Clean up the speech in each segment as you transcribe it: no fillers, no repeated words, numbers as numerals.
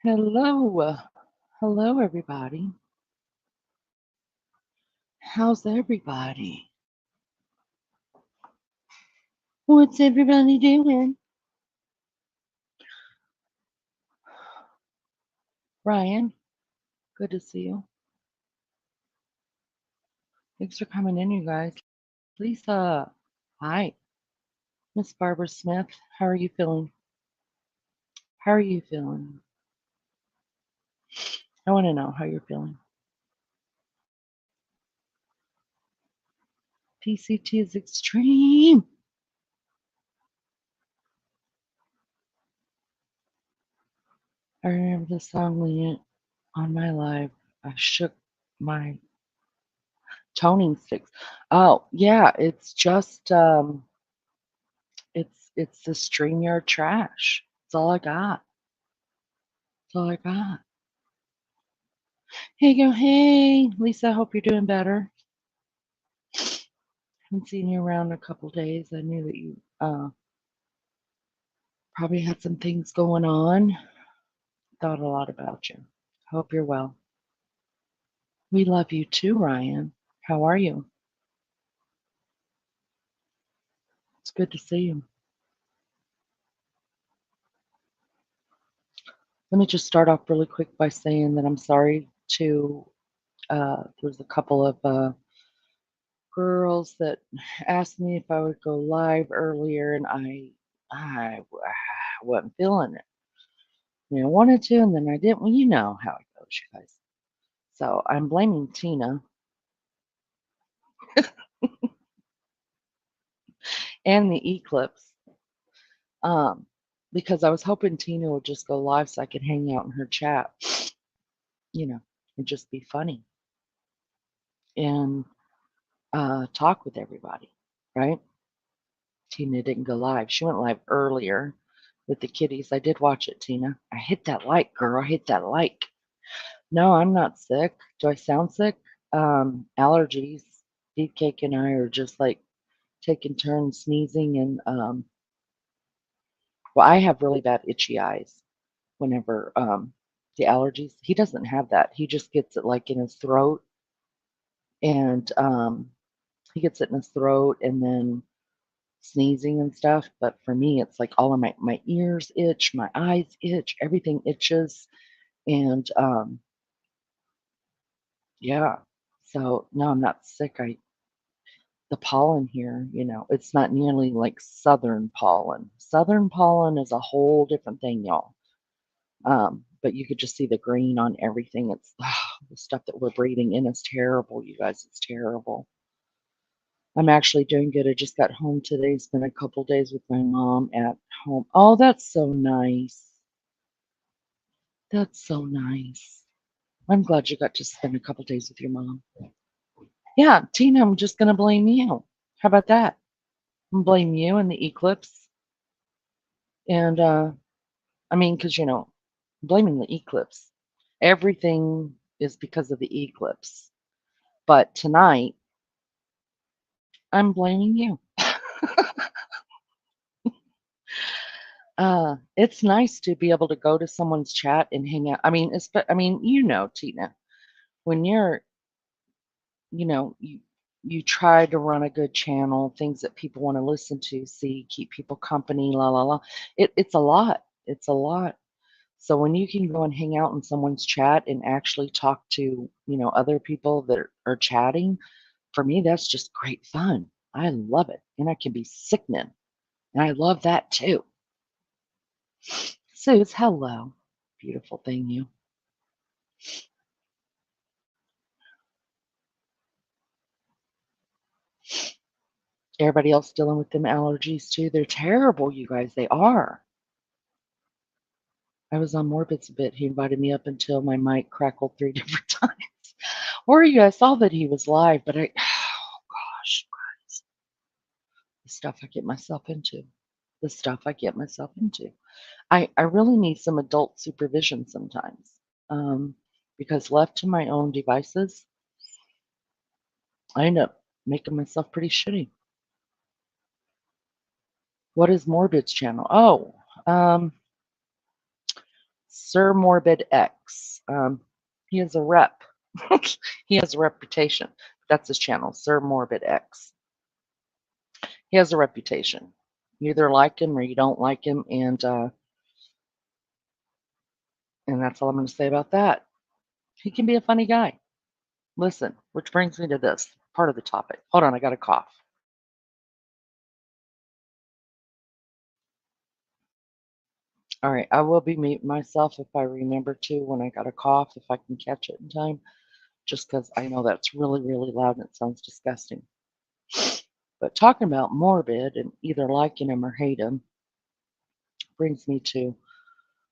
Hello. Hello, everybody. How's everybody? What's everybody doing? Ryan, good to see you. Thanks for coming in, you guys. Lisa, hi. Miss Barbara Smith, how are you feeling? How are you feeling? I want to know how you're feeling. PCT is extreme. I remember the song Lean on my live. I shook my toning sticks. Oh, yeah, it's just it's the StreamYard trash. That's all I got. That's all I got. Hey, Lisa. I hope you're doing better. Haven't seen you around in a couple days. I knew that you probably had some things going on. Thought a lot about you. Hope you're well. We love you too, Ryan. How are you? It's good to see you. Let me just start off really quick by saying that I'm sorry to. There's a couple of girls that asked me if I would go live earlier, and I wasn't feeling it. I wanted to, and then I didn't. Well, you know how it goes, you guys. So I'm blaming Tina and the eclipse, because I was hoping Tina would just go live so I could hang out in her chat, and just be funny and talk with everybody, right? Tina didn't go live. She went live earlier with the kitties. I did watch it, Tina. I hit that like, girl. I hit that like. No, I'm not sick. Do I sound sick? Allergies. Beefcake and I are just like taking turns sneezing and well, I have really bad itchy eyes whenever the allergies. He doesn't have that. He just gets it like in his throat, and he gets it in his throat, and then sneezing and stuff. But for me, it's like all of my ears itch, my eyes itch, everything itches, and yeah. So no, I'm not sick. I The pollen here, it's not nearly like southern pollen. Southern pollen is a whole different thing, y'all. But you could just see the green on everything. It's the stuff that we're breathing in is terrible, you guys. It's terrible. I'm actually doing good. I just got home today, spent a couple days with my mom at home. Oh, that's so nice. That's so nice. I'm glad you got to spend a couple days with your mom. Yeah, Tina, I'm just gonna blame you. How about that? I'm blame you and the eclipse. And I mean, because blaming the eclipse. Everything is because of the eclipse. But tonight, I'm blaming you. It's nice to be able to go to someone's chat and hang out. I mean, Tina, when you try to run a good channel, things that people want to listen to, see, keep people company, la la la. It's a lot. It's a lot. So when you can go and hang out in someone's chat and actually talk to, other people that are chatting, for me, that's just great fun. I love it. And I can be sickening. And I love that too. Suze, hello. Beautiful thing, you. Everybody else dealing with them allergies too. They're terrible, you guys. They are. I was on Morbid's a bit. He invited me up until my mic crackled 3 different times. Or you guys saw that he was live, but oh gosh, guys, the stuff I get myself into. The stuff I get myself into. I really need some adult supervision sometimes. Because left to my own devices, I end up making myself pretty shitty. What is Morbid's channel? Oh, Sir Morbid X. He has a rep. He has a reputation. That's his channel, Sir Morbid X. He has a reputation. You either like him or you don't like him, and that's all I'm going to say about that. He can be a funny guy. Listen, which brings me to this part of the topic. Hold on, I got a cough. All right, I will be muting myself if I remember to when I got a cough, if I can catch it in time, just because I know that's really, really loud and it sounds disgusting. But talking about Morbid and either liking him or hate him brings me to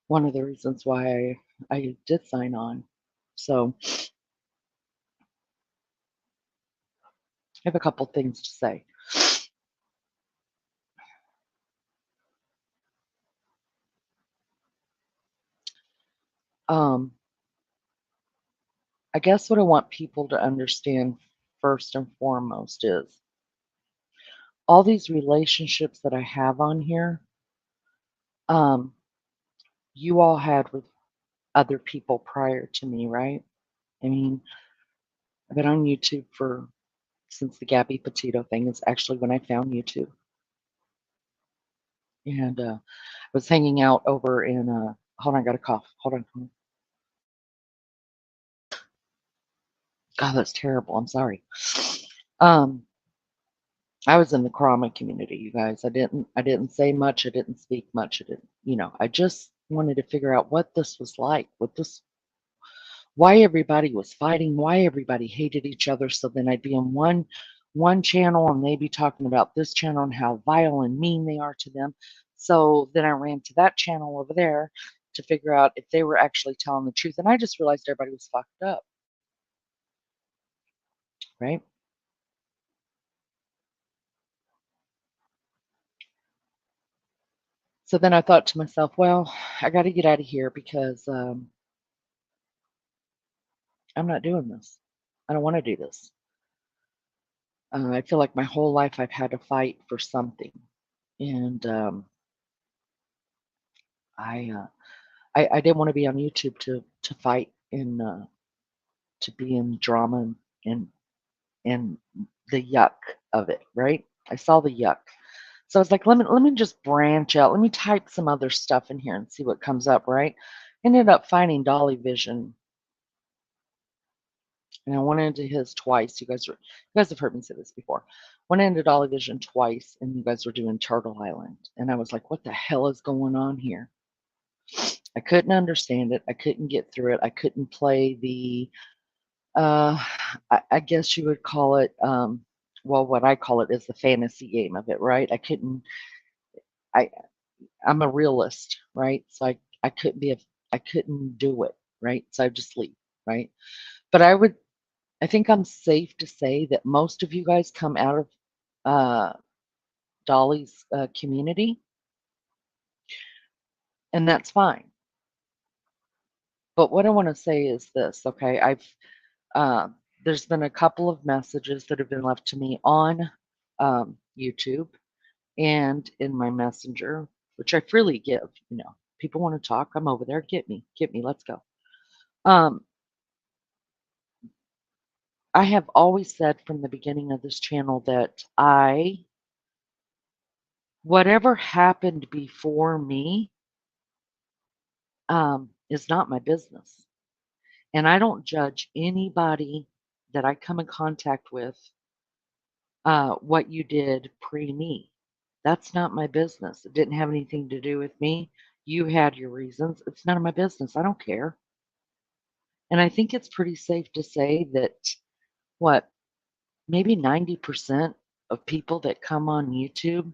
one of the reasons why I did sign on. So I have a couple things to say. I guess what I want people to understand first and foremost is all these relationships that I have on here, you all had with other people prior to me, right? I mean, I've been on YouTube since the Gabby Petito thing is actually when I found YouTube. And I was hanging out over in, hold on, I got a cough. Hold on. God, that's terrible. I'm sorry. I was in the Karama community, you guys. I didn't say much. I didn't speak much. I just wanted to figure out what this was like, why everybody was fighting, why everybody hated each other. So then I'd be on one channel and they'd be talking about this channel and how vile and mean they are to them. So then I ran to that channel over there to figure out if they were actually telling the truth. And I just realized everybody was fucked up, right? So then I thought to myself, well, I got to get out of here because I'm not doing this. I don't want to do this. I feel like my whole life I've had to fight for something, and I didn't want to be on YouTube to to fight and to be in drama and and the yuck of it, right? I saw the yuck. So I was like, let me just branch out. Let me type some other stuff in here and see what comes up, right? Ended up finding Dolly Vision, and I went into his twice. You guys have heard me say this before. Went into Dolly Vision twice, and you guys were doing Turtle Island, and I was like, what the hell is going on here? I couldn't understand it. I couldn't get through it. I couldn't play the uh I guess you would call it well, what I call it is the fantasy game of it, right? I I'm a realist, right? So I couldn't be a I couldn't do it, right? So I just leave, right? But I think I'm safe to say that most of you guys come out of uh Dolly's community, and that's fine. But what I want to say is this, okay? Uh, there's been a couple of messages that have been left to me on YouTube and in my messenger, which I freely give. People want to talk, I'm over there. Get me, let's go. Um, I have always said from the beginning of this channel that whatever happened before me is not my business. And I don't judge anybody that I come in contact with what you did pre me. That's not my business. It didn't have anything to do with me. You had your reasons. It's none of my business. I don't care. And I think it's pretty safe to say that what, maybe 90% of people that come on YouTube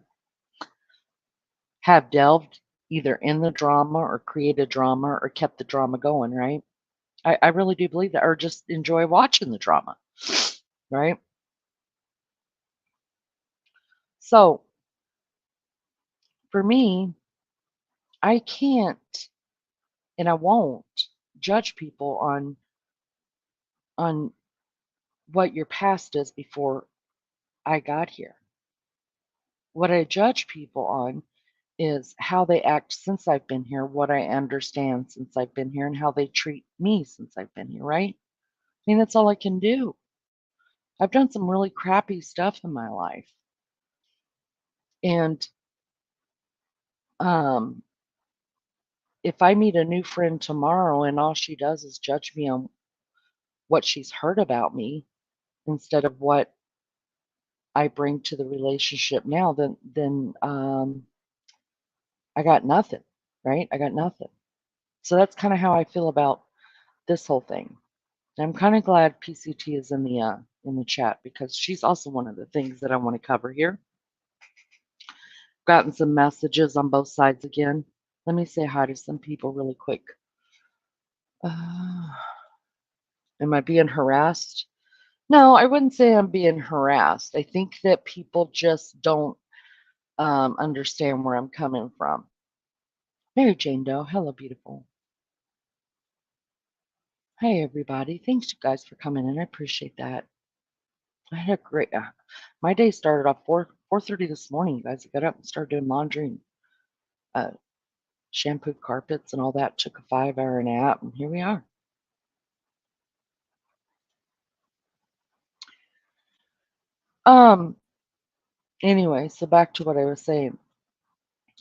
have delved either in the drama or created drama or kept the drama going, right? I really do believe that, or just enjoy watching the drama, right? So for me, I can't and I won't judge people on what your past is before I got here. What I judge people on is how they act since I've been here, what I understand since I've been here, and how they treat me since I've been here, right? I mean, that's all I can do. I've done some really crappy stuff in my life. And um, if I meet a new friend tomorrow and all she does is judge me on what she's heard about me instead of what I bring to the relationship now, then I got nothing, right? I got nothing. So that's kind of how I feel about this whole thing. And I'm kind of glad PCT is in the chat because she's also one of the things that I want to cover here. Gotten some messages on both sides again. Let me say hi to some people really quick. Uh, am I being harassed? No, I wouldn't say I'm being harassed. I think that people just don't understand where I'm coming from. Mary Jane Doe, hello, beautiful. Hey, everybody. Thanks, you guys, for coming in. I appreciate that. I had a great. My day started off 4:30 this morning. You guys, I got up and started doing laundry and uh, shampooed carpets and all that. Took a 5-hour nap, and here we are. Um. Anyway, so back to what I was saying.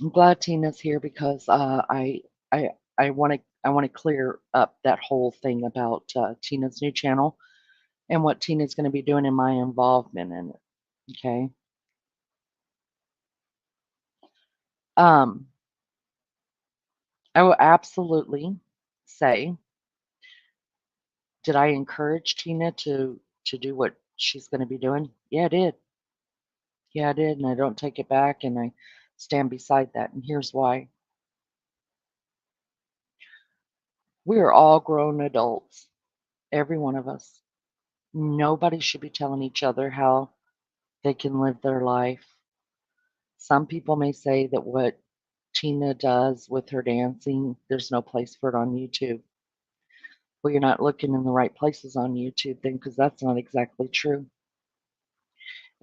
I'm glad Tina's here because I I want to clear up that whole thing about Tina's new channel and what Tina's going to be doing in my involvement in it. Okay. Um. I will absolutely say, did I encourage Tina to do what she's going to be doing? Yeah, I did. Yeah, I did, and I don't take it back, and I stand beside that. And here's why: we are all grown adults, every one of us. Nobody should be telling each other how they can live their life. Some people may say that what Tina does with her dancing, there's no place for it on YouTube. Well, you're not looking in the right places on YouTube then, because that's not exactly true.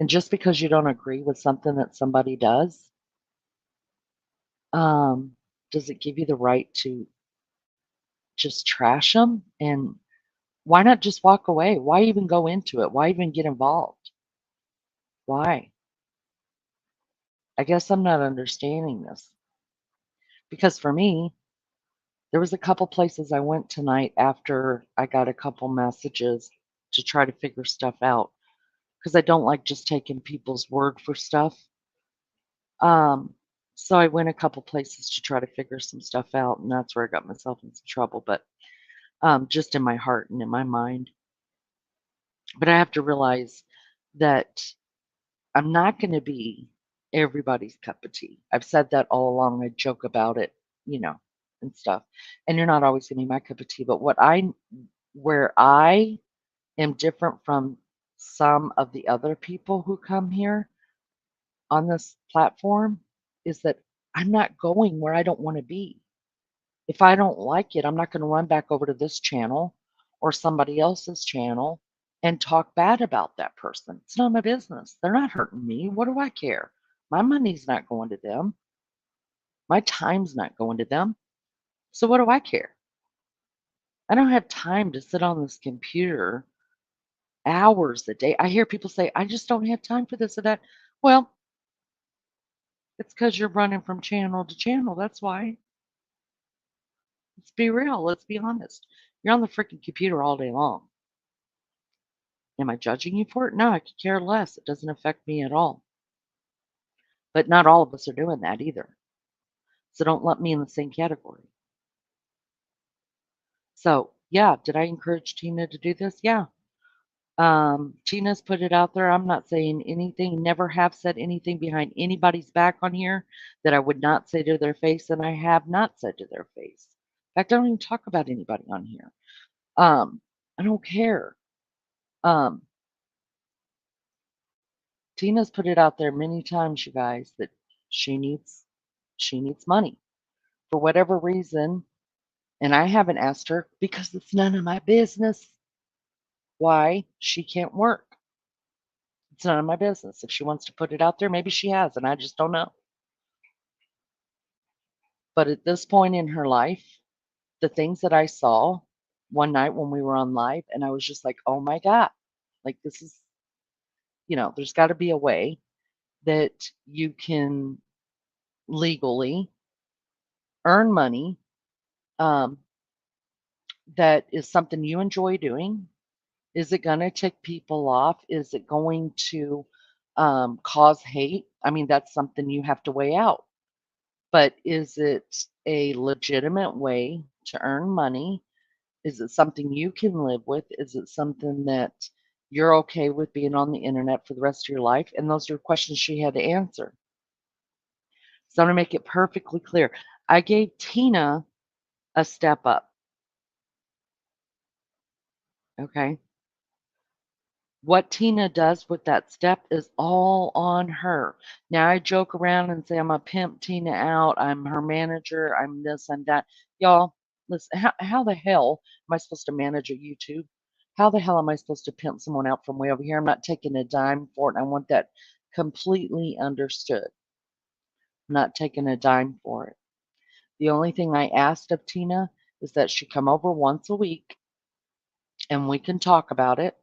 And just because you don't agree with something that somebody um, does it give you the right just trash them? And why not just walk away? Why even go into it? Why even get involved? Why? I guess I'm not understanding this. Because for me, there was a couple places I went tonight after I got a couple messages to try to figure stuff out because I don't like just taking people's word for stuff. Um, so I went a couple places to try to figure some stuff out, and that's where I got myself in some trouble. But just in my heart and in my mind. But I have to realize that I'm not going to be everybody's cup of tea. I've said that all along. I joke about it, you know, and stuff. And you're not always going to be my cup of tea. But where I am different from some of the other people who come here on this platform is that I'm not going where I don't want to be. If I don't like it, I'm not going to run back over to this channel or somebody else's channel and talk bad about that person. It's not my business. They're not hurting me. What do I care? My money's not going to them. My time's not going to them. So what do I care? I don't have time to sit on this computer hours a day. I hear people say, I just don't have time for this or that. Well, it's because you're running from channel to channel. That's why. Let's be real. Let's be honest. You're on the freaking computer all day long. Am I judging you for it? No, I could care less. It doesn't affect me at all. But not all of us are doing that either. So don't lump me in the same category. So, yeah, did I encourage Tina to do this? Yeah. Tina's put it out there. I'm not saying anything, never have said anything behind anybody's back on here that I would not say to their face, and I have not said to their face. In fact, I don't even talk about anybody on here. I don't care. Um, Tina's put it out there many times, you guys, that she needs money for whatever reason, and I haven't asked her because it's none of my business why she can't work. It's none of my business. If she wants to put it out there, maybe she has, and I just don't know. But at this point in her life, the things that I saw one night when we were on live, and I was just like, oh my God, like this is, there's got to be a way that you can legally earn money um, that is something you enjoy doing. Is it going to tick people off? Is it going to cause hate? I mean, that's something you have to weigh out. But is it a legitimate way to earn money? Is it something you can live with? Is it something that you're okay with being on the internet for the rest of your life? And those are questions she had to answer. So I'm going to make it perfectly clear. I gave Tina a step up. Okay. What Tina does with that step is all on her. Now, I joke around and say I'm a pimp Tina out. I'm her manager. I'm this, I'm that. Y'all, listen, how the hell am I supposed to manage a YouTube? How the hell am I supposed to pimp someone out from way over here? I'm not taking a dime for it. And I want that completely understood. I'm not taking a dime for it. The only thing I asked of Tina is that she come over once a week and we can talk about it,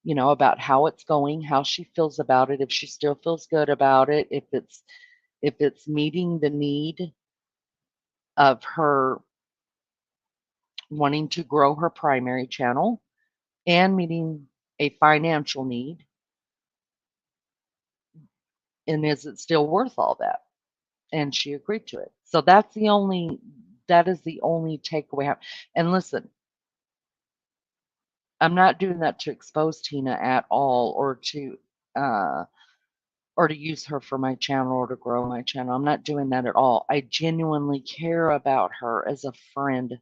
about how it's going, how she feels about it, if she still feels good about it, if it's meeting the need of her wanting to grow her primary channel and meeting a financial need, and is it still worth all that? And she agreed to it. So that is the only takeaway I have. And listen, I'm not doing that to expose Tina at all uh or to use her for my channel or to grow my channel. I'm not doing that at all. I genuinely care about her as a friend.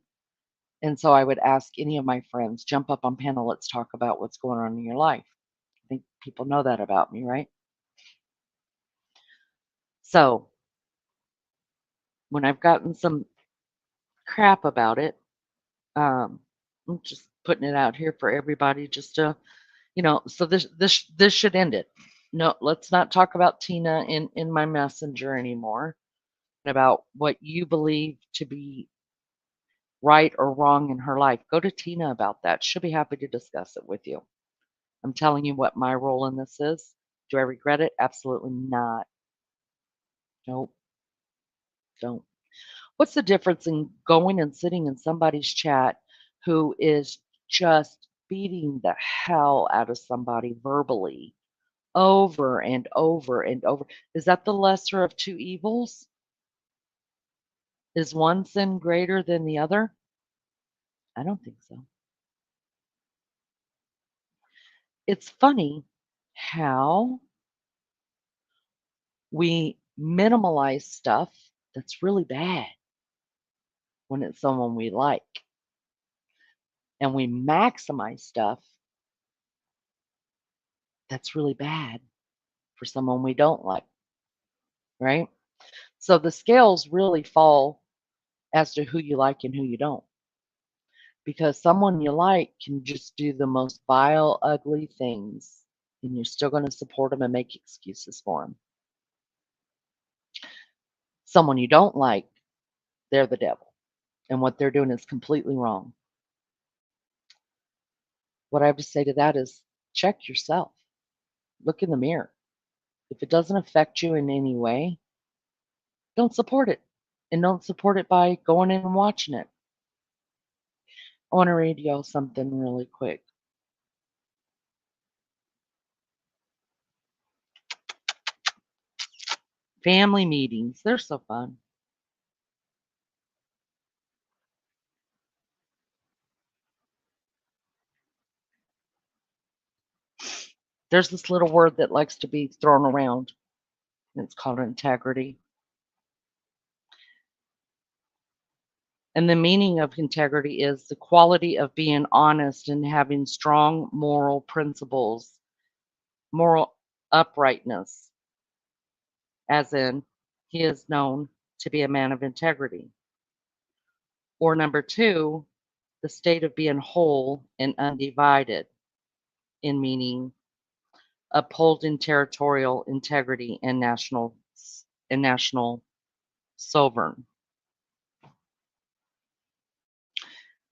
And so I would ask any of my friends, jump up on panel, let's talk about what's going on in your life. I think people know that about me, right? So when I've gotten some crap about it, I'm just putting it out here for everybody just to, so this should end it. No, let's not talk about Tina in my messenger anymore, about what you believe to be right or wrong in her life, go to Tina about that. She'll be happy to discuss it with you. I'm telling you what my role in this is. Do I regret it? Absolutely not. Nope, don't. What's the difference in going and sitting in somebody's chat who is just beating the hell out of somebody verbally over and over and over? Is that the lesser of two evils? Is one sin greater than the other? I don't think so. It's funny how we minimalize stuff that's really bad when it's someone we like, and we maximize stuff that's really bad for someone we don't like, right? So the scales really fall as to who you like and who you don't. Because someone you like can just do the most vile, ugly things, and you're still going to support them and make excuses for them. Someone you don't like, they're the devil, and what they're doing is completely wrong. What I have to say to that is check yourself, look in the mirror. If it doesn't affect you in any way, don't support it. And don't support it by going in and watching it. I want to read y'all something really quick. Family meetings, they're so fun. There's this little word that likes to be thrown around, and it's called integrity. And the meaning of integrity is the quality of being honest and having strong moral principles, moral uprightness, as in, he is known to be a man of integrity. Or number two, the state of being whole and undivided, in meaning upholding territorial integrity and national sovereign.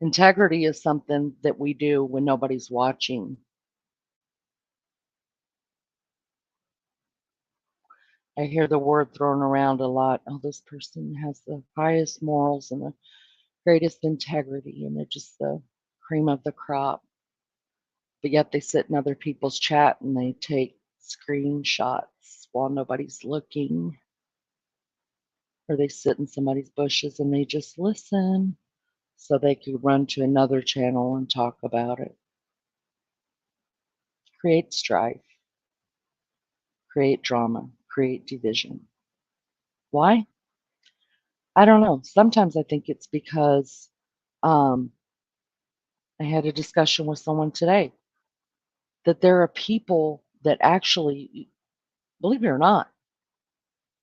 Integrity is something that we do when nobody's watching. I hear the word thrown around a lot. Oh, this person has the highest morals and the greatest integrity, and they're just the cream of the crop. But yet they sit in other people's chat and they take screenshots while nobody's looking, or they sit in somebody's bushes and they just listen so they could run to another channel and talk about it. Create strife, create drama, create division. Why? I don't know. Sometimes I think it's because um, I had a discussion with someone today that there are people that actually, believe it or not,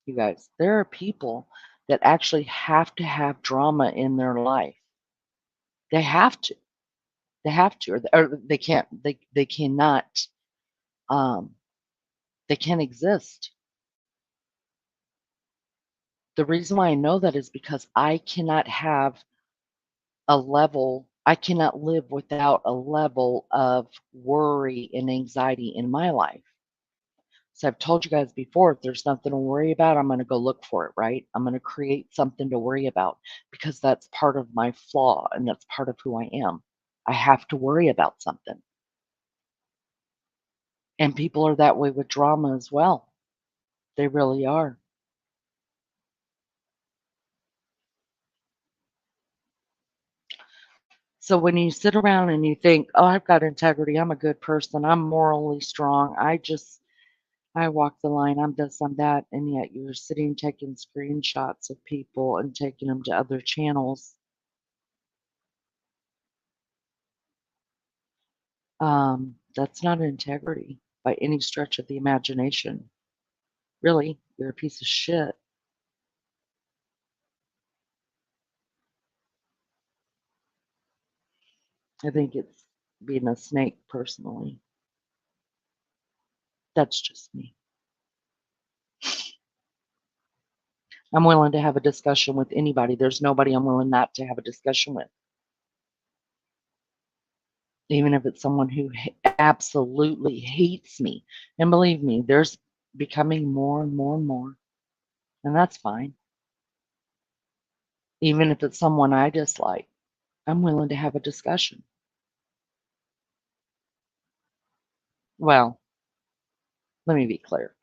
you guys, there are people that actually have to have drama in their life. They have to. They have to, or they can't. They cannot. Um, they can't exist. The reason why I know that is because I cannot have a level. I cannot live without a level of worry and anxiety in my life. So I've told you guys before, if there's nothing to worry about, I'm going to go look for it, right? I'm going to create something to worry about because that's part of my flaw and that's part of who I am. I have to worry about something. And people are that way with drama as well. They really are. So when you sit around and you think, oh, I've got integrity, I'm a good person, I'm morally strong, I walk the line, I'm this, I'm that, and yet you're sitting taking screenshots of people and taking them to other channels. That's not integrity by any stretch of the imagination. Really, you're a piece of shit. I think it's being a snake personally. That's just me. I'm willing to have a discussion with anybody. There's nobody I'm willing not to have a discussion with, even if it's someone who absolutely hates me. And believe me, there's becoming more and more and more, and that's fine. Even if it's someone I dislike, I'm willing to have a discussion. Well, let me be clear.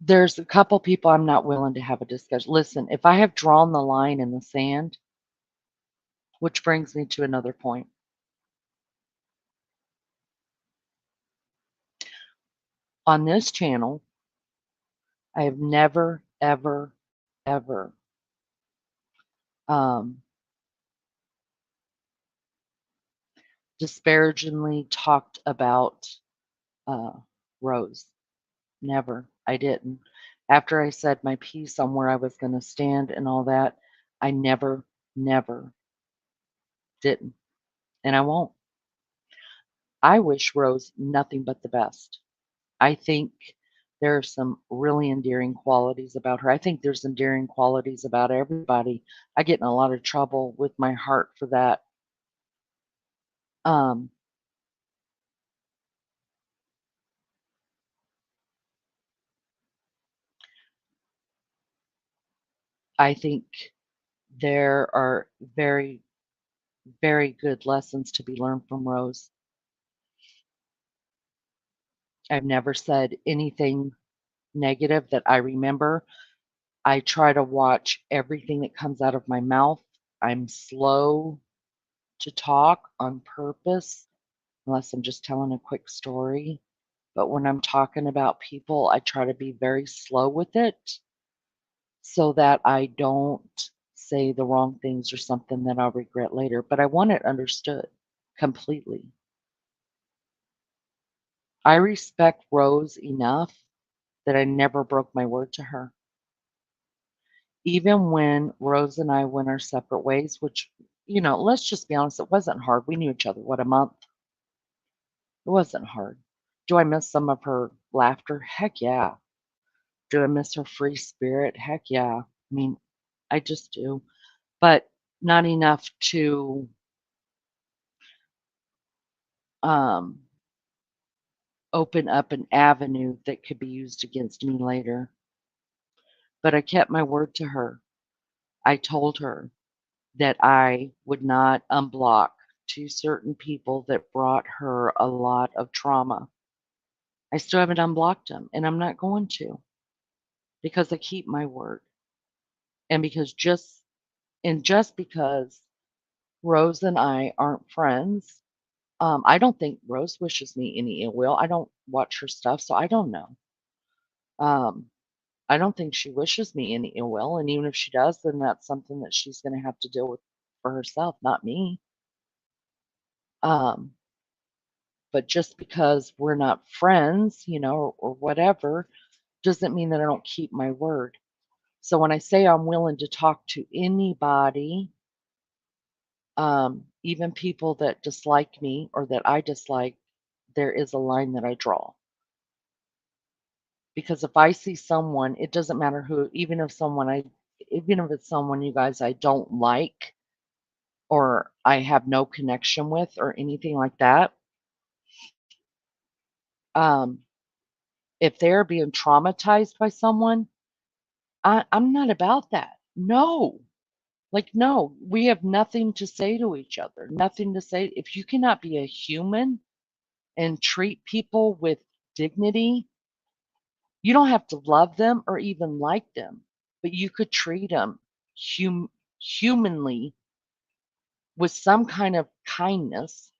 There's a couple people I'm not willing to have a discussion. Listen, if I have drawn the line in the sand, which brings me to another point. On this channel, I have never, ever, ever um, disparagingly talked about uh, Rose. Never. I didn't. After I said my piece on where I was going to stand and all that, I never, never didn't. And I won't. I wish Rose nothing but the best. I think there are some really endearing qualities about her. I think there's endearing qualities about everybody. I get in a lot of trouble with my heart for that. Um, I think there are very, very good lessons to be learned from Rose. I've never said anything negative that I remember. I try to watch everything that comes out of my mouth. I'm slow to talk on purpose, unless I'm just telling a quick story. But when I'm talking about people, I try to be very slow with it so that I don't say the wrong things or something that I'll regret later. But I want it understood completely. I respect Rose enough that I never broke my word to her. Even when Rose and I went our separate ways, which, let's just be honest, it wasn't hard. We knew each other, what, a month? It wasn't hard. Do I miss some of her laughter? Heck yeah. Do I miss her free spirit? Heck yeah. I mean, I just do. But not enough to um, open up an avenue that could be used against me later. But I kept my word to her. I told her that I would not unblock to certain people that brought her a lot of trauma. I still haven't unblocked them, and I'm not going to because I keep my word. And just because Rose and I aren't friends, I don't think Rose wishes me any ill will. I don't watch her stuff, so I don't know. Um, I don't think she wishes me any ill will, and even if she does, then that's something that she's going to have to deal with for herself, not me. Um, but just because we're not friends, or whatever, doesn't mean that I don't keep my word. So when I say I'm willing to talk to anybody, even people that dislike me or that I dislike, there is a line that I draw. Because if I see someone, it doesn't matter who, even if it's someone you guys I don't like or I have no connection with or anything like that, um, if they're being traumatized by someone, I'm not about that. No. Like, no, we have nothing to say to each other. Nothing to say. If you cannot be a human and treat people with dignity, you don't have to love them or even like them, but you could treat them humanly with some kind of kindness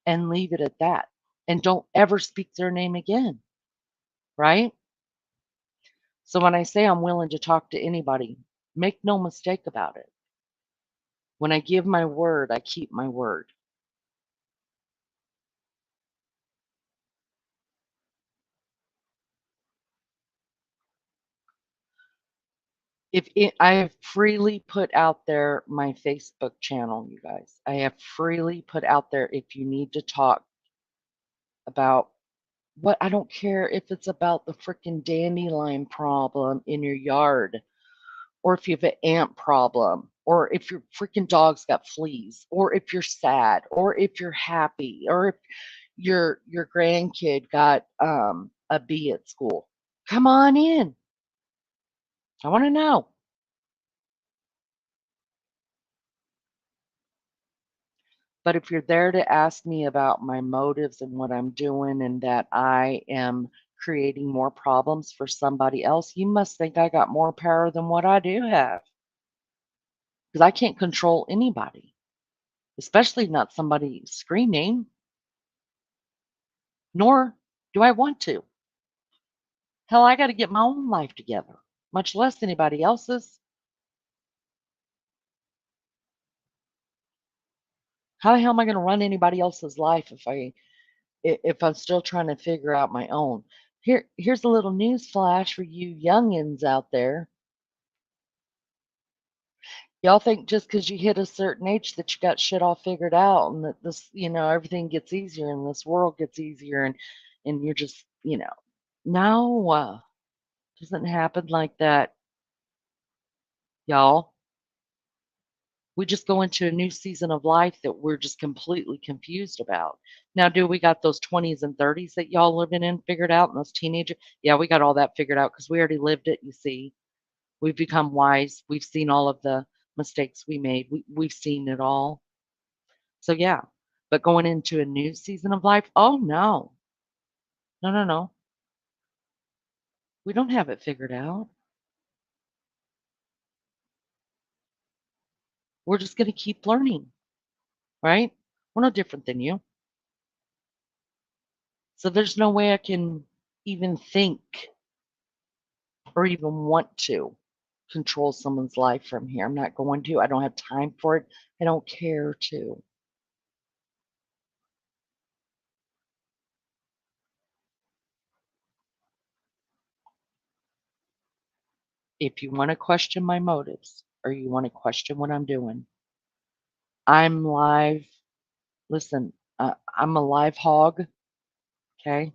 and leave it at that. And don't ever speak their name again, right? So when I say I'm willing to talk to anybody, make no mistake about it. When I give my word, I keep my word. I have freely put out there my Facebook channel, you guys. I have freely put out there if you need to talk about what, I don't care if it's about the freaking dandelion problem in your yard or if you have an ant problem, or if your freaking dog's got fleas, or if you're sad, or if you're happy, or if your grandkid got a B at school. Come on in. I want to know. But if you're there to ask me about my motives and what I'm doing and that I am creating more problems for somebody else, you must think I got more power than what I do have. Because I can't control anybody, especially not somebody screaming, nor do I want to. Hell, I got to get my own life together, much less anybody else's. How the hell am I going to run anybody else's life if I'm still trying to figure out my own? Here's a little news flash for you youngins out there. Y'all think just because you hit a certain age that you got shit all figured out and that this, everything gets easier and this world gets easier and you're just, no, doesn't happen like that, y'all. We just go into a new season of life that we're just completely confused about. Now, do we got those 20s and 30s that y'all living in figured out and those teenagers? Yeah, we got all that figured out because we already lived it, you see. We've become wise. We've seen all of the mistakes we made. We've seen it all. So, yeah. But going into a new season of life, oh, no. No, no, no. We don't have it figured out. We're just going to keep learning, right? We're no different than you. So there's no way I can even think or even want to control someone's life from here. I'm not going to. I don't have time for it. I don't care to. If you want to question my motives or you want to question what I'm doing, I'm live. Listen, I'm a live hog. Okay.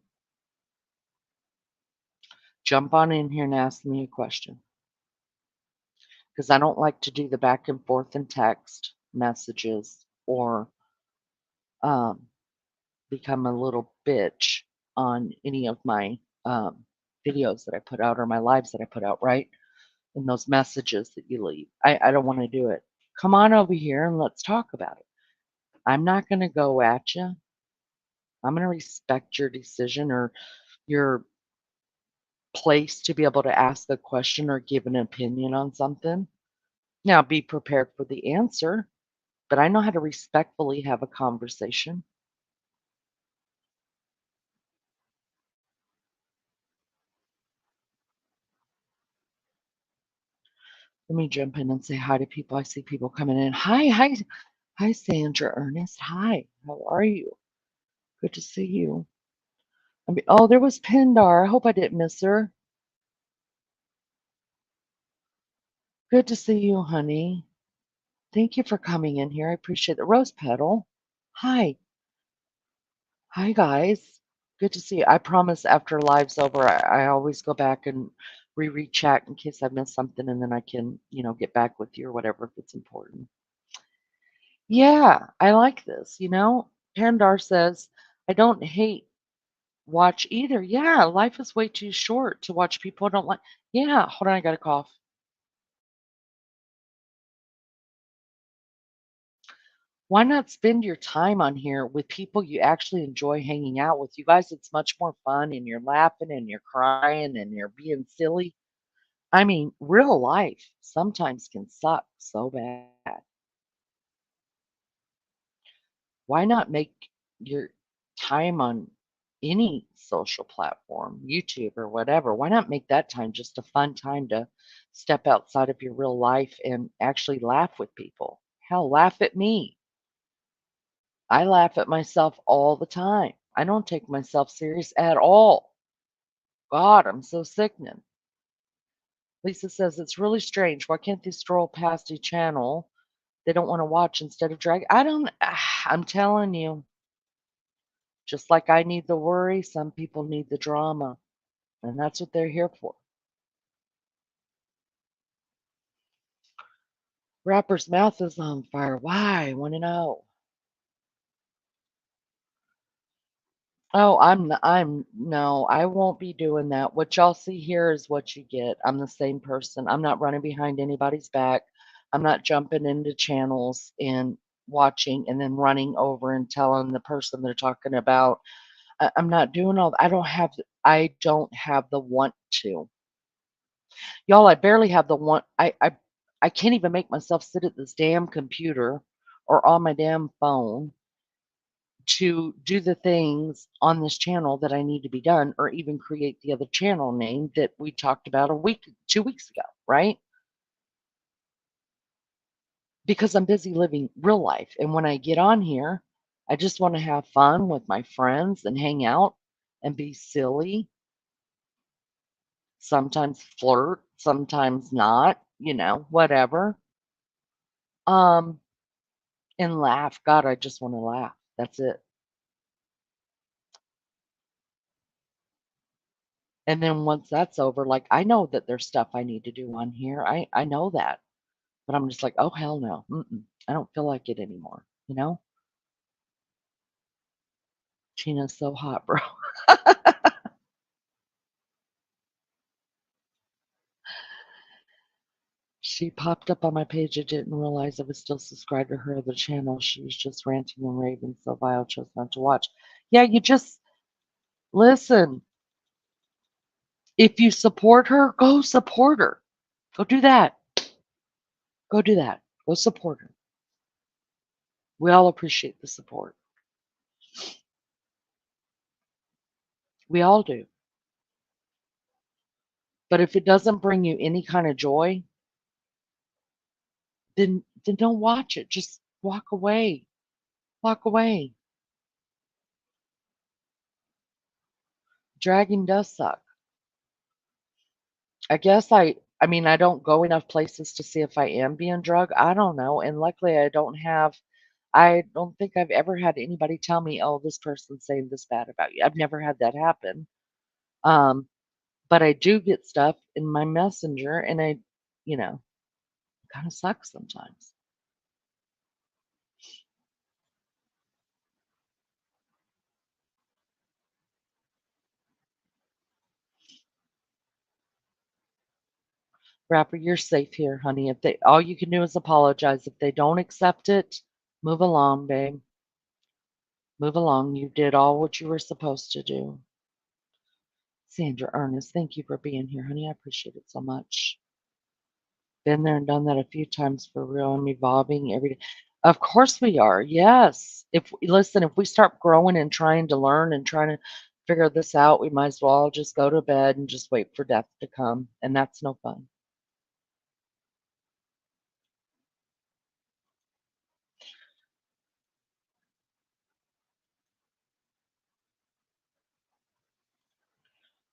Jump on in here and ask me a question because I don't like to do the back and forth in text messages or um, become a little bitch on any of my videos that I put out or my lives that I put out, right? And those messages that you leave. I don't want to do it. Come on over here and let's talk about it. I'm not going to go at you. I'm going to respect your decision or your place to be able to ask a question or give an opinion on something. Now, be prepared for the answer, but I know how to respectfully have a conversation. Let me jump in and say hi to people. I see people coming in. Hi, hi, hi, Sandra Ernest. Hi, how are you? Good to see you. I mean, oh, there was Pindar. I hope I didn't miss her. Good to see you, honey. Thank you for coming in here. I appreciate it. Rose Petal. Hi. Hi, guys. Good to see you. I promise after live's over, I always go back and reread chat in case I missed something and then I can, get back with you or whatever if it's important. Yeah, I like this. Pandar says, I don't hate watch either. Yeah, life is way too short to watch people I don't like. Yeah, hold on, I got a cough. Why not spend your time on here with people you actually enjoy hanging out with? You guys, it's much more fun and you're laughing and you're crying and you're being silly. I mean, real life sometimes can suck so bad. Why not make your time on any social platform, YouTube or whatever? Why not make that time just a fun time to step outside of your real life and actually laugh with people? Hell, laugh at me. I laugh at myself all the time. I don't take myself serious at all. God, I'm so sickening. Lisa says it's really strange. Why can't they scroll past a channel they don't want to watch instead of drag? I don't, I'm telling you, just like I need the worry, some people need the drama, and that's what they're here for. Rapper's mouth is on fire. Why? I want to know. Oh, I'm no, I won't be doing that. What y'all see here is what you get. I'm the same person. I'm not running behind anybody's back. I'm not jumping into channels and watching and then running over and telling the person they're talking about. I'm not doing all I don't have the want to. Y'all, I barely have the want. I can't even make myself sit at this damn computer or on my damn phone to do the things on this channel that I need to be done, or even create the other channel name that we talked about 2 weeks ago, right? Because I'm busy living real life. And when I get on here, I just want to have fun with my friends and hang out and be silly, sometimes flirt, sometimes not, whatever. Um, and laugh. God, I just want to laugh. That's it. And then once that's over, like I know that there's stuff I need to do on here. I know that. But I'm just like, "Oh, hell no. Mm-mm. I don't feel like it anymore." You know? Tina's so hot, bro. She popped up on my page. I didn't realize I was still subscribed to her other channel. She was just ranting and raving, so vile chose not to watch. Yeah, you just listen. If you support her, go support her. Go do that. Go do that. Go support her. We all appreciate the support. We all do. But if it doesn't bring you any kind of joy, then don't watch it. Just walk away. Walk away. Dragging does suck. I mean, I don't go enough places to see if I am being drugged. I don't know. And luckily I don't think I've ever had anybody tell me, "Oh, this person's saying this bad about you." I've never had that happen. Um, but I do get stuff in my messenger and you know, kind of sucks sometimes. Rapper, you're safe here, honey. If they all you can do is apologize. If they don't accept it, move along, babe. Move along. You did all what you were supposed to do. Sandra Ernest, thank you for being here, honey. I appreciate it so much. Been there and done that a few times for real. I'm evolving every day. Of course we are. Yes. If we start growing and trying to learn and trying to figure this out, we might as well just go to bed and just wait for death to come. And that's no fun.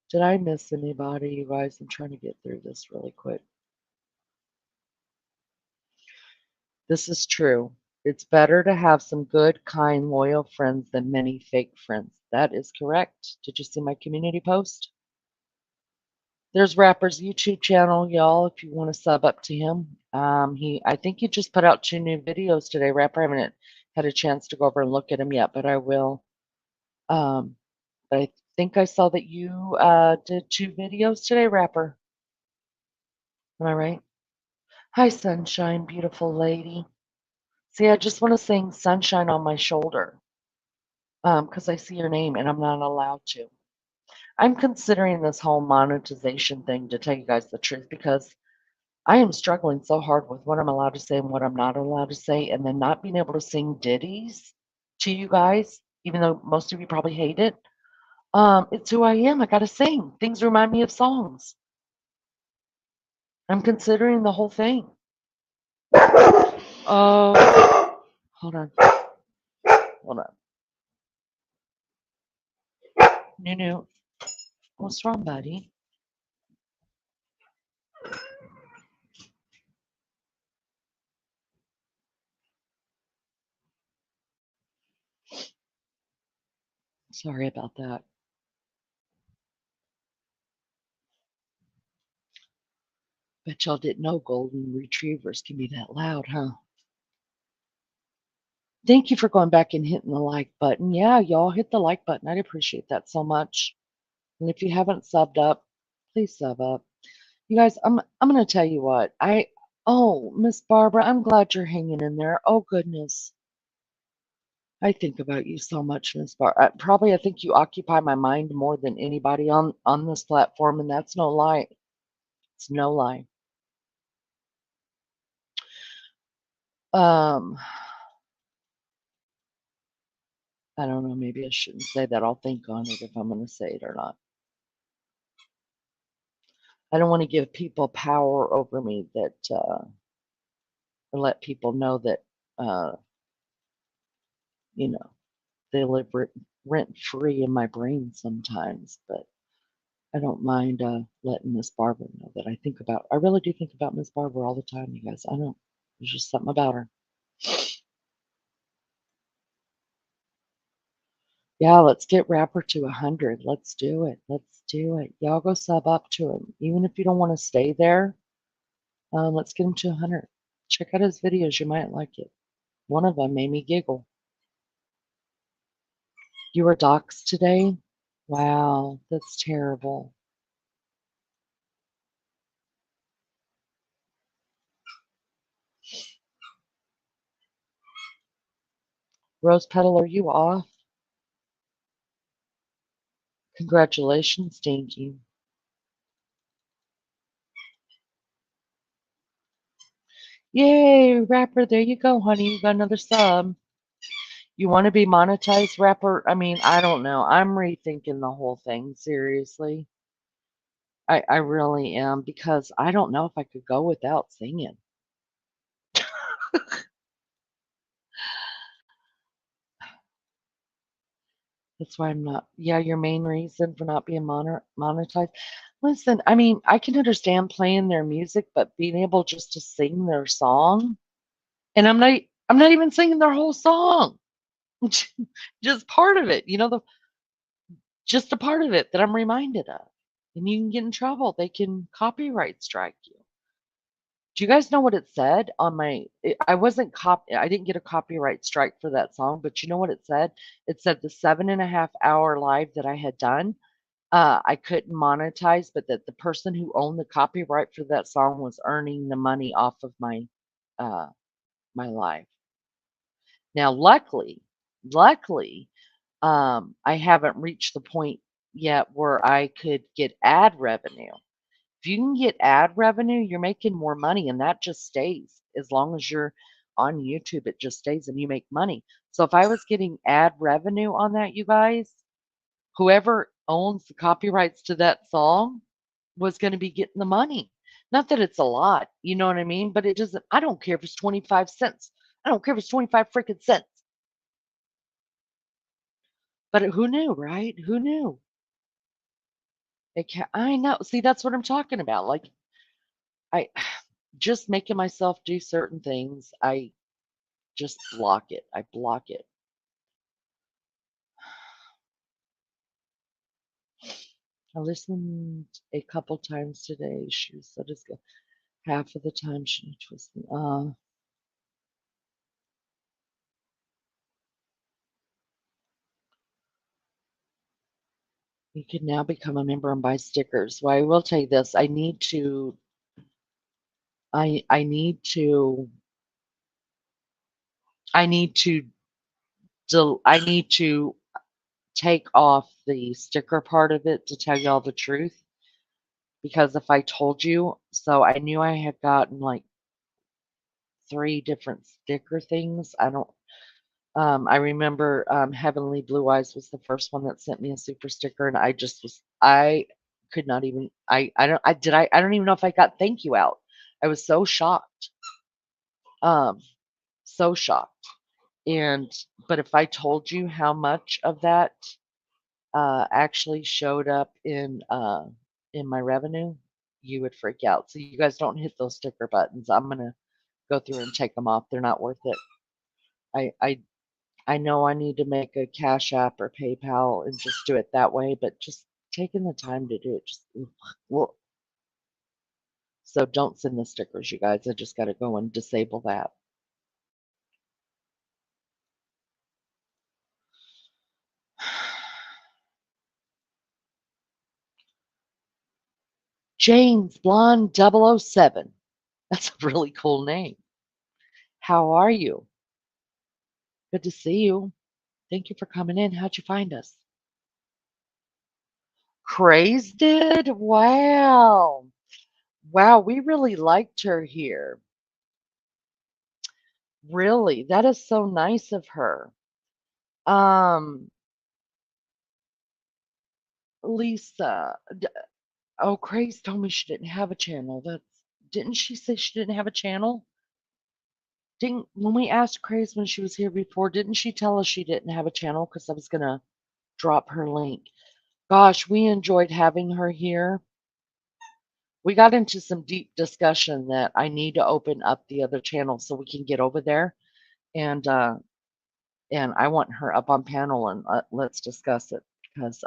Did I miss anybody, you guys? I'm trying to get through this really quick. This is true. It's better to have some good, kind, loyal friends than many fake friends. That is correct. Did you see my community post? There's Rapper's YouTube channel, y'all, if you want to sub up to him. I think he just put out 2 new videos today. Rapper, I haven't had a chance to go over and look at him yet, but I will. Um, but I think I saw that you did 2 videos today, Rapper. Am I right? Hi, Sunshine, beautiful lady. See, I just want to sing Sunshine on my shoulder because I see your name and I'm not allowed to. I'm considering this whole monetization thing to tell you guys the truth because I am struggling so hard with what I'm allowed to say and what I'm not allowed to say, and then not being able to sing ditties to you guys, even though most of you probably hate it. It's who I am. I got to sing. Things remind me of songs. I'm considering the whole thing. Oh, hold on. Hold on. Nunu, what's wrong, buddy? Sorry about that. Bet y'all didn't know golden retrievers can be that loud, huh? Thank you for going back and hitting the like button. Yeah, y'all hit the like button. I'd appreciate that so much. And if you haven't subbed up, please sub up. You guys, I'm gonna tell you what. Oh, Miss Barbara, I'm glad you're hanging in there. Oh goodness. I think about you so much, Miss Barbara. Probably I think you occupy my mind more than anybody on this platform, and that's no lie. It's no lie. Um, I don't know, maybe I shouldn't say that. I'll think on it if I'm gonna say it or not. I don't want to give people power over me that or let people know that uh, you know, they live rent free in my brain sometimes, but I don't mind letting Miss Barbara know that I really do think about Miss Barbara all the time, you guys. I don't, there's just something about her. Yeah, let's get Rapper to 100. Let's do it. Let's do it. Y'all go sub up to him. Even if you don't want to stay there, let's get him to 100. Check out his videos. You might like it. One of them made me giggle. You were doxxed today? Wow, that's terrible. Rose Petal, are you off? Congratulations, Dinky. Yay, Rapper, there you go, honey. You got another sub. You want to be monetized, Rapper? I mean, I don't know. I'm rethinking the whole thing, seriously. I really am, because I don't know if I could go without singing. That's why I'm not. Yeah, your main reason for not being monetized. Listen, I mean, I can understand playing their music, but being able just to sing their song, and I'm not even singing their whole song. Just part of it, just a part of it that I'm reminded of. And you can get in trouble. They can copyright strike you. Do you guys know what it said on I didn't get a copyright strike for that song, but you know what it said? It said the 7.5 hour live that I had done, I couldn't monetize, but that the person who owned the copyright for that song was earning the money off of uh, my live. Now, luckily, I haven't reached the point yet where I could get ad revenue. If you can get ad revenue, you're making more money, and that just stays. As long as you're on YouTube, it just stays and you make money. So if I was getting ad revenue on that, you guys, whoever owns the copyrights to that song was going to be getting the money. Not that it's a lot, you know what I mean? But it doesn't, I don't care if it's 25 cents. I don't care if it's 25 freaking cents. But who knew, right? Who knew? I know. See, that's what I'm talking about. Like, I just making myself do certain things. I just block it. I block it. I listened a couple times today. She said it's good. Half of the time she was. You can now become a member and buy stickers. Well, I will tell you this. I need to. I need to. I need to. I need to take off the sticker part of it to tell you all the truth. Because if I told you, so I knew I had gotten like 3 different sticker things. I remember Heavenly Blue Eyes was the first one that sent me a super sticker, and I could not even, I don't even know if I got thank you out. I was so shocked. Um, so shocked. And, but if I told you how much of that actually showed up in my revenue, you would freak out. So you guys don't hit those sticker buttons. I'm gonna go through and take them off. They're not worth it. I I I know I need to make a Cash App or PayPal and just do it that way, but just taking the time to do it, just well, So don't send the stickers, you guys. I just got to go and disable that. James Blonde 007. That's a really cool name. How are you? Good to see you. Thank you for coming in. How'd you find us? Craze did? Wow. Wow, we really liked her here. Really, that is so nice of her. Um, Lisa, oh, Craze told me she didn't have a channel. Didn't she say she didn't have a channel? Didn't when we asked Craze when she was here before, didn't she tell us she didn't have a channel? Because I was gonna drop her link. Gosh, we enjoyed having her here. We got into some deep discussion that I need to open up the other channel so we can get over there and I want her up on panel and let's discuss it because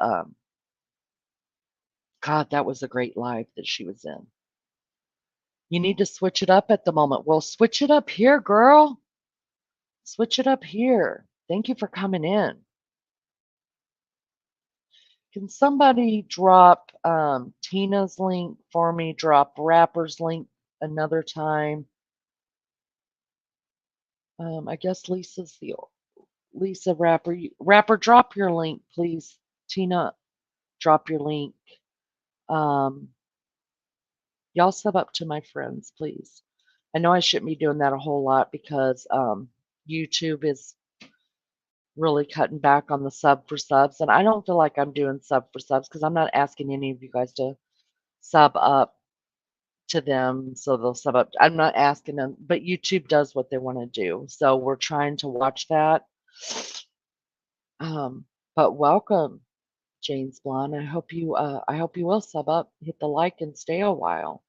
God, that was a great live that she was in. You need to switch it up at the moment. Well, switch it up here, girl. Switch it up here. Thank you for coming in. Can somebody drop Tina's link for me? Drop Rapper's link another time. I guess Lisa Rapper. Rapper, drop your link, please. Tina, drop your link. Um, Y'all sub up to my friends, please. I know I shouldn't be doing that a whole lot because YouTube is really cutting back on the sub for subs, and I don't feel like I'm doing sub for subs because I'm not asking any of you guys to sub up to them so they'll sub up. I'm not asking them, but YouTube does what they want to do, so we're trying to watch that. But welcome, James Blonde. I hope you will sub up, hit the like, and stay a while.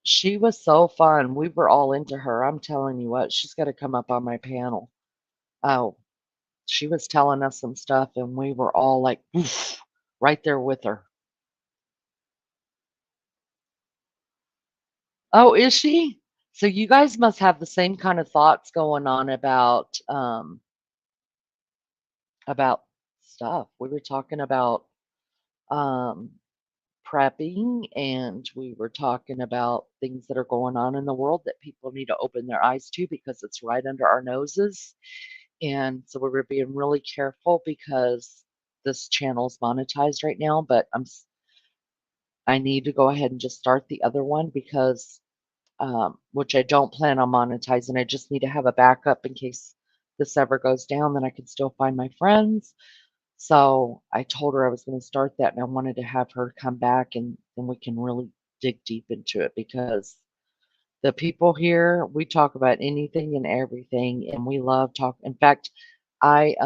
She was so fun. We were all into her. I'm telling you what, she's got to come up on my panel. Oh, she was telling us some stuff, and we were all like, oof, right there with her. Oh, is she? So you guys must have the same kind of thoughts going on about stuff. We were talking about um prepping and we were talking about things that are going on in the world that people need to open their eyes to because it's right under our noses. And so we were being really careful because this channel's monetized right now, but I need to go ahead and just start the other one because which I don't plan on monetizing. I just need to have a backup in case this ever goes down, then I can still find my friends. So I told her I was going to start that and I wanted to have her come back and we can really dig deep into it because the people here, we talk about anything and everything and we love talk. In fact, I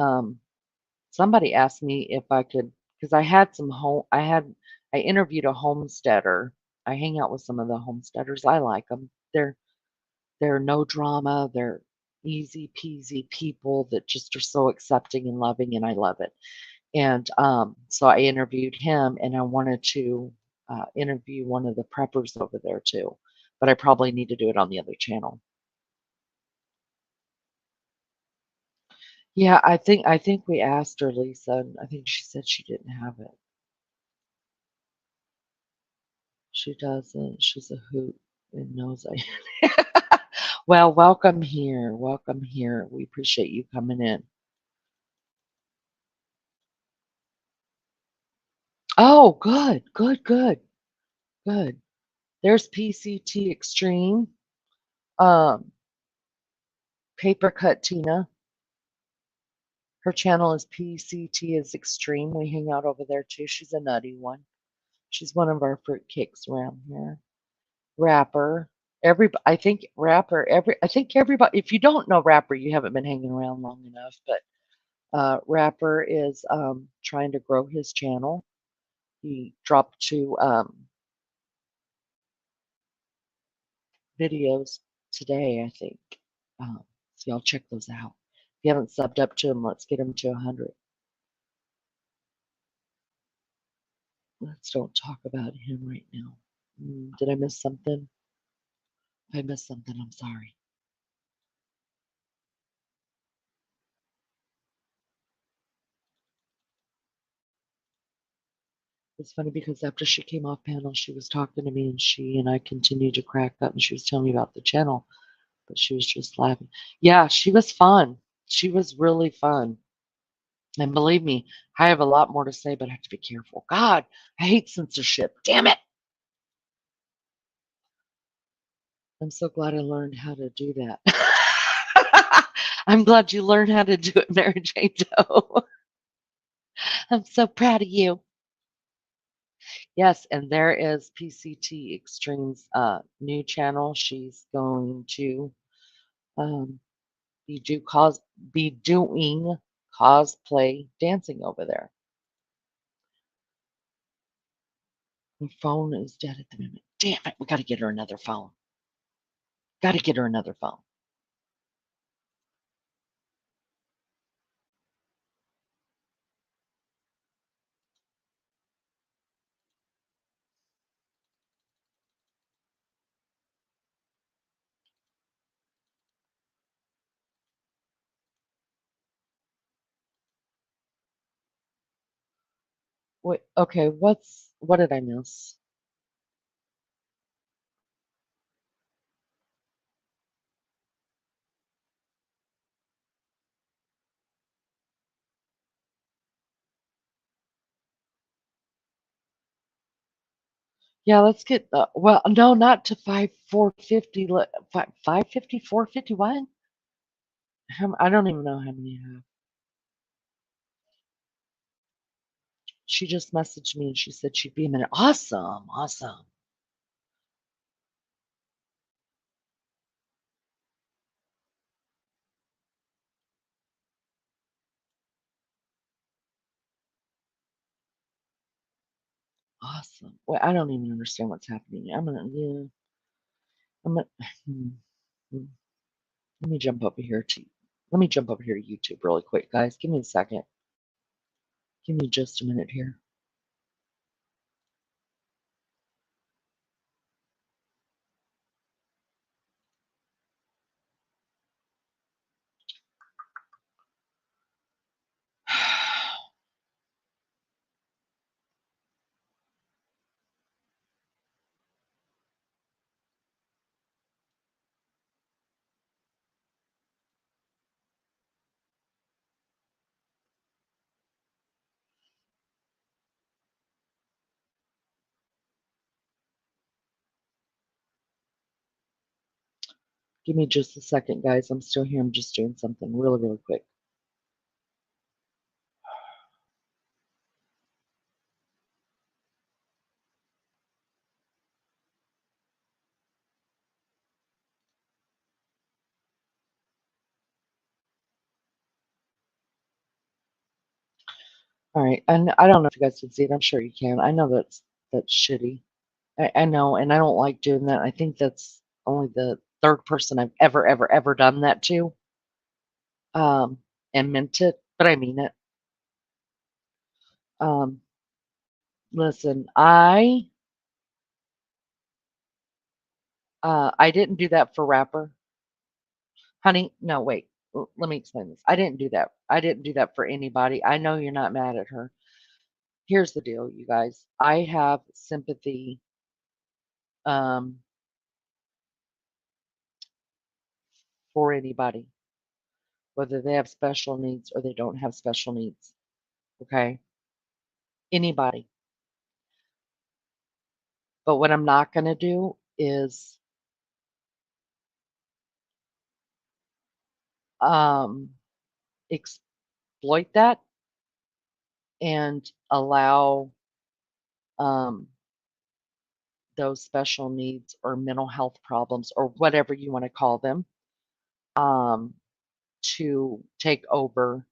somebody asked me if I could because I interviewed a homesteader. I hang out with some of the homesteaders. I like them. They're no drama. They're easy peasy people that just are so accepting and loving, and I love it. And so I interviewed him, and I wanted to interview one of the preppers over there too, but I probably need to do it on the other channel. Yeah, I think we asked her, Lisa, and I think she said she didn't have it. She doesn't. She's a hoot and knows I. Well, welcome here. Welcome here. We appreciate you coming in. Oh, good, good, good, good. There's PCT Extreme. Um, Paper Cut Tina. Her channel is PCT is Extreme. We hang out over there too. She's a nutty one. She's one of our fruit cakes around here. Rapper. I think Rapper. I think everybody. If you don't know Rapper, you haven't been hanging around long enough. But Rapper is trying to grow his channel. He dropped two videos today, I think. So y'all check those out. If you haven't subbed up to him, let's get him to 100. Let's don't talk about him right now. Did I miss something? If I missed something, I'm sorry. It's funny because after she came off panel, she was talking to me, and she and I continued to crack up, and she was telling me about the channel, but she was just laughing. Yeah, she was fun. She was really fun. And believe me, I have a lot more to say, but I have to be careful. God, I hate censorship. Damn it. I'm so glad I learned how to do that. I'm glad you learned how to do it, Mary Jane Doe. I'm so proud of you. Yes, and there is PCT Extreme's new channel. She's going to um, be be doing cosplay dancing over there. Her phone is dead at the moment. Damn it, we got to get her another phone. Got to get her another phone. Wait, okay, what did I miss? Yeah, let's get well, no, not to 450, 550, 451. I don't even know how many I have. She just messaged me and she said she'd be a minute. Awesome, awesome, awesome. Well, I don't even understand what's happening. Yeah, I'm gonna, hmm, hmm. let me jump over here let me jump over here to YouTube really quick, guys. Give me a second. Give me just a minute here. Give me just a second, guys. I'm still here. I'm just doing something really, really quick. All right, and I don't know if you guys can see it. I'm sure you can. I know that's shitty. I know, and I don't like doing that. I think that's only the third person I've ever done that to, um, and meant it, but I mean it. Um, listen, I didn't do that for rapper, honey. No, wait. Let me explain this. I didn't do that. I didn't do that for anybody. I know you're not mad at her. Here's the deal, you guys. I have sympathy, um, for anybody, whether they have special needs or they don't have special needs. Okay, anybody. But what I'm not going to do is um, exploit that and allow um, those special needs or mental health problems or whatever you want to call them um, to take over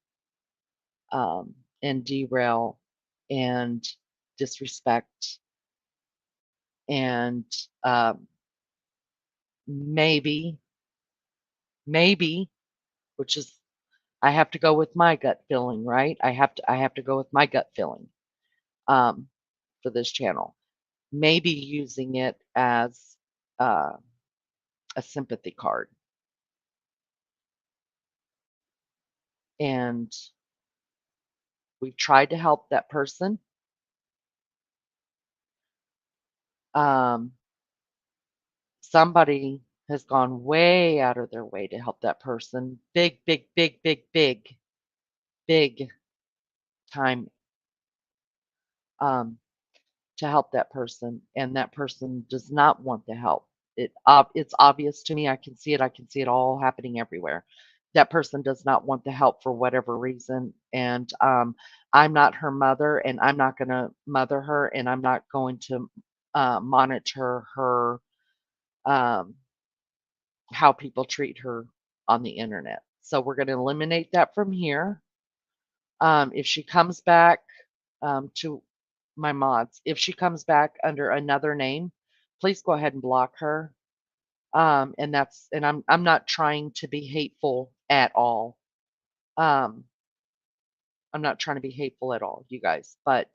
and derail and disrespect and um, maybe Maybe, which is I have to go with my gut feeling, right? I have to go with my gut feeling um, for this channel. Maybe using it as uh, a sympathy card, and we've tried to help that person. Um, Somebody has gone way out of their way to help that person. Big, big, big, big, big, big time um, to help that person, and that person does not want the help. It's obvious to me. I can see it. I can see it all happening everywhere. That person does not want the help for whatever reason, and I'm not her mother, and I'm not going to mother her, and I'm not going to monitor her um, how people treat her on the internet. So we're going to eliminate that from here. If she comes back to my mods, if she comes back under another name, please go ahead and block her. And I'm not trying to be hateful at all. Um, I'm not trying to be hateful at all, you guys, but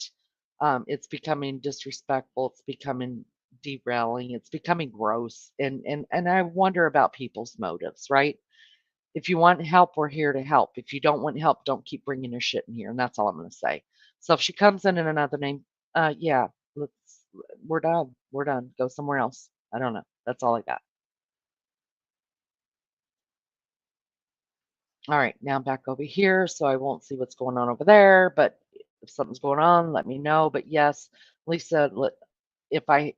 it's becoming disrespectful. It's becoming derailing. It's becoming gross, and I wonder about people's motives, right? If you want help, we're here to help. If you don't want help, don't keep bringing your shit in here, and that's all I'm going to say. So if she comes in another name, yeah, let's we're done. We're done. Go somewhere else. I don't know. That's all I got. All right, now I'm back over here, so I won't see what's going on over there. But if something's going on, let me know. But yes, Lisa, if I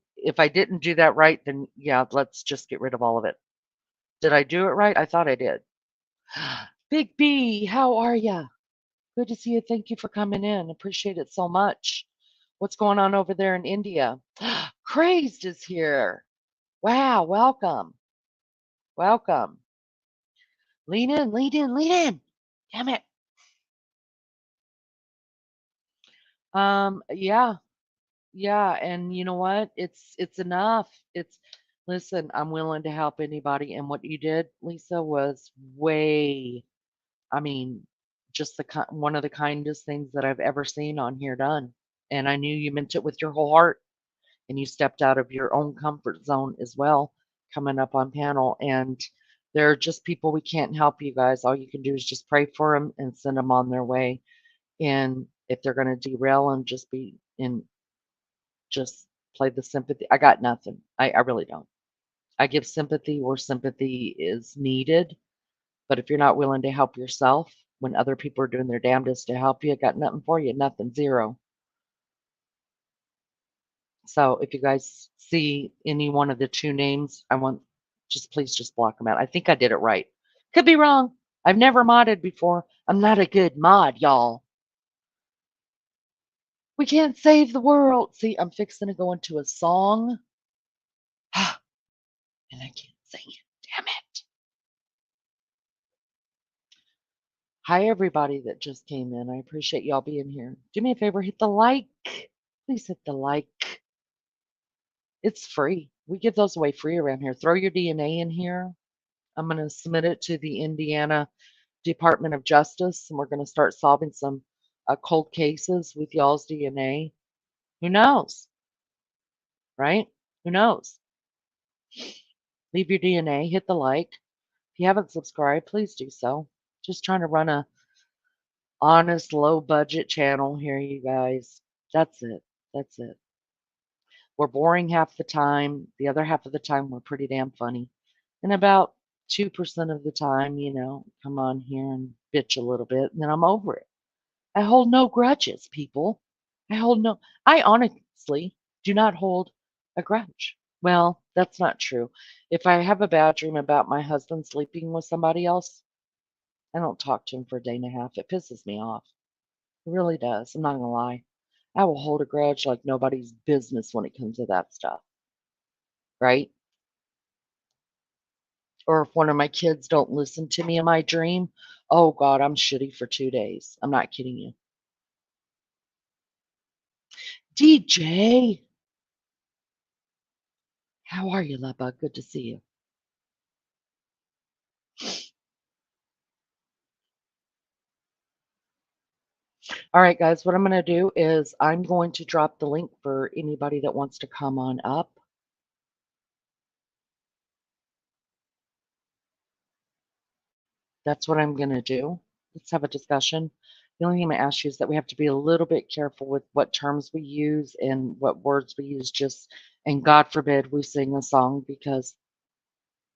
didn't do that right, then yeah, let's just get rid of all of it. Did I do it right? I thought I did. Big B, how are ya? Good to see you. Thank you for coming in. Appreciate it so much. What's going on over there in India? Crazed is here. Wow, welcome. Welcome. Lean in, lean in, lean in. Damn it. Yeah, yeah, and you know what? It's enough. It's Listen, I'm willing to help anybody, and what you did, Lisa, was way, I mean, just one of the kindest things that I've ever seen on here done. And I knew you meant it with your whole heart, and you stepped out of your own comfort zone as well, coming up on panel. And there are just people we can't help, you guys. All you can do is just pray for them and send them on their way. And if they're going to derail and just be in, just play the sympathy. I got nothing. I really don't. I give sympathy where sympathy is needed. But if you're not willing to help yourself when other people are doing their damnedest to help you, I got nothing for you. Nothing. Zero. So if you guys see any one of the two names, I want just please just block them out. I think I did it right. Could be wrong. I've never modded before. I'm not a good mod, y'all. We can't save the world. See, I'm fixing to go into a song. And I can't sing it. Damn it. Hi, everybody that just came in. I appreciate y'all being here. Do me a favor, hit the like. Please hit the like. It's free. We give those away free around here. Throw your DNA in here. I'm going to submit it to the Indiana Department of Justice, and we're going to start solving some cold cases with y'all's DNA. Who knows, right? Who knows? Leave your DNA, hit the like. If you haven't subscribed, please do so. Just trying to run a honest, low budget channel here, you guys. That's it. That's it. We're boring half the time. The other half of the time, we're pretty damn funny. And about 2% of the time, come on here and bitch a little bit, and then I'm over it. I hold no grudges, people. I honestly do not hold a grudge. Well, that's not true. If I have a bad dream about my husband sleeping with somebody else, I don't talk to him for a day and a half. It pisses me off. It really does. I'm not gonna lie. I will hold a grudge like nobody's business when it comes to that stuff, right? Or if one of my kids don't listen to me in my dream, oh God, I'm shitty for 2 days. I'm not kidding you. DJ, how are you, love bug? Good to see you. All right, guys, what I'm going to do is I'm going to drop the link for anybody that wants to come on up. That's what I'm going to do. Let's have a discussion. The only thing I'm going to ask you is that we have to be a little bit careful with what terms we use and what words we use, just, and God forbid we sing a song because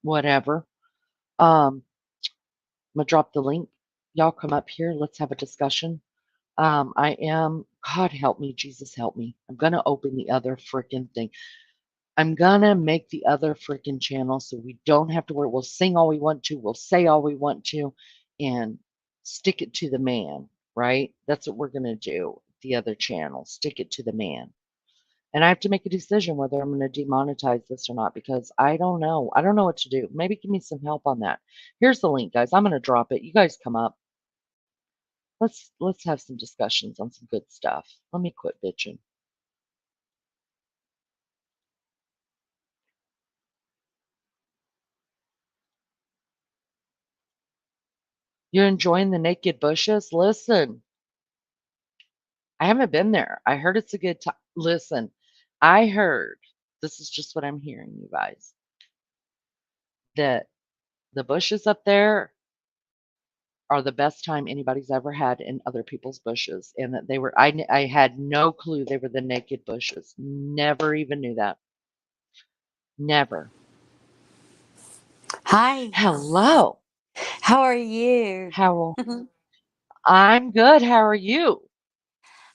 whatever. Um, I'm going to drop the link. Y'all come up here. Let's have a discussion. God help me, Jesus help me. I'm going to open the other freaking thing. I'm gonna make the other freaking channel so we don't have to worry. We'll sing all we want to, we'll say all we want to, and stick it to the man, right? That's what we're gonna do. The other channel, stick it to the man. And I have to make a decision whether I'm gonna demonetize this or not because I don't know. I don't know what to do. Maybe give me some help on that. Here's the link, guys. I'm gonna drop it. You guys come up. Let's have some discussions on some good stuff. Let me quit bitching. You're enjoying the naked bushes? Listen. I haven't been there. I heard it's a good time. Listen, I heard, this is just what I'm hearing, you guys, that the bushes up there are the best time anybody's ever had in other people's bushes, and that they were, I had no clue they were the naked bushes. Never even knew that. Never. Hi, Hello. how are you? How I'm good. How are you?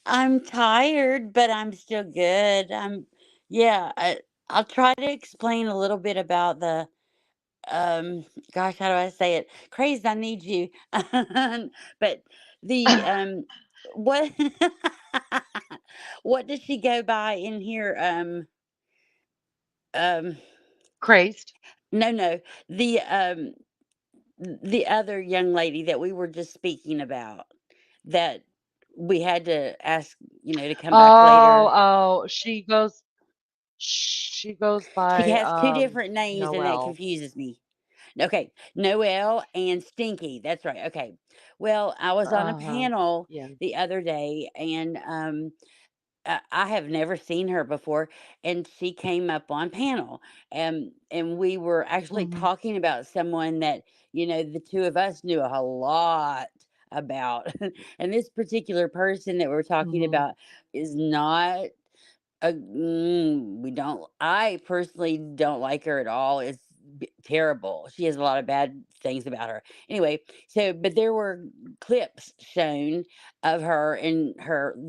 I'm tired, but I'm still good. Yeah, I'll try to explain a little bit about the, um, gosh, how do I say it? Crazed, I need you. But the, what, what does she go by in here? Um, Crazed. no, no, the, the other young lady that we were just speaking about that we had to ask, to come back Oh, later. oh, she goes She by has two different names and that Noelle. confuses me. Okay, Noelle and Stinky. That's right. Okay. Well, I was on a Uh-huh. panel Yeah. the other day and I have never seen her before, and she came up on panel, and we were actually Mhm. talking about someone that the two of us knew a lot about, and this particular person that we're talking Mhm. about is not we don't. I personally don't like her at all. It's terrible. She has a lot of bad things about her. Anyway, but there were clips shown of her and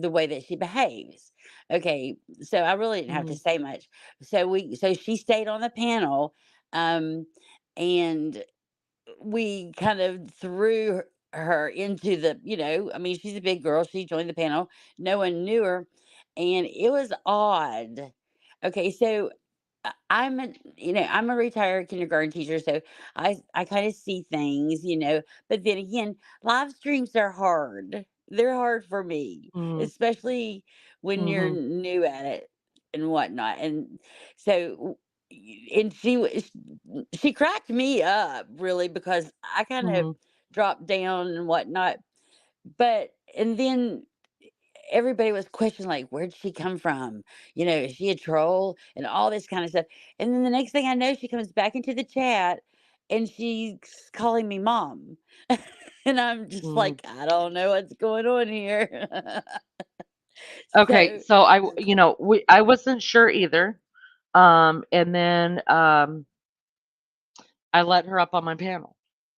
the way that she behaves. Okay, so I really didn't have to Mhm. say much. So she stayed on the panel, um, and we kind of threw her into the, I mean, she's a big girl. She joined the panel. No one knew her. And it was odd. Okay, so I'm a retired kindergarten teacher, so I kind of see things, but then again, live streams are hard. They're hard for me, Mhm. especially when you're Mhm. new at it and whatnot. And so and she cracked me up really because I kind of Mhm. dropped down and whatnot. But and then everybody was questioning like, where'd she come from? Is she a troll and all this kind of stuff? And then the next thing I know, she comes back into the chat and she's calling me mom. And I'm just Mhm. like, I don't know what's going on here. Okay, So so I wasn't sure either. And then I let her up on my panel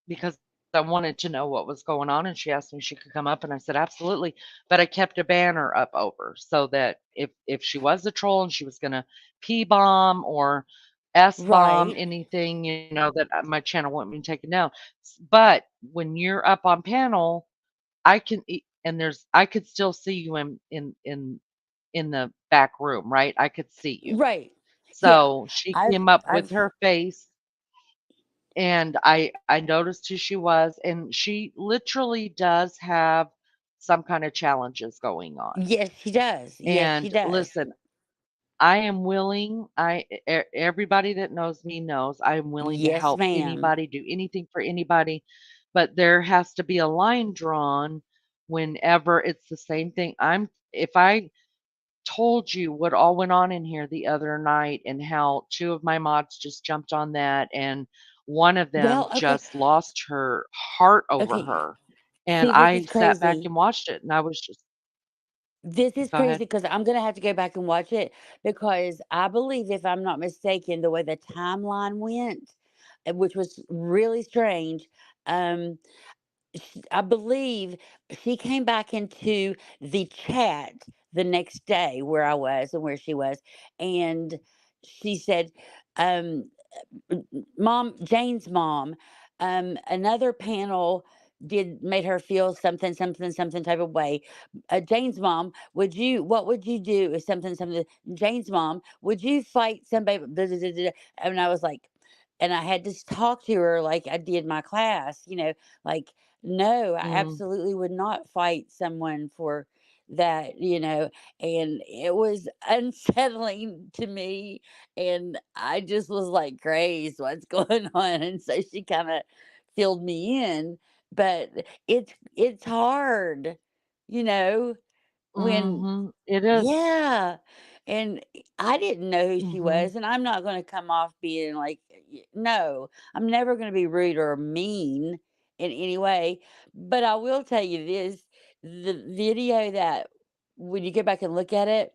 because I wanted to know what was going on, and she asked me if she could come up, and I said absolutely. But I kept a banner up over so that if she was a troll and she was gonna P bomb or S bomb right, anything, that my channel wouldn't be taken down. But when you're up on panel, I can and I could still see you in the back room, right? I could see you. right. Yeah. So she I've came up with I've her face and I noticed who she was, and she literally does have some kind of challenges going on. yes, she does. Yes, she And does. listen, I am willing, everybody that knows me knows I am willing to Yes, help ma'am. anybody, do anything for anybody, but there has to be a line drawn whenever it's the same thing. If I told you what all went on in here the other night and how two of my mods just jumped on that and one of them Well, okay, just lost her heart over okay. her. And See, this I is sat back crazy. and watched it and I was just, This is go crazy ahead. because I'm gonna have to go back and watch it because I believe, if I'm not mistaken, the way the timeline went, which was really strange. Um, I believe she came back into the chat the next day where I was and where she was, and she said, um, mom, Jane's mom, another panel did made her feel something, something, something type of way. Jane's mom, what would you do if something, something? Jane's mom, would you fight somebody? Blah, blah, blah, blah. And I was like, and I had to talk to her like I did my class, like, no, I Mm, absolutely would not fight someone for that, and it was unsettling to me, and I just was like, "Grace, what's going on?" And so she kind of filled me in, but it's hard, you know, when mhm. It is. yeah, and I didn't know who she Mhm. was, and I'm not going to come off being like, no, I'm never going to be rude or mean in any way. But I will tell you this: the video that when you go back and look at it,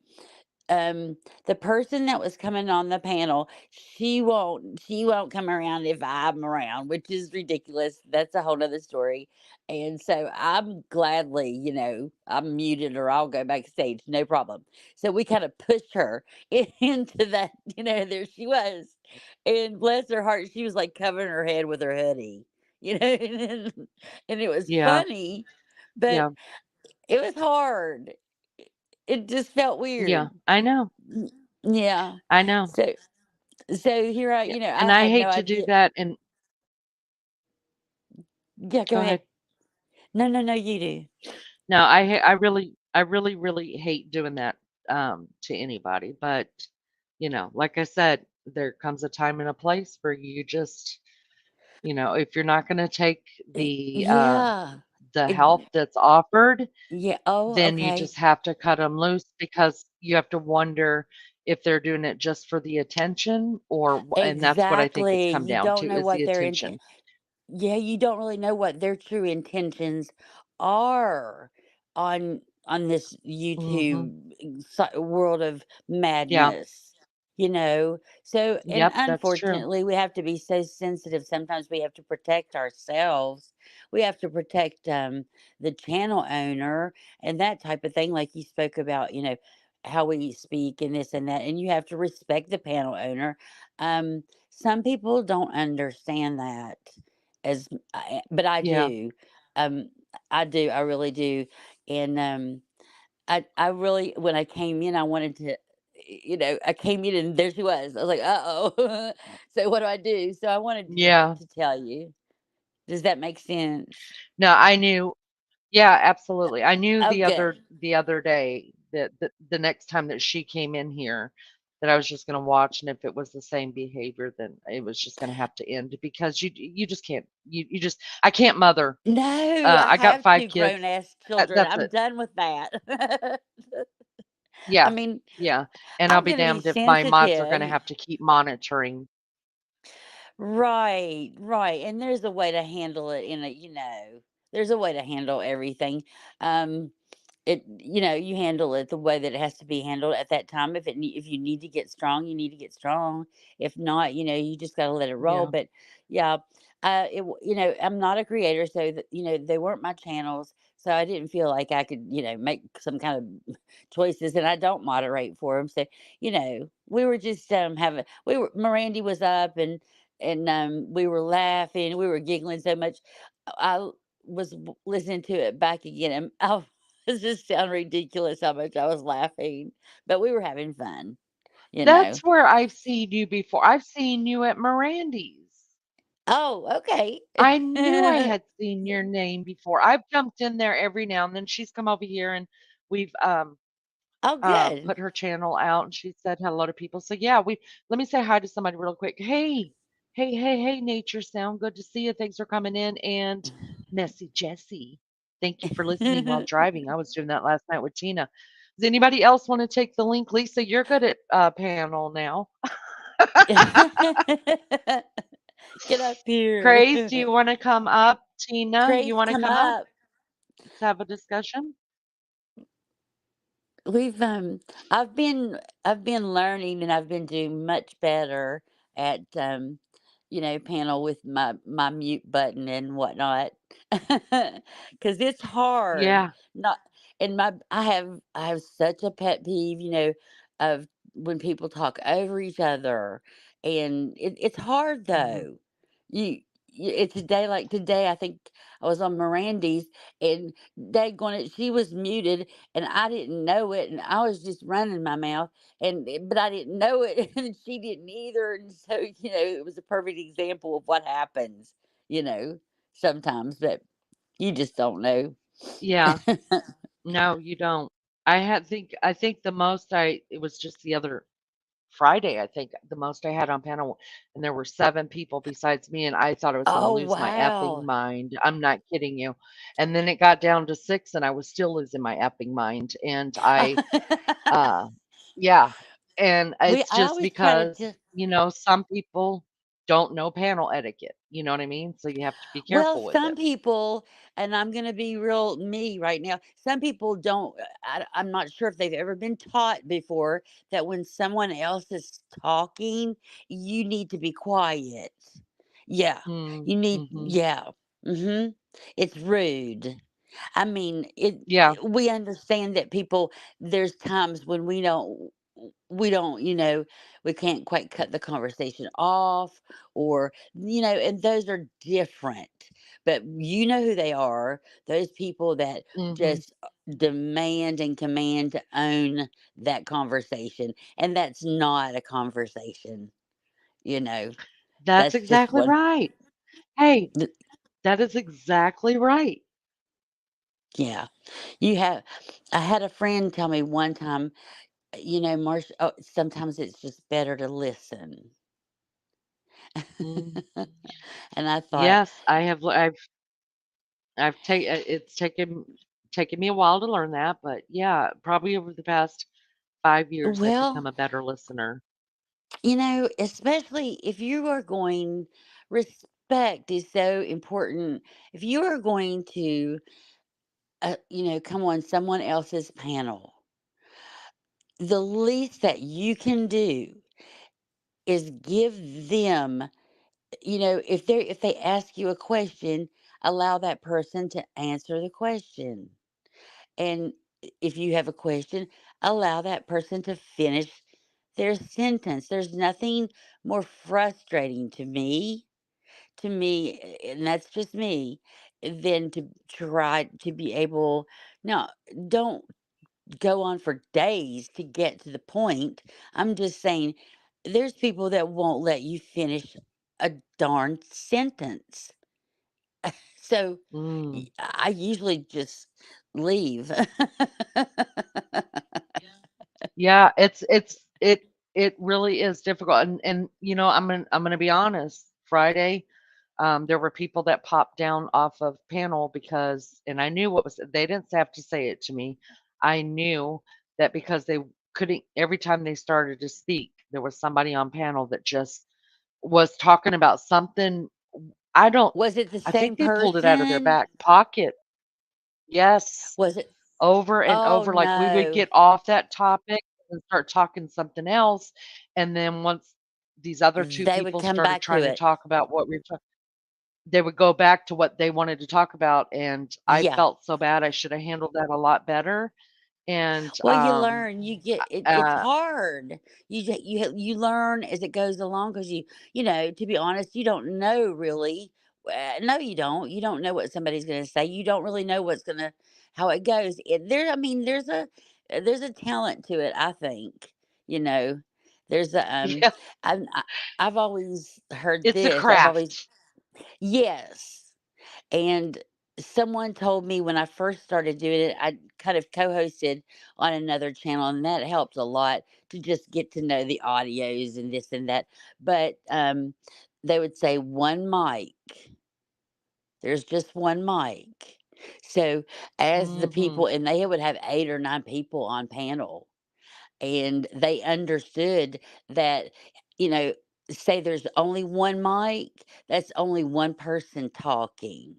the person that was coming on the panel, she won't come around if I'm around, which is ridiculous. That's a whole nother story. And so I'm gladly, I'm muted or I'll go backstage, no problem. So we kind of pushed her into that, there she was. And bless her heart, she was like covering her head with her hoodie, and it was Yeah. funny, but Yeah. it was hard. It just felt Yeah. weird. I know. Mm, yeah. I know. So here Yeah. I And I had no hate to do idea. that and Yeah, go go ahead. ahead. No, no, no, you do. No, I really hate doing that to anybody, but like I said, there comes a time and a place where you just, if you're not going to take Yeah. the It, help that's offered, yeah. Oh, then you okay. just have to cut them loose because you have to wonder if they're doing it just for the attention and that's what I think it's Exactly. come You down don't to know is the what their intent. attention. Yeah, you don't really know what their true intentions are on this Mhm. YouTube world of Yeah. madness. So, and Yep, that's true. unfortunately, we have to be so sensitive. Sometimes we have to protect ourselves. We have to protect the channel owner and that type of thing, like you spoke about. How we speak and this and that, and you have to respect the panel owner. Some people don't understand that but I Yeah. do. Um, I do. I really do. And I really, when I came in, I wanted to, I came in and there she was. I was like, uh oh. So what do I do? So I wanted Yeah. to tell you. Does that make sense? No, I knew. Yeah, absolutely. I knew Oh, the good. other day that the next time that she came in here that I was just going to watch, and if it was the same behavior, then it was just going to have to end because you just can't you just I can't mother. No, I I got have 5 two kids. grown ass children. That's I'm it. done with that. I Yeah. mean, Yeah. And I'll I'm be going to be damned if my mods are going sensitive. to have to keep monitoring. Right, right. And there's a way to handle it there's a way to handle everything. Um you handle it the way that it has to be handled at that time. If you need to get strong, you need to get strong. If not, you just got to let it roll. Yeah. But yeah, I'm not a creator, so they weren't my channels, so I didn't feel like I could, make some kind of choices, and I don't moderate for them. So, we were just having we were Mirandy was up, and we were laughing, we were giggling so much. I was listening to it back again, and I it just sound ridiculous how much I was laughing, but we were having fun, you know. That's where I've seen you before. I've seen you at Mirandy's. Oh, okay. I knew I had seen your name before. I've jumped in there every now and then. She's come over here and we've Oh, good. put her channel out and she said hello to people. So yeah, we let me say hi to somebody real quick. Hey, hey, hey, hey, nature sound. Good to see you. Thanks for coming in. And Messy Jessie. Thank you for listening while driving. I was doing that last night with Tina. Does anybody else want to take the link? Lisa, you're good at panel now. Get up here. Craze, do you want to come up? Tina, you Craze, want to come come up? up. Let's have a discussion. We've I've been learning, and I've been doing much better at panel with my mute button and whatnot. Cuz it's hard. Yeah. Not and my I have such a pet peeve, of when people talk over each other, and it's hard Mhm. though. It's a day like today. I think I was on Mirandy's, and she was muted, and I didn't know it, and I was just running my mouth, but I didn't know it, and she didn't either, and so it was a perfect example of what happens, you know, sometimes, but you just don't know. Yeah. No, you don't. I think the most I it was just the other Friday, I think the most I had on panel, and there were 7 people besides me, and I thought I was gonna Oh lose my effing wow. mind. I'm not kidding you. And then it got down to 6, and I was still losing my effing mind. And uh, yeah. And we it's I just always try to because, just some people don't know panel etiquette. You know what I mean? So you have to be Well, careful with it. some people, and I'm going to be real me right now, some people don't, I'm not sure if they've ever been taught before that when someone else is talking, you need to be quiet. Yeah, Mm, you need, mhm. yeah. hmm It's rude. I mean, Yeah. we understand that there's times when we don't, we can't quite cut the conversation off, or, and those are different. But you know who they are, those people that Mhm. just demand and command to own that conversation. And that's not a conversation, you know, That's that's just exactly what, right. Hey, th- that is exactly right. yeah. You have, I had a friend tell me one time, Marsh, oh, sometimes it's just better to listen. Mm. And I thought, Yes, I've taken it's taken me a while to learn that, but yeah, probably over the past 5 years, I've well, become a better listener. especially if you are going, respect is so important. If you are going to, come on someone else's panel, the least that you can do is give them, if they ask you a question, allow that person to answer the question. And if you have a question, allow that person to finish their sentence. There's nothing more frustrating to me, and that's just me, than to try to be able. Now, don't go on for days to get to the point. I'm just saying, there's people that won't let you finish a darn sentence. So Mm. I usually just leave. Yeah, it really is difficult, and I'm gonna be honest. Friday, there were people that popped down off of panel because, and I knew what was. They didn't have to say it to me. I knew that because they couldn't. Every time they started to speak, there was somebody on panel that just was talking about something. I don't. Was it the I think same they pulled it out of their person? back pocket. Yes. Was it? Over and Oh over, like, we would no, get off that topic and start talking something else, and then once these other 2 they would people come started back to trying to it. talk about what we were talking, they would go back to what they wanted to talk about, and I Yeah. felt so bad. I should have handled that a lot better, and, Well, you learn, you get it's uh hard. You learn as it goes along, because to be honest, you don't know really. No, you don't. You don't know what somebody's going to say. You don't really know how it goes. I mean, there's a talent to it, I think. You know, there's a yeah, I've, I- I've always heard it's a this. I've always craft. Yes. And someone told me when I first started doing it, I kind of co-hosted on another channel, and that helped a lot to just get to know the audios and this and that. But they would say one mic. There's just one mic. So, as the Mhm. people, and they would have 8 or 9 people on panel, and they understood that, you know, say there's only one mic, that's only one person talking,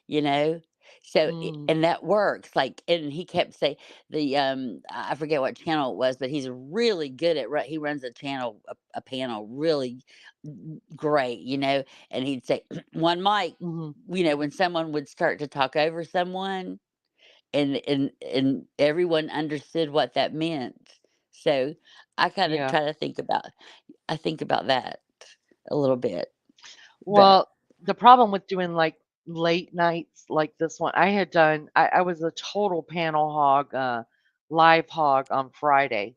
you know? So, Mm. and that works, like, and he kept saying I forget what channel it was, but he's really good at he runs a channel, a panel really great, and he'd say, "One mic," Mhm. when someone would start to talk over someone, and everyone understood what that meant. So, I kinda Yeah. try to think about that a little bit, but Well, the problem with doing, like, late nights like this one, I was a total panel hog, live hog on Friday.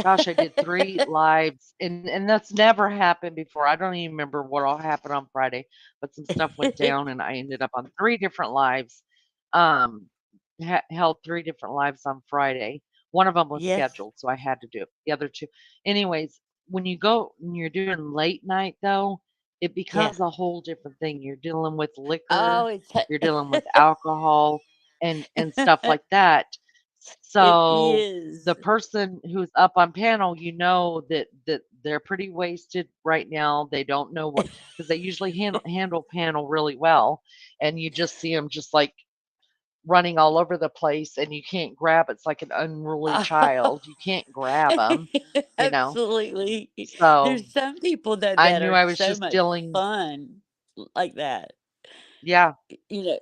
Gosh, I did 3 lives, and that's never happened before. I don't even remember what all happened on Friday, but some stuff went down, and I ended up on 3 different lives. Held 3 different lives on Friday. One of them was Yes. scheduled, so I had to do it. The other 2 anyways, when you're doing late night, though, it Yeah. becomes a whole different thing. You're dealing with Oh, liquor, it's you're dealing with alcohol, and stuff like that. it So the is. person who's up on panel, you know that they're pretty wasted right now. They don't know what because they usually handle panel really well, and you just see them just like running all over the place, and you can't grab. It's like an unruly child. You can't grab them, you know. Absolutely. So There's some people I that knew are I was so just much dealing. fun like that. Yeah, You know,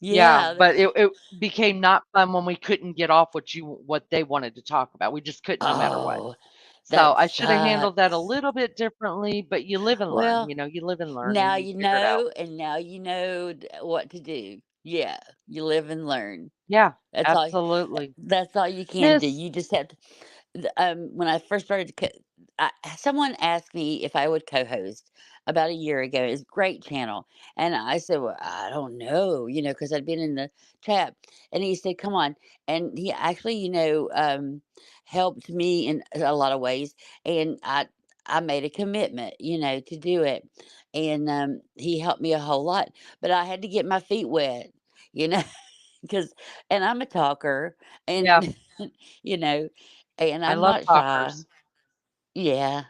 yeah, yeah, but there's it became not fun when we couldn't get off what they wanted to talk about. We just couldn't no matter what. oh, So that I should have handled that a sucks. little bit differently, but you live and learn, Well, you live and learn now and you you figure it out. know, and now you know what to do. Yeah, you live and learn. Yeah, That's all. absolutely. That's all you can do. Miss You just have to. When I first started, someone asked me if I would co-host about a year ago. It's a great channel, and I said, "Well, I don't know," because I'd been in the chat, and he said, "Come on," and he actually, helped me in a lot of ways, and I made a commitment, to do it, and he helped me a whole lot, but I had to get my feet wet, you know. Because and I'm a talker, and, yeah, you know, and I I'm love not shy. talkers. Yeah,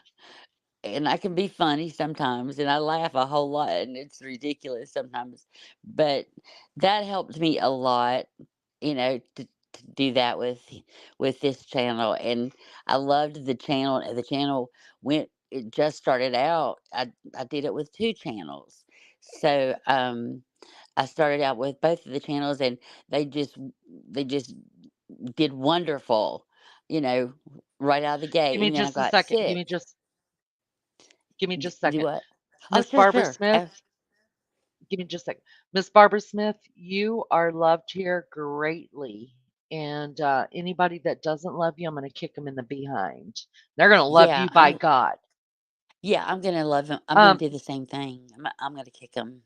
and I can be funny sometimes, and I laugh a whole lot, and it's ridiculous sometimes, but that helped me a lot, to do that with this channel, and I loved the channel. The channel went it just started out. I did it with 2 channels. So, I started out with both of the channels, and they just did wonderful, you know, right out of the Give gate, me and then I just a got second. sick. Give me just a Do second. what? Oh, Miss sure, Barbara sure. Smith, give me just a second. Miss Barbara Smith, you are loved here greatly. And anybody that doesn't love you, I'm going to kick them in the behind. They're going to love Yeah, you by God. I'm gonna love him. I'm gonna Um, do the same thing. I'm gonna kick him.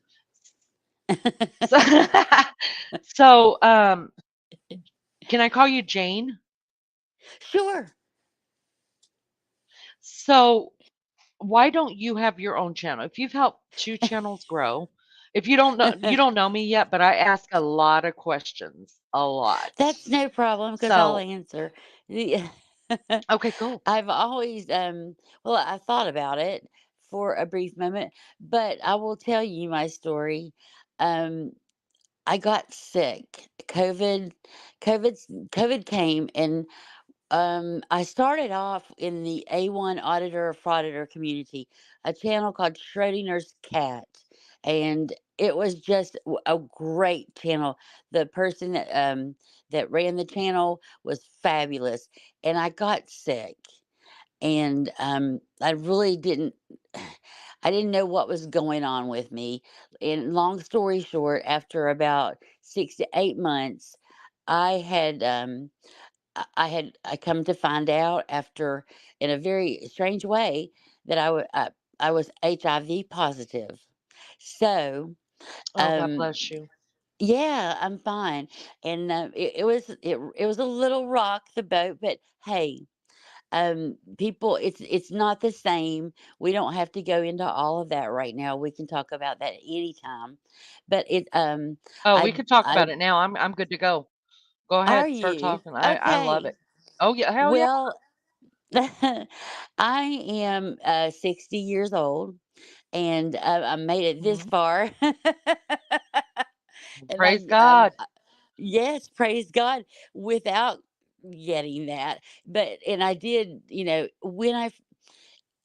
so, so can I call you Jane? Sure. So why don't you have your own channel? If you've helped 2 channels grow, if you don't know me yet, but I ask a lot of questions, a lot. That's no problem because I'll So, answer. The okay, cool. I've always, well, I thought about it for a brief moment, but I will tell you my story. Um, I got sick. COVID came, and I started off in the A1 auditor frauditor community, a channel called Schrodinger's Cat, and it was just a great channel. The person that ran the channel was fabulous, and I got sick, and I really didn't. I didn't know what was going on with me. And long story short, after about 6 to 8 months, I had I come to find out after, in a very strange way, that I was HIV positive. So, Oh, God um, bless you. yeah, I'm fine, and it was a little rock the boat, but hey, People, it's not the same. We don't have to go into all of that right now. We can talk about that anytime. But Oh, we I could talk I about it now. I'm good to go. Go are ahead, start you talking. I love okay? it. Oh yeah, hell yeah. Well, I am 60 years old, and I made it this Mhm. far. And Praise God. yes, praise God, without getting that. But, and I did, when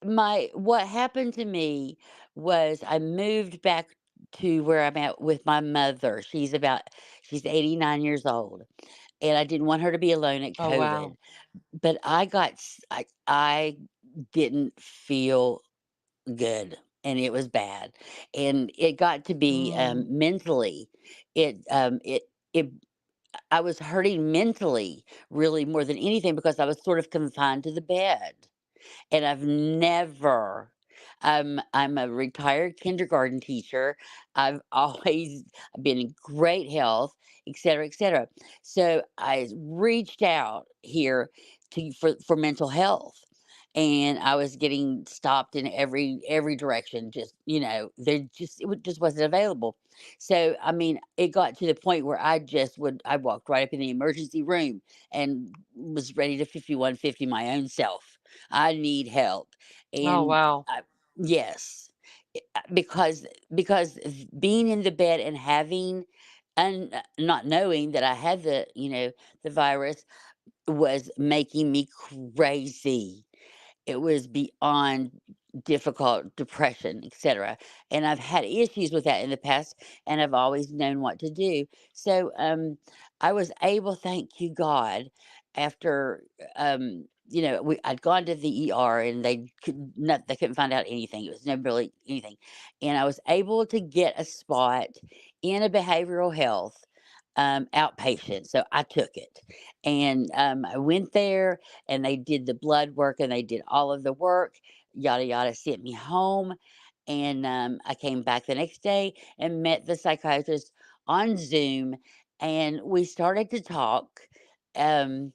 my what happened to me was I moved back to where I'm at with my mother. She's 89 years old, and I didn't want her to be alone at Oh COVID. wow. But I didn't feel good, and it was bad, and it got to be Mm. mentally. It I was hurting mentally really more than anything because I was sort of confined to the bed, and I've never I'm a retired kindergarten teacher. I've always been in great health, et cetera, et cetera. So I reached out here for mental health. And I was getting stopped in every direction. Just, just wasn't available. So I mean, it got to the point where I walked right up in the emergency room and was ready to 5150 my own self. I need help. Oh And wow. yes, because being in the bed and having and not knowing that I had the virus was making me crazy. It was beyond difficult, depression, etc. And I've had issues with that in the past, and I've always known what to do. So I was able, thank you God, after I'd gone to the ER and they couldn't find out anything. It was never really anything, and I was able to get a spot in a behavioral health outpatient. So I took it, and I went there, and they did the blood work, and they did all of the work, yada yada, sent me home. And I came back the next day and met the psychiatrist on Zoom, and we started to talk. Um,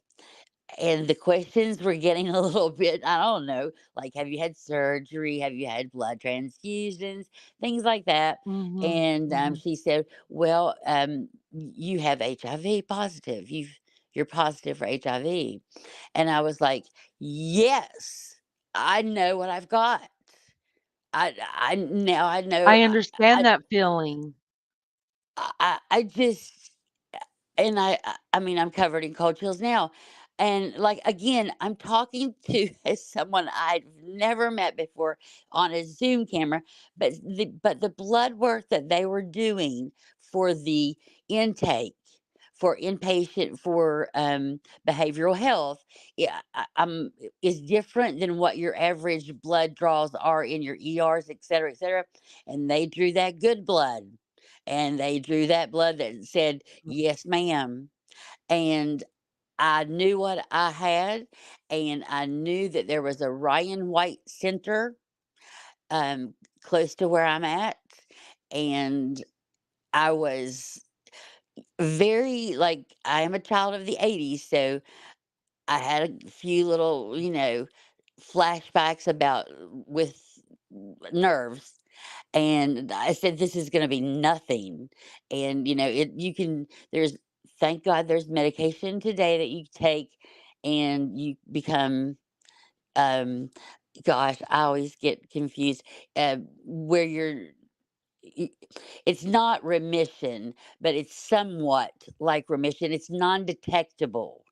and the questions were getting a little bit, I don't know, like, have you had surgery? Have you had blood transfusions? Things like that. Mhm. And Mhm. she said, well, you have HIV positive. You're positive for HIV. And I was like, yes, I know what I've got. I now I know. I I understand that feeling. I just and I mean, I'm covered in cold chills now. And like again, I'm talking to someone I've never met before on a Zoom camera, but the blood work that they were doing for the intake for inpatient for behavioral health, yeah, is different than what your average blood draws are in your ERs, et cetera, et cetera. And they drew that good blood, and they drew that blood that said yes, ma'am. And I knew what I had, and I knew that there was a Ryan White Center um, close to where I'm at. And I was very, like, I am a child of the 80s. So I had a few little, flashbacks about with nerves. And I said, "This is gonna be nothing." And, there's thank God there's medication today that you take, and you become, um gosh, I always get confused, where y it's not remission, but it's somewhat like remission. It's non-detectable.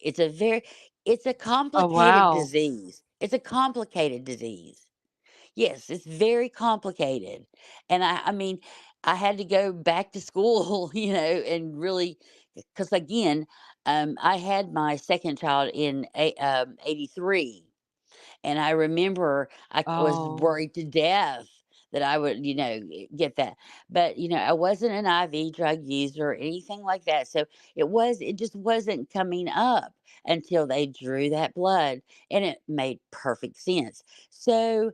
It's a very it's a Oh complicated wow. disease. It's a complicated disease. Yes, it's very complicated. And I mean, I had to go back to school, and really, because again, I had my second child in 83. And I remember was Oh. worried to death that I would, get that. But, I wasn't an IV drug user or anything like that. So it just wasn't coming up until they drew that blood, and it made perfect sense. So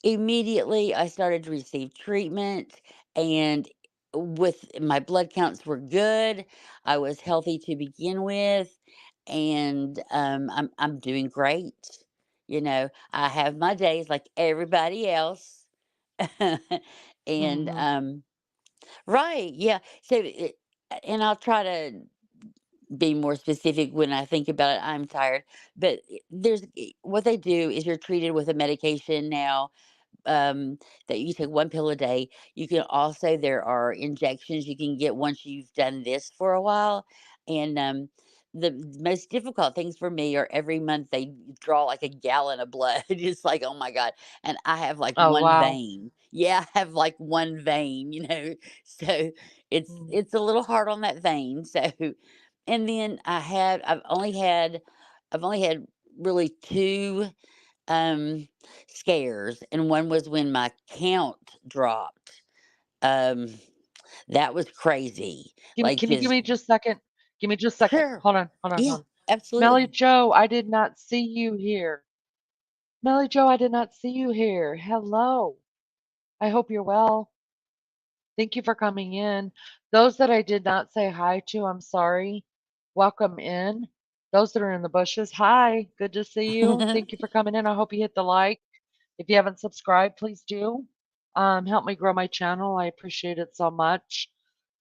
immediately I started to receive treatment, and with my blood counts were good. I was healthy to begin with. and I'm doing great. You know, I have my days like everybody else, and Mhm. right, yeah. So, and I'll try to be more specific when I think about it. I'm tired, but what they do is you're treated with a medication now, that you take one pill a day. You can also there are injections you can get once you've done this for a while, and the most difficult things for me are every month they draw like a gallon of blood. It's like, oh my god, and I have like Oh, one wow. vein. Yeah, I have like one vein. So Mm. it's a little hard on that vein. So, and then I've only had really two um, scares, and one was when my count dropped. Um, that was crazy. Like Can you give just me just a second? Give me just a second. sure, Hold on, hold on, yeah, hold on. Melly absolutely. Joe, I did not see you here. Melly Joe, I did not see you here. Hello. I hope you're well. Thank you for coming in. Those that I did not say hi to, I'm sorry. Welcome in. Those that are in the bushes, hi. Good to see you. Thank you for coming in. I hope you hit the like. If you haven't subscribed, please do. Help me grow my channel. I appreciate it so much.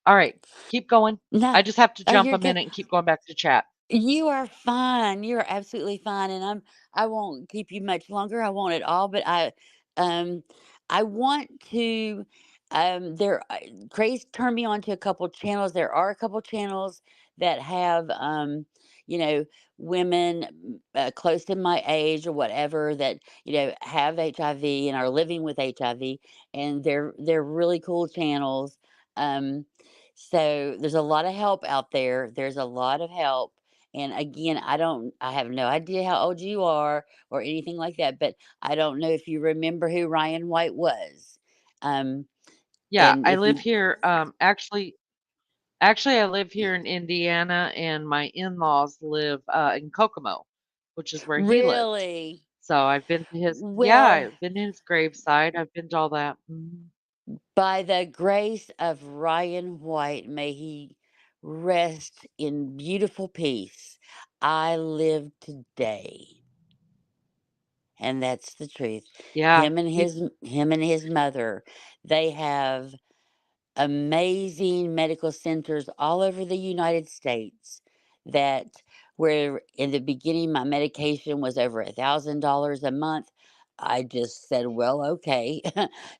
All right, keep going. No, I just have to oh, jump you're a good. minute and keep going back to chat. You are fine. You're absolutely fine, and I won't keep you much longer. I won't at all, but um I want to there Craze turned me on to a couple channels. There are a couple channels that have you know women close to my age or whatever that have HIV and are living with HIV, and they're really cool channels. Um so there's a lot of help out there. There's a lot of help, and again, I have no idea how old you are or anything like that, but I don't know if you remember who Ryan White was. Um, Yeah, and I if live you here. Actually, I live here in Indiana, and my in-laws live in Kokomo, which is where he lives. really, So I've been to his, yeah, well, I've been to his graveside. I've been to all that. Mhm. by the grace of Ryan White, may he rest in beautiful peace. I live today, and that's the truth. Yeah, he, Him and his mother, they have amazing medical centers all over the United States that where in the beginning my medication was over $1,000 a month. I just said, well, okay,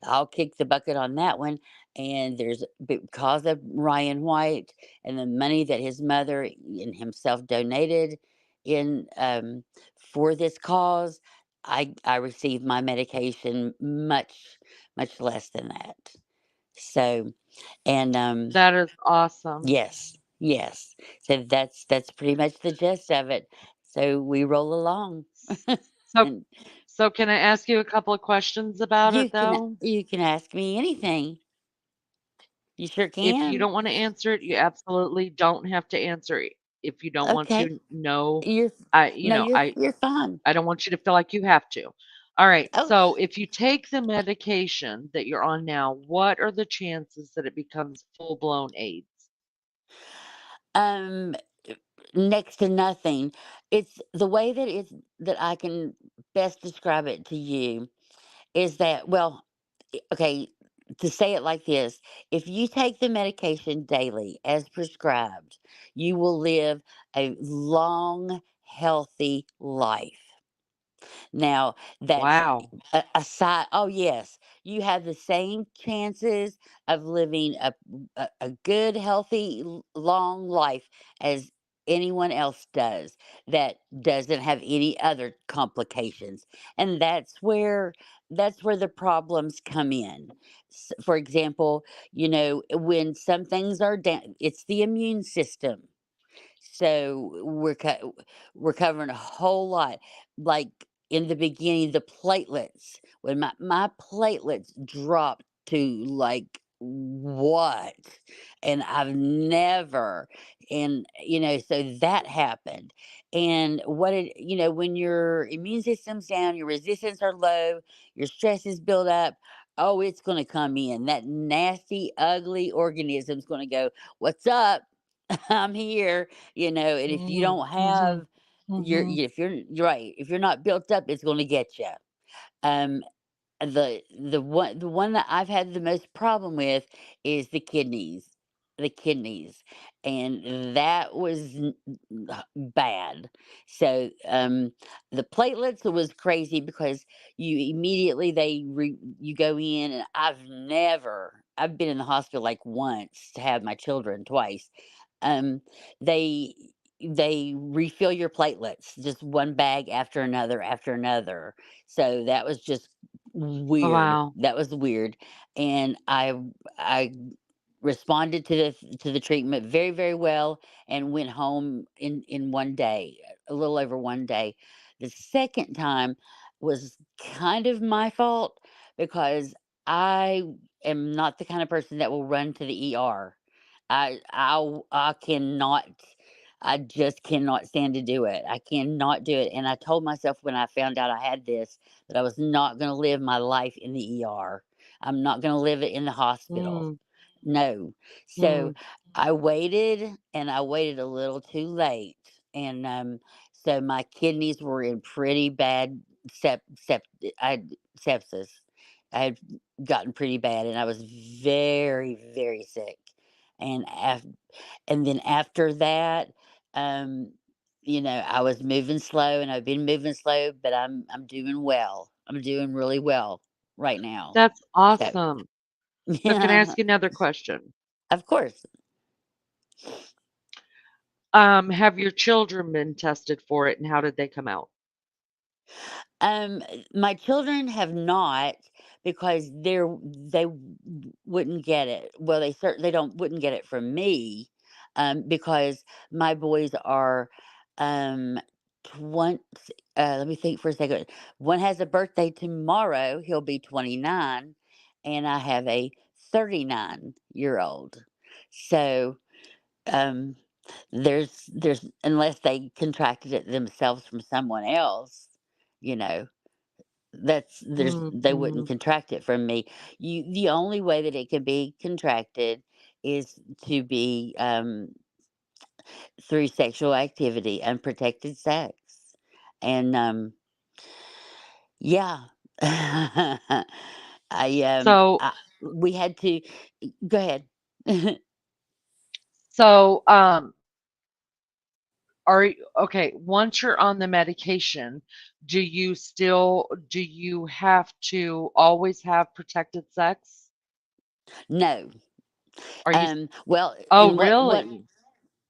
I'll kick the bucket on that one. And because of Ryan White and the money that his mother and himself donated in for this cause, I received my medication much less than that. So, and that is awesome. yes, yes. So that's pretty much the gist of it. So we roll along. S- So, And so can I ask you a couple of questions about it though? you can ask me anything. You sure If you can. don't want to answer it, you absolutely don't have to answer it. If you don't want Okay. to, no, You're I, you no, know, I, you're fine. I don't want you to feel like you have to. All right. Oh, So if you take the medication that you're on now, what are the chances that it becomes full-blown AIDS? um next to nothing. It's the way that I can best describe it to you is that, well, okay, to say it like this, if you take the medication daily as prescribed, you will live a long, healthy life. Now, that's Wow. aside. Oh, yes, you have the same chances of living a good, healthy, long life as anyone else does that doesn't have any other complications, and that's where the problems come in. For example, when some things are down, it's the immune system, so we're covering a whole lot. Like in the beginning, the platelets, when my platelets dropped to like what? And I've never, and so that happened. And when your immune system's down, your resistance are low, your stress is built up. Oh, it's going to come in. That nasty, ugly organism's going to go, "What's up?" I'm here, and if you Mm, don't mhm, have mhm. if you're right, if you're not built up, it's going to get you. Um, the one that I've had the most problem with is the kidneys, and that was bad. So the platelets was crazy because you immediately you go in, and I've been in the hospital like once to have my children twice. Um, they they refill your platelets just one bag after another, so that was just Oh, weird. wow. That was weird, and I responded to the treatment very, very well, and went home in one day, a little over one day. The second time was kind of my fault because I am not the kind of person that will run to the ER. I cannot. I just cannot stand to do it. I cannot do it. And I told myself when I found out I had this that I was not going to live my life in the ER. I'm not going to live it in the hospital. Mm, No. So mm. I waited, and I waited a little too late. And so my kidneys were in pretty bad I sepsis. I had gotten pretty bad, and I was very, very sick. And and then after that, um, I was moving slow, and I've been moving slow, but I'm doing well. I'm doing really well right now. That's So awesome. So can I yeah, ask you another question? of course. Have your children been tested for it, and how did they come out? Um, my children have not, because they wouldn't get it. Well, they certainly don't wouldn't get it from me, because my boys are um 20. Let me think for a second. One has a birthday tomorrow. He'll be 29, and I have a 39-year-old. So um, there's unless they contracted it themselves from someone else, you know they wouldn't Mhm. contract it from me. The only way that it can be contracted is to be through sexual activity, unprotected sex, and yeah. So I we had to go ahead. so, are you okay, once you're on the medication, do you have to always have protected sex? No. Are you Well, Oh, in what really?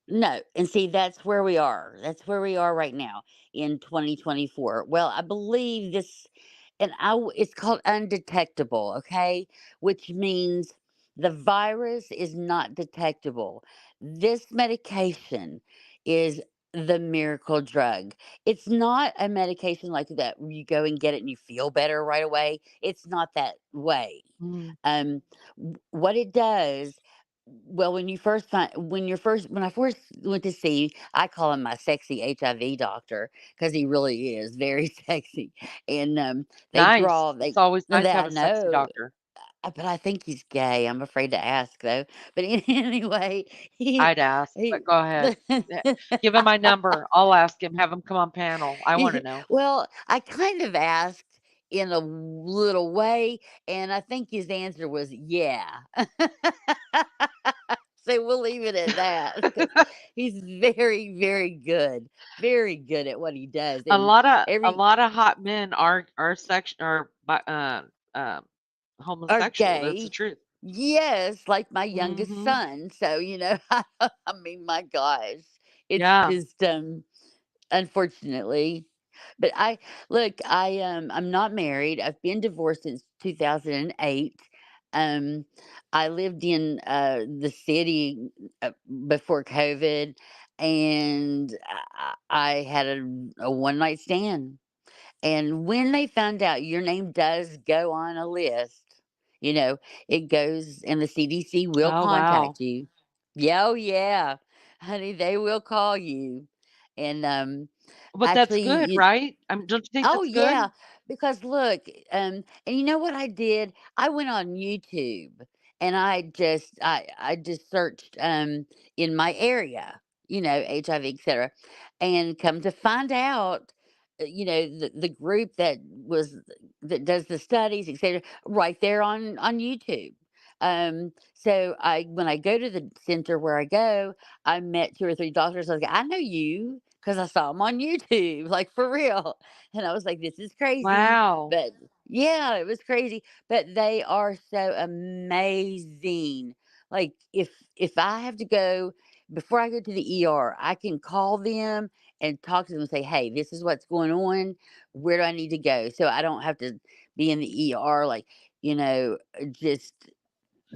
no, and see, that's where we are. That's where we are right now in 2024. Well, I believe this, and it's called undetectable, okay? Which means the virus is not detectable. This medication is the miracle drug. It's not a medication like that where you go and get it and you feel better right away. It's not that way. Mm, Um, what it does, well, when I first went to see, I call him my sexy HIV doctor because he really is very sexy, and they nice. draw It's they always nice to that have I a sexy know, doctor. but I think he's gay. I'm afraid to ask though. But anyway, he I'd ask, but he. go ahead. Eh, give him my number. I'll ask him, have him come on panel. I wanna know. Well, I kind of asked in a little way, and I think his answer was yeah. So we'll leave it at that because he's very, very good at what he does. And A every lotta hot men are are homosexual, that's the gay, truth. yes, like my youngest Mhm. son. So I mean, my gosh, it's Yeah. just unfortunately. But I look, I'm not married. I've been divorced since 2008. Um I lived in the city before COVID, and I had a one night stand. And when they found out your name does go on a list, you know, it goes, and the CDC will Oh, wow. contact you. Yeah, oh yeah. Honey, they will call you. And But that's actually good, you right? Don't you think oh that's good? yeah, because look, and you know what I did? I went on YouTube, and I just searched in my area, HIV, etc., and come to find out, the group that does the studies, etc., right there on YouTube. So I when I go to the center where I go, I met two or three doctors. I was like, I know you because I saw them on YouTube, like for real. And I was like, this is crazy, Wow. but yeah, it was crazy. But they are so amazing. Like if I have to go before I go to the ER, I can call them and talk to them and say, "Hey, this is what's going on. Where do I need to go?" So I don't have to be in the ER like, just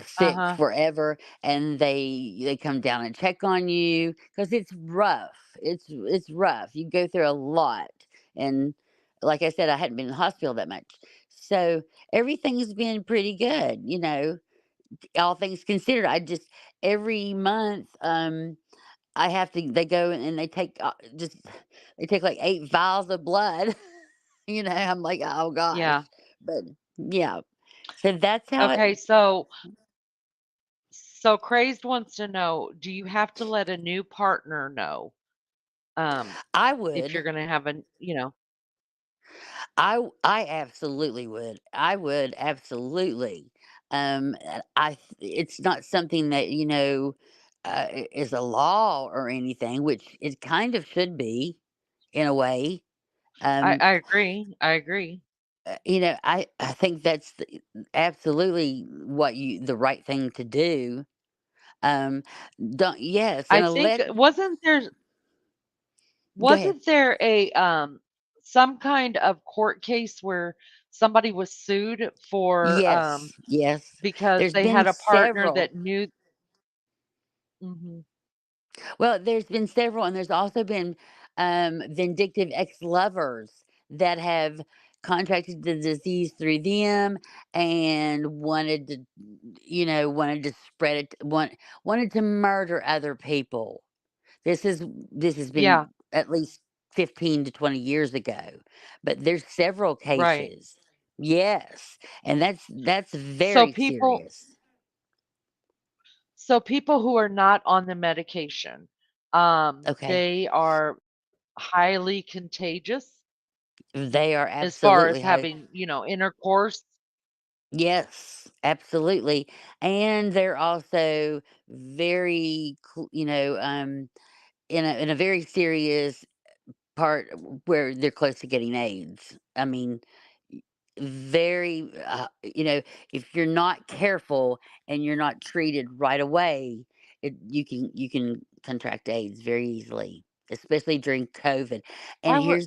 sick Uh-huh. forever, and they come down and check on you because it's rough. It's rough. You go through a lot, and like I said, I hadn't been in the hospital that much, so everything's been pretty good. All things considered. I just every month, I have to. They go and they take just they take like 8 vials of blood. I'm like, oh gosh, Yeah. but yeah. So that's how it. Okay, so Crazed wants to know, do you have to let a new partner know um I if you're would. going to have I absolutely would. I would absolutely. It's not something that is a law or anything, which it kind of should be in a way. Um, I agree. I agree. I think that's absolutely the right thing to do. Um, don't yes, I and think let go ahead. wasn't there a some kind of court case where somebody was sued for Yes, yes. because There's they been had a partner several. that knew. Mhm. Well, there's been several, and there's also been vindictive ex lovers that have contracted the disease through them and wanted to spread it, wanted to murder other people. This is this has Yeah, been at least 15 to 20 years ago, but there's several right. cases. Yes, and that's So very people serious. so people who are not on the medication, Okay, they are highly contagious they are as far as absolutely high. having, intercourse. Yes, absolutely. And they're also very, in a very serious part where they're close to getting AIDS. I mean, y- very, if you're not careful and you're not treated right away, you can contract AIDS very easily, especially during COVID. And I would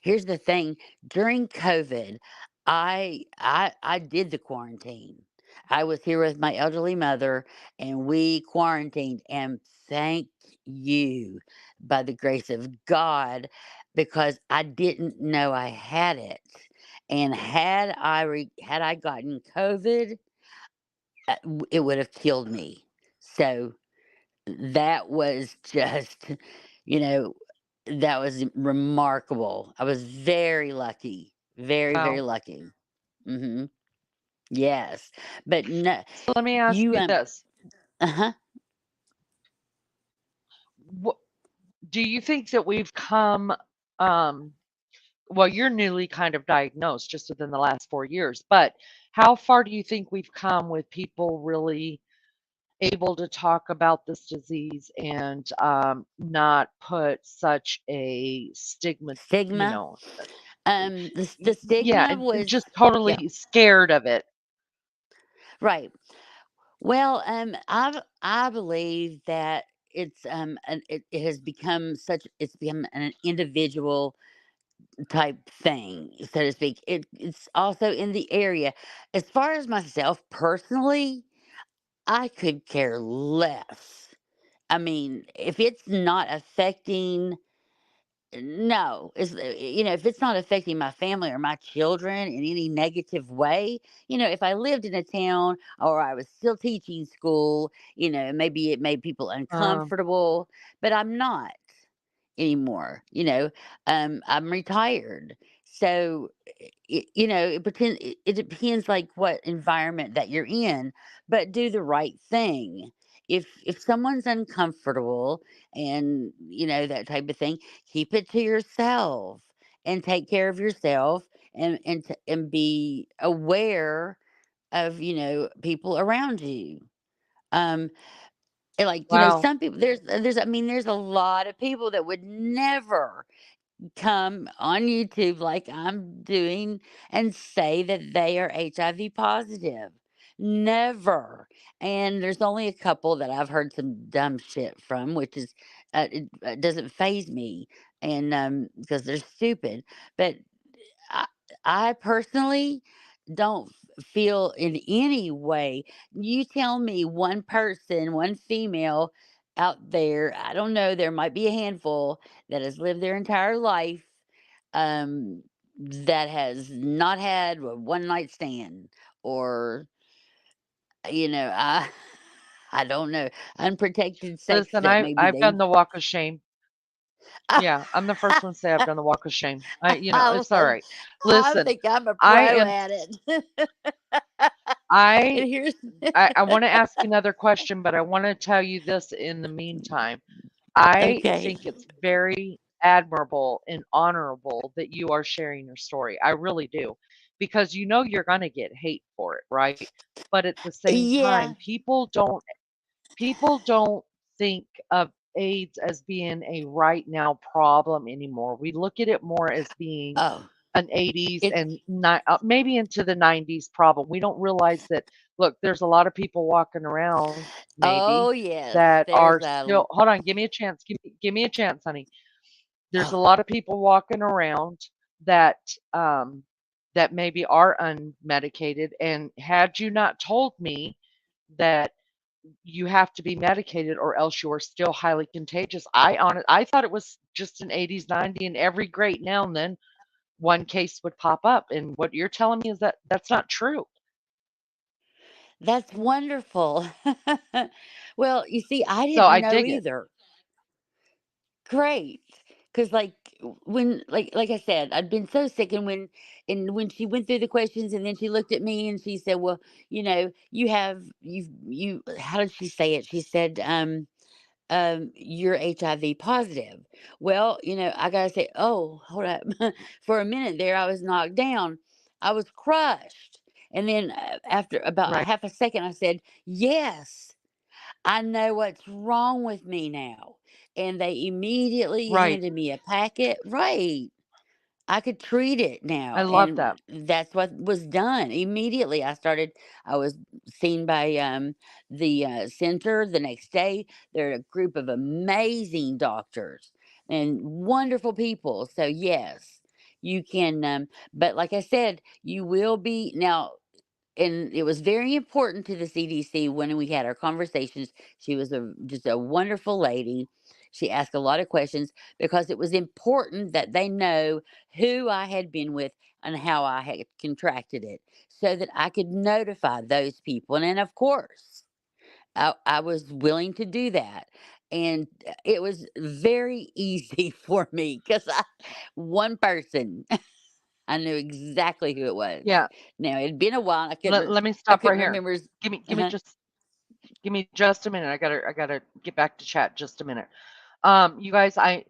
here's the thing: during COVID, I did the quarantine. I was here with my elderly mother, and we quarantined. And thank you, by the grace of God, because I didn't know I had it. And had I gotten COVID, it would have killed me. So that was just, you know, that was remarkable. I was very lucky, very very wow. lucky. Hmm. Yes, but no, So let me ask you you this. uh huh. Wh- do you think that we've come um well, you're newly kind of diagnosed just within the last 4 years, but how far do you think we've come with people really able to talk about this disease and not put such a stigma, you Stigma. know, The yeah, stigma was, just yeah, totally scared of it? right. Well, I believe that it has become it's become an individual type thing, so to speak. It's also in the area. As far as myself personally, I could care less. I mean, if it's not affecting no, if it's not affecting my family or my children in any negative way, if I lived in a town or I was still teaching school, maybe it made people Um, uncomfortable, but I'm not. anymore. I'm retired. So it depends like what environment that you're in, but do the right thing. If someone's uncomfortable and that type of thing, keep it to yourself and take care of yourself, and be aware of people around you. Um and, like, Wow. some people, there's a lot of people that would never come on YouTube like I'm doing and say that they are HIV positive. Never. And there's only a couple that I've heard some dumb shit from, which is it doesn't phase me, and because they're stupid. But I, I personally don't feel in any way. You tell me one person, one female out there, I don't know, there might be a handful that has lived their entire life, that has not had a one night stand, or, I, I don't know, unprotected sex Listen, that maybe I've they. done the walk of shame. Yeah, I'm the first one to say I've done the walk of shame. It's all Well, right. I Listen, think I'm a I pro am at it. I And here's I want to ask you another question, but I want to tell you this in the meantime. I okay. think it's very admirable and honorable that you are sharing your story. I really do. Because you're going to get hate for it, right? But at the same Yeah. time, people don't think of AIDS as being a right now problem anymore. We look at it more as being Oh, an 80s it. and maybe into the 90s problem. We don't realize that, look, there's a lot of people walking around, maybe, Oh yes. that There's are a. still, hold on, give me a chance. Give me a chance, honey. There's a Oh, lot of people walking around that, um, that maybe are unmedicated. And had you not told me that you have to be medicated or else you are still highly contagious, I thought it was just an 80s, 90s, and every great now and then one case would pop up. And what you're telling me is that that's not true. that's wonderful. Well, you see, I So didn't I know dig it. either. Great. Because, like, when, like I said, I'd been so sick, and when she went through the questions, and then she looked at me and she said, "Well, you how did she say it? She said, you're HIV positive." Well, I gotta say, oh, hold up. For a minute there, I was knocked down. I was crushed. And then, after about a Right. half a second, I said, yes, I know what's wrong with me now. And they immediately Right. handed me a packet. Right. I could treat it I now, love and that. that's what was done. Immediately, I was seen by, the, center the next day. They're a group of amazing doctors and wonderful people. So, yes, you can, but like I said, you will be now, and it was very important to the CDC when we had our conversations. She was just a wonderful lady. She asked a lot of questions because it was important that they know who I had been with and how I had contracted it, so that I could notify those people. And of course, I was willing to do that. And it was very easy for me because one person, I knew exactly who it was. Yeah. Now, it'd been a while, and Let me I stop couldn't right here. remember his. Give me Uh-huh. just a minute. I gotta get back to chat just a minute. You guys, I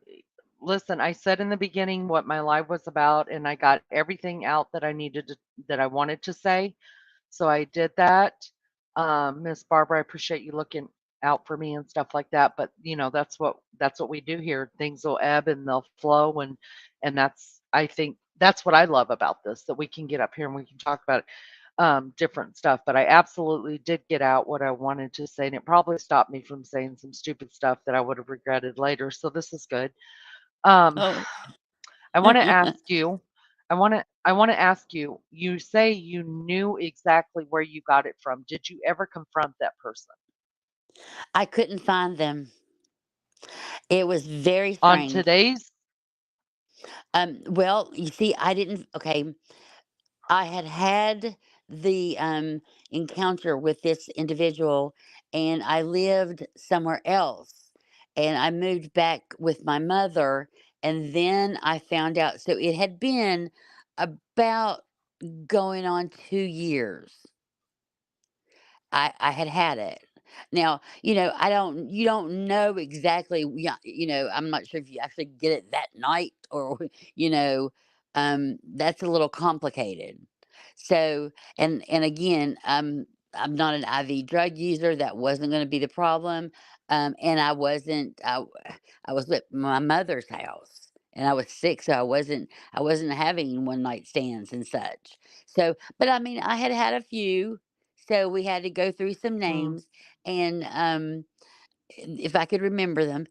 listen, I said in the beginning what my live was about, and I got everything out that that I wanted to say. So I did that. Miss Barbara, I appreciate you looking out for me and stuff like that. But that's what we do here. Things will ebb and they'll flow, and that's, I think that's what I love about this, that we can get up here and we can talk about different stuff. But I absolutely did get out what I wanted to say, and it probably stopped me from saying some stupid stuff that I would have regretted later. So this is good. Um, Oh, I want to ask you. I want to ask you. You say you knew exactly where you got it from. Did you ever confront that person I couldn't find them. It was very on strange. today's? Well, you see, I didn't. Okay, I had had the encounter with this individual, and I lived somewhere else. and I moved back with my mother, and then I found out, so it had been about going on 2 years I had had it. Now, I don't you don't know exactly, yeah, I'm not sure if you actually get it that night or, you know, that's a little complicated. So, and again, I'm not an IV drug user. That wasn't going to be the problem. And I was at my mother's house and I was sick, so I wasn't having one night stands and such. So, but I mean, I had had a few, so we had to go through some Mm, names, and, if I could remember them.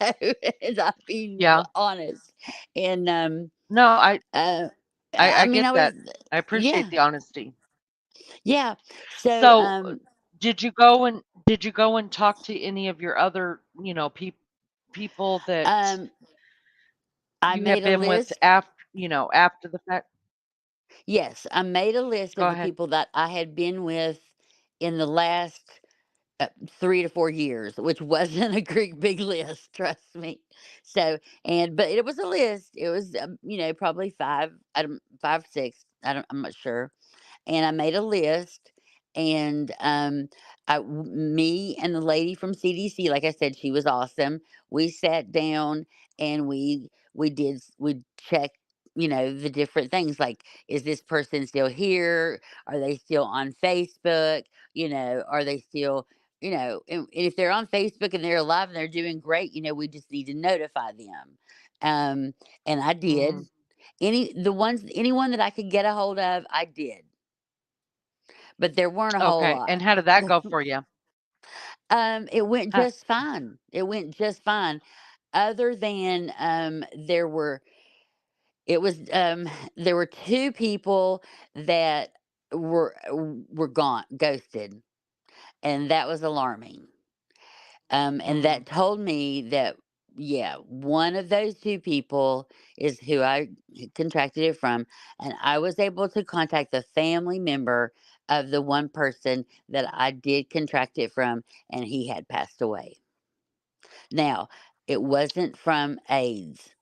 So, as I'm being yeah. honest, and, No, I uh, I I I mean, get I was that. I appreciate yeah, the honesty. yeah. So, So, did you go and talk to any of your other, people that um, I you have made a been with list. after the fact? Yes, I made a list Go of the ahead. people that I had been with in the last 3 to 4 years, which wasn't a great big list, trust me. So, but it was a list. It was, probably 5, I don't 5, 6, I'm not sure, and I made a list. And me and the lady from CDC, like I said, she was awesome. We sat down and we checked, the different things like, is this person still here? Are they still on Facebook? Are they still, and if they're on Facebook and they're alive and they're doing great, we just need to notify them. Um, and I did. Mm, Anyone that I could get a hold of, I did, but there weren't a whole okay, lot. and how did that go for you? It went Huh, just fine. It went just fine. Other than it was there were two people that were gone, ghosted, and that was alarming. And mm, that told me that, yeah, one of those two people is who I contracted it from. And I was able to contact the family member of the one person that I did contract it from, and he had passed away. Now, it wasn't from AIDS.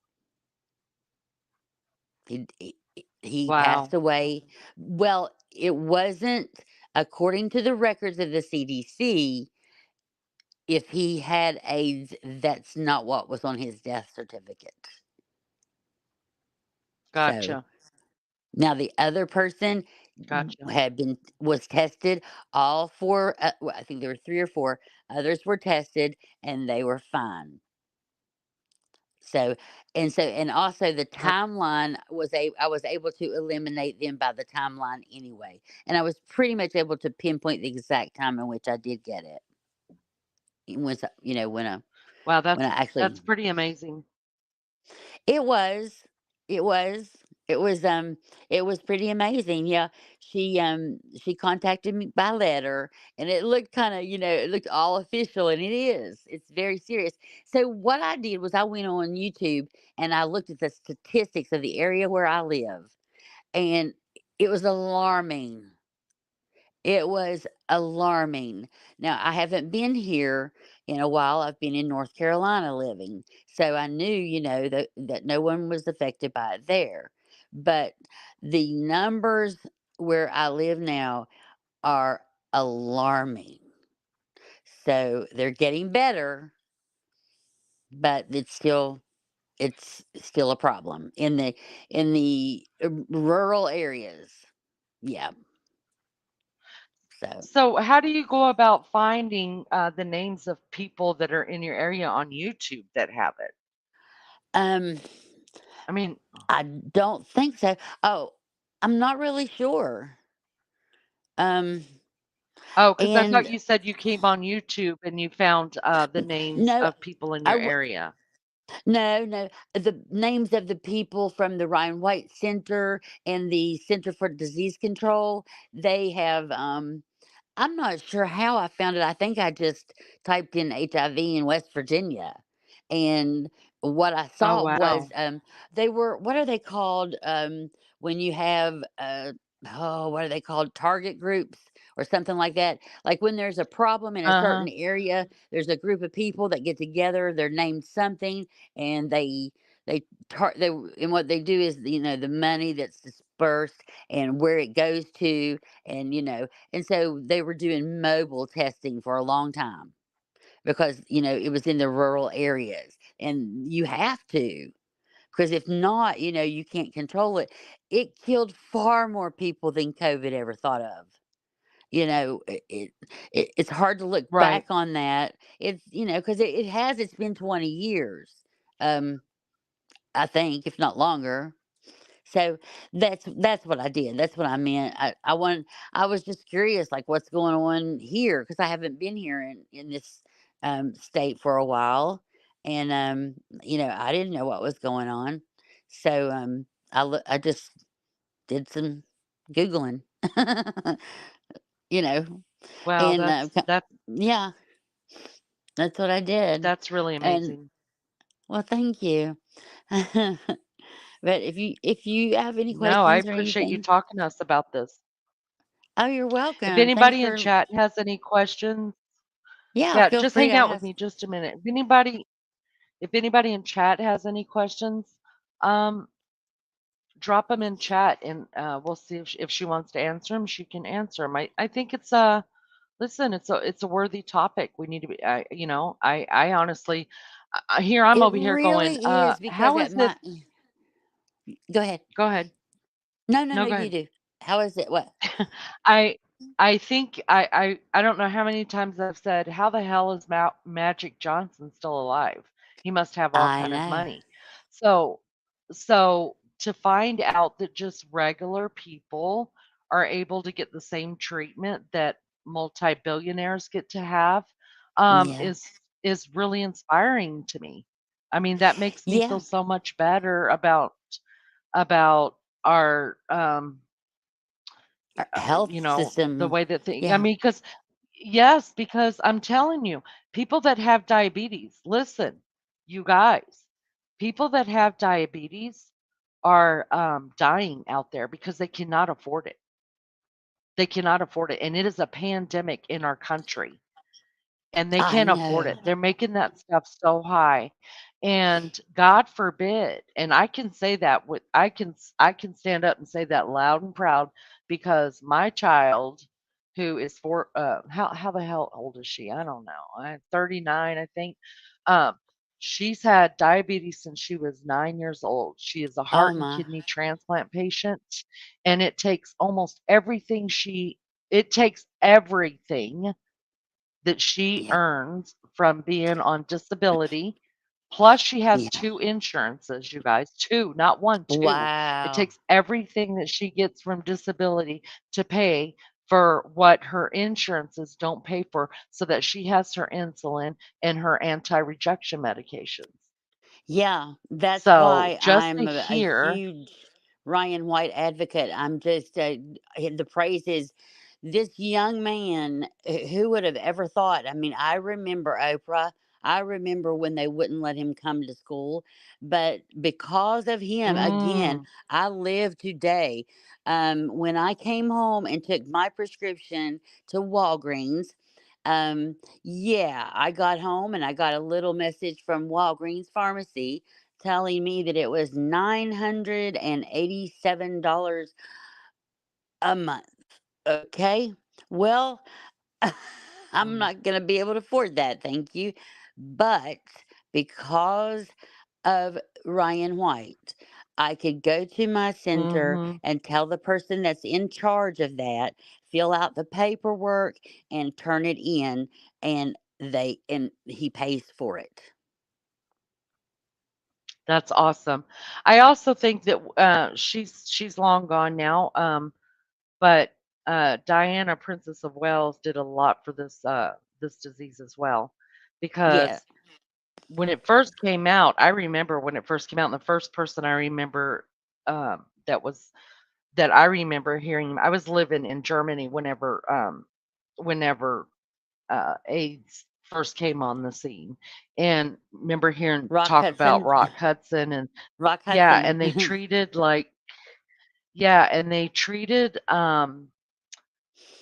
He passed wow, away. Well, it wasn't, according to the records of the CDC. If he had AIDS, that's not what was on his death certificate. So, gotcha, now the other person gotcha. was tested. All 4, well, I think there were 3 or 4 others were tested, and they were fine. So, and also the That timeline I was able to eliminate them by the timeline anyway, and I was pretty much able to pinpoint the exact time in which I did get it. When wow, when I that's actually. pretty amazing. It was. It was. It was, it was pretty amazing, yeah. She contacted me by letter, and it looked kinda, it looked all official, and it is. It's very serious. So, what I did was I went on YouTube, and I looked at the statistics of the area where I live, and it was alarming. It was alarming. Now, I haven't been here in a while. I've been in North Carolina living. So I knew, that no one was affected by it there. But the numbers where I live now are alarming. So they're getting better, but it's still a problem in the rural areas. Yeah. So So, how do you go about finding the names of people that are in your area on YouTube that have it? um I mean, I don't think so. Oh, I'm not really sure. Um, oh, because I thought and you said you came on YouTube and you found the names no, of people in I your w- area. no, no. The names of the people from the Ryan White Center and the Center for Disease Control, they have. I'm not sure how I found it. I think I just typed in HIV in West Virginia, and what I Oh, saw was, wow. they were, what are they called, when you have, oh, what are they called? Target groups, or something like that. Like when there's a problem in a certain Uh-huh. area, there's a group of people that get together. They're named something, and they and what they do is, the money that's dispersed and where it goes to, and and so they were doing mobile testing for a long time because it was in the rural areas, and you have to, because if not, you can't control it. It killed far more people than COVID ever thought of. It's hard to look back Right. on that. Because it has. It's been 20 years, um, I think, if not longer. So that's what I did. That's what I meant. I was just curious, like what's going on here, because I haven't been here in this state for a while, and I didn't know what was going on. So I just did some googling, you know, Wow, and that's that's yeah, that's what I did. that's really And amazing. well, thank you. But if you have any No, I questions or appreciate you anything. talking to us about this. Oh, you're If welcome. Thanks anybody in for. chat has any questions, Yeah, yeah, feel just free to hang out with ask. me just a minute. If anybody in chat has any questions, um, drop them in chat, and we'll see if she wants to answer them. She can answer them. I think it's a listen. It's a worthy topic. We need to be. I honestly, here I'm It over here going. really is because How at is it? my. Go ahead. Go ahead. No, no, no. No, go You ahead. do. How is it? What? I I think I don't know how many times I've said, "How the hell is Magic Johnson still alive? He must have all I kind of know. money." So so to find out that just regular people are able to get the same treatment that multi-billionaires get to have, Yeah. is really inspiring to me. I mean, that makes me Yeah. feel so much better about our Our health the system. way that I Yeah. mean, because yes, because I'm telling you, people that have diabetes, listen, you guys, people that have diabetes are dying out there because they cannot afford it. They cannot afford it. And it is a pandemic in our country, and they I can't afford know. it. They're making that stuff so high. And God forbid, and I can say that with I can stand up and say that loud and proud because my child who is how the hell old is she? I don't know. 39, I think. Um she's had diabetes since she was 9 years old. She is a Oh heart and my. kidney transplant patient, and it takes everything that she Yeah. earns from being on disability. Plus, she has Yeah. two insurances, you guys. Two, not one, two. It Wow. takes everything that she gets from disability to pay for what her insurances don't pay for so that she has her insulin and her anti rejection medications. Yeah, that's So why just to I'm a hear, huge Ryan White advocate. I'm just the praise is this young man. Who would have ever thought? I mean, I remember Oprah. I remember when they wouldn't let him come to school, but because of him, again, mm, I live today. When I came home and took my prescription to Walgreens, um, yeah, I got home and I got a little message from Walgreens Pharmacy telling me that it was $987 a month. Okay. Well, I'm mm, not going to be able to afford that. Thank you. But because of Ryan White, I could go to my center mm-hmm. and tell the person that's in charge of that, fill out the paperwork and turn it in, and he pays for it. That's awesome. I also think that she's long gone now. But Diana, Princess of Wales, did a lot for this disease as well, Yeah. because when it first came out, I remember when it first came out, and the first person I remember um, that was that I remember hearing, I was living in Germany whenever AIDS first came on the scene, and remember hearing Rock talk about Hudson. Rock Hudson, and Rock yeah, Hudson. and they treated like yeah, and they treated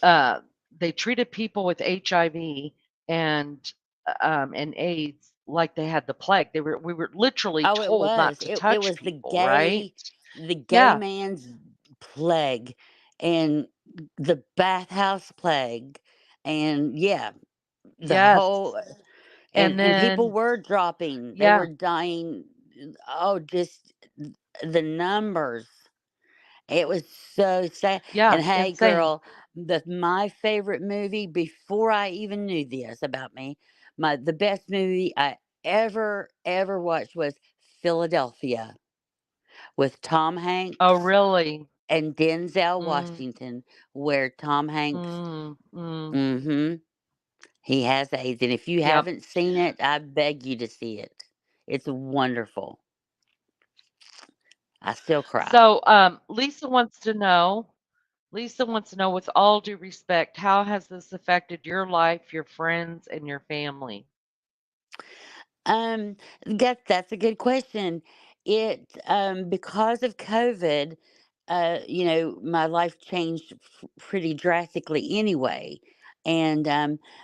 uh they treated people with HIV and AIDS like they had the plague. We were literally Oh, it told not was. to It touch was people, right? the gay Yeah. man's plague and the bathhouse plague and yeah, the Yes. whole And and people then were dropping. They yeah, were dying. Oh, just the numbers. It was so sad. yeah, And hey, insane. girl, my favorite movie before I even knew this about me, the best movie I ever watched was Philadelphia with Tom Oh, Hanks really? and Denzel Mm, Washington, where Tom Hanks, mm, mm. mm-hmm, he has AIDS. And if you Yep. haven't seen it, I beg you to see it. It's wonderful. I still cry. So, Lisa wants to know, with all due respect, how has this affected your life, your friends, and your family? Um, that's a good question. It because of COVID, my life changed pretty drastically anyway. And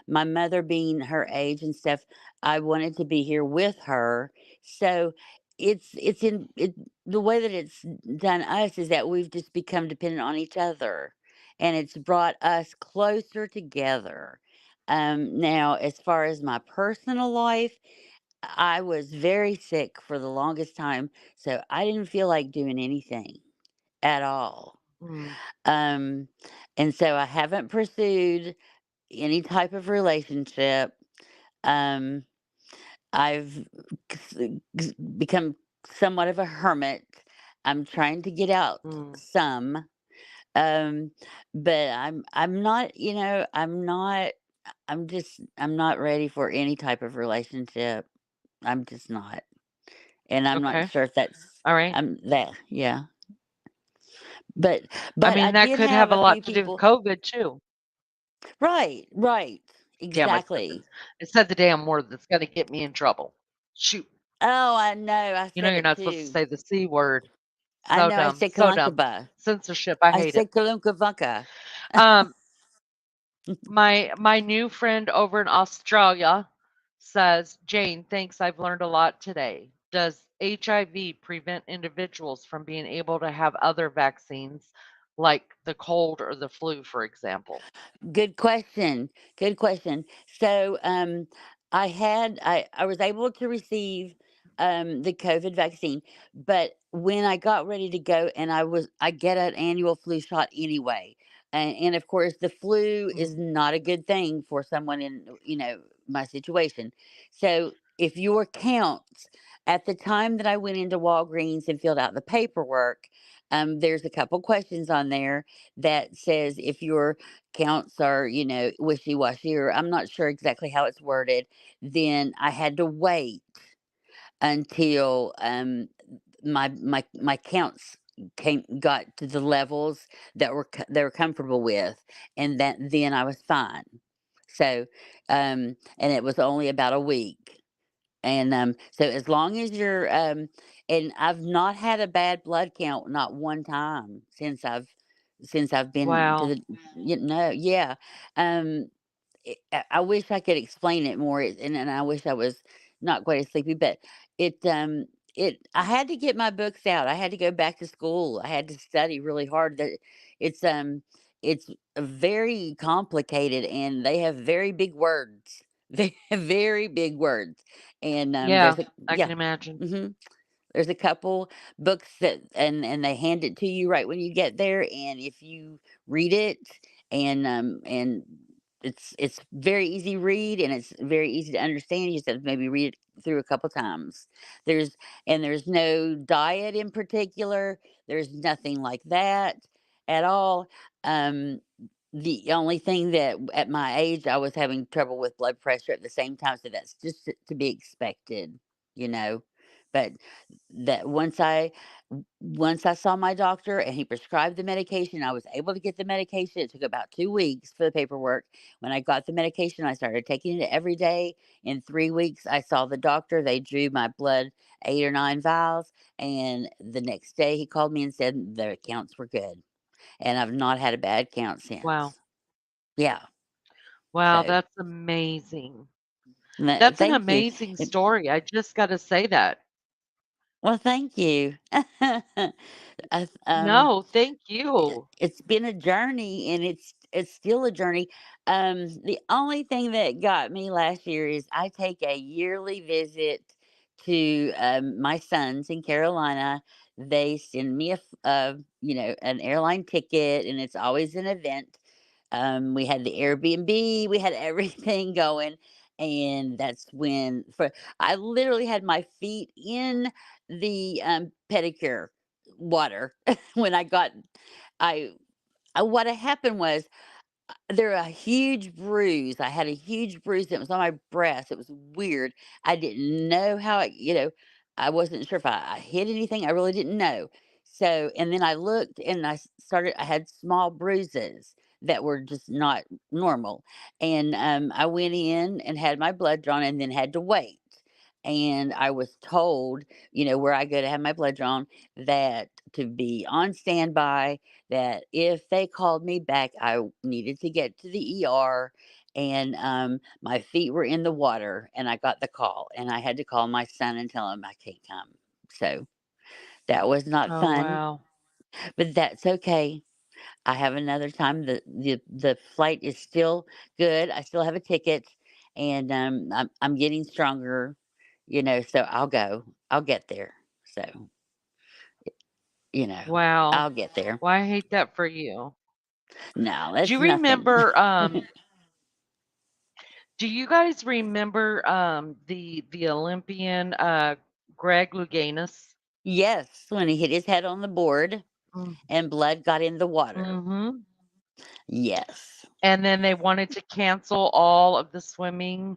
my mother being her age and stuff, I wanted to be here with her. So it's in it the way that it's done us is that we've just become dependent on each other, and it's brought us closer together. Now, as far as my personal life, I was very sick for the longest time, so I didn't feel like doing anything at all. Mm, Um, and so I haven't pursued any type of relationship. Um, I've become somewhat of a hermit. I'm trying to get out mm. some, um, but I'm not. I'm not ready for any type of relationship. I'm just not. And I'm not Okay. sure if that's All right. that yeah. But I but I mean, that did could have have a a few lot to do with people. COVID too. Right, right. Damn, Exactly. I said the damn word that's gonna get me in trouble. Shoot. Oh, I know, I You know said you're it not supposed to too. say the C word. I So know I dumb, said so dumb. Kalunkaba. Censorship, I I hate it. said Kalunkavunka. Um, my new friend over in Australia says, "Jane, thanks. I've learned a lot today. Does HIV prevent individuals from being able to have other vaccines like the cold or the flu, for example?" Good question. Good question. So, I was able to receive the COVID vaccine, but when I got ready to go, and I get an annual flu shot anyway, and of course the flu is Mm, not a good thing for someone in my situation. So if your counts at the time that I went into Walgreens and filled out the paperwork, there's a couple questions on there that says if your counts are, wishy washy, or I'm not sure exactly how it's worded, then I had to wait until my counts got to the levels that they were comfortable with, and that then I was fine. So, and it was only about a week. And so as long as you're and I've not had a bad blood count, not one time since I've been to wow. the yeah. Um I wish I could explain it more, and I wish I was not quite as sleepy, but it I had to get my books out. I had to go back to school. I had to study really hard. That it's it's very complicated, and they have very big words. They have very big words, and Yeah, there's a I yeah. can imagine. hmm there's a couple books that and they hand it to you right when you get there, and if you read it and it's very easy read, and it's very easy to understand. You just have to maybe read it through a couple times. There's there's no diet in particular. There's nothing like that at all. Um, the only thing that at my age I was having trouble with blood pressure at the same time, so that's just to be expected, you know. But that once I saw my doctor and he prescribed the medication, I was able to get the medication. It took about 2 weeks for the paperwork. When I got the medication, I started taking it every day. In 3 weeks, I saw the doctor. They drew my blood 8 or 9 vials, and the next day he called me and said the counts were good, and I've not had a bad count Wow. since. Yeah. Wow, So, that's amazing. no, That's an thank you. amazing story. I just gotta say that. Well, thank you. I No, thank you. it's been a journey, and it's still a journey. The only thing that got me last year is I take a yearly visit to my sons in Carolina. They send me an airline ticket, and it's always an event. We had the Airbnb, we had everything going, and that's when for I literally had my feet in the pedicure water when I got I what had happened was there a huge bruise. I had a huge bruise that was on my breast. It was weird. I didn't know how I wasn't sure if I hit anything. I really didn't know. So, and then I looked and I had small bruises that were just not normal. And I went in and had my blood drawn and then had to wait. And I was told, where I go to have my blood drawn, that to be on standby, that if they called me back, I needed to get to the ER, and my feet were in the water, and I got the call, and I had to call my son and tell him I can't come. So that was not Oh, fun, wow. but that's okay. I have another time. The flight is still good. I still have a ticket, and I'm getting stronger. So I'll go. I'll get there. So you know, Wow. I'll get there. Well, I hate that for you. No, Do that's you nothing. remember, do you guys remember, the Olympian, Greg Louganis? Yes, when he hit his head on the board Mm, and blood got in the water. mhm. Yes. And then they wanted to cancel all of the swimming.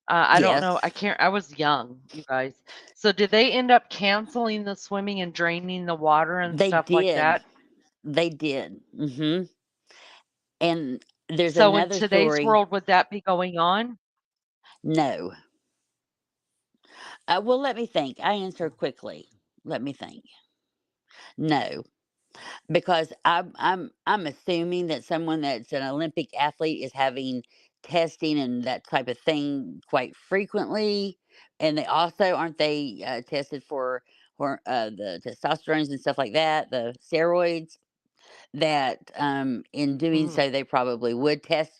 I don't know, Yes. I was young, you guys. So did they end up canceling the swimming and draining the water and They stuff like did. that? They did. And there's So in another today's story. world, would that be going on? No. Well, let me think. I answer quickly. Let me think. No, because I'm assuming that someone that's an Olympic athlete is having testing and that type of thing quite frequently, and they also aren't they tested for the testosterone and stuff like that, the steroids. That in doing Mhm. so, they probably would test.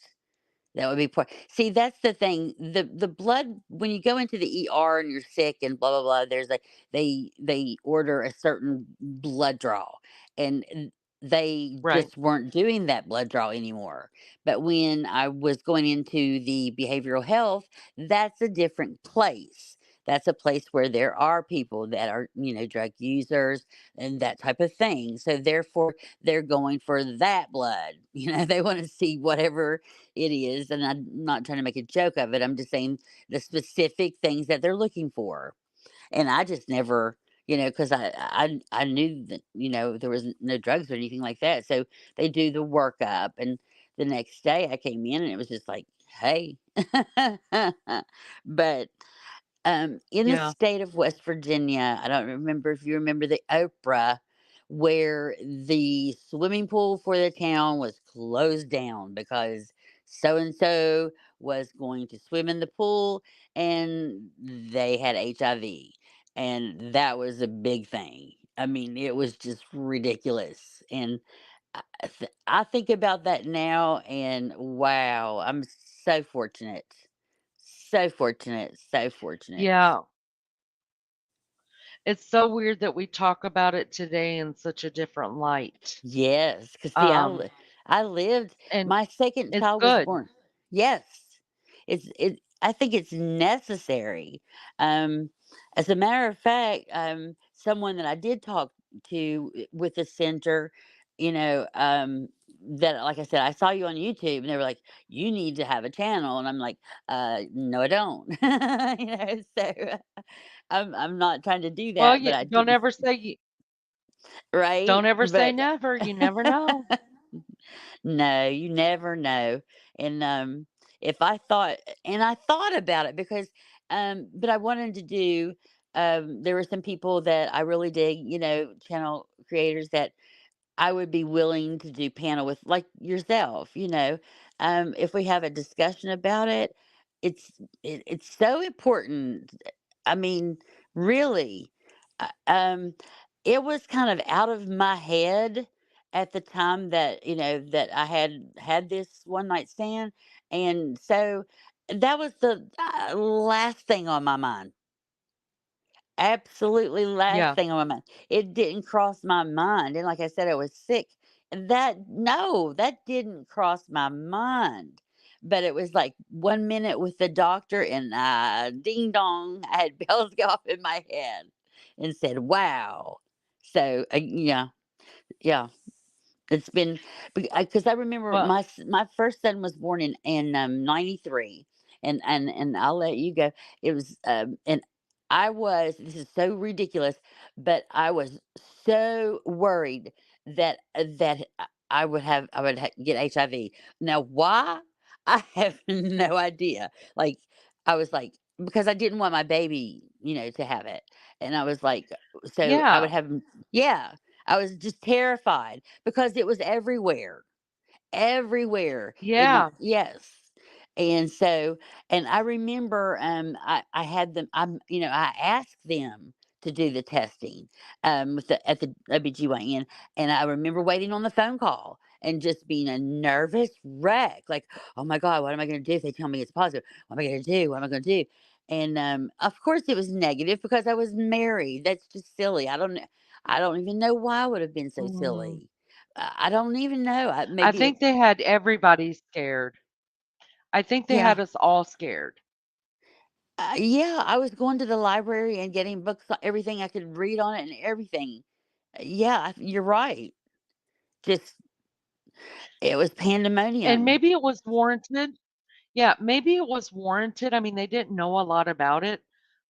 That would be poor. See, that's the thing. The blood when you go into the ER and you're sick and blah blah blah. They order a certain blood draw, and they Right. just weren't doing that blood draw anymore. But when I was going into the behavioral health, that's a different place. That's a place where there are people that are drug users and that type of thing. So therefore, they're going for that blood. They want to see whatever it is, and I'm not trying to make a joke of it. I'm just saying the specific things that they're looking for. And I just never, because I knew that there was no drugs or anything like that. So they do the workup, and the next day I came in and it was just like, hey, but in the Yeah. state of West Virginia, I don't remember if you remember the Oprah, where the swimming pool for the town was closed down because so and so was going to swim in the pool and they had HIV. And that was a big thing. I mean, it was just ridiculous. And I think about that now and wow, I'm so fortunate. So fortunate, so fortunate. Yeah. It's so weird that we talk about it today in such a different light. Yes, cause see, Um, I lived and my second it's child was good. born. Yes. I think it's necessary. Um, as a matter of fact, someone that I did talk to with the center, that like I said, I saw you on YouTube and they were like, "You need to have a channel." And I'm like, no, I don't." So I'm not trying to do Well, that, but you I do, don't right? ever say But never. You never know. no, you never know. And if I thought, and I thought about it because, but I wanted to do. There were some people that I really dig, channel creators that I would be willing to do panel with, like yourself. if we have a discussion about it, it's it's so important. I mean, really, uh, um, it was kind of out of my head at the time that that I had this one night stand, and so that was the last thing on my mind. Absolutely last Yeah. thing on my mind. It didn't cross my mind, and like I said, I was sick. That no, that didn't cross my mind. But it was like 1 minute with the doctor and, ding dong, I had bells go off in my head and said, "Wow." So, yeah, yeah. It's been because I remember Well, my first son was born in '93, and I'll let you go. It was and I was this is so ridiculous, but I was so worried that I would get HIV. Now why? I have no idea. Like I was like because I didn't want my baby, to have it, and I was like, so I would yeah. have yeah. I was just terrified because it was everywhere, everywhere. It was Yeah. yes. And so, and I remember, I had them. I asked them to do the testing, with at the OBGYN, and I remember waiting on the phone call and just being a nervous wreck. Like, oh my god, what am I going to do if they tell me it's positive? What am I going to do? What am I going to do? And of course, it was negative because I was married. That's just silly. I don't even know why I would have been so Mm. silly. I don't even know. I Maybe think they had everybody scared. I think they yeah. had us all scared. Yeah, I was going to the library and getting books, everything I could read on it and everything. Yeah, you're right. Just it was And pandemonium. maybe it was warranted. Yeah, maybe it was warranted. I mean, they didn't know a lot about it.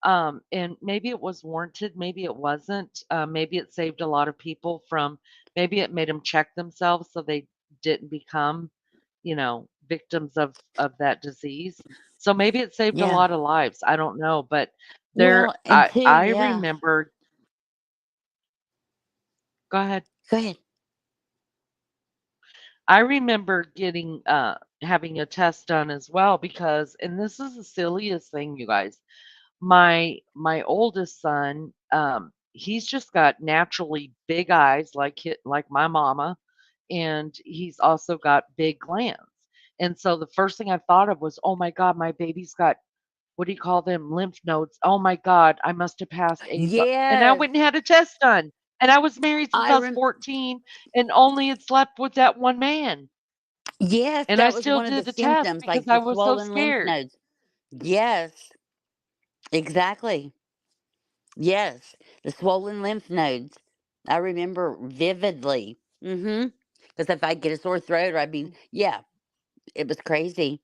And maybe it was warranted, maybe it wasn't. Maybe it saved a lot of people from, maybe it made them check themselves so they didn't become, victims of that disease. So maybe it saved a Yeah. lot of lives. I don't know, but there Well, and two, I yeah. remember, go ahead. Go ahead. I remember getting having a test done as well because, and this is the silliest thing, you guys. My oldest son, he's just got naturally big eyes like my mama, and he's also got big glands. And so the first thing I thought of was, oh my God, my baby's got, what do you call them, lymph nodes. Oh my God, I must have passed AIDS. And I Yes. went and had a test done. And I was married since I I was rem 14 and only had slept with that one man. yes, And I that was still one of the did the test symptoms, because like I the was so swollen lymph scared. nodes. Yes, exactly. Yes, the swollen lymph nodes. I remember vividly. Mhm. Because if I get a sore throat or I'd be yeah, it was crazy.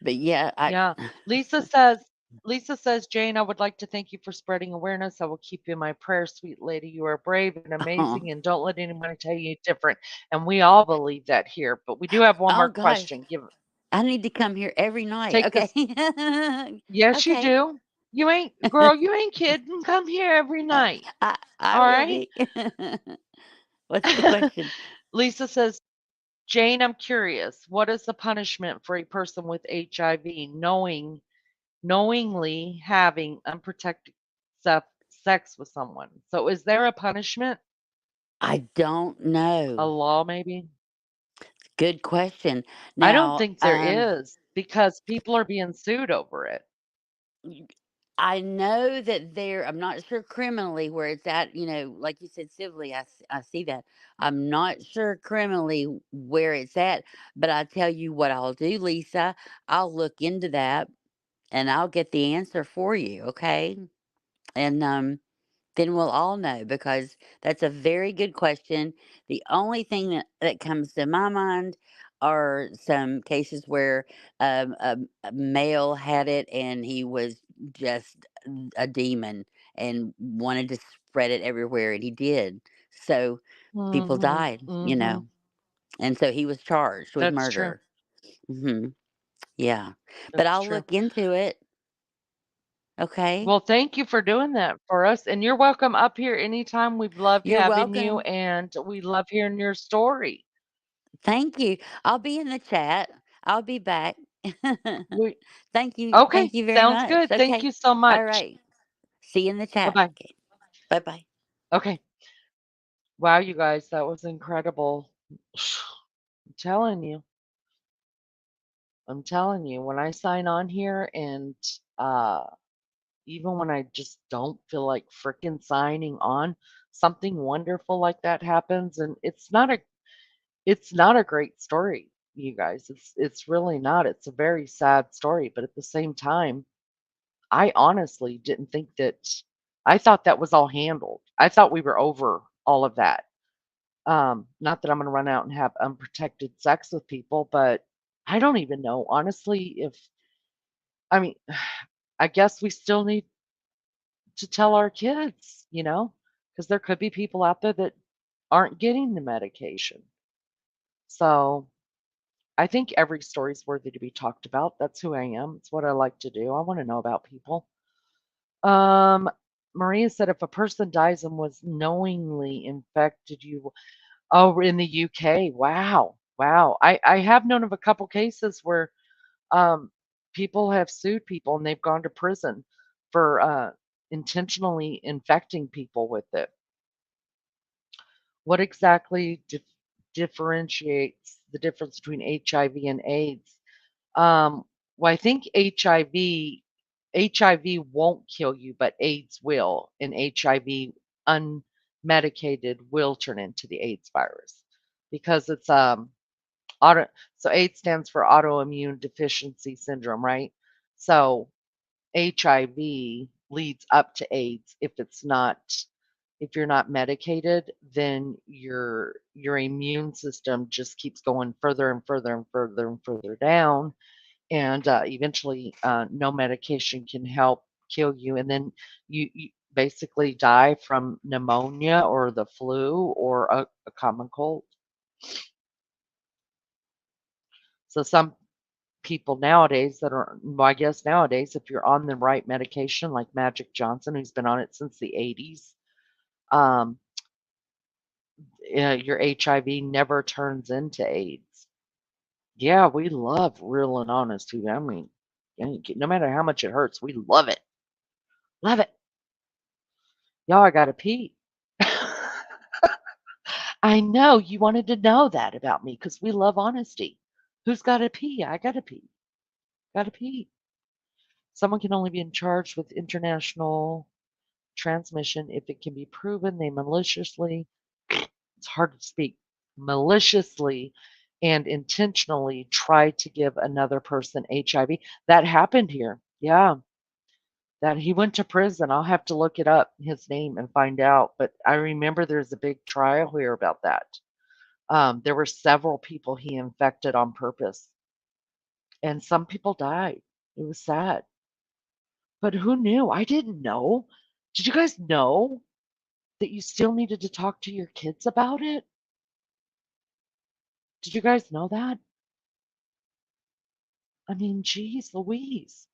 But yeah, I Yeah. Lisa says, Lisa says, Jane, I would like to thank you for spreading awareness. I will keep you in my prayers, sweet lady. You are brave and amazing, and don't let anyone tell you different. And we all believe that here. But we do have one oh more gosh, question. Give I need to come here every night. take Okay. this. Yes, you Okay. do. You ain't girl, you ain't kidding. Come here every night. I All will right. be. What's the question? Lisa says, Jane, I'm curious. What is the punishment for a person with HIV knowingly having unprotected sex with someone? So is there a punishment? I don't A know. law maybe? Good question. I don't Now, think there is because people are being sued over it. I know that there I'm not sure criminally where it's at, like you said, civilly, I see that. I'm not sure criminally where it's at, but I tell you what I'll do, Lisa. I'll look into that and I'll get the answer for you, okay? And then we'll all know because that's a very good question. The only thing that comes to my mind are some cases where a male had it and he was just a demon and wanted to spread it everywhere, and he did. So people Mhm. died, Mhm. and so he was charged with That's true. murder. Yeah, but That's I'll true. look into it. Okay, Well, thank you for doing that for us. And you're welcome up here anytime. We've loved you're having you welcome. and we love hearing your story. Thank you. I'll be in the chat. I'll be back. We Thank you. Okay, Thank you very sounds much. good. Thank Okay. you so All much. right. See you in the chat. Bye-bye. Okay. Bye bye. Okay. Wow, you guys, that was incredible. I'm telling you. I'm telling you, when I sign on here and uh even when I just don't feel like frickin' signing on, something wonderful like that happens, and it's not a great story, you guys. It's really not. It's a very sad story, but at the same time, I honestly didn't think that I thought that was all handled. I thought we were over all of that. Not that I'm gonna run out and have unprotected sex with people, but I don't even know honestly if I mean, I guess we still need to tell our kids, because there could be people out there that aren't getting the medication. So I think every story is worthy to be talked about. That's who I am. It's what I like to do. I want to know about people. Um, Maria said if a person dies and was knowingly infected, you oh in the UK. Wow. Wow. I have known of a couple cases where um people have sued people and they've gone to prison for intentionally infecting people with it. What exactly differentiates the difference between HIV and AIDS? Um, well, I think HIV won't kill you, but AIDS will, and HIV unmedicated will turn into the AIDS virus because it's auto. So AIDS stands for autoimmune deficiency syndrome, right? So HIV leads up to AIDS if you're not medicated, then your immune system just keeps going further and further and further and further down, and eventually, no medication can help kill you, and then you basically die from pneumonia or the flu or a common cold. So some people nowadays that are, well, I guess nowadays, if you're on the right medication, like Magic Johnson, who's been on it since the 80s, um, your HIV never turns into AIDS. Yeah, we love real and honest. I mean, no matter how much it hurts, we love it. Love it. Y'all, I gotta pee. I know you wanted to know that about me because we love honesty. Who's got to pee? I gotta pee. Gotta pee. Someone can only be in charge with international transmission if it can be proven they maliciously, it's hard to speak, maliciously and intentionally tried to give another person HIV. That happened here. Yeah, that he went to prison. I'll have to look it up, his name, and find out. But I remember there's a big trial here about that. There were several people he infected on purpose, and some people died. It was sad. But who knew? I didn't know. Did you guys know that you still needed to talk to your kids about it? Did you guys know that? I mean, geez Louise.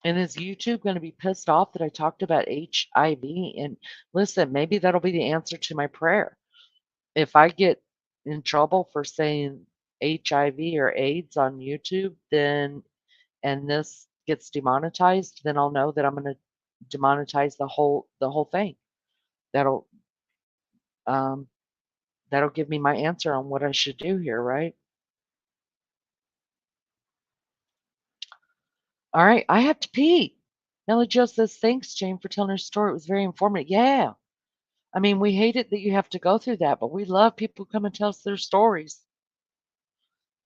And is YouTube going to be pissed off that I talked about HIV? And listen, maybe that'll be the answer to my prayer. If I get in trouble for saying HIV or AIDS on YouTube, then and this gets demonetized, then I'll know that I'm going to demonetize the whole thing. That'll um that'll give me my answer on what I should do here, right? All right, I have to pee. Nellie Jo says, thanks, Jane, for telling her story. It was very informative. Yeah. I mean, we hate it that you have to go through that, but we love people who come and tell us their stories.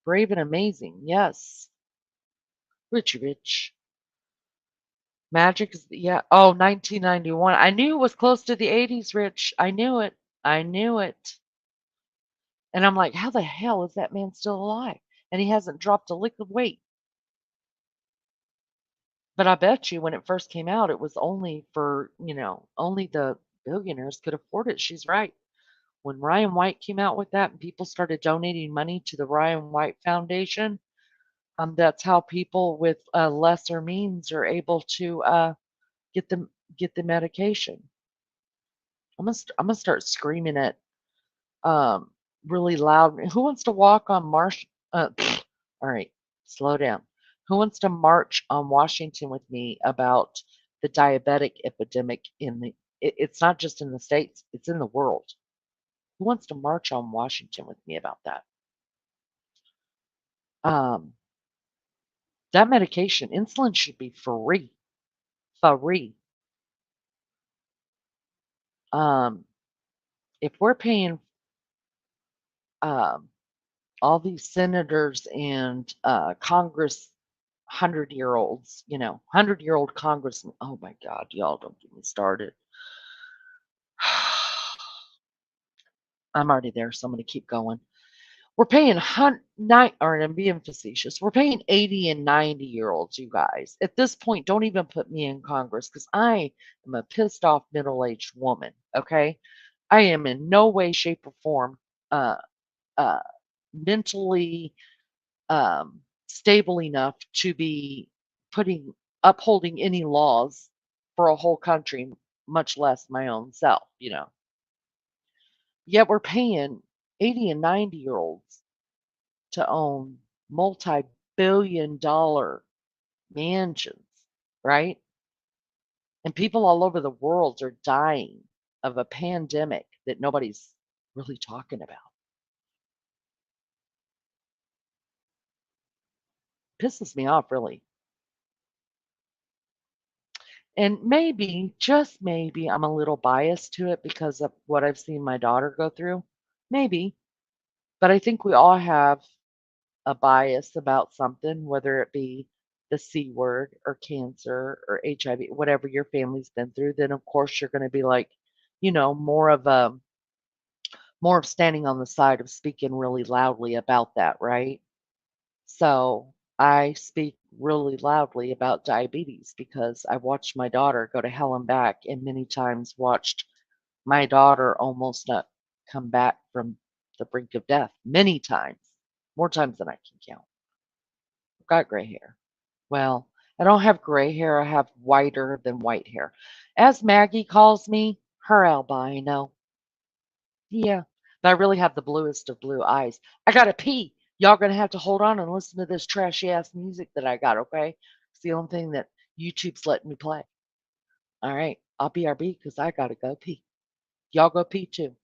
Brave and amazing. Yes. Richie Rich. Magic is, yeah. Oh, 1991. I knew it was close to the 80s, Rich. I knew it. I knew it. And I'm like, how the hell is that man still alive? And he hasn't dropped a lick of weight. But I bet you when it first came out, it was only for, only the billionaires could afford it. She's right. When Ryan White came out with that and people started donating money to the Ryan White Foundation, that's how people with lesser means are able to get the get the medication. I'm gonna start screaming at um really loud. Who wants to walk on Marsh? All right, slow down. Who wants to march on Washington with me about the diabetic epidemic in the? It's not just in the states; it's in the world. Who wants to march on Washington with me about that? Um, that medication, insulin, should be free. Free. Um, if we're paying um, all these senators and Congress 100-year-olds, 100-year-old congressmen. Oh my God, y'all don't get me started. I'm already there, so I'm going to keep going. We're paying or I'm being facetious. We're paying 80 and 90-year-olds, you guys. At this point, don't even put me in Congress because I am a pissed off middle-aged woman. Okay, I am in no way, shape, or form uh, uh, mentally stable enough to be putting upholding any laws for a whole country, much less my own self. Yet we're paying 80 and 90-year-olds to own multi-billion-dollar mansions, right? And people all over the world are dying of a pandemic that nobody's really talking about. Pisses me off, really. And maybe, just maybe, I'm a little biased to it because of what I've seen my daughter go through. Maybe. But I think we all have a bias about something, whether it be the C word or cancer or HIV, whatever your family's been through, then of course you're going to be like, more of standing on the side of speaking really loudly about that, right? So I speak really loudly about diabetes because I watched my daughter go to hell and back, and many times watched my daughter almost not come back from the brink of death. Many times, more times than I can count. I've got gray hair. Well, I don't have gray hair, I have whiter than white hair. As Maggie calls me, her albino. Yeah, but I really have the bluest of blue eyes. I gotta pee. Y'all gonna have to hold on and listen to this trashy ass music that I got, okay? It's the only thing that YouTube's letting me play. All right, I'll BRB because I gotta go pee. Y'all go pee too.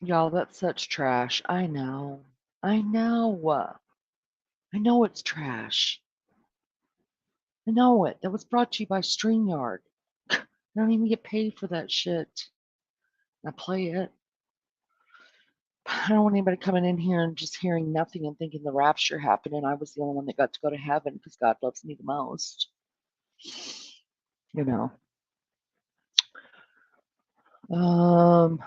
Y'all, that's such trash. I know. I know. I know it's trash. I know it. That was brought to you by StreamYard. I don't even get paid for that shit. I play it. I don't want anybody coming in here and just hearing nothing and thinking the rapture happened and I was the only one that got to go to heaven because God loves me the most. You know. Um,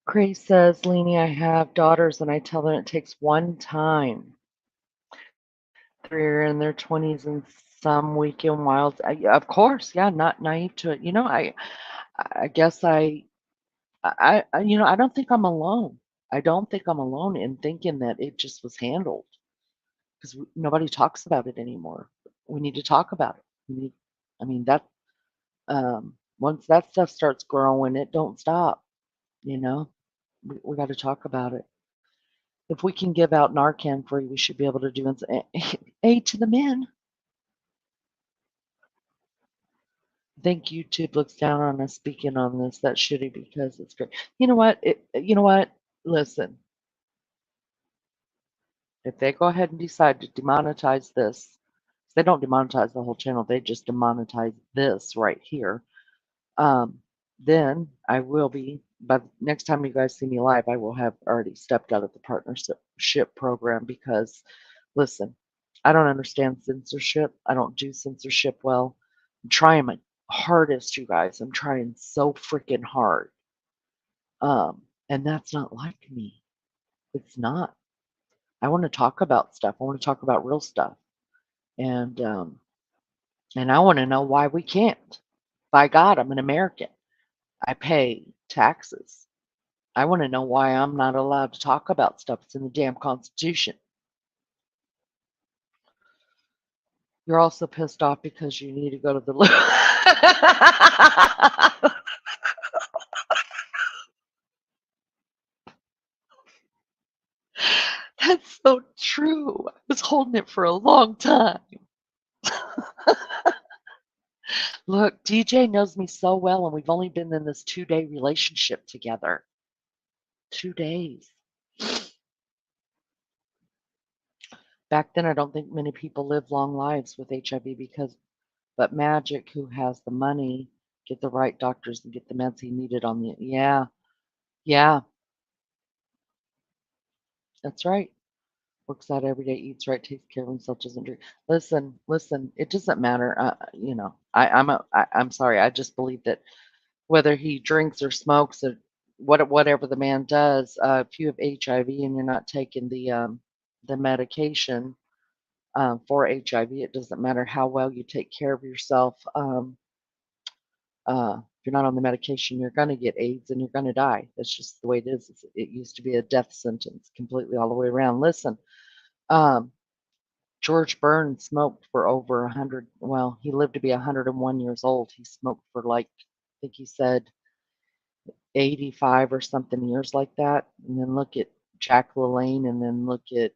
Cray says, Leanie, I have daughters and I tell them it takes one time. They're in their 20s and some weekend wilds. Of course, yeah, not naive to it. I guess I don't think I'm alone. I don't think I'm alone in thinking that it just was handled because nobody talks about it anymore. We need to talk about it. We need, I mean, that once that stuff starts growing, it don't stop. You know, we got to talk about it. If we can give out Narcan free, we should be able to do aid to the men. I think YouTube looks down on us speaking on this. That's shitty because it's great. You know what? You know what? Listen, if they go ahead and decide to demonetize this, they don't demonetize the whole channel. They just demonetize this right here. Um, then I will be, but next time you guys see me live, I will have already stepped out of the partnership program because, listen, I don't understand censorship. I don't do censorship well. I'm trying my hardest, you guys. I'm trying so freaking hard. And that's not like me. It's not. I want to talk about stuff. I want to talk about real stuff. And um, and I want to know why we can't. By God, I'm an American. I pay taxes. I want to know why I'm not allowed to talk about stuff that's in the damn Constitution. You're also pissed off because you need to go to the loo. That's so true. I was holding it for a long time. Look, DJ knows me so well, and we've only been in this 2-day relationship together. 2 days. Back then, I don't think many people lived long lives with HIV but Magic, who has the money, get the right doctors and get the meds he needed on the. Yeah, yeah, that's right. Works out every day, eats right, takes care of himself, doesn't drink. Listen, listen. It doesn't matter. I'm sorry. I just believe that whether he drinks or smokes or whatever the man does, if you have HIV and you're not taking the medication for HIV, it doesn't matter how well you take care of yourself. If you're not on the medication, you're going to get AIDS and you're going to die. That's just the way it is. It used to be a death sentence completely all the way around. Listen, um, George Burns smoked for over 100. Well, he lived to be 101 years old. He smoked for like, I think he said 85 or something years like that. And then look at Jack LaLanne and then look at,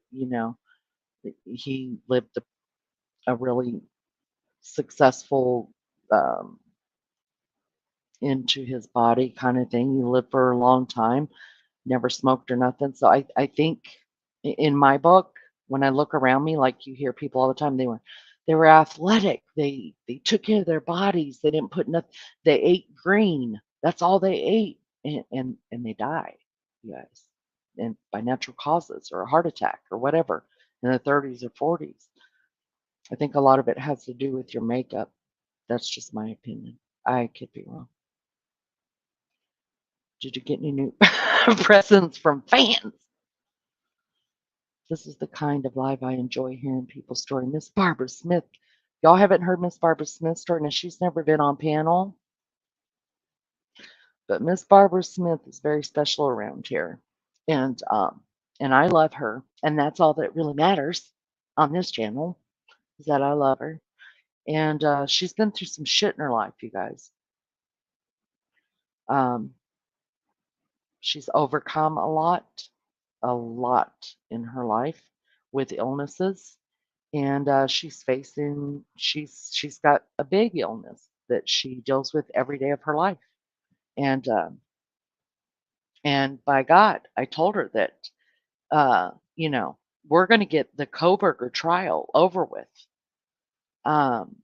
he lived a really successful um, into his body kind of thing. He lived for a long time, never smoked or nothing. So I think in my book, when I look around me, like you hear people all the time, they were athletic. They took care of their bodies. They didn't put nothing. They ate green. That's all they ate, and they died, you guys, and by natural causes or a heart attack or whatever in their 30s or 40s. I think a lot of it has to do with your makeup. That's just my opinion. I could be wrong. Did you get any new presents from fans? This is the kind of live I enjoy hearing people's story. Miss Barbara Smith. Y'all haven't heard Miss Barbara Smith's story. Now, she's never been on panel, but Miss Barbara Smith is very special around here. And I love her. And that's all that really matters on this channel is that I love her. And she's been through some shit in her life, you guys. Um, she's overcome a lot in her life with illnesses and she's got a big illness that she deals with every day of her life and And by God, I told her that, you know, we're going to get the Koberger trial over with um,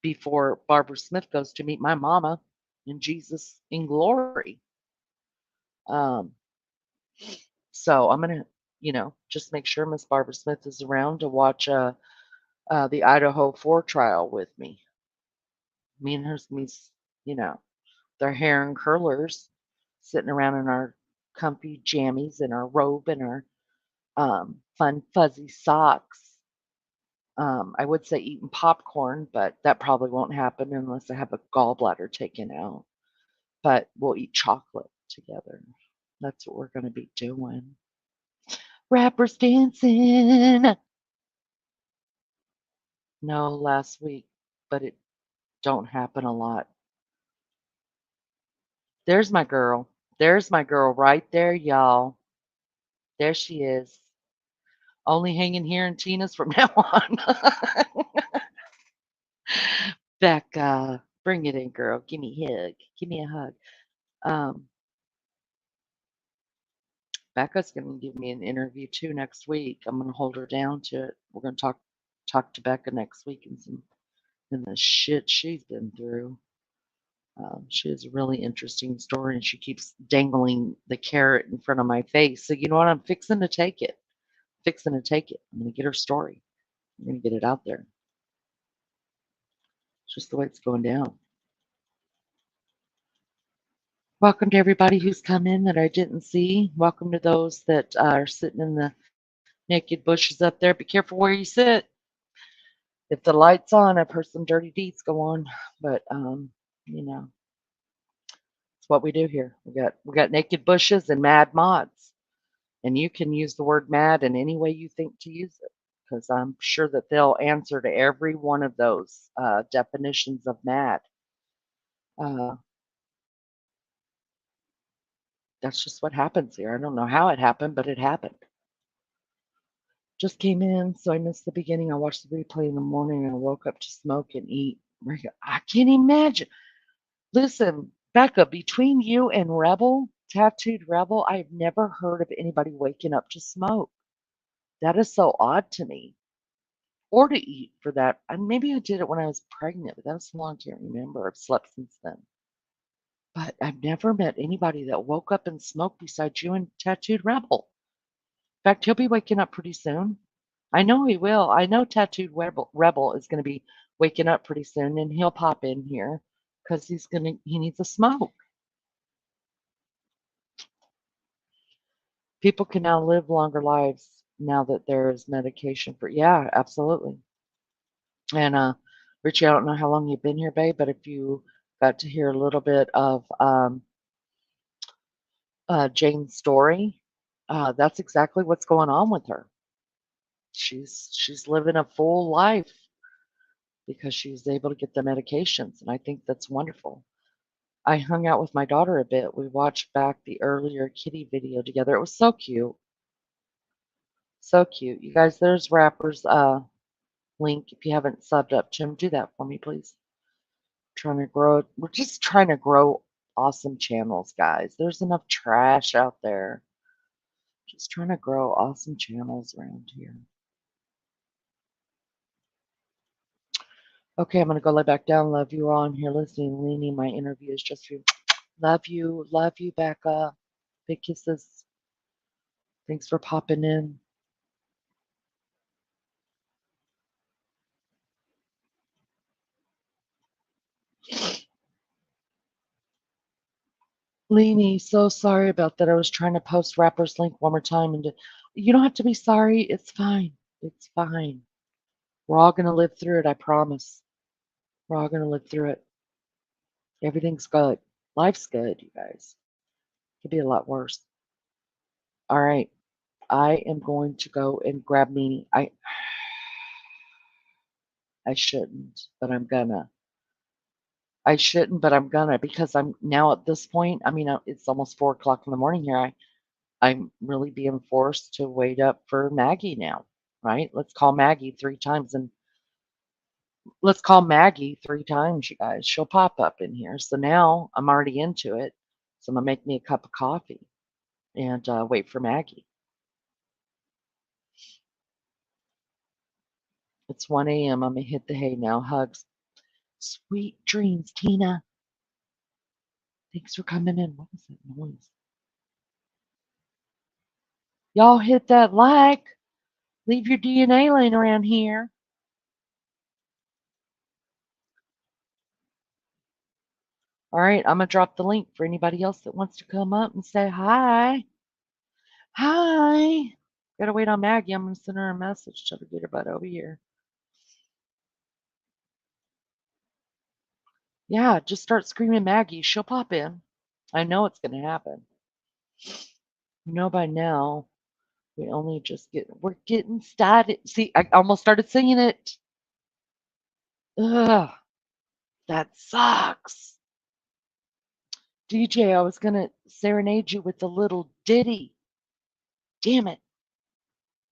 before Barbara Smith goes to meet my mama in Jesus in glory. Um, so I'm going to, just make sure Miss Barbara Smith is around to watch the Idaho 4 trial with me. Me and her's me, you know, their hair and curlers, sitting around in our comfy jammies and our robe and our fun fuzzy socks. I would say eating popcorn, but that probably won't happen unless I have a gallbladder taken out. But we'll eat chocolate together. That's what we're going to be doing. Rappers dancing. No, last week, but it don't happen a lot. There's my girl. There's my girl right there, y'all. There she is. Only hanging here in Tina's from now on. Becca, bring it in, girl. Give me a hug. Give me a hug. Um, Becca's going to give me an interview too next week. I'm going to hold her down to it. We're going to talk to Becca next week and the shit she's been through. She has a really interesting story, and she keeps dangling the carrot in front of my face. So you know what? I'm fixing to take it. Fixing to take it. I'm going to get her story. I'm going to get it out there. It's just the way it's going down. Welcome to everybody who's come in that I didn't see. Welcome to those that are sitting in the naked bushes up there. Be careful where you sit. If the light's on, I've heard some dirty deeds go on, but you know, it's what we do here. We got naked bushes and mad mods, and you can use the word mad in any way you think to use it, because I'm sure that they'll answer to every one of those definitions of mad. Uh, that's just what happens here. I don't know how it happened, but it happened. Just came in, so I missed the beginning. I watched the replay in the morning and I woke up to smoke and eat. I can't imagine. Listen, Becca, between you and Rebel, Tattooed Rebel, I've never heard of anybody waking up to smoke. That is so odd to me. Or to eat for that. And maybe I did it when I was pregnant, but that was so long I can't remember. I've slept since then. But I've never met anybody that woke up and smoked besides you and Tattooed Rebel. In fact, he'll be waking up pretty soon. I know he will. I know Tattooed Rebel is going to be waking up pretty soon, and he'll pop in here because he needs a smoke. People can now live longer lives now that there is medication for. Yeah, absolutely. And Richie, I don't know how long you've been here, babe, but if you got to hear a little bit of Jane's story, that's exactly what's going on with her. She's living a full life because she was able to get the medications, and I think that's wonderful. I hung out with my daughter a bit. We watched back the earlier kitty video together. It was so cute. So cute. You guys, there's Rapper's link. If you haven't subbed up to him, do that for me, please. Trying to grow. We're just trying to grow awesome channels, guys. There's enough trash out there. Just trying to grow awesome channels around here. Okay, I'm going to go lay back down. Love you all. I'm here listening, leaning. My interview is just for you. Love you. Love you, Becca. Big kisses. Thanks for popping in. Leanie, so sorry about that. I was trying to post Rapper's link one more time, and you don't have to be sorry. It's fine. It's fine. We're all going to live through it, I promise. We're all going to live through it. Everything's good. Life's good, you guys. Could be a lot worse. All right. I am going to go and grab me. I shouldn't, but I'm gonna. I shouldn't, but I'm gonna because I'm now at this point. I mean, it's almost 4 o'clock in the morning here. I'm really being forced to wait up for Maggie now, right? Let's call Maggie 3 times and let's call Maggie 3 times, you guys. She'll pop up in here. So now I'm already into it. So I'm gonna make me a cup of coffee. and wait for Maggie. It's 1 a.m. I'm going to hit the hay now. Hugs. Sweet dreams, Tina. Thanks for coming in. What is that noise? Y'all hit that like. Leave your DNA laying around here. All right, I'm going to drop the link for anybody else that wants to come up and say hi. Hi. Gotta wait on Maggie. I'm going to send her a message. Tell her to get her butt over here. Yeah, just start screaming Maggie. She'll pop in. I know it's going to happen. You know by now, we're getting started. See, I almost started singing it. Ugh, that sucks. DJ, I was going to serenade you with a little ditty. Damn it.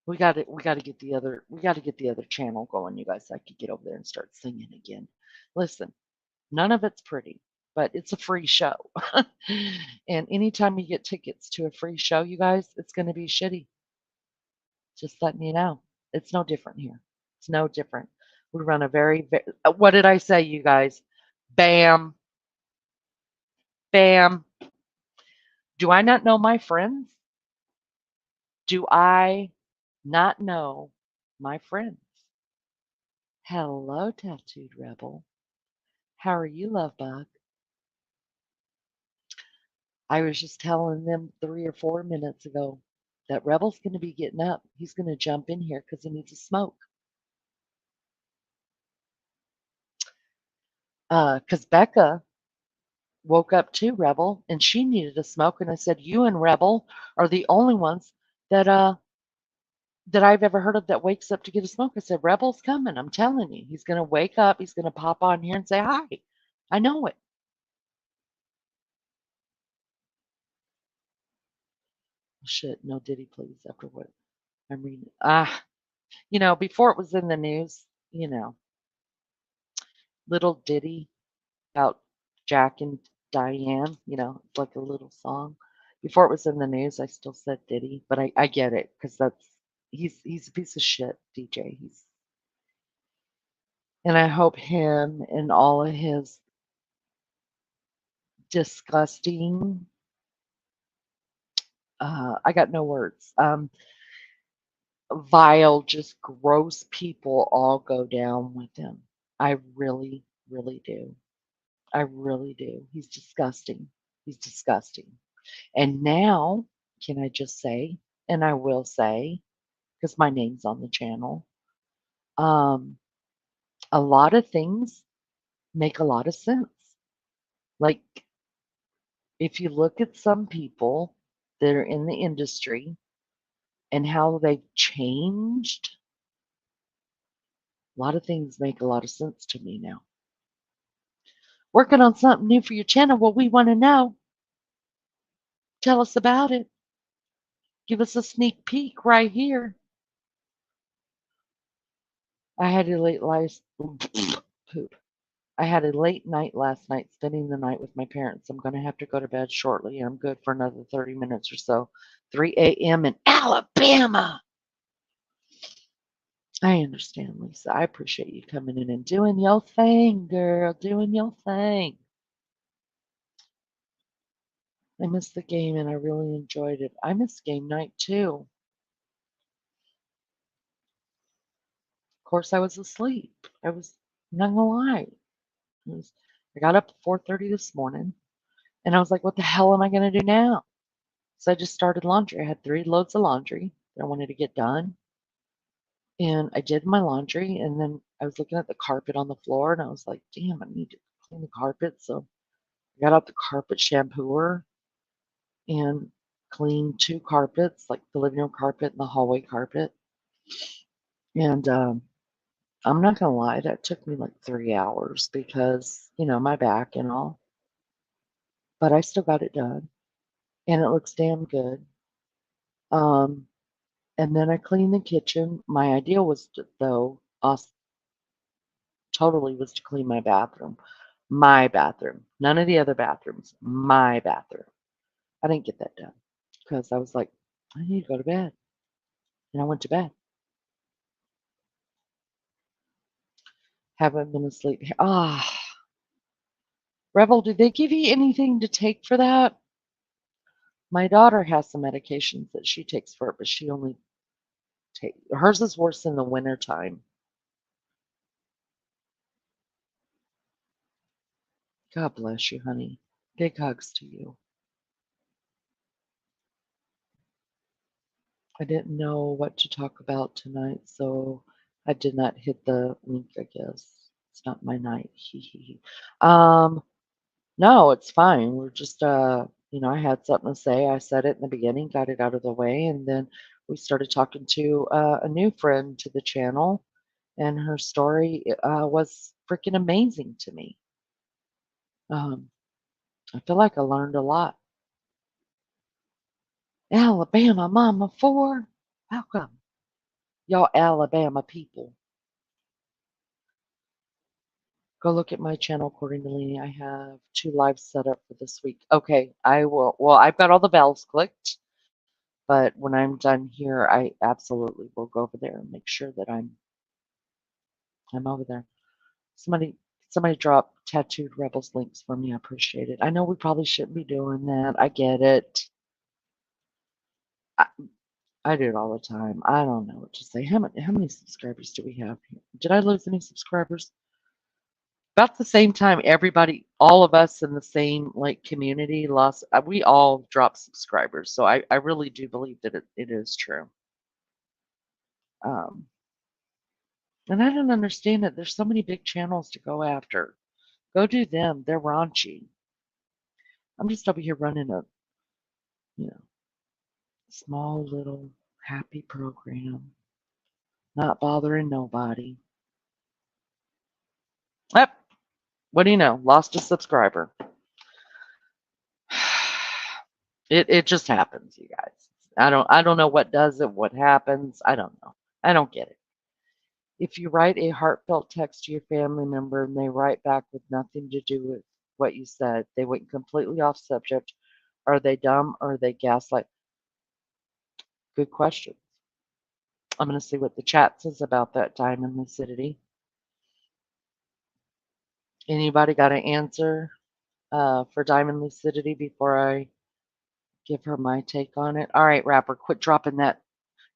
We got to get the other channel going, you guys. So I could get over there and start singing again. Listen, none of it's pretty, but it's a free show. And anytime you get tickets to a free show, you guys, it's going to be shitty. Just letting you know. It's no different here. It's no different. We run a what did I say, you guys? Bam, bam. Do I not know my friends? Do I not know my friends? Hello, tattooed rebel. How are you, love bug? I was just telling them 3 or 4 minutes ago that Rebel's going to be getting up. He's going to jump in here because he needs a smoke. Because Becca woke up too, Rebel, and she needed a smoke. And I said, you and Rebel are the only ones that that I've ever heard of that wakes up to get a smoke. I said, Rebel's coming. I'm telling you, he's going to wake up. He's going to pop on here and say hi. I know it. Shit, no Diddy, please. After what I'm reading, before it was in the news, little Diddy about Jack and Diane, it's like a little song. Before it was in the news, I still said Diddy, but I get it because he's a piece of shit, DJ. And I hope him and all of his disgusting, I got no words, vile, just gross people all go down with him. I really, really do. I really do. He's disgusting. He's disgusting. And now, can I just say, and I will say, because my name's on the channel, um, a lot of things make a lot of sense. Like, if you look at some people that are in the industry and how they've changed, a lot of things make a lot of sense to me now. Working on something new for your channel. Well, we want to know. Tell us about it. Give us a sneak peek right here. I had a late life poop. I had a late night last night, spending the night with my parents. I'm going to have to go to bed shortly. I'm good for another 30 minutes or so. 3 a.m. in Alabama. I understand, Lisa. I appreciate you coming in and doing your thing, girl. Doing your thing. I missed the game and I really enjoyed it. I missed game night too. Of course, I was asleep. I'm not gonna lie. I got up at 4:30 this morning and I was like, what the hell am I gonna do now? So I just started laundry. I had 3 loads of laundry that I wanted to get done. And I did my laundry and then I was looking at the carpet on the floor and I was like, damn, I need to clean the carpet. So I got out the carpet shampooer and cleaned 2 carpets, like the living room carpet and the hallway carpet. And I'm not gonna lie, that took me like 3 hours because, my back and all. But I still got it done. And it looks damn good. Um, and then I cleaned the kitchen. My idea was to, though, totally was to clean my bathroom. My bathroom. None of the other bathrooms. My bathroom. I didn't get that done. because I was like, I need to go to bed. And I went to bed. Haven't been asleep. Ah, Rebel, did they give you anything to take for that? My daughter has some medications that she takes for it, but she only takes hers is worse in the winter time. God bless you, honey. Big hugs to you. I didn't know what to talk about tonight, so I did not hit the link, I guess. It's not my night. Hee hee hee. Um, no, it's fine. We're just I had something to say. I said it in the beginning, got it out of the way, and then we started talking to a new friend to the channel, and her story was freaking amazing to me. Um, I feel like I learned a lot. Alabama Mama 4, welcome. Y'all Alabama people. Go look at my channel according to Leanie. I have 2 lives set up for this week. Okay, I will. Well, I've got all the bells clicked, but when I'm done here, I absolutely will go over there and make sure that I'm over there. Somebody somebody drop tattooed rebels links for me. I appreciate it. I know we probably shouldn't be doing that. I get it. I, I do it all the time. I don't know what to say. How many subscribers do we have here? Did I lose any subscribers? About the same time, everybody, all of us in the same like community lost. We all dropped subscribers, so I really do believe that it is true. Um, and I don't understand it. There's so many big channels to go after. Go do them. They're raunchy. I'm just over here running a you know small little happy program, not bothering nobody. Yep. What do you know? Lost a subscriber. It just happens, you guys. I don't know what does it, what happens. I don't know. I don't get it. If you write a heartfelt text to your family member and they write back with nothing to do with what you said, they went completely off subject. Are they dumb or are they gaslight? Good question. I'm going to see what the chat says about that time in lucidity. Anybody got an answer for Diamond Lucidity before I give her my take on it? All right, Rapper, quit dropping that.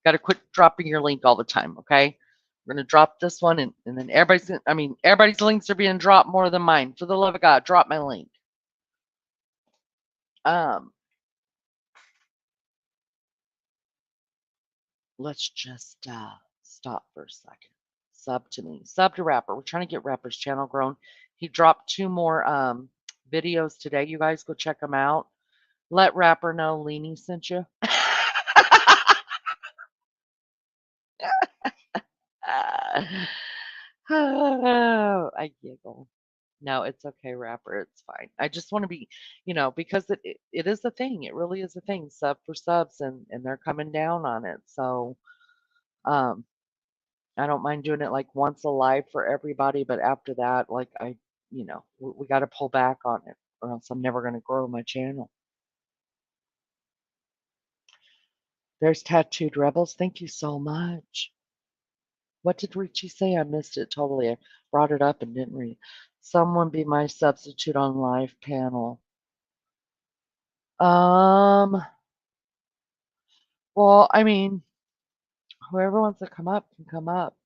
Got to quit dropping your link all the time, okay? We're going to drop this one, and then everybody's links are being dropped more than mine. For the love of God, drop my link. Um, let's just stop for a second. Sub to me. Sub to Rapper. We're trying to get Rapper's channel grown. He dropped 2 more videos today. You guys go check them out. Let Rapper know Leanie sent you. I giggle. No, it's okay, Rapper. It's fine. I just want to be, because it is a thing. It really is a thing. Sub for subs, and they're coming down on it. So, um, I don't mind doing it like once a live for everybody, but after that, like we got to pull back on it, or else I'm never going to grow my channel. There's Tattooed Rebels. Thank you so much. What did Richie say? I missed it totally. I brought it up and didn't read. Someone be my substitute on live panel. Um, well, I mean, whoever wants to come up can come up.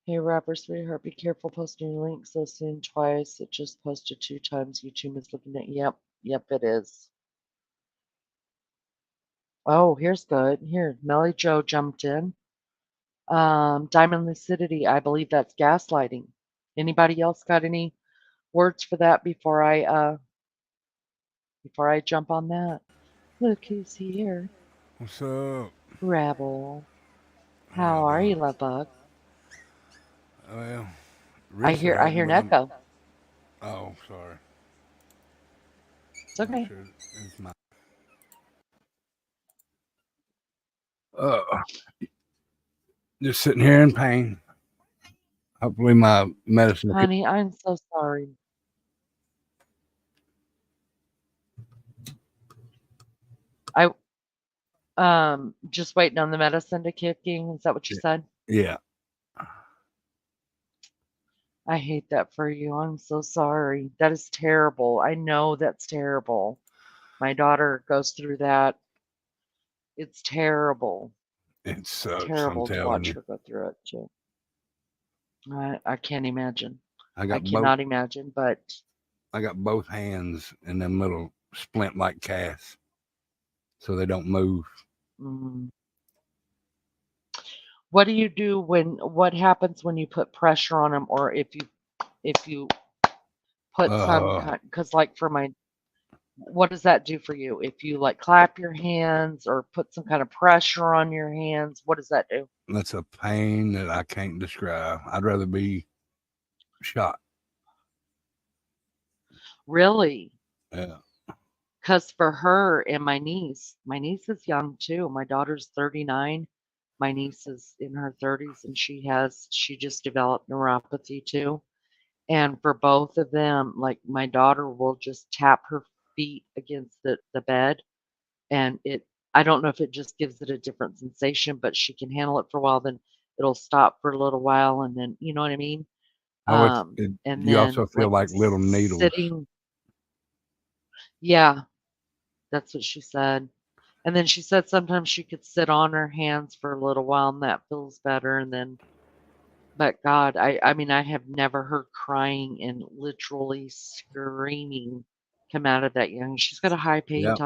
Hey, rapper sweetheart, be careful posting your link so soon twice. It just posted 2 times. YouTube is looking at. Yep, it is. Oh, here's good. Here, Melly Joe jumped in. Diamond lucidity. I believe that's gaslighting. Anybody else got any words for that before I jump on that? Look who's here. What's up? Rebel. How y'all How are doing? you, love bug? Well, I Rissa hear I hadn't, hear an but I'm. echo. Oh, sorry. It's Make okay. sure it's my. Uh, just sitting here in pain. Hopefully, my medicine will. Honey, I'm so sorry. I just waiting on the medicine to kick in. Is that what you said? Yeah, I hate that for you. I'm so sorry. That is terrible. I know that's terrible. My daughter goes through that. It's terrible. it It's sucks. I'm terrible to telling watch you. her go through it too. I can't imagine. I I got both. cannot imagine, but I got both hands in them little splint-like casts, so they don't move. mm, what do you do what happens when you put pressure on them, or if you put some Uh, kind, because like for my, what does that do for you? If you like clap your hands or put some kind of pressure on your hands, what does that do? that's a pain that I can't describe. I'd rather be shot. Really? Yeah, Because for her and my niece is young too. My daughter's 39. My niece is in her 30s and she just developed neuropathy too. And for both of them, like my daughter will just tap her feet against the bed and I don't know if it just gives it a different sensation, but she can handle it for a while, then it'll stop for a little while and then you know what I mean? oh, And you also then feel like like little needles. sitting, yeah, that's what she said. And then she said sometimes she could sit on her hands for a little while and that feels better. And then, but God, I mean, I have never heard crying and literally screaming come out of that young. She's got a high pain Yep.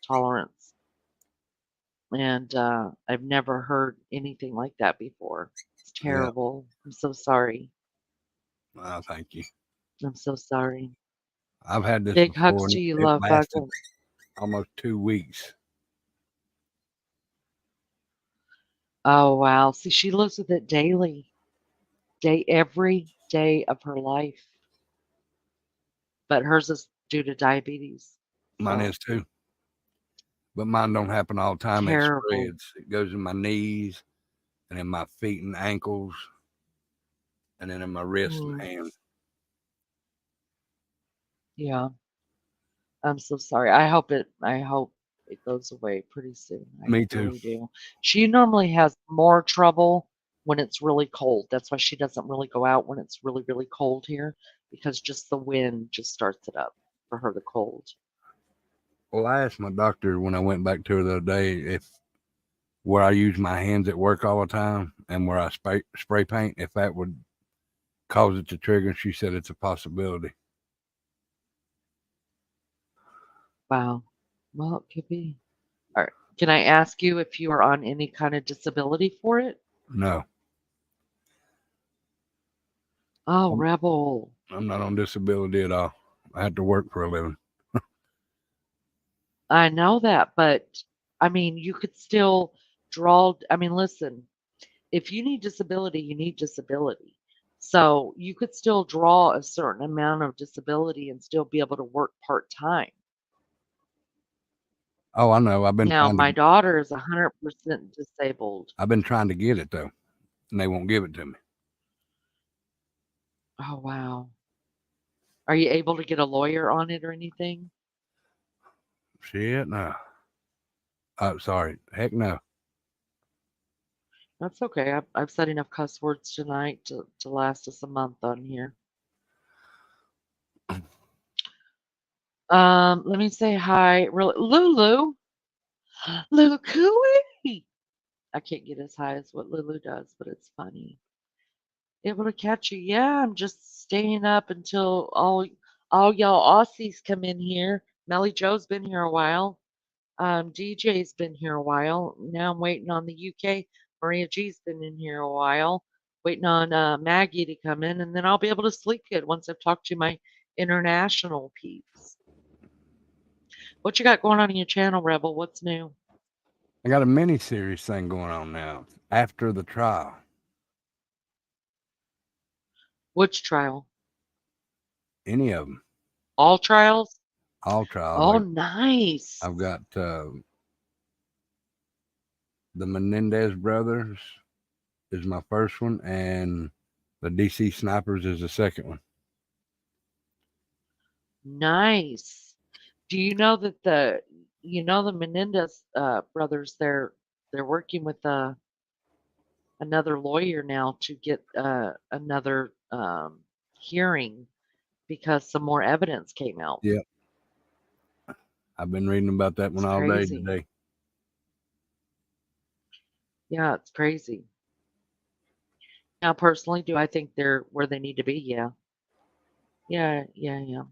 tolerance. And I've never heard anything like that before. It's Yeah. terrible. I'm so sorry. Thank you. I'm so sorry. I've had this Big before, hugs and to you, it love lasted buggle. almost 2 weeks. Oh, wow. See, she lives with it daily, every day of her life. But hers is due to diabetes. Mine So is too, but mine don't happen all the time. It terrible. spreads. It goes in my knees and in my feet and ankles, and then in my wrist and Mm, hands. yeah, I'm so sorry. I hope it goes away pretty soon. I Me too. really do. She normally has more trouble when it's really cold. That's why she doesn't really go out when it's really, really cold here because just the wind just starts it up for her, the cold. Well, I asked my doctor when I went back to her the other day if where I use my hands at work all the time and where I spray paint, if that would cause it to trigger. She said it's a possibility. Wow. Well, it could be. All right. Can I ask you if you are on any kind of disability for it? No, Oh, I'm, rebel. I'm not on disability at all. I have to work for a living. I know that, but I mean, you could still I mean, listen, if you need disability, you need disability. So you could still draw a certain amount of disability and still be able to work part-time. Oh, I know. Now, my daughter is 100% disabled. I've been trying to get it though, and they won't give it to me. Oh, wow. Are you able to get a lawyer on it or anything? Shit, no. Oh, sorry. Heck no. That's okay. I've said enough cuss words tonight to last us a month on here. Let me say hi. Really, Lulu, Lulu Cooey. I can't get as high as what Lulu does, but it's funny. Able to catch you. Yeah, I'm just staying up until all y'all Aussies come in here. Melly Joe's been here a while. DJ's been here a while. Now I'm waiting on the UK. Maria G's been in here a while. Waiting on Maggie to come in, and then I'll be able to sleep good once I've talked to my international peeps. What you got going on in your channel, Rebel? What's new? I got a mini series thing going on now. After the trial, Which trial? any of them, All trials? all trials. Oh, I've nice. got the Menendez brothers is my first one, and the DC snipers is the second one. Nice. Do you know that the Menendez brothers. They're working with another lawyer now to get another hearing because some more evidence came out. Yeah, I've been reading about that one It's all day crazy. today. Yeah, it's crazy. Now, personally, do I think they're where they need to be? Yeah. Yeah, yeah, yeah.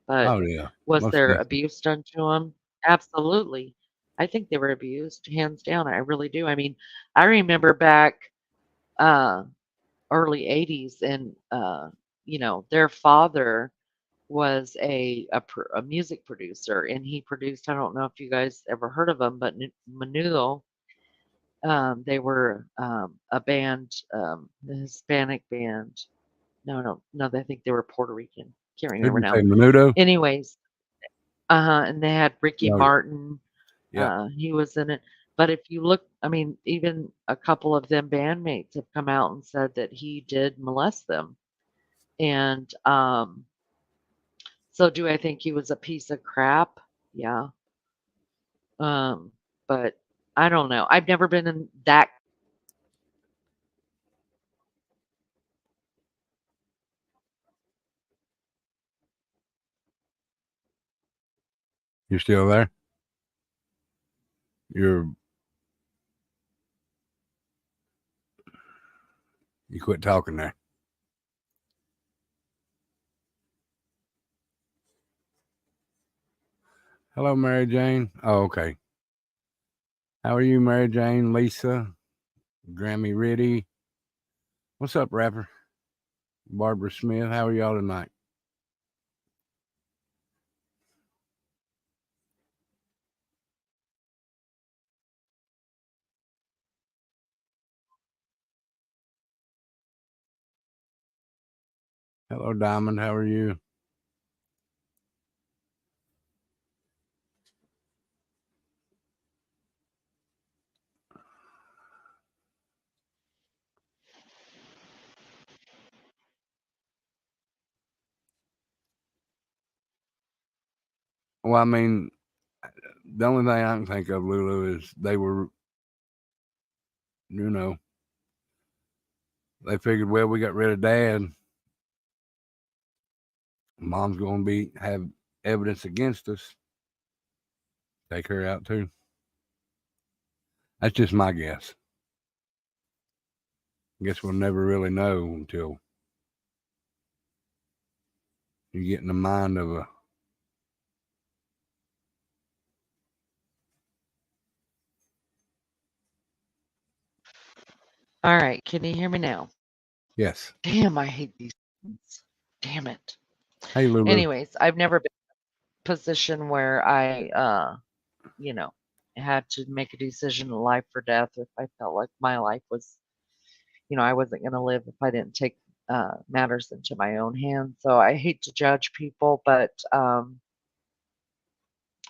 But Oh yeah, was most there definitely. abuse done to them? Absolutely. I think they were abused, hands down. I really do. I mean, I remember back uh, early 80s, and their father was a music producer, and he produced. I don't know if you guys ever heard of him, but Menudo. They were a band, the Hispanic band. No, no, no. I think they were Puerto Rican. Can't Who'd remember you say, now. Menudo? Anyways, and they had Ricky Oh yeah, Martin. yeah. He was in it. But if you look, I mean, even a couple of them bandmates have come out and said that he did molest them. And so do I think he was a piece of crap? Yeah. Um, but I don't know. I've never been in that. You still there? You're you quit talking there. Hello, Mary Jane. Oh, okay. How are you, Mary Jane? Lisa, Grammy Riddy. What's up, rapper? Barbara Smith. How are y'all tonight? Hello, Diamond. How are you? Well, I mean, the only thing I can think of, Lulu, is they were, you know, they figured, well, we got rid of Dad. Mom's going to be have evidence against us. Take her out too. That's just my guess. I guess we'll never really know until you get in the mind of a. All right. Can you hear me now? Yes. Damn, I hate these things. Damn it. Hey, Lulu. Anyways, I've never been in a position where you know, had to make a decision of life or death if I felt like my life was, I wasn't going to live if I didn't take matters into my own hands. So I hate to judge people, but I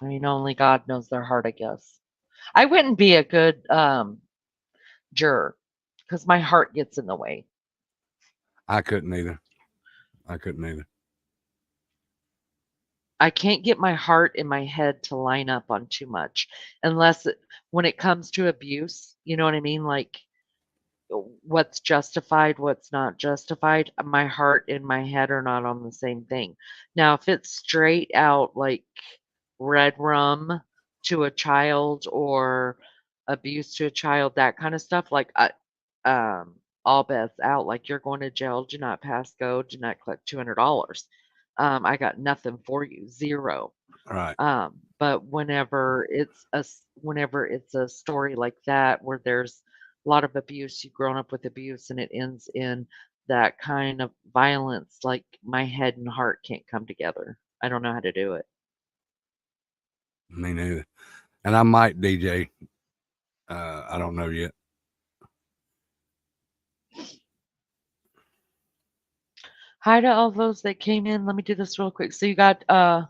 mean, only God knows their heart, I guess. I wouldn't be a good juror because my heart gets in the way. I couldn't either. I couldn't either. I can't get my heart and my head to line up on too much when it comes to abuse, you know what I mean? Like what's justified, what's not justified. My heart and my head are not on the same thing. Now, if it's straight out like red rum to a child or abuse to a child, that kind of stuff, like all bets out. Like you're going to jail, do not pass go, do not collect $200. I got nothing for you, zero. All right. But whenever it's a story like that where there's a lot of abuse, you've grown up with abuse, and it ends in that kind of violence, like my head and heart can't come together. I don't know how to do it. Me neither. And I might DJ. I don't know yet. Hi to all those that came in. Let me do this real quick. So you got that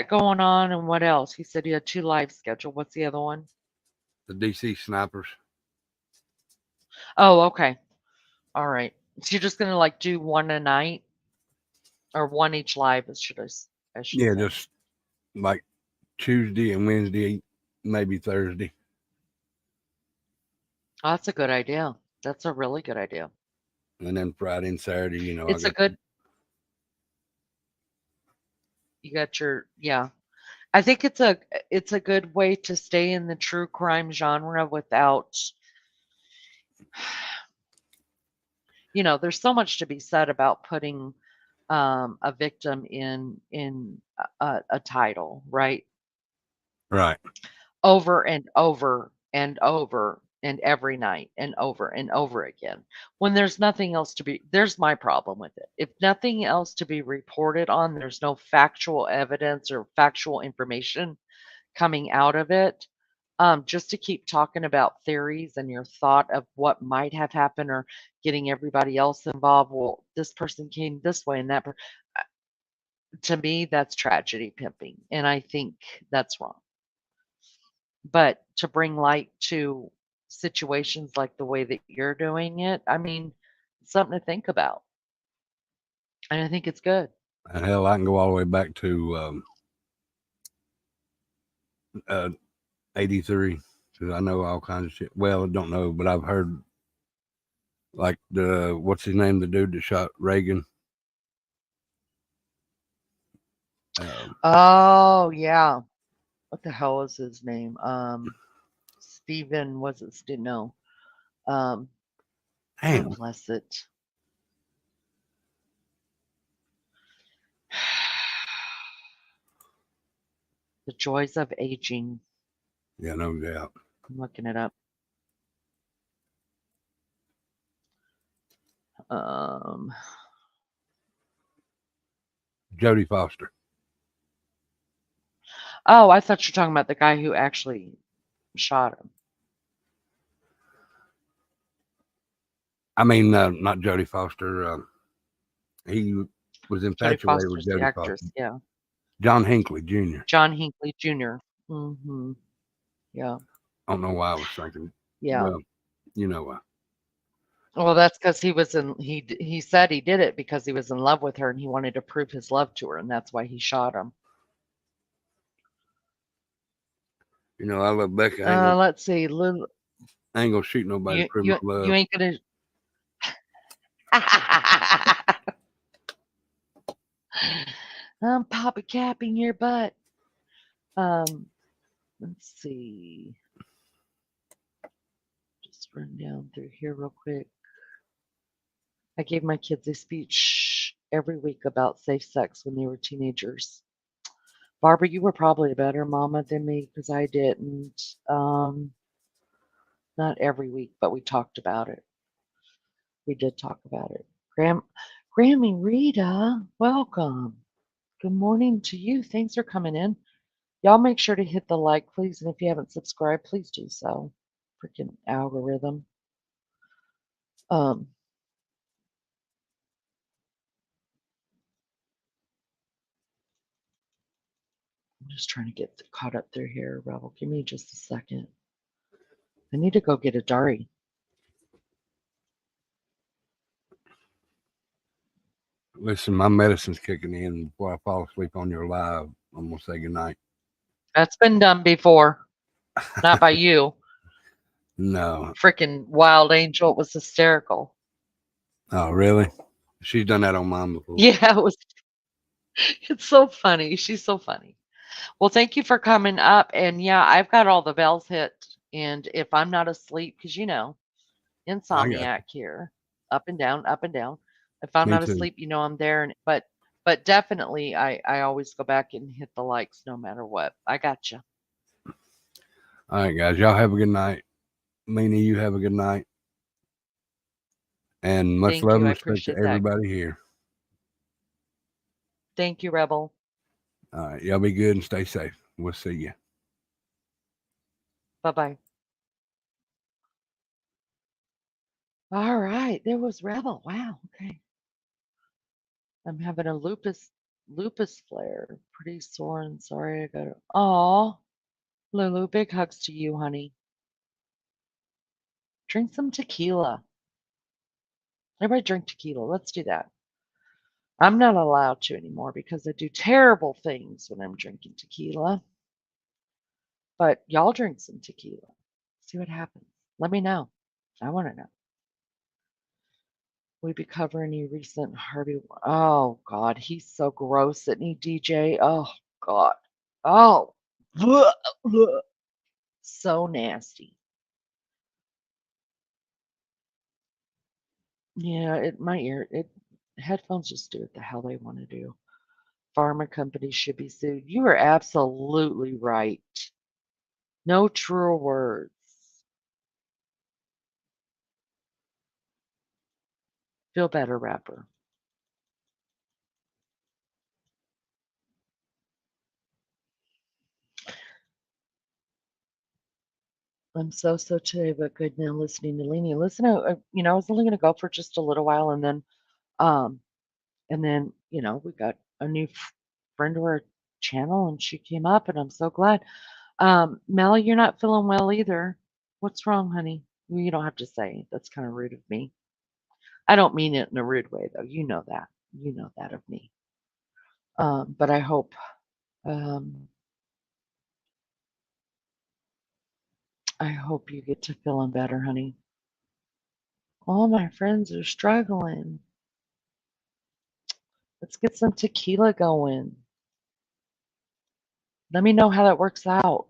going on, and what else? He said you had two live scheduled. What's the other one? The DC Snipers. Oh, okay. All right. So you're just gonna like do one a night or one each live, I should Yeah, say. just like Tuesday and Wednesday, maybe Thursday, Oh, that's a good idea. That's a really good idea. and then Friday and Saturday. I It's a got good, you got your, yeah. I think it's a good way to stay in the true crime genre without, there's so much to be said about putting a victim in a title, right? right. Over and over and over and every night and over again. When there's nothing else to be, there's my problem with it. If nothing else to be reported on, there's no factual evidence or factual information coming out of it. Just to keep talking about theories and your thought of what might have happened or getting everybody else involved. Well, this person came this way and to me, that's tragedy pimping. And I think that's wrong. But to bring light to situations like the way that you're doing it, I mean, it's something to think about. And I think it's good. And hell, I can go all the way back to uh, '83 because I know all kinds of shit. Well, I don't know, but I've heard like the what's his name, the dude that shot Reagan. Oh, yeah. What the hell is his name? Steven, was it? No. Um, God Damn, bless it. The joys of aging. yeah, no doubt. I'm looking it up. Um, Jodie Foster. oh, I thought you were talking about the guy who actually shot him. I mean, not Jodie Foster. He was Jodie infatuated with Foster's the Jodie Foster. actress. Yeah. John Hinckley Jr. John Hinckley Jr. Yeah. I don't know why I was thinking. Yeah. Well, you know why. Well, that's because he said he did it because he was in love with her and he wanted to prove his love to her, and that's why he shot him. I love Becca. I Let's see. ain't gonna shoot nobody to You prove you my you love. ain't gonna. I'm Papa capping your butt. Um, let's see. Just run down through here real quick. I gave my kids a speech every week about safe sex when they were teenagers. Barbara, you were probably a better mama than me because I didn't. Not every week, but we talked about it. We did talk about it. Grammy Rita, welcome. Good morning to you. Thanks for coming in. Y'all make sure to hit the like, please. And if you haven't subscribed, please do so. Freaking algorithm. Um, I'm just trying to get caught up through here, Rebel. Give me just a second. I need to go get a Dari. Listen, my medicine's kicking in. Before I fall asleep on your live, I'm gonna say goodnight. That's been done before. Not by you. No. Freaking Wild Angel. It was hysterical. Oh, really? She's done that on mine before. Yeah, it was. It's so funny. She's so funny. Well, thank you for coming up. And yeah, I've got all the bells hit. And if I'm not asleep, because I got insomniac here, up and down, up and down. If I'm me not too. asleep, I'm there. And but definitely, I always go back and hit the likes no matter what. I got you. All right, guys. Y'all have a good night. Mina, you have a good night. And much Thank love you. and I respect to appreciate that. everybody here. Thank you, Rebel. All right. Y'all be good and stay safe. We'll see you. Bye bye. All right, there was Rebel. Wow. Okay. I'm having a lupus flare. Pretty sore and sorry. I got it. Aw, Lulu, big hugs to you, honey. Drink some tequila. Everybody drink tequila. Let's do that. I'm not allowed to anymore because I do terrible things when I'm drinking tequila. But y'all drink some tequila. See what happens. Let me know. I want to know. We be covering any recent Harvey. Oh God, he's so gross, isn't he, DJ? Oh God. Oh, bleh, bleh. So nasty. Yeah, my ear. It headphones just do what the hell they want to do. Pharma companies should be sued. You are absolutely right. No truer words. Feel better, rapper. I'm so today, but good now listening to Lenny. Listen, I was only going to go for just a little while, um, and then, we got a new friend to our channel, and she came up, and I'm so glad. Mel, you're not feeling well either. What's wrong, honey? Well, you don't have to say. That's kind of rude of me. I don't mean it in a rude way, though. You know that. You know that of me. But um, I hope you get to feeling better, honey. All my friends are struggling. Let's get some tequila going. Let me know how that works out.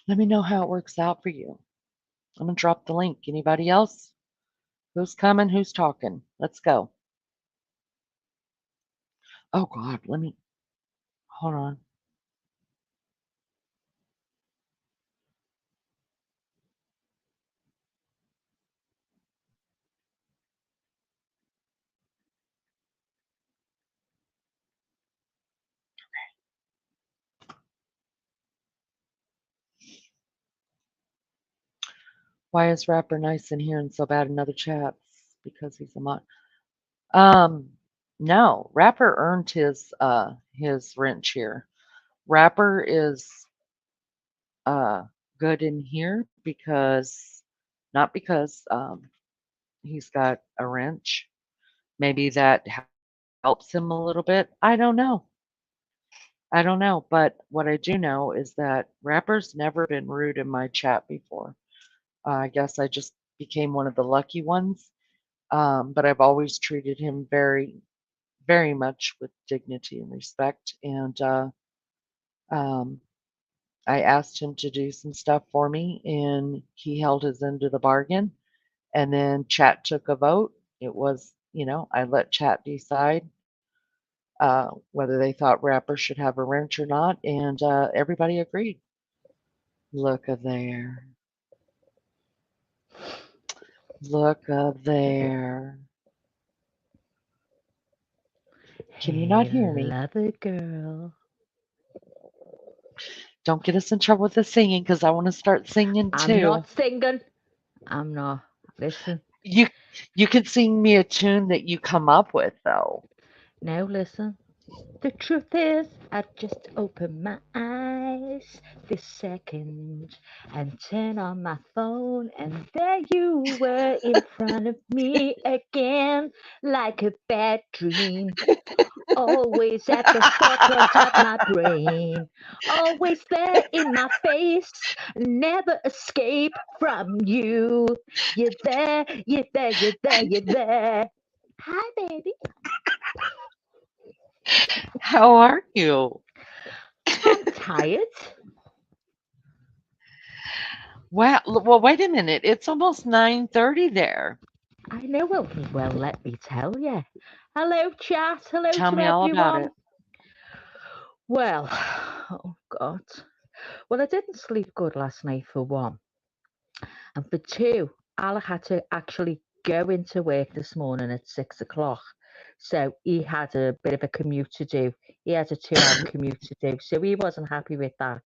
Let me know how it works out for you. I'm gonna drop the link. Anybody else? Who's coming? Who's talking? Let's go. Oh God, let me hold on. Why is rapper nice in here and so bad in other chats? Because he's a mod. Um, no, rapper earned his wrench here. Rapper is uh good in here because not because he's got a wrench. Maybe that helps him a little bit. I don't know. I don't know, but what I do know is that rapper's never been rude in my chat before. I guess I just became one of the lucky ones. But I've always treated him very, very much with dignity and respect. And um, I asked him to do some stuff for me, and he held his end of the bargain. And then chat took a vote. It was, I let chat decide whether they thought rappers should have a wrench or not, and everybody agreed. Look a there. Look a there. Can you not Hey, hear me? love it, girl. Don't get us in trouble with the singing because I want to start singing I'm too. not singing. I'm not. Listen. You you can sing me a tune that you come up with though. Now listen. The truth is, I just opened my eyes this second and turned on my phone, and there you were in front of me again, like a bad dream. Always at the forefront of my brain, always there in my face, never escape from you. You're there, you're there, you're there, you're there. Hi, baby. How are you? I'm tired. Wow. Well, wait a minute. It's almost 9:30 there. I know. Well, let me tell you. Hello, chat. Hello Tell to me all about everyone. it. Well, oh God. Well, I didn't sleep good last night for one. And for two, Alec had to actually go into work this morning at 6 o'clock. So he had a bit of a commute to do. He had a 2 hour commute to do. So he wasn't happy with that.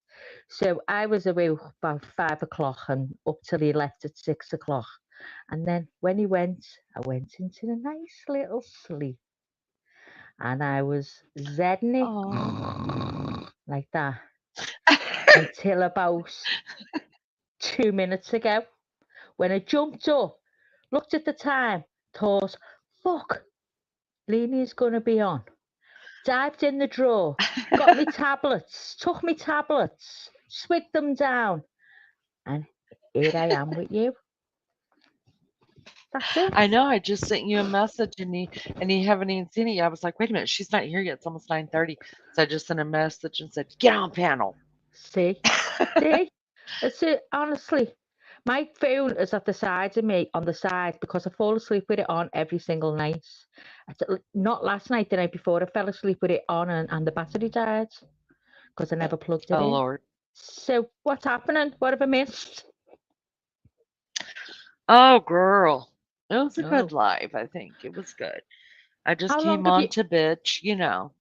So I was awake about 5 o'clock and up till he left at 6 o'clock. And then when he went, I went into a nice little sleep. And I was zedding it Oh. like that until about 2 minutes ago when I jumped up, looked at the time. thought, fuck, Leanie's going to be on. Dived in the drawer, got me tablets, took me tablets, swigged them down, and here I am with you. That's it. I know. I just sent you a message and you haven't even seen it yet. I was like, wait a minute, she's not here yet. It's almost 9:30. So I just sent a message and said, get on panel. See, see, it's it. Honestly, my phone is at the side of me on the side because I fall asleep with it on every single night. Not last night, the night before, I fell asleep with it on and the battery died because I never plugged it Oh in. Lord. So what's happening? What have I missed? Oh girl. It was a Oh, good live, I think. It was good. I just how long came have you? on to bitch, you know.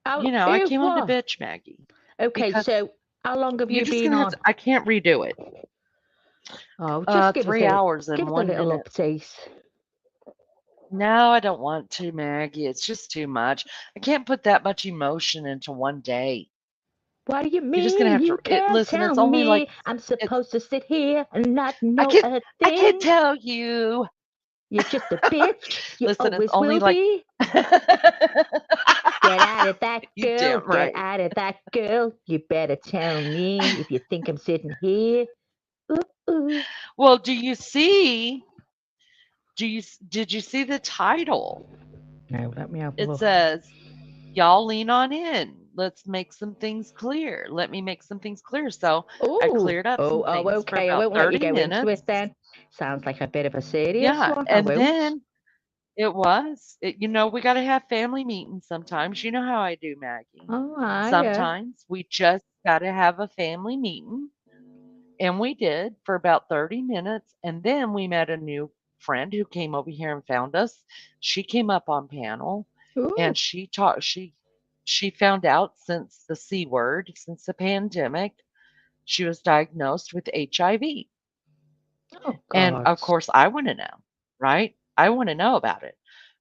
I Who? came on to What? bitch, Maggie. Okay, Because so how long have you're you just been gonna have on? to I can't redo it. Oh, just 3 hours give and us a one little minute. update. No, I don't want to, Maggie. It's just too much. I can't put that much emotion into one day. What do you You're just gonna mean? have to You can't listen, tell it's only like me I'm it's supposed to sit here and not I know can a I can't thing? tell you. You're just a bitch. You Listen, it's always only will like be. Get out of that, You girl. damn Get right. out of that, girl. You better tell me if you think I'm sitting here. Ooh, ooh. Well, did you see the title? Now, let me have a It look. says, "Y'all lean on in. Let's make some things clear. Let me make some things clear." So, I Oh, cleared up some things for okay. I about won't let you 30 go into it minutes. then. Sounds like a bit of a serious Yeah, one. I and won't. then we got to have family meetings sometimes. You know how I do, Maggie. Oh, yeah. Sometimes we just got to have a family meeting. And we did for about 30 minutes. And then we met a new friend who came over here and found us. She came up on panel and Ooh. she found out since the C word, since the pandemic, she was diagnosed with HIV. Oh, And God. of course, I want to know, right? I want to know about it.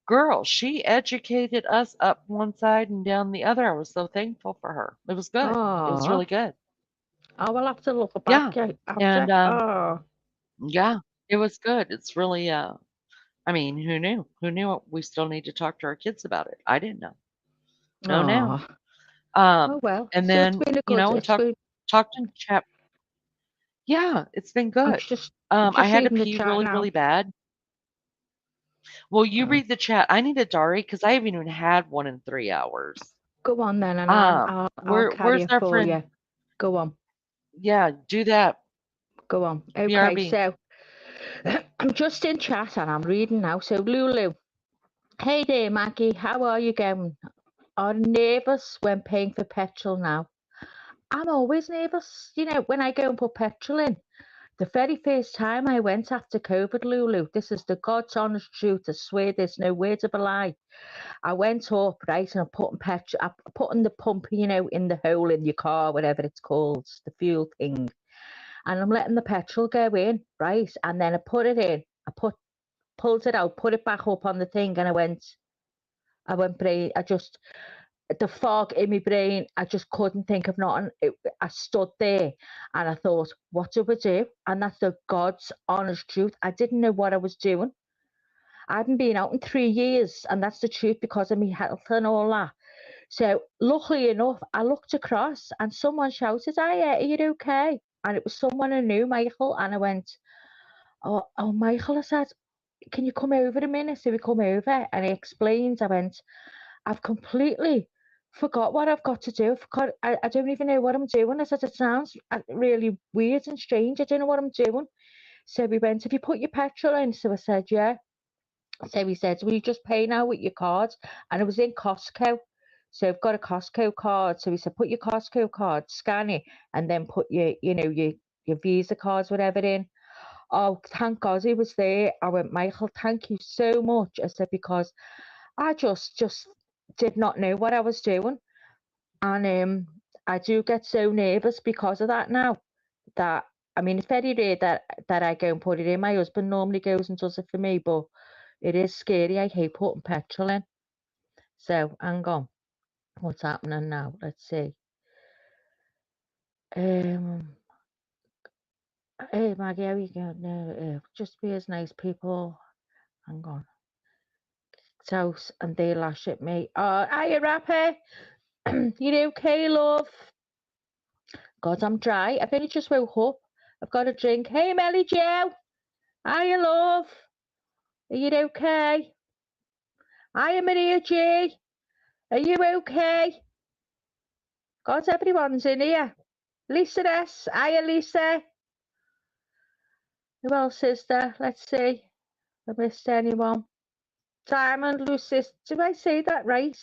Girl, she educated us up one side and down the other. I was so thankful for her. It was good. It was Oh, really good. I will have to look Yeah. back after. And Oh, yeah, it was good. It's really I mean, who knew? Who knew we still need to talk to our kids about it? I didn't know. No, now. oh. Um, Oh, well. and So it's then, been a you good, know, we it's been, talked in chat. Yeah, it's been I'm good. I just had to reading the pee chat really, now. really bad. Well, you Oh. read the chat. I need a Dari because I haven't even had one in 3 hours. Go on then, and I'll carry Where's it our for friend? you. Go on, Yeah, do that. go on. Okay, BRB. so I'm just in chat and I'm reading now. So Lulu, hey there, Maggie, how are you going? Are nervous when paying for petrol now? I'm always nervous, when I go and put petrol in. The very first time I went after COVID, Lulu, this is the God's honest truth. I swear there's no word of a lie. I went up, right, and I put in the pump, in the hole in your car, whatever it's called, the fuel thing. And I'm letting the petrol go in, right? And then I put it in. Pulled it out, put it back up on the thing, and brain. The fog in my brain, I just couldn't think of nothing. I stood there and I thought, what do I do? And that's the God's honest truth. I didn't know what I was doing. I hadn't been out in 3 years, and that's the truth because of my health and all that. So, luckily enough, I looked across and someone shouted, "Are you okay?" And it was someone I knew, Michael. And I went, oh, Michael, I said, "Can you come over a minute?" So we come over and he explained. I went, "I've completely forgot what I've got to do. I don't even know what I'm doing." I said, "It sounds really weird and strange. I don't know what I'm doing." So we went, "Have you put your petrol in?" So I said, "Yeah." So he said, "Will you just pay now with your card?" And it was in Costco. So I've got a Costco card. So he said, "Put your Costco card, scan it, and then put your Visa cards, whatever in." Oh, thank God he was there. I went, "Michael, thank you so much." I said, because I just did not know what I was doing. And I do get so nervous because of that now. That I mean, it's very rare that I go and put it in. My husband normally goes and does it for me, but it is scary. I hate putting petrol in. So hang on, what's happening now? Let's see. Um, hey Maggie, how you going? No, just be as nice, people. Hang on. House and they lash at me. Oh, hiya, Rapper. You okay, love? God, I'm dry. I've only just woke up. I've got a drink. Hey, Melly Joe. Hiya, love. Are you okay? Hiya, Maria G. Are you okay? God, everyone's in here. Lisa S. Hiya, Lisa. Who else is there? Let's see. Have I missed anyone? Diamond Lucidity. Did I say that right?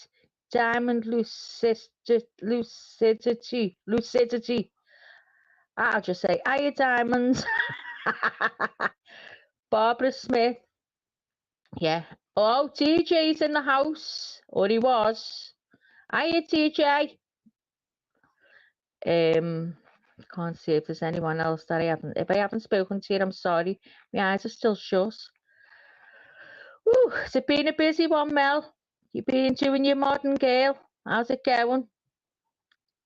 Diamond Lucidity. Lucidity. I'll just say, hiya, Diamonds. Barbara Smith. Yeah. Oh, DJ's in the house. Or he was. Hiya, DJ. Can't see if there's anyone else that I haven't. If I haven't spoken to you, I'm sorry. My eyes are still shut. Woo, has it been a busy one, Mel? You been doing your modern girl? How's it going?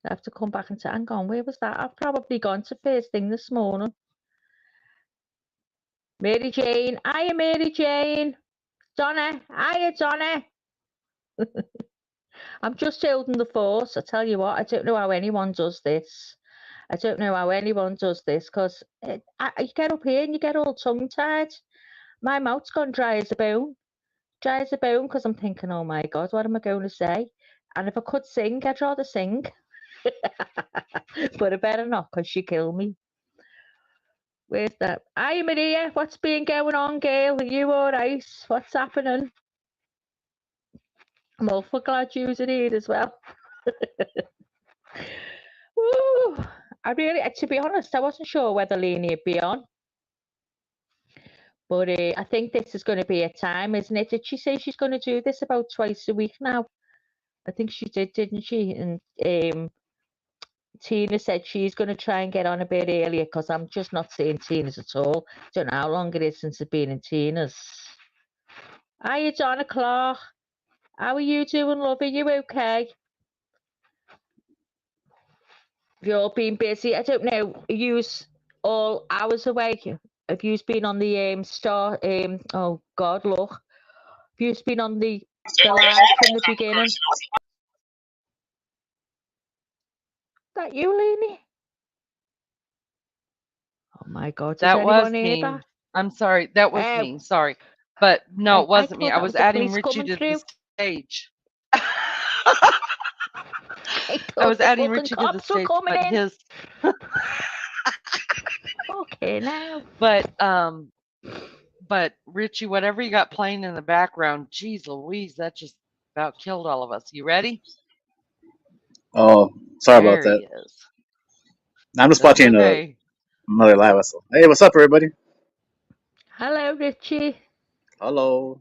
I have to come back and say, hang on, where was that? I've probably gone to first thing this morning. Mary Jane. Hiya, Mary Jane. Donna. Hiya, Donna. I'm just holding the fort. I tell you what, I don't know how anyone does this. I don't know how anyone does this because you get up here and you get all tongue-tied. My mouth's gone dry as a bone. Dry as a bone because I'm thinking, oh my God, what am I going to say? And if I could sing, I'd rather sing. But I better not because she killed me. Where's that? Hi, Maria. What's been going on, girl? Are you all right? What's happening? I'm awful glad you're here as well. Woo! To be honest, I wasn't sure whether Lainey would be on. But I think this is going to be a time, isn't it? Did she say she's going to do this about twice a week now? I think she did, didn't she? And Tina said she's going to try and get on a bit earlier because I'm just not seeing Tina's at all. Don't know how long it is since I've been in Tina's. Hiya, Donna Clark. How are you doing, love? Are you okay? Have you all been busy? I don't know. Are you all hours away? Have you been on the oh God, look. Have you been on the live from the beginning? Is that you, Lainey? Oh my God, does That was anyone hear me. that? I'm sorry. That was Oh, me. Sorry. But no, it I wasn't me. thought I that was was the adding police Richie coming to the through. stage. I I was thought the adding fucking Richie to the cops were stage, coming but in. his Okay, now. but Richie, whatever you got playing in the background, geez Louise, that just about killed all of us. You ready? Oh, sorry about There that. he is. I'm just That's watching okay. another live wrestle. Hey, what's up, everybody? Hello, Richie. Hello.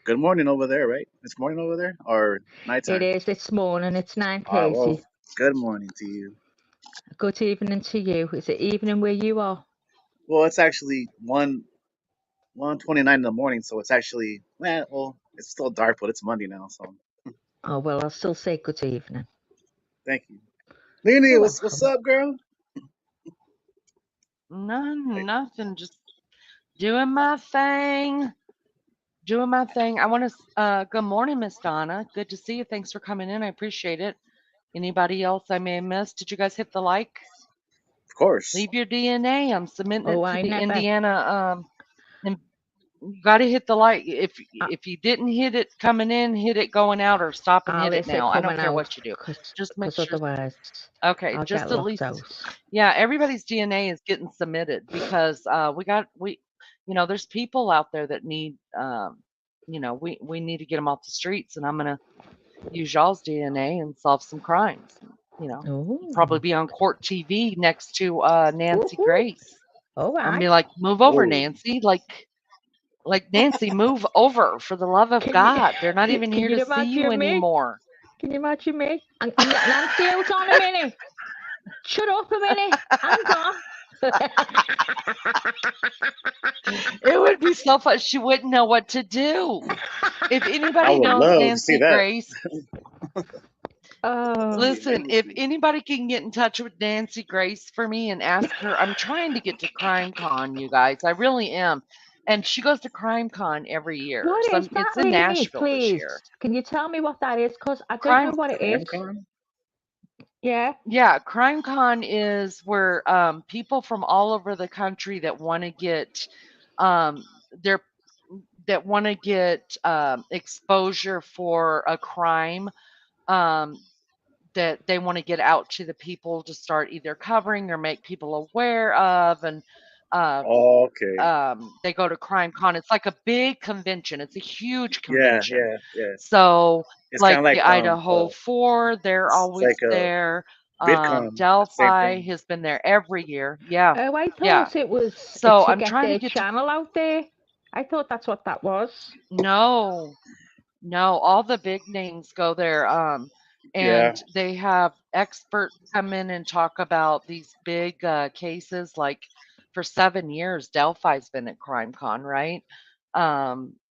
Good morning over there, right? It's morning over there or It nighttime? is this morning. It's Well, 9:30. good morning to you. Good evening to you. Is it evening where you are? Well, it's actually 1:29 in the morning, so it's actually well, it's still dark, but it's Monday now, so Oh, well, I'll still say good evening. thank you. Nene, You're what's welcome. up, girl? Nothing. Just doing my thing. Doing my thing. I want to. Good morning, Miss Donna. Good to see you. Thanks for coming in. I appreciate it. Anybody else I may have missed? Did you guys hit the like? Of course. Leave your DNA. I'm submitting Oh, it to I the never. Indiana. And you got to hit the like. I, If you didn't hit it coming in, hit it going out, or stop and I'll hit it let it now. I coming don't care out what you do. Just make because sure. otherwise Okay, I'll just get at locked out. least. Yeah, everybody's DNA is getting submitted because there's people out there that need we need to get them off the streets, and I'm gonna use y'all's DNA and solve some crimes. Probably Oh. be on court TV next to Nancy Woohoo. Grace. All I'm right. be like, move over, Oh, Nancy. Like Nancy, move over for the love of Can you God. They're not even can here you to see you imagine me? anymore. Can you imagine me? Nancy, hold on a minute. Shut up a minute. Hang on. It would be so fun. She wouldn't know what to do. If I anybody would knows love to see Nancy that. Grace, Oh, That'd be listen, if amazing. anybody can get in touch with Nancy Grace for me and ask her, I'm trying to get to CrimeCon, you guys. I really am. And she goes to CrimeCon every year. What is It's that, in Lainey? Nashville this Please, year. can you tell me what that is? Because I don't know Crime what it is. CrimeCon? Yeah. Yeah, CrimeCon is where people from all over the country that want to get their exposure for a crime um, that they want to get out to the people to start either covering or make people aware of, and uh, Okay. they go to CrimeCon. It's like a big convention. It's a huge Yeah, convention. yeah, yeah. So, It's kind like of like the Idaho 4, they're it's always like a there. VidCon, the same Delphi thing. has been there every year. Yeah, Oh, I yeah. thought it was So to I'm get trying to their get to channel out there. I thought that's what that was. no, no, all the big names go there. Yeah. And they have experts come in and talk about these big cases. Like for 7 years, Delphi's been at CrimeCon, right?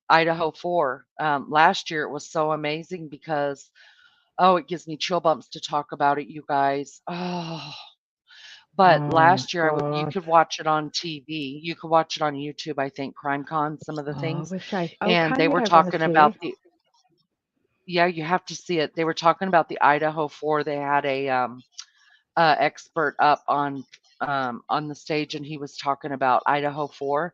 Idaho 4. Last year it was so amazing because, oh, it gives me chill bumps to talk about it, you guys. Oh, but Oh last year you God. could watch it on TV. You could watch it on YouTube, I think, CrimeCon, some of the Oh, I things. wish I. Oh, And can they you? were I want to talking see about it. yeah, you have to see it. They were talking about the Idaho 4. They had a expert up on the stage, and he was talking about Idaho 4.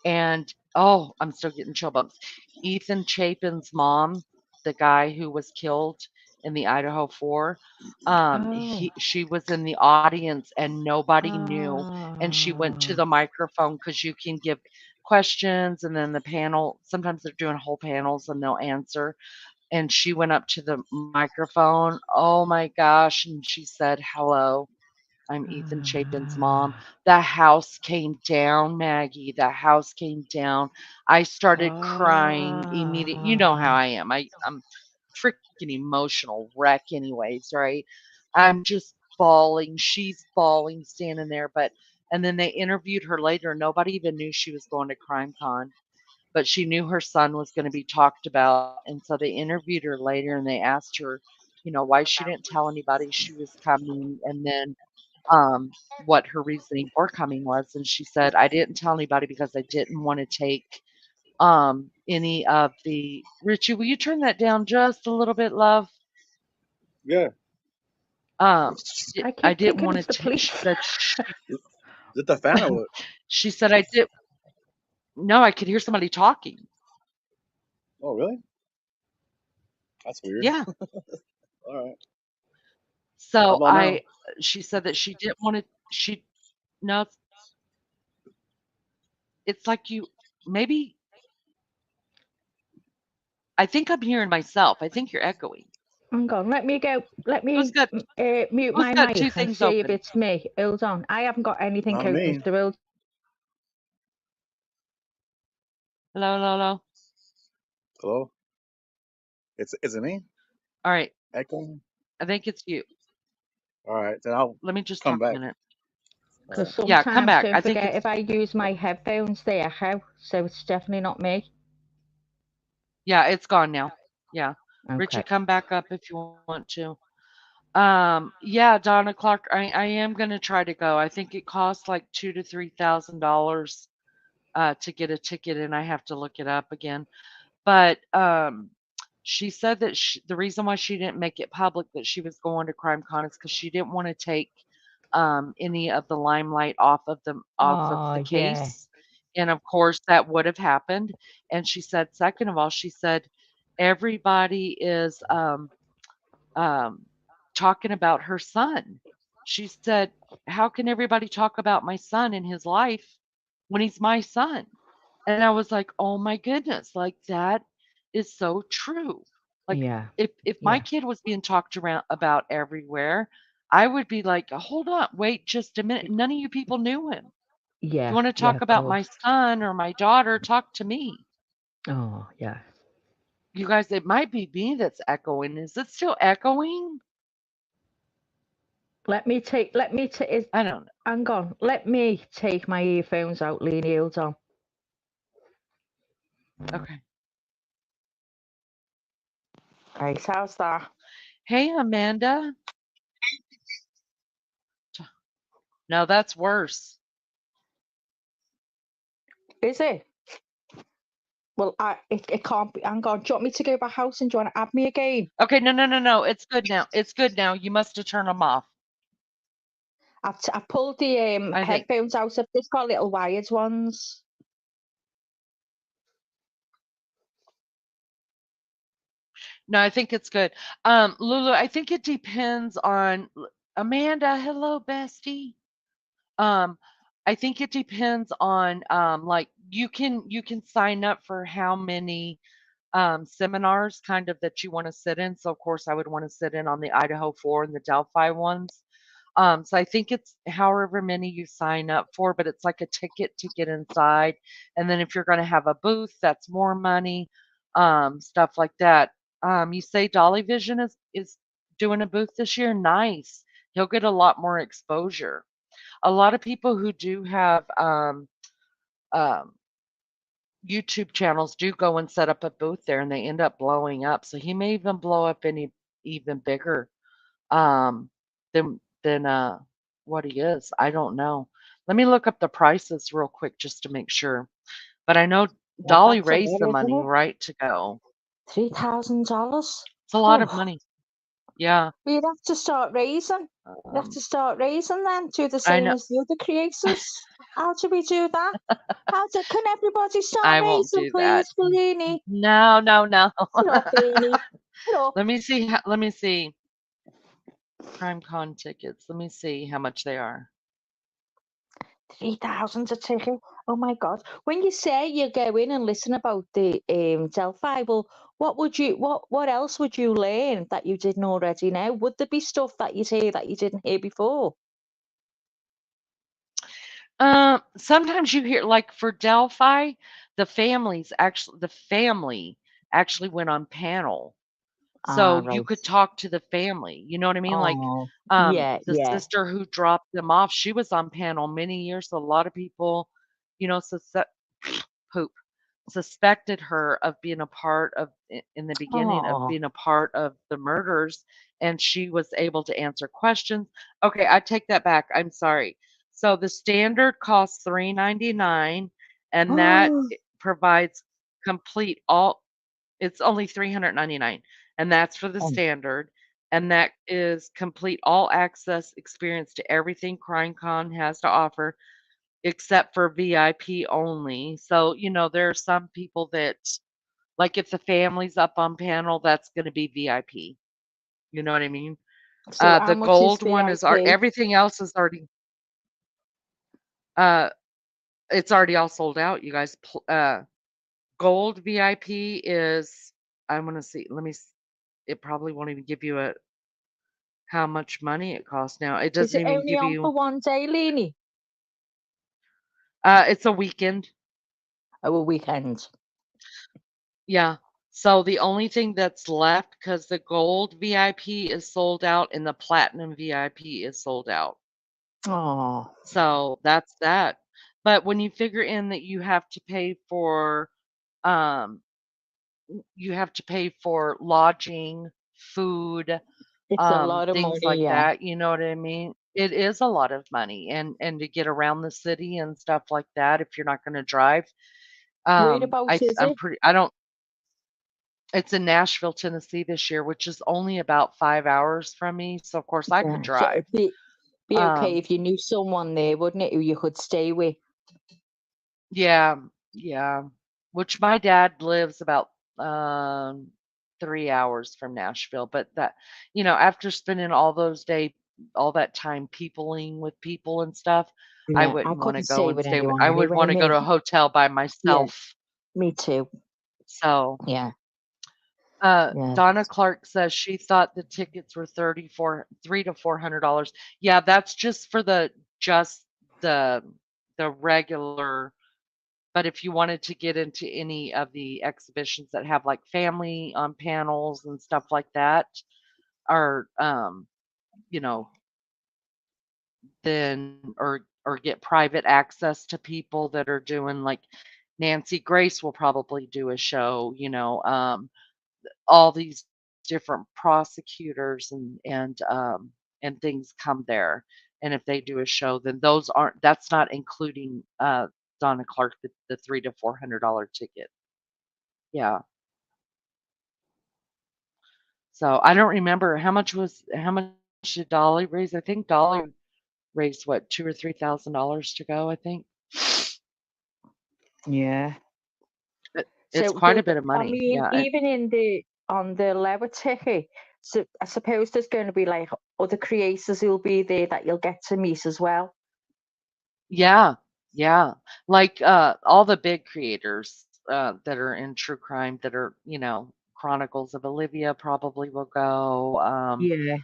And oh, I'm still getting chill bumps. Ethan Chapin's mom, the guy who was killed in the Idaho 4, Oh. she was in the audience and nobody knew. And she went to Oh. the microphone because you can give questions, and then the panel, sometimes they're doing whole panels and they'll answer, and she went up to the microphone. Oh my gosh. And she said, "Hello, I'm Ethan Chapin's mom." The house came down, Maggie. The house came down. I started crying immediately. You know how Ah. I am. I'm freaking emotional wreck, anyways, right? I'm just bawling. She's bawling, standing there. And then they interviewed her later. Nobody even knew she was going to CrimeCon, but she knew her son was going to be talked about. And so they interviewed her later and they asked her, why she didn't tell anybody she was coming, and then what her reasoning for coming was. And she said, "I didn't tell anybody because I didn't want to take any of the Richie, will you turn that down just a little bit, love? Yeah. Um, I I keep didn't thinking want it's the to, she police. said, Is it the fan or what? she said, I did. No, I could hear somebody talking. Oh, really? That's weird. Yeah. All right. How So about now? she said that she didn't want to, no, it's like maybe, I think I'm hearing myself. I think you're echoing. Hang on, let me go. Let Who's me got, mute who's my got two mic and things see if open? it's me. Hold on. I haven't got anything Not open, me. so hold. Hello, hello, hello. Hello. Is it me? All right. Echoing. I think it's you. All right. Then I'll Let me just come talk a back. minute. All Because right. Yeah, come sometimes, back. don't I think forget, it's, if I use my headphones, they echo, so it's definitely not me. yeah, it's gone now. Yeah. Richie, Okay. come back up if you want to. Yeah, Donna Clark, I am gonna try to go. I think it costs like $2,000 to $3,000 to get a ticket, and I have to look it up again. But she said that the reason why she didn't make it public that she was going to CrimeCon is because she didn't want to take any of the limelight off of Oh, the yeah. case, and of course that would have happened. And she said, second of all, she said everybody is um, talking about her son. She said, "How can everybody talk about my son in his life when he's my son?" And I was like, "Oh my goodness, like that is so true." Like Yeah. if my Yeah. kid was being talked around about everywhere, I would be like, "Hold on, wait just a minute. None of you people knew him. If you Yeah. want to Yeah, talk of about my course. son or my daughter, talk to me." Oh, yeah. You guys, it might be me that's echoing. Is it still echoing? Let me take, I don't know. hang on. Let me take my earphones out, Leanie. Hold on. Okay. Right, how's that? Hey, Amanda. No, that's worse. Is it? Well, it can't be. Hang on. Do you want me to go back house and do you want to add me again? Okay, no, no, no, no. It's good now. It's good now. You must have turned them off, I pulled the I think. headphones out. I've just got little wired ones. No, I think it's good. Lulu, I think it depends on Amanda. Hello, bestie. Um, I think it depends on like you can sign up for how many seminars kind of that you want to sit in. So of course I would want to sit in on the Idaho 4 and the Delphi ones. So I think it's however many you sign up for, but it's like a ticket to get inside. And then if you're going to have a booth, that's more money, stuff like that. You say Dolly Vision is doing a booth this year. Nice. He'll get a lot more exposure. A lot of people who do have um, YouTube channels do go and set up a booth there and they end up blowing up. So he may even blow up any even bigger um than what he is. I don't know. Let me look up the prices real quick just to make sure. But I know Yeah, Dolly that's a raised the lot, isn't money, it? right, to go. $3,000. It's a lot of Oh, money. Yeah. we'd have to start raising. We'd have Um, to start raising then, do the I same know as the other creators. How do we do that? Can everybody start I won't raising, do that. please, Bellini? No, no, no. Get up, Beanie. Get up. Let me see. Let me see. CrimeCon tickets. Let me see how much they are. 3,000 a ticket. Oh my God. When you say you go in and listen about the Delphi, well, what else would you learn that you didn't already know? Would there be stuff that you'd hear that you didn't hear before? Sometimes you hear like for Delphi, the family actually went on panel. Ah, So you right. could talk to the family. You know what I mean? Like Oh, yeah, the yeah. sister who dropped them off, she was on panel many years. So a lot of people, so poop suspected her of being a part of in the beginning of Oh, being a part of the murders, and she was able to answer questions. Okay, I take that back. I'm sorry. So the standard costs $399, and that oh, provides complete all. It's only 399, and that's for the standard. And that is complete all access experience to everything CrimeCon has to offer except for VIP only. So, there are some people that, like, if the family's up on panel, that's going to be VIP. You know what I mean? so how The much is gold one is VIP? everything else is already, uh, it's already all sold out, you guys. Gold VIP is, I'm going to see, it probably won't even give you how much money it costs now. It Is doesn't it even only give on for you, one day, Leanie? it's a weekend. Oh, a weekend. Yeah. So the only thing that's left, because the gold VIP is sold out and the platinum VIP is sold out. Oh, So that's that. But when you figure in that um you have to pay for lodging, food, it's a lot of things money, like yeah. that, you know what I mean? It is a lot of money, and to get around the city and stuff like that if you're not going to drive. Whereabouts is I'm it? pretty I don't It's in Nashville, Tennessee this year, which is only about 5 hours from me, so of course I could Yeah, so drive. be okay Um, if you knew someone there, wouldn't it, who you could stay with? yeah, yeah, which my dad lives about, um, 3 hours from Nashville, but after spending all that time peopling with people and stuff, I Yeah, I wouldn't wanna couldn't go stay and with stay with anyone I would anyway, wanna go me. to a hotel by Yeah, myself. me too. So Yeah, yeah. Donna Clark says she thought the tickets were 34 3 to $400. Yeah, that's just the the regular, but if you wanted to get into any of the exhibitions that have like family on panels and stuff like that, or you know, then or get private access to people that are doing like Nancy Grace will probably do a show, all these different prosecutors and things come there. And if they do a show, then that's not including Donna Clark, the $300 to $400 ticket. Yeah. So I don't remember how much did Dolly raise? I think Dolly raised what, $2,000 or $3,000 to go, I think. Yeah. It's So quite a bit of I money. mean, Yeah. even in the on the lower ticket, so I suppose there's going to be like other creators who'll be there that you'll get to meet as well. Yeah. Yeah. Like all the big creators that are in true crime that are, Chronicles of Olivia probably will go. Yeah,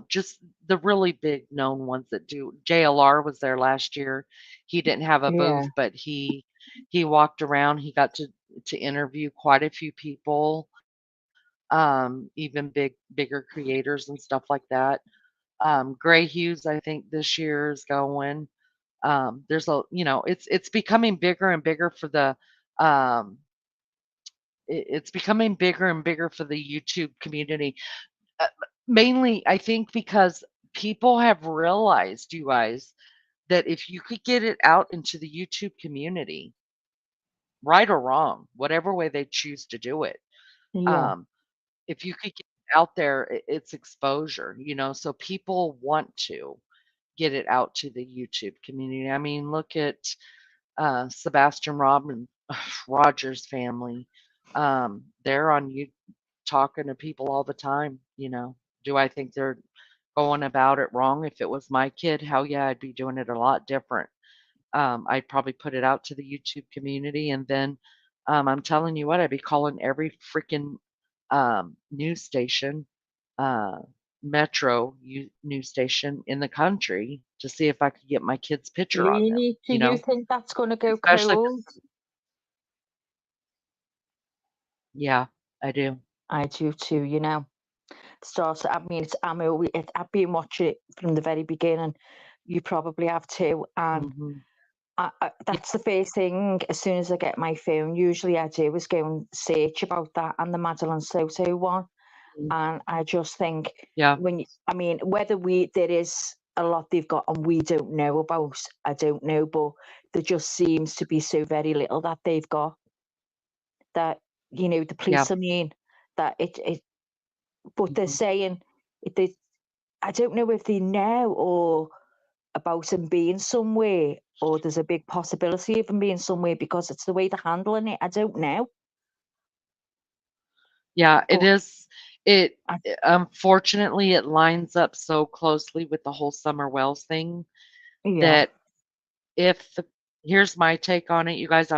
Just the really big known ones that do. JLR was there last year. He didn't have a yeah, booth, but he walked around. He got to interview quite a few people, even bigger creators and stuff like that. Gray Hughes, I think this year is going. There's it's becoming bigger and bigger for the um, it's becoming bigger and bigger for the YouTube community. Uh, Mainly, I think because people have realized, you guys, that if you could get it out into the YouTube community, right or wrong, whatever way they choose to do it, yeah, um, if you could get it out there, it's exposure. So people want to get it out to the YouTube community. I mean, look at Sebastian Robin Rogers family. They're on you talking to people all the time. Do I think they're going about it wrong? If it was my kid, hell yeah, I'd be doing it a lot different. I'd probably put it out to the YouTube community, and then I'm telling you what, I'd be calling every freaking news station, uh, news station in the country to see if I could get my kid's picture on them. really? Do you think that's going to go Especially if cold? it's, yeah, I do. I do too. Start. I mean, I've been watching it from the very beginning. You probably have too, and Hmm. that's the first thing. As soon as I get my phone, usually I do is go and search about that and the Madeline Soto one. Yeah. And I just think Yeah. I mean, whether there is a lot they've got and we don't know about, I don't know, but there just seems to be so very little that they've got that, the Yeah. police, I mean, that but they're Hmm. saying, they, I don't know if they know or about him being somewhere or there's a big possibility of him being somewhere because it's the way they're handling it. I don't know. Yeah, it But is. It I, unfortunately it lines up so closely with the whole Summer Wells thing yeah, that if the here's my take on it, you guys.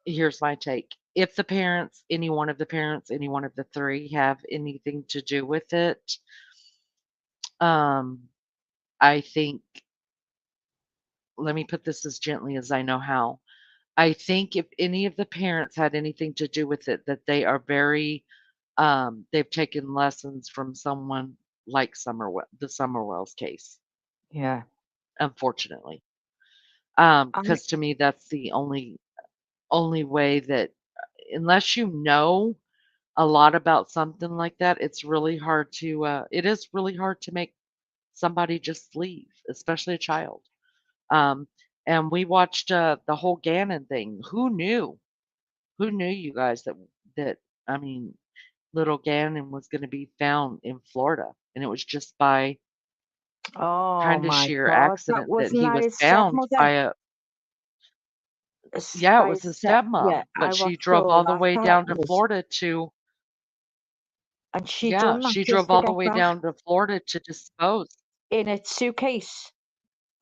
Here's my take. If the parents, any one of the parents, any one of the three have anything to do with it, um, I think, let me put this as gently as I know how. I think if any of the parents had anything to do with it, that they are they've taken lessons from someone like the Summerwells case, yeah. unfortunately. I, Because to me, that's the only way that, unless you know a lot about something like that, it is really hard to make somebody just leave, especially a child. Um, and we watched the whole Gannon thing. Who knew? Who knew, you guys, that I mean, little Gannon was going to be found in Florida, and it was just by oh kind of my sheer God, that accident that wasn't he that was his found stepmother? by a yeah, it By was his his step, yeah, stepmom, but I she watched drove all all the that. way That down to was, Florida to and she yeah, done that she just drove to all the get way back down to Florida to dispose. in a suitcase.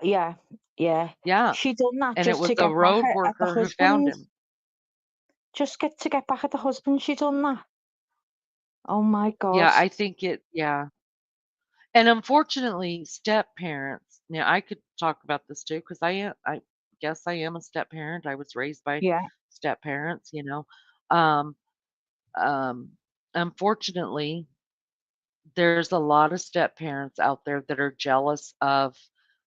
Yeah, yeah. Yeah, She done that and it just was to a get back road at the worker who found husband. him. Just to get back at the husband. She done that. Oh my God. Yeah, I think yeah. And unfortunately, step parents. Now I could talk about this too because I guess I am a step parent. I was raised by Yeah, step parents. Um, um, Unfortunately, there's a lot of step parents out there that are jealous of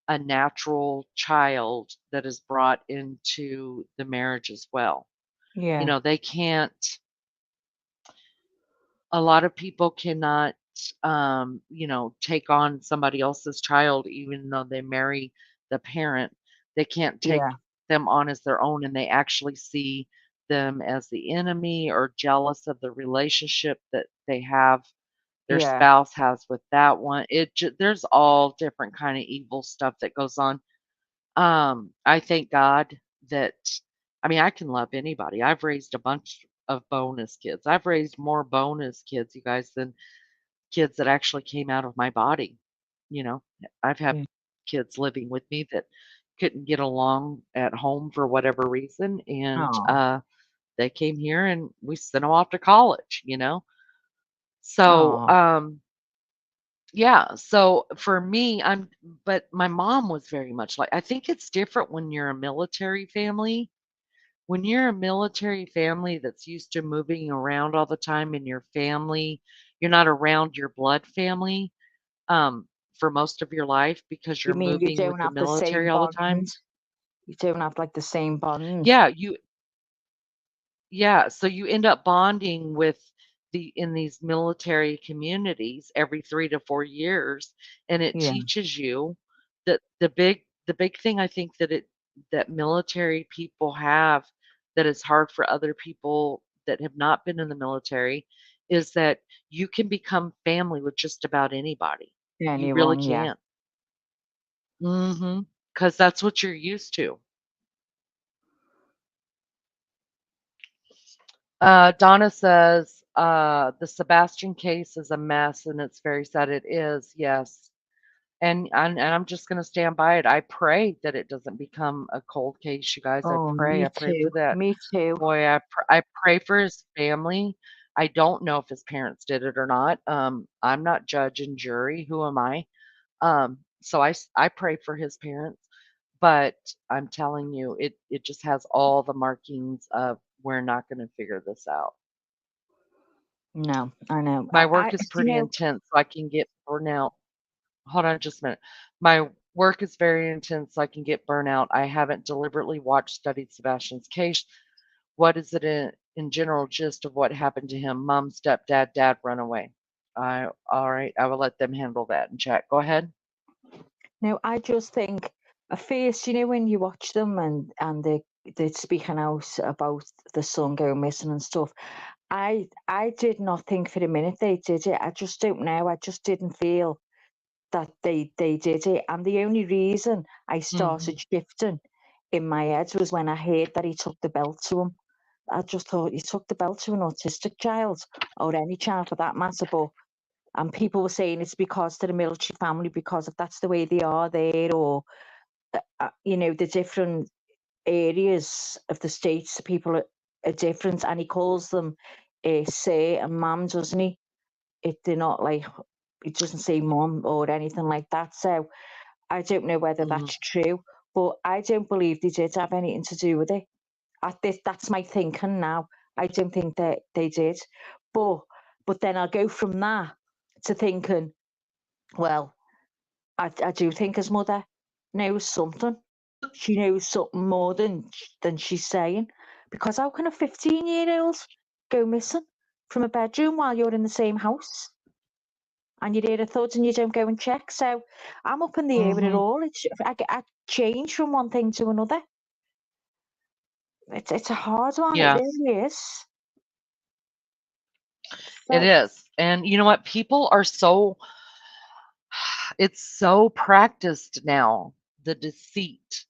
a natural child that is brought into the marriage as well. yeah, They can't, a lot of people cannot, take on somebody else's child even though they marry the parent. They can't take yeah, them on as their own, and they actually see them as the enemy or jealous of the relationship that they have their Yeah. spouse has with that one. There's all different kind of evil stuff that goes on. I thank God that I mean I can love anybody. I've raised a bunch of bonus kids. I've raised more bonus kids, you guys, than kids that actually came out of my body. You know, I've had Yeah. kids living with me that couldn't get along at home for whatever reason, and Oh. they came here and we sent them off to college. You know, so Oh. yeah. So for me, but my mom was very much like I think it's different when you're a military family. When you're a military family that's used to moving around all the time in your family, you're not around your blood family um, for most of your life because You you're mean you moving with don't the have the military same all the time. bond? You don't have like the same bond? Yeah, so you end up bonding with in these military communities every 3 to 4 years, and it Yeah. teaches you that the big thing I think that military people have that is hard for other people that have not been in the military is that you can become family with just about anybody. You really Anyone, yeah. can. Mhm. 'Cause that's what you're used to. Donna says, the Sebastian case is a mess and it's very sad. It is, yes. And I'm just gonna stand by it. I pray that it doesn't become a cold case, you guys. I Oh, pray. I me pray for too. that Me too. boy. I pray for his family. I don't know if his parents did it or not. I'm not judge and jury. Who am I? So I pray for his parents, but I'm telling you, it just has all the markings of we're not going to figure this out. No, I know. My work is You pretty know, intense, so I can get burnout. Hold on just a minute. My work is very intense, so I can get burnout. I haven't deliberately studied Sebastian's case. What is it in general gist of what happened to him? Mom, stepdad, dad run away. All right. I will let them handle that in chat. Go ahead. no, I just think at first, when you watch them and they're speaking out about the son going missing and stuff, I did not think for a minute they did it. I just don't know. I just didn't feel that they did it. And the only reason I Hmm. started shifting in my head was when I heard that he took the belt to him. I just thought he took the belt to an autistic child or any child for that matter. But and people were saying it's because they're a military family because if that's the way they are there, or the different areas of the states, people are different, and he calls them sir and mum, doesn't he? They're not like he doesn't say mum or anything like that. So I don't know whether Hmm. that's true, but I don't believe they did have anything to do with it. That's my thinking now. I don't think that they did, but then I'll go from that to thinking, well, I do think his mother knows something. She knows something more than she's saying, because how can a 15-year-old go missing from a bedroom while you're in the same house and you hear a thud and you don't go and check? So I'm up in the air with it Hmm. all. I change from one thing to another. It's a hard one. It Yeah, really is. it So is. And you know what? People are it's so practiced now. The deceit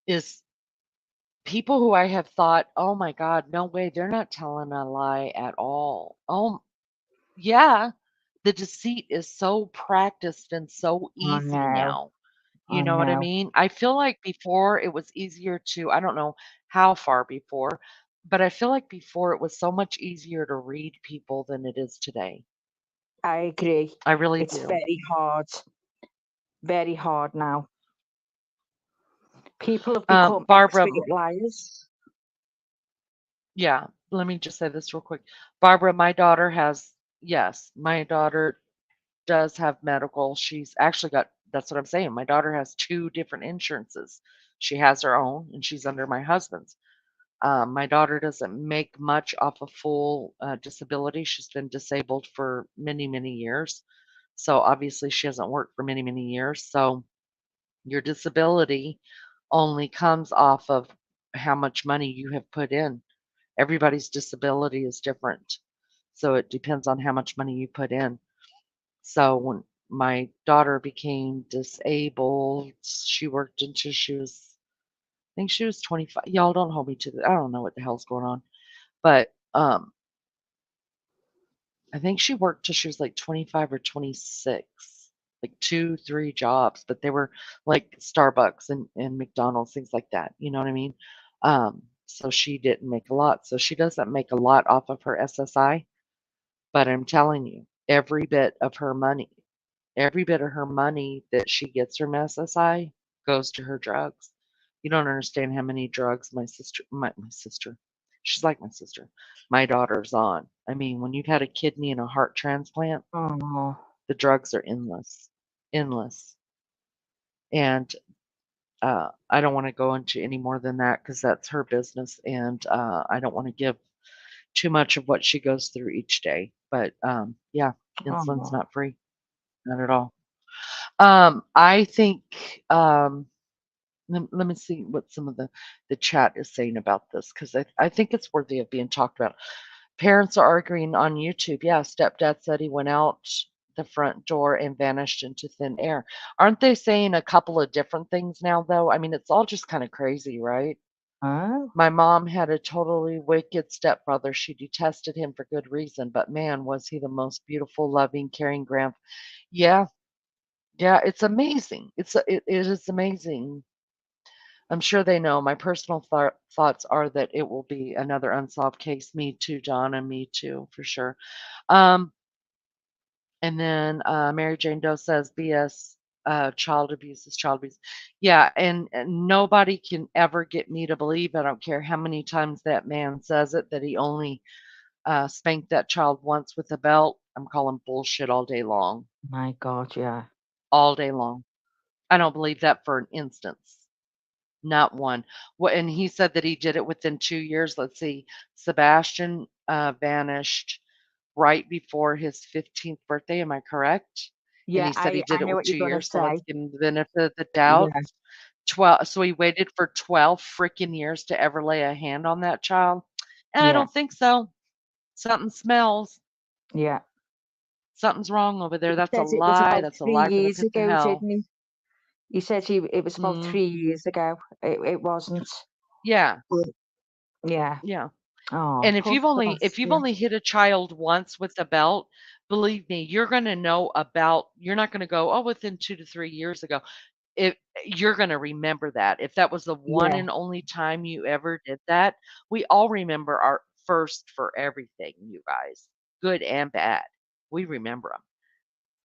is people who I have thought, oh my God, no way, they're not telling a lie at all. Oh, yeah. The deceit is so practiced and so I easy know, now. You I know what I know. mean? I feel like before it was easier I don't know how far before, but I feel like before it was so much easier to read people than it is today. I agree. I really It's do. very hard now. People have become Barbara, expert liars. yeah, let me just say this real quick. Barbara, my daughter has, yes, my daughter does have medical. She's actually got, that's what I'm saying. My daughter has two different insurances. She has her own and she's under my husband's. My daughter doesn't make much off of full disability. She's been disabled for many, many years. So obviously she hasn't worked for many, many years. So your disability only comes off of how much money you have put in. Everybody's disability is different. So it depends on how much money you put in. So when my daughter became disabled, she worked until she was, I think she was 25. Y'all don't hold me to the, I don't know what the hell's going on. But I think she worked till she was like 25 or 26, like 2, 3 jobs, but they were like Starbucks and McDonald's, things like that. You know what I mean? So she didn't make a lot. So she doesn't make a lot off of her SSI, but I'm telling you, every bit of her money that she gets from SSI goes to her drugs. You don't understand how many drugs my sister, she's like my sister, my daughter's on. I mean, when you've had a kidney and a heart transplant, Oh, the drugs are endless, endless. And I don't want to go into any more than that because that's her business, and I don't want to give too much of what she goes through each day. But yeah, insulin's oh, not free, not at all. I think let me see what some of the chat is saying about this because I think it's worthy of being talked about. Parents are arguing on YouTube. Yeah, stepdad said he went out the front door and vanished into thin air. Aren't they saying a couple of different things now, though? I mean, it's all just kind of crazy, right? oh, My mom had a totally wicked stepbrother. She detested him for good reason, but man, was he the most beautiful, loving, caring grandpa. Yeah, yeah, it's amazing. It is amazing. I'm sure they know. My personal thoughts are that it will be another unsolved case. Me too, John, and me too, for sure. Um, and then Mary Jane Doe says, BS, child abuse is child abuse. Yeah, and nobody can ever get me to believe, I don't care how many times that man says it, that he only spanked that child once with a belt. I'm calling bullshit all day long. my God, yeah. All day long. I don't believe that for an instance. Not one. What and he said that he did it within 2 years. Let's see. Sebastian, vanished right before his 15th birthday, am I correct? And Yeah, he said he I did it know with what you're 2 gonna years, so let's say. give him the benefit of the doubt. Yeah, 12 so he waited for 12 freaking years to ever lay a hand on that child? I yeah, don't think so. Something smells. yeah. Something's wrong over there. He That's a says it was lie. about That's a three lie from the years pits of ago, hell. didn't he? He said it was about Mm, 3 years ago. It wasn't. yeah, But yeah. yeah. Oh, And poor if you've Sebastian. only hit a child once with a belt, believe me, you're gonna know about you're not gonna go, "Oh, within 2 to 3 years ago." If you're gonna remember that. If that was the one Yeah, and only time you ever did that, we all remember our first for everything, you guys, good and bad. We remember them.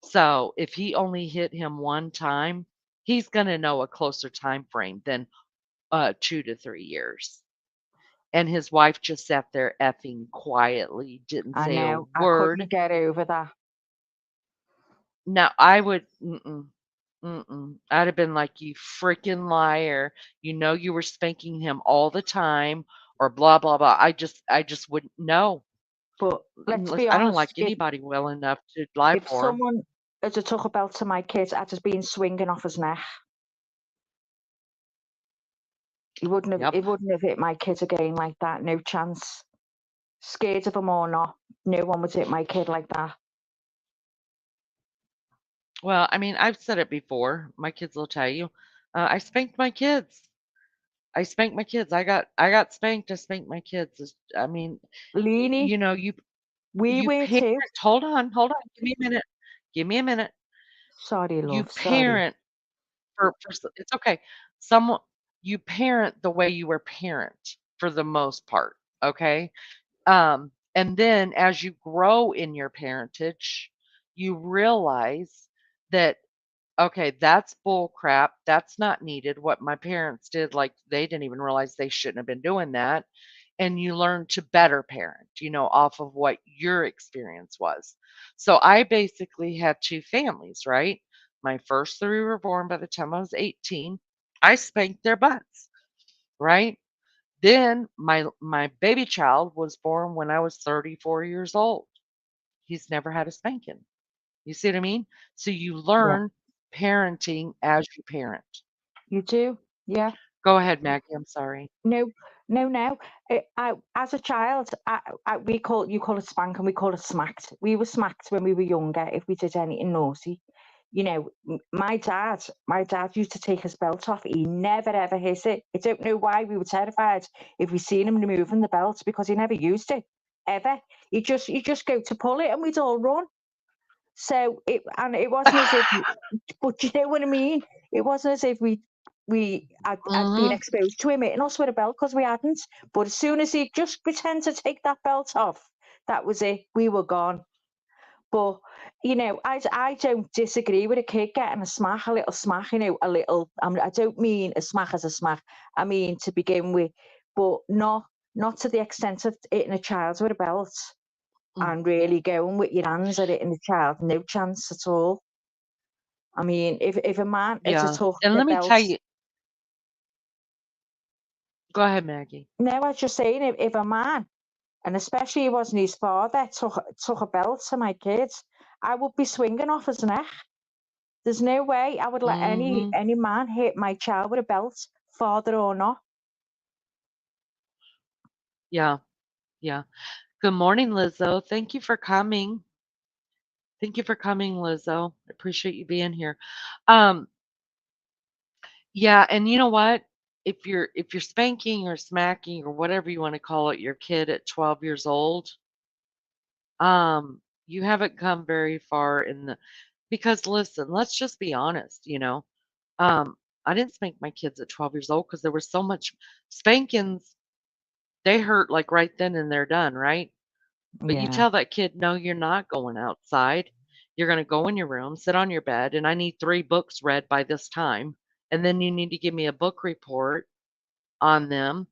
So, if he only hit him one time, he's gonna know a closer time frame than, 2 to 3 years. And his wife just sat there effing quietly, didn't I say a know. I couldn't word. get over that. Now I would I'd have been like, "You freaking liar. You know you were spanking him all the time," or blah, blah, blah. I just wouldn't know. But let's be I don't honest, like anybody well enough to lie if for 'em. someone had a took a belt to my kid, I'd just been swinging off his neck. Yep. He wouldn't have hit my kid again like that. No chance. Scared of him or not, no one would hit my kid like that. Well, I mean, I've said it before. My kids will tell you. I spanked my kids. I spanked my kids. I got spanked. I spanked my kids. I mean, Leanie, you know, you we you were parent. too. Hold on. Give me a minute. Give me a minute. Sorry, You love. Sorry. parent it's okay. Someone you parent the way you were parent for the most part, okay? And then as you grow in your parentage, you realize that okay, that's bull crap. That's not needed. What my parents did, like they didn't even realize they shouldn't have been doing that. And you learn to better parent, off of what your experience was. So I basically had two families, right? My first three were born by the time I was 18. I spanked their butts, right? Then my baby child was born when I was 34 years old. He's never had a spanking. You see what I mean? So you Yeah, learn parenting as you parent. you do. Yeah, Go ahead, Maggie. I'm sorry. No, no. As a child, you call it spank and we call it smacked. We were smacked when we were younger if we did anything naughty. You know, my dad used to take his belt off. He never ever hit it. I don't know why we were terrified if we seen him removing the belt because he never used it ever. He just go to pull it and we'd all run. So it wasn't as if, but you know what I mean. It wasn't as if had been exposed to him hitting us with a belt because we hadn't. But as soon as he just pretended to take that belt off, that was it. We were gone. But you know, I don't disagree with a kid getting a little smack. You know, a little. I don't mean a smack as a smack. I mean to begin with, but not to the extent of hitting a child with a belt and really going with your hands at hitting the child. No chance at all. I mean, if a man is Yeah. took And the let me belt. tell you. Go ahead, Maggie. No, I was just saying, if a man, and especially he wasn't his father, took a belt to my kids, I would be swinging off his neck. There's no way I would let any man hit my child with a belt, father or not. Yeah. Yeah. Good morning, Lizzo. Thank you for coming. Thank you for coming, Lizzo. I appreciate you being here. Um, yeah, and you know what? If you're spanking or smacking or whatever you want to call it your kid at 12 years old, you haven't come very far in the because listen, let's just be honest, you know. Um, I didn't spank my kids at 12 years old because there was so much spankings, they hurt like right then and they're done, right? But you Yeah, tell that kid, no, you're not going outside. You're going to go in your room, sit on your bed, and I need 3 books read by this time. And then you need to give me a book report on them.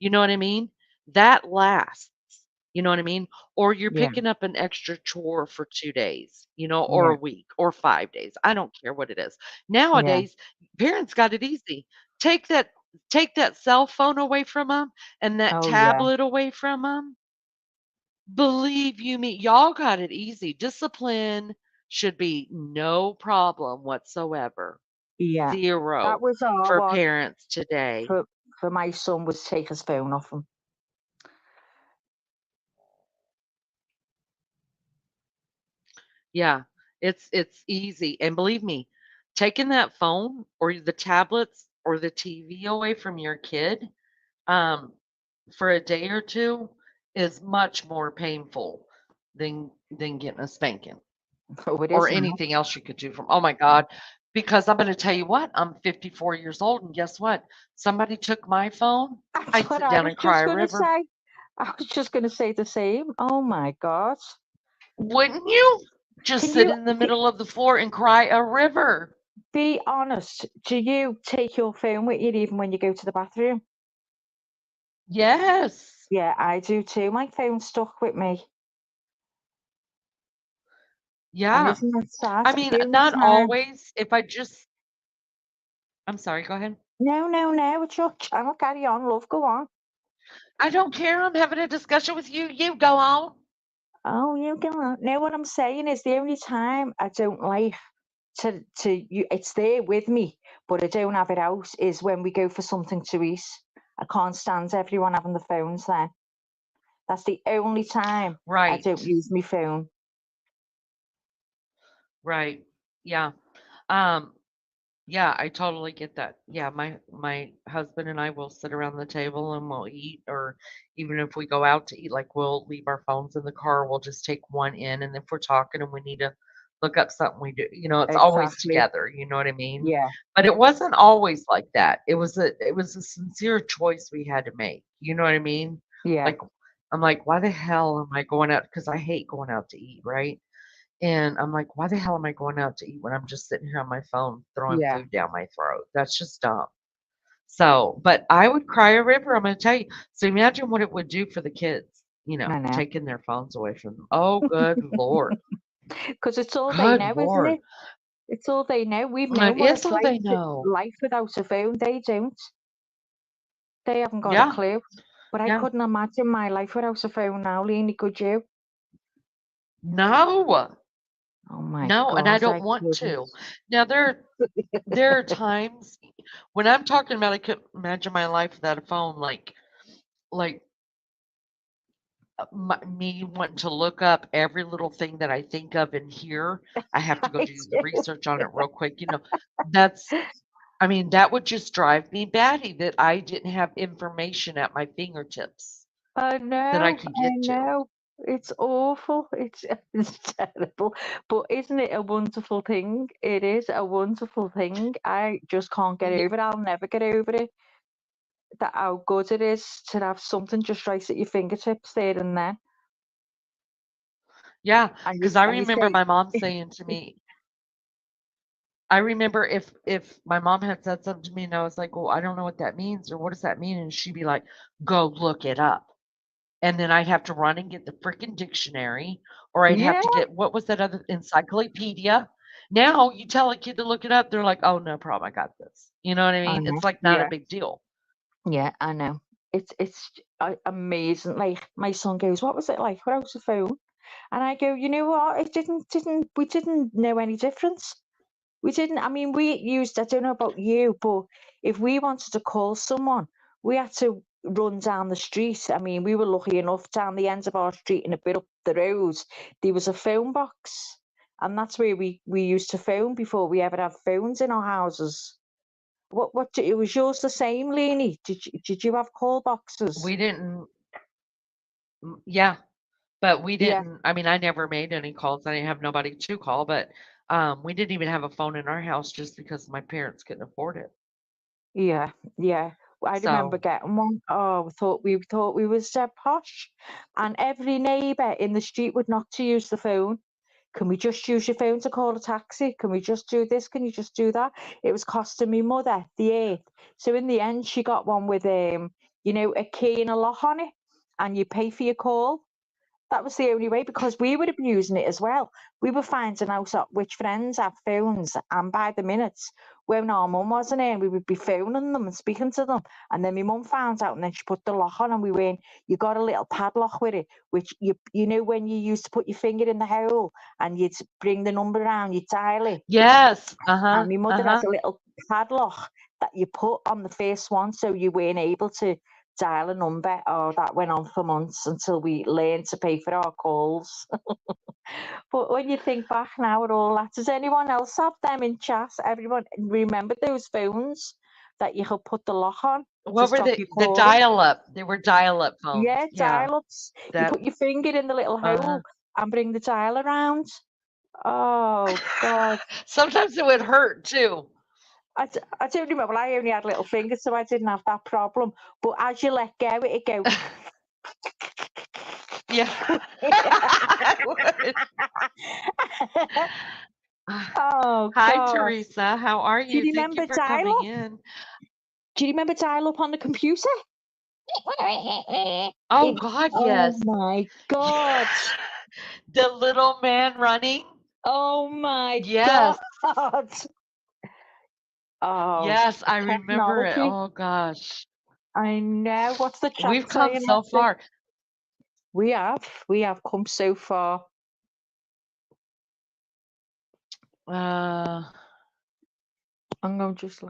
You know what I mean? That lasts. You know what I mean? Or you're yeah, picking up an extra chore for 2 days, you know, or yeah, a week or 5 days. I don't care what it is. yeah. Nowadays, parents got it easy. Take that take that cell phone away from them and that Oh yeah, tablet away from them. Believe you me, y'all got it easy. Discipline should be no problem whatsoever. yeah. That 0 was our for one parents today. for my son was take his phone off him. Yeah, it's easy. And believe me, taking that phone or the tablets or the TV away from your kid um, for a day or two is much more painful than getting a spanking. Oh, it Or is now. anything else you could do from oh my god, because I'm gonna tell you what, I'm 54 years old, and guess what? Somebody took my phone, That's I'd what sit I down was and cry just a going to river. say. I was just going to say the same. Oh my God. Wouldn't you? Just Can sit you in the middle of the floor and cry a river. be honest? Do you take your phone with you even when you go to the bathroom? Yes. Yeah, I do too. My phone's stuck with me. And Yeah. isn't that sad? I mean, The only not time. always. If I just I'm sorry, go ahead. No. It's your channel. Carry on, love. Go on. I don't care, I'm having a discussion with you. You go on. Oh, you go on. No, what I'm saying is the only time I don't like you, it's there with me, but I don't have it out is when we go for something to eat. I can't stand everyone having the phones then. That's the only time I Right. don't use my phone. Right. Yeah. Um Yeah, I totally get that. Yeah, my husband and I will sit around the table and we'll eat, or even if we go out to eat, like we'll leave our phones in the car. We'll just take one in, and if we're talking and we need to look up something, we do. You know, it's always Exactly. together. You know what I mean? Yeah. But it wasn't always like that. It was a sincere choice we had to make. You know what I mean? Yeah. Like I'm like, why the hell am I going out? Because I hate going out to eat, right? And I'm like, why the hell am I going out to eat when I'm just sitting here on my phone throwing Yeah. food down my throat? That's just dumb. So, but I would cry a river. I'm going to tell you. So imagine what it would do for the kids, I know. taking their phones away from them. Oh, good Lord. Because it's all they Good know, isn't Lord. it? It's all they know. We've It known what is it's all like they know. life without a phone. They don't. They haven't got a Yeah. clue. But I Yeah. couldn't imagine my life without a phone now, Leanie, could you? No. Oh my No, and I God, don't I want couldn't. to. Now there are times when I'm talking about I couldn't imagine my life without a phone, like me wanting to look up every little thing that I think of and hear. I have to go I do the do. research on it real quick. That's I mean, that would just drive me batty that I didn't have information at my fingertips I that I know, could I get to. know. It's awful. It's it's terrible. But isn't it a wonderful thing? It is a wonderful thing. I just can't get Yeah, over it. I'll never get over it. That how good it is to have something just right at your fingertips there and then. yeah, And because I you remember say, my mom saying to me, I remember if my mom had said something to me and I was like, "Well, I don't know what that means," or "What does that mean?" And she'd be like, "Go look it up." And then I'd have to run and get the freaking dictionary, or I'd have yeah, to get what was that other encyclopedia? Now you tell a kid to look it up, they're like, "Oh, no problem, I got this." You know what I I mean? know. It's like not a Yeah, big deal. yeah, I know. It's amazing. Like my son goes, "What was it like without a phone?" And I go, "You know what? It didn't we didn't know any difference. We didn't. I mean, we used, I don't know about you, but if we wanted to call someone, we had to run down the street. I mean, we were lucky enough down the end of our street and a bit up the road, there was a phone box. And that's where we used to phone before we ever had phones in our houses. Was yours the same, Leanie? Did you have call boxes? We didn't yeah, but we Yeah. didn't I mean, I never made any calls. I didn't have nobody to call, but, we didn't even have a phone in our house just because my parents couldn't afford it. Yeah, yeah. I remember So, getting one. Oh, we thought we were so posh, and every neighbour in the street would knock to use the phone. Can we just use your phone to call a taxi? Can we just do this? Can you just do that? It was costing me mother the earth. So in the end, she got one with a key and a lock on it, and you pay for your call. That was the only way because we were abusing it as well. We were finding out which friends have phones, and by the minutes, when our mum wasn't here, we would be phoning them and speaking to them. And then my mum found out, and then she put the lock on, and we went, "You got a little padlock with it, which you know when you used to put your finger in the hole and you'd bring the number around, you dial it." yes, And uh-huh, my mother has uh-huh. a little padlock that you put on the first one, so you weren't able to dial a number. Oh, that went on for months until we learned to pay for our calls. But when you think back now at all that, does anyone else have them in chat? Everyone remember those phones that you could put the lock on to What were stop the you the calling? dial-up? They were dial-up Yeah, phones. Yeah, dial-ups. You that put your finger in the little uh-huh. hole and bring the dial around. Oh God. Sometimes it would hurt too. I don't remember. Well, I only had little fingers, so I didn't have that problem. But as you let go, it'd go. Yeah, I would. Oh Hi, God. Teresa. How are Do you? you Thank you remember for coming dial-up? in. Do you remember dial-up on the computer? Oh It, God, oh yes. my God. The little man running. Oh my God. Yes. Oh, Yes, I remember it. technology. Oh gosh. I know. What's the chat We've come saying, so Leslie? far. We have come so far. Uh I'm going to just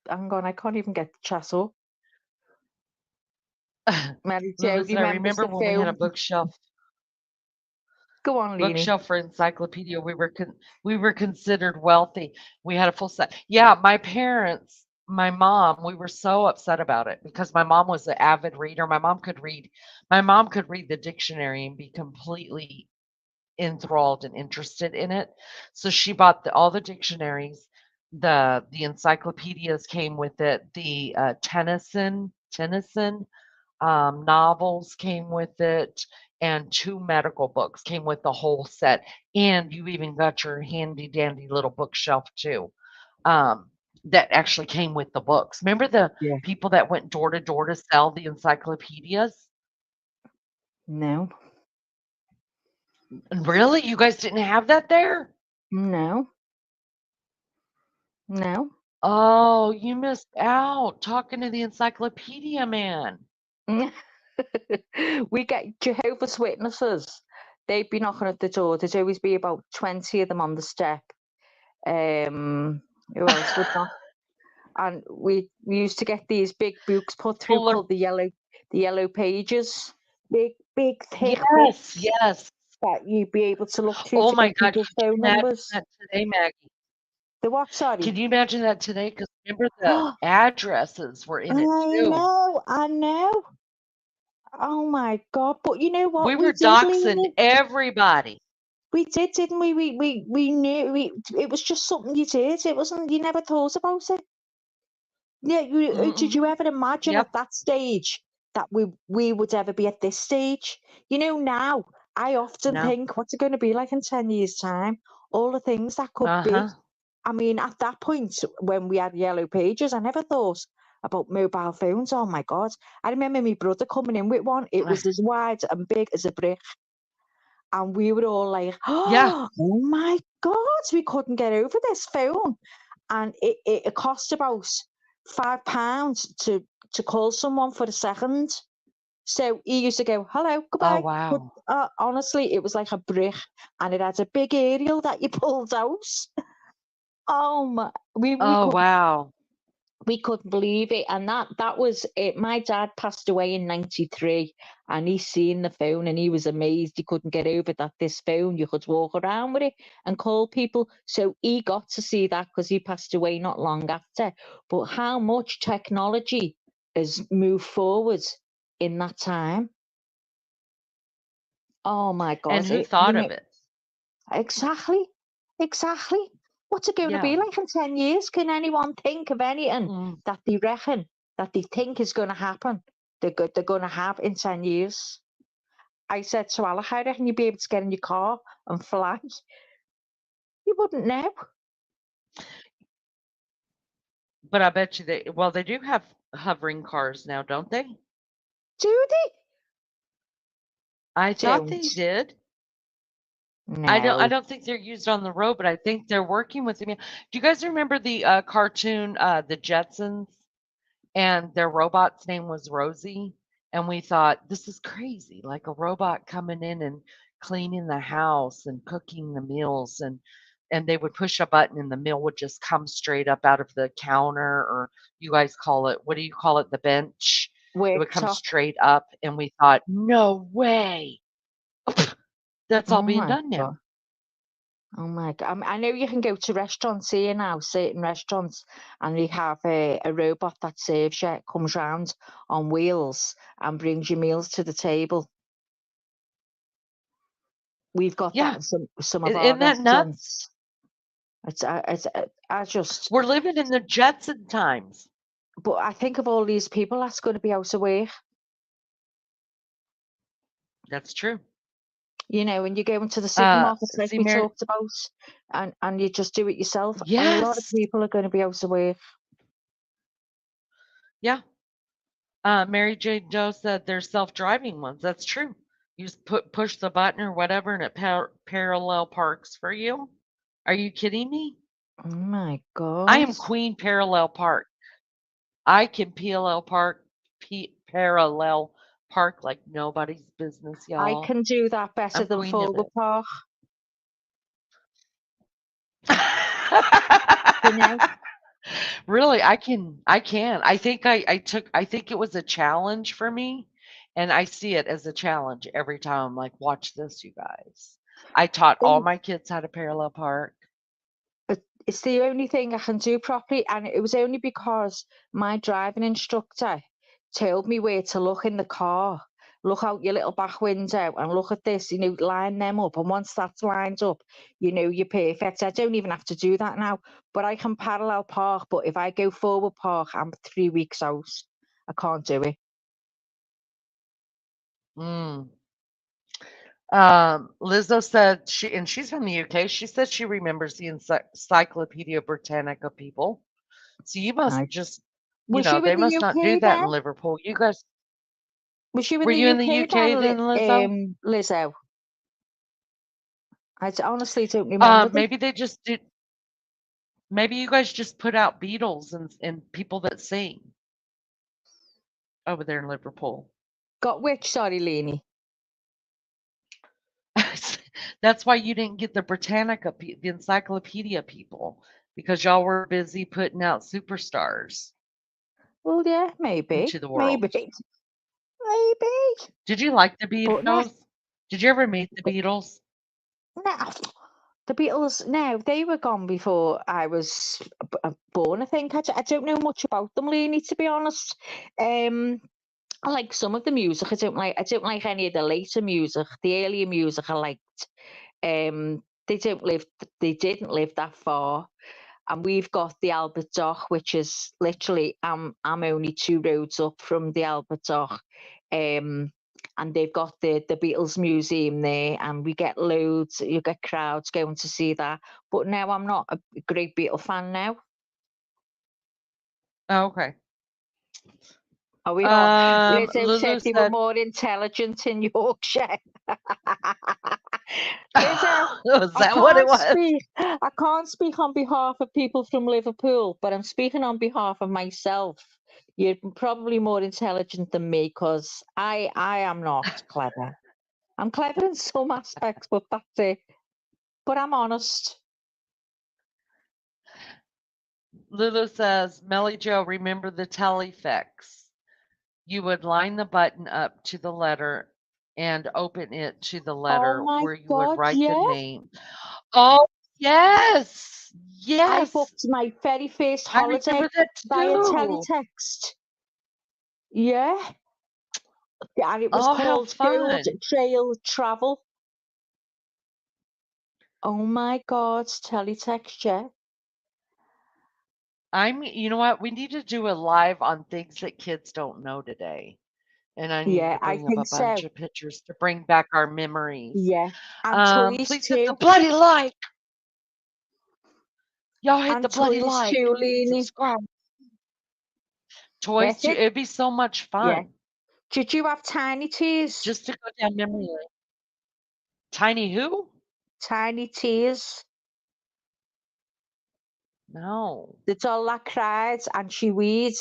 hang on. I can't even get the chat up. Mary Jo listen, I remembers remember the when we had a film. Go on, Leanie. bookshelf for encyclopedia. We were considered wealthy. We had a full set. Yeah, my parents, my mom, we were so upset about it because my mom was an avid reader. My mom could read the dictionary and be completely enthralled and interested in it. So she bought all the dictionaries. The encyclopedias came with it. The Tennyson novels came with it, and 2 medical books came with the whole set, and you even got your handy dandy little bookshelf too, that actually came with the books. Remember the Yeah. people that went door to door to sell the encyclopedias? No. Really? You guys didn't have that there? No. No. Oh, you missed out talking to the encyclopedia man. We get Jehovah's Witnesses. they'd be knocking at the door. There'd always be about 20 of them on the step. Who else would knock? And we used to get these big books put through Fuller. called the yellow pages. Big thick Yes, books yes. that you'd be able to look through Oh to my get God, people's can you phone imagine numbers. that today, Maggie? The what, sorry? Can you imagine that today? Because remember the addresses were in it too. I know. Oh my God! But you know what We we were did, doxing Leonie? everybody. We did, didn't we? We knew it was just something you did. It wasn't. You never thought about it. Yeah. Did you Mm-mm. ever imagine Yep. at that stage that we would ever be at this stage? You know, now I often No. think, what's it going to be like in 10 years' time? All the things that could be. Uh-huh. I mean, at that point when we had yellow pages, I never thought about mobile phones. Oh my God! I remember my brother coming in with one. It was as wide and big as a brick. And we were all like, Yeah. oh my God, we couldn't get over this phone. And it cost about £5 to call someone for a second. So he used to go, hello, Oh goodbye. But wow. honestly, it was like a brick and it had a big aerial that you pulled out. Oh my, Oh wow. we couldn't believe it. And that was it. My dad passed away in 93 and he seen the phone and he was amazed. He couldn't get over that this phone, you could walk around with it and call people. So he got to see that because he passed away not long after. But how much technology has moved forward in that time? Oh my God. And who thought of it? Exactly. What's it going to be Yeah. like in 10 years? Can anyone think of anything Mm. that they reckon, that they think is going to happen, they're going to have in 10 years? I said to Alec, I reckon you'd be able to get in your car and fly. You wouldn't know. But I bet you they do have hovering cars now, don't they? Do they? I thought Don't. they did. I No. don't think they're used on the road, but I think they're working with them. Do you guys remember the cartoon The Jetsons? And their robot's name was Rosie, and we thought, "This is crazy, like a robot coming in and cleaning the house and cooking the meals," and they would push a button and the meal would just come straight up out of the counter, or you guys call it, what do you call it, the bench? It would come Worktop. straight up, and we thought, "No way." That's all Oh being my done God. now. Oh my God. I know you can go to restaurants here now, certain restaurants, and they have a robot that serves you, comes round on wheels and brings you meals to the table. We've got that Yeah. in some of our Isn't that nuts? restaurants. I just, We're living in the Jetson times. but I think of all these people that's going to be out of work. That's true. You know, when you go into the supermarkets like See, we Mary, talked about, and you just do it yourself, a lot of yes. people are going to be out of work. Yeah. Mary Jane Doe said there's self-driving ones. That's true. You just push the button or whatever, and it parallel parks for you. Are you kidding me? Oh my I God. am Queen Parallel Park. I can parallel park like nobody's business, I y'all. can do that better I'm than queen of forward it. park, you know. Really, I can. I think I think it was a challenge for me, and I see it as a challenge every time. I'm like, watch this, you guys. I taught all Think my kids how to parallel park. it's the only thing I can do properly, and it was only because my driving instructor told me where to look in the car. Look out your little back window and look at this, you know, line them up. And once that's lined up, you know, you're perfect. I don't even have to do that now, but I can parallel park. But if I go forward park, I'm 3 weeks out. I can't do it. Mm. Lizzo said she's from the UK. She said she remembers the Encyclopedia Britannica people. So you must I, just, was you in they the must not do UK that then? in Liverpool. You guys, Was you in were the you in the UK UK then, then, Lizzo? Lizzo? Honestly don't remember this. Maybe they just did. Maybe you guys just put out Beatles and people that sing over there in Liverpool. Got which? Sorry, Leanie. That's why you didn't get the Britannica, the encyclopedia people, because y'all were busy putting out superstars Well, yeah, maybe, into the maybe, world. maybe. Did you like the But no, Beatles? Did you ever meet the Beatles? no. The Beatles, no, they were gone before I was born. I think I don't know much about them, Leanie, to be honest. I like some of the music. I don't like any of the later music. The earlier music I liked. They didn't live that far. And we've got the Albert Dock, which is literally I'm only 2 roads up from the Albert Dock. And they've got the Beatles Museum there, and we get loads. You get crowds going to see that. But now I'm not a great Beatle fan now. Oh, okay. Are we all? Lizzo Lulu said they were said, more intelligent in Yorkshire. Lizzo, "Was that what it was?" I can't speak on behalf of people from Liverpool, but I'm speaking on behalf of myself. You're probably more intelligent than me because I am not clever. I'm clever in some aspects, but that's it. But I'm honest. Lulu says, Melly Joe, remember the telefix. You would line the button up to the letter and open it to the Oh letter my where you would God, write the yeah. name. Oh, yes. I Yes. booked my very first I holiday remember that via too. teletext. Yeah. And it was Oh, how called Gold fun. Trail Travel. Oh my God, teletext, yeah. You know what? We need to do a live on things that kids don't know today. And I need Yeah, to I bring up a think bunch so. of pictures to bring back our memories. Yeah. And toys Please hit the too. bloody like. Y'all hit the And bloody toys like too, and Leanie. subscribe. Toys too. It'd be so much Yeah. fun Did you have Tiny Tears? just to go down memory lane. Tiny who? Tiny Tears. No. The doll that cried and she weed.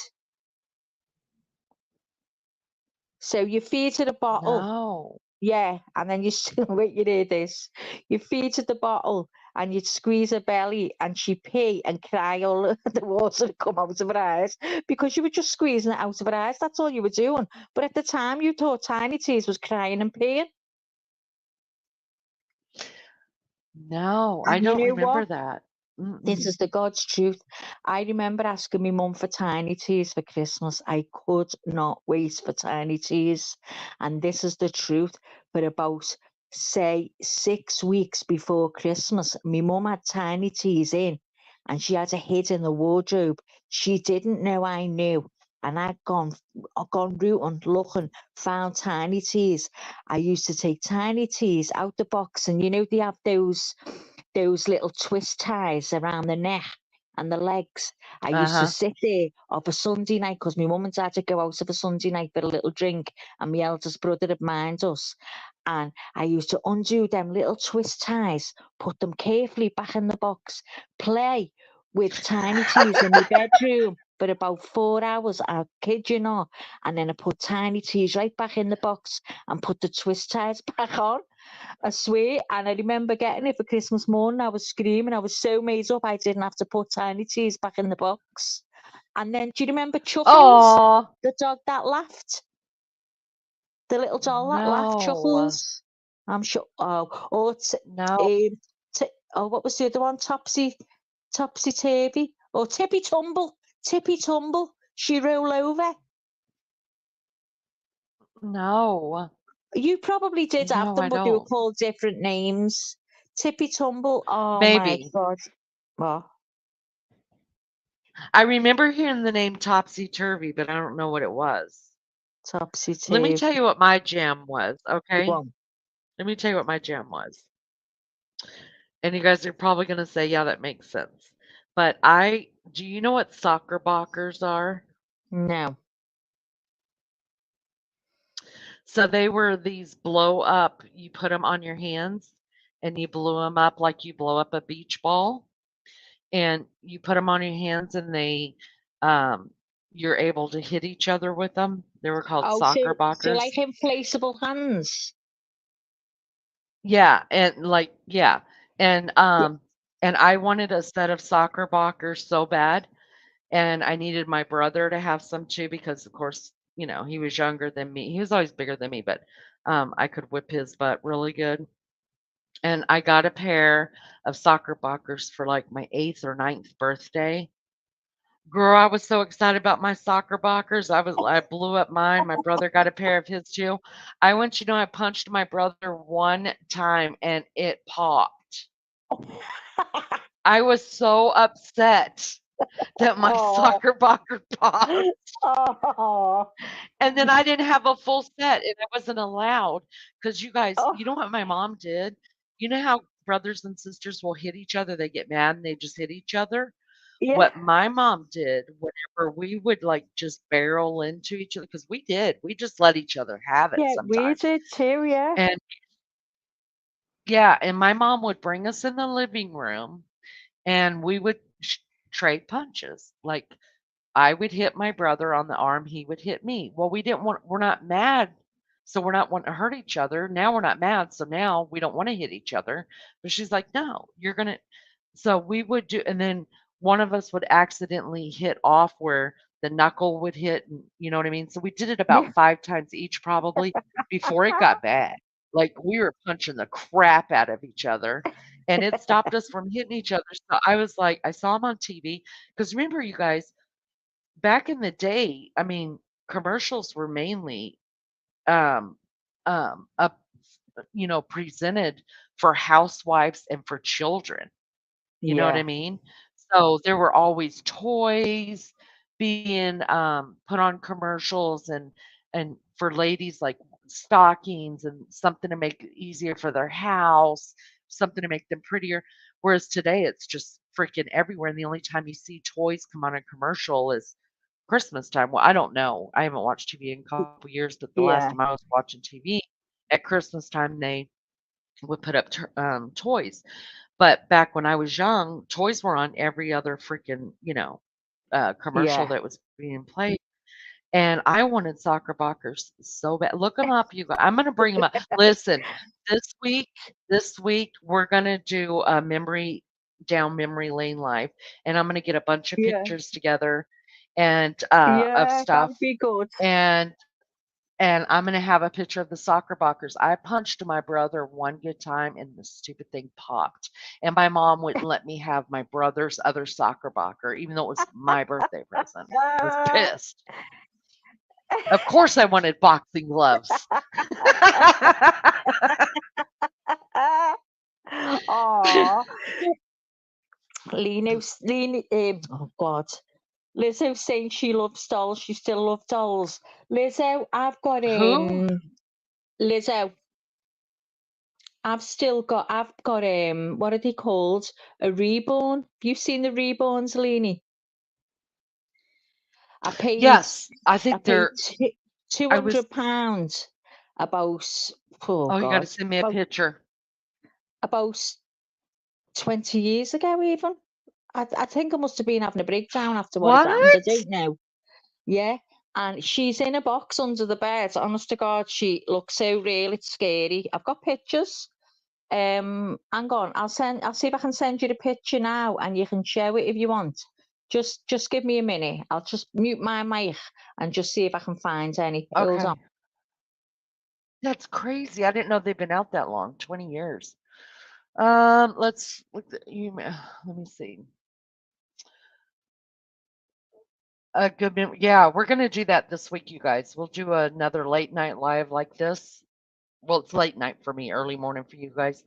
So you feed her the bottle. No. Yeah, and then you wait, you hear this. You feed her the bottle and you squeeze her belly and she pee and cry all the water would come out of her eyes because you were just squeezing it out of her eyes. That's all you were doing. But at the time you thought Tiny Tears was crying and peeing. No, I And you don't know what? remember that. This is the God's truth. I remember asking my mum for Tiny Tears for Christmas. I could not wait for Tiny Tears. And this is the truth. For about, say, 6 weeks before Christmas, my mum had Tiny Tears in and she had it hid in the wardrobe. She didn't know I knew. And I'd gone rooting, looking, found Tiny Tears. I used to take Tiny Tears out the box, and you know they have those little twist ties around the neck and the legs. I used to sit there of a Sunday night because my mum and dad would go out of a Sunday night for a little drink, and my eldest brother would mind us. And I used to undo them little twist ties, put them carefully back in the box, play with Tiny Tears in my bedroom for about 4 hours. I kid you not. And then I put Tiny Tears right back in the box and put the twist ties back on. I swear. And I remember getting it for Christmas morning. I was screaming. I was so made up I didn't have to put Tiny Tears back in the box. And then, do you remember Chuckles? Oh, The dog that laughed? The little doll that laughed, no. Chuckles? I'm sure. Oh, No. what was the other one? Topsy Turvy? Or Tippy Tumble? Tippy Tumble. She roll over. No. You probably did have No, I them, but they were don't. called different names. Tippy Tumble. Oh my Maybe. God. What? I remember hearing the name Topsy Turvy, but I don't know what it was. Topsy Let me Turvy. tell you what my jam was, okay? One. Let me tell you what my jam was. And you guys are probably going to say, yeah, that makes sense. But do you know what soccer bockers are? No. So they were these blow up, you put them on your hands and you blew them up like you blow up a beach ball. And you put them on your hands and um, you're able to hit each other with them. They were called Oh, soccer so bockers. like inflatable hands. Yeah, and yeah. And Yeah. and I wanted a set of soccer bockers so bad, and I needed my brother to have some too because of course, he was younger than me. He was always bigger than me, but I could whip his butt really good. And I got a pair of soccer bockers for like my 8th or 9th birthday. Girl, I was so excited about my soccer bockers. I blew up mine. My brother got a pair of his too. I want you to know I punched my brother one time and it popped. I was so upset that my Oh, soccer bocker popped. oh, And then I didn't have a full set and I wasn't allowed because you guys, oh, you know what my mom did? You know how brothers and sisters will hit each other? They get mad and they just hit each other. yeah, What my mom did whenever we would, like, just barrel into each other, because we did, we just let each other have it yeah, we sometimes, did too, yeah, and yeah, and my mom would bring us in the living room, and we would trade punches, like, I would hit my brother on the arm, he would hit me. Well, we're not mad, so we're not wanting to hurt each other. Now we're not mad, so now we don't wanna hit each other, but she's like, "No, you're gonna." So we would do, and then one of us would accidentally hit off where the knuckle would hit, and you know what I mean? So we did it yeah, about 5 times each probably before it got bad. Like, we were punching the crap out of each other, and it stopped us from hitting each other, so I was like I saw him on TV because remember, you guys, back in the day, I mean, commercials were mainly, um, up presented for housewives and for children. You know what I yeah, mean? So there were always toys being put on commercials and for ladies like stockings and something to make it easier for their house, something to make them prettier. Whereas today it's just freaking everywhere. And the only time you see toys come on a commercial is Christmas time. Well, I don't know. I haven't watched TV in a couple years, but the last yeah, time I was watching TV at Christmas time, they would put up toys. But back when I was young, toys were on every other freaking, commercial yeah. that was being played. And I wanted soccer bockers so bad. Look them up, you guys. I'm gonna bring them up. Listen, this week, we're gonna do a memory lane live, and I'm gonna get a bunch of Yeah, pictures together and of yeah, stuff, that'd be good. and I'm gonna have a picture of the soccer bockers. I punched my brother one good time, and the stupid thing popped. And my mom wouldn't let me have my brother's other soccer bocker, even though it was my birthday present. I was pissed. Of course, I wanted boxing gloves. Oh, oh God. Lizzo saying she loves dolls, she still loves dolls. Lizzo, Who? Lizzo, I've got, what are they called? A reborn. Have you seen the reborns, Leanie? I paid, Yes, I I think paid they're. two I was. hundred pounds about, oh Oh, you got to God, send me a picture. about 20 years ago even. I think I must have been having a breakdown after what had happened. I What? don't know. Yeah. And she's in a box under the bed. Honest to God, she looks so real. It's scary. I've got pictures. Hang on. I'll see if I can send you the picture now, and you can show it if you want. Just give me a minute. I'll just mute my mic and just see if I can find any. Hold on. Okay, that's crazy. I didn't know they've been out that long. 20 years. Let's look. Let me see. A good yeah, we're gonna do that this week, you guys. We'll do another late night live like this. Well, it's late night for me, early morning for you guys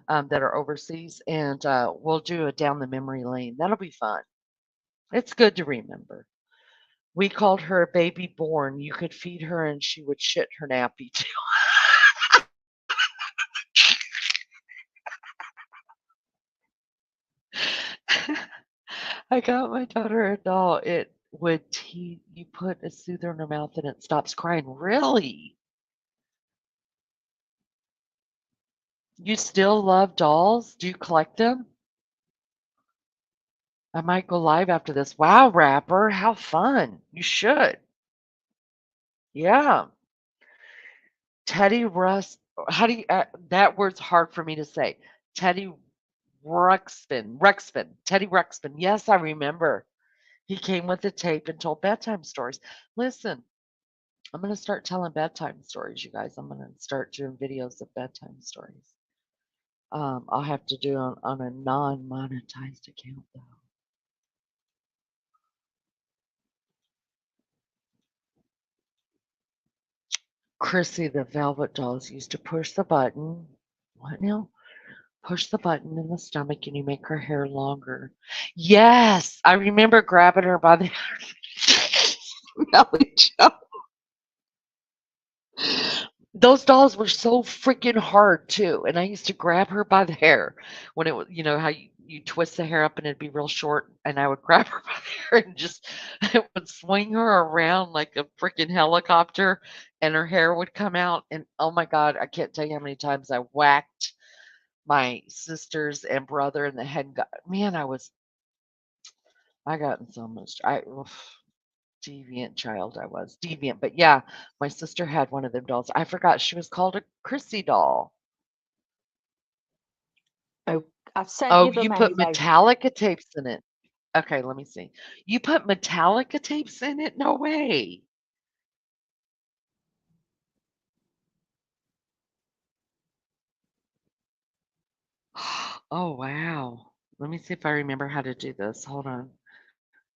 that are overseas, and we'll do a down the memory lane. That'll be fun. It's good to remember. We called her a baby born. You could feed her and she would shit her nappy too. I got my daughter a doll. It would you put a soother in her mouth and it stops crying. Really? You still love dolls? Do you collect them? I might go live after this. Wow, rapper, how fun. You should. Yeah. Teddy Russ how do you, that word's hard for me to say. Teddy Teddy Ruxpin. Yes, I remember. He came with a tape and told bedtime stories. Listen, I'm going to start telling bedtime stories, you guys. I'm going to start doing videos of bedtime stories. I'll have to do it on a non-monetized account, though. Chrissy, the Velvet Dolls used to push the button. What now? Push the button in the stomach and you make her hair longer. Yes, I remember grabbing her by the belly. Those dolls were so freaking hard too, and I used to grab her by the hair when it was, how you twist the hair up and it'd be real short, and I would grab her by the hair and just I would swing her around like a freaking helicopter, and her hair would come out. And oh my God, I can't tell you how many times I whacked my sisters and brother in the head. And got, man, I got in so much. Deviant child I was. Deviant. But yeah, my sister had one of them dolls. I forgot she was called a Chrissy doll. Oh, I've sent Oh, you you them put anyway. Metallica tapes in it. Okay, let me see. You put Metallica tapes in it? No way. Oh, wow. Let me see if I remember how to do this. Hold on.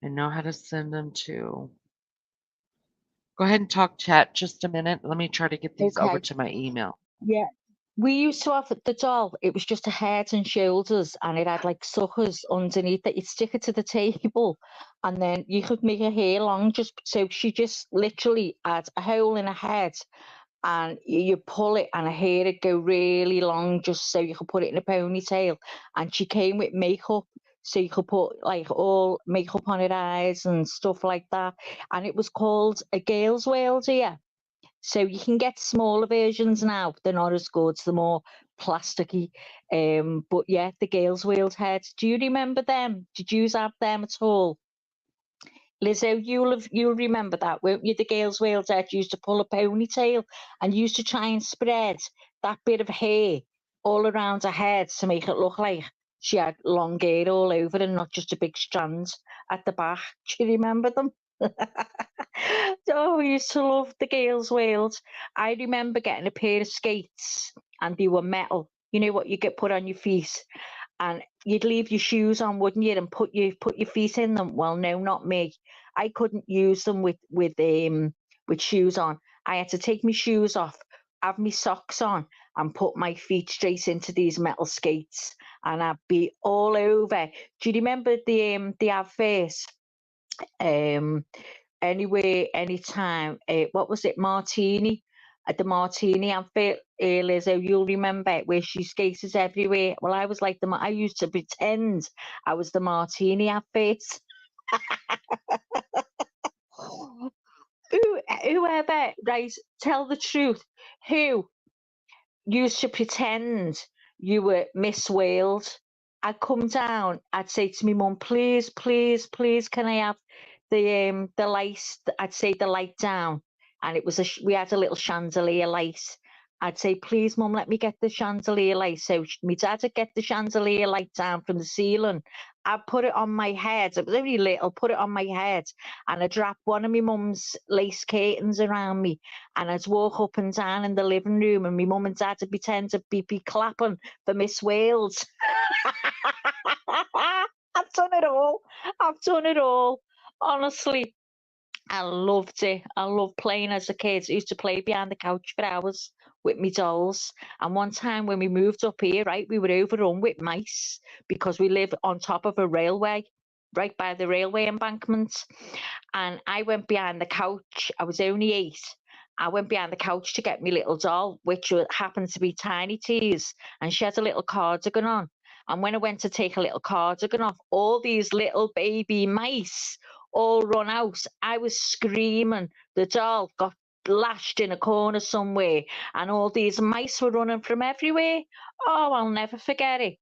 I know how to send them to. Go ahead and talk chat just a minute. Let me try to get these over Okay. to my email. Yeah. We used to have the doll. It was just a head and shoulders, and it had like suckers underneath that. You'd stick it to the table, and then you could make her hair long. Just so she just literally had a hole in her head, and you pull it, and her hair would go really long, just so you could put it in a ponytail. And she came with makeup, so you could put like all makeup on her eyes and stuff like that. And it was called a girl's world here. So you can get smaller versions now. They're not as good. They're more plasticky. But yeah, the Gales World heads. Do you remember them? Did you have them at all? Lizzo, you'll remember that, won't you? The Gales World head used to pull a ponytail and used to try and spread that bit of hair all around her head to make it look like she had long hair all over and not just a big strand at the back. Do you remember them? Oh, we used to love the Gales World. I remember getting a pair of skates and they were metal. You know what you get put on your feet, and you'd leave your shoes on, wouldn't you, and put your feet in them. Well, no, not me. I couldn't use them with shoes on. I had to take my shoes off, have my socks on, and put my feet straight into these metal skates, and I'd be all over. Do you remember the adverts? Um, anywhere, anytime. What was it, Martini? At the Martini outfit, Lizzo, you'll remember it, where she skates everywhere. Well, I was like I used to pretend I was the Martini outfit. Whoever, right, tell the truth. Who used to pretend you were Miss World? I'd come down, I'd say to my mum, please, please, please, can I have the light? I'd say the light down, and it was we had a little chandelier light. I'd say, please, mum, let me get the chandelier light. So my dad would get the chandelier light down from the ceiling. I'd put it on my head. It was only little. Put it on my head, and I'd wrap one of my mum's lace curtains around me, and I'd walk up and down in the living room, and my mum and dad would pretend to be clapping for Miss Wales. I've done it all. I've done it all. Honestly, I loved it. I loved playing as a kid. I used to play behind the couch for hours with me dolls. And one time when we moved up here, right, we were overrun with mice because we live on top of a railway, right by the railway embankment. And I went behind the couch. I was only 8. I went behind the couch to get my little doll, which happened to be Tiny Tees, and she had a little cardigan on. And when I went to take a little cardigan off, all these little baby mice all run out. I was screaming. The doll got lashed in a corner somewhere, and all these mice were running from everywhere. Oh, I'll never forget it.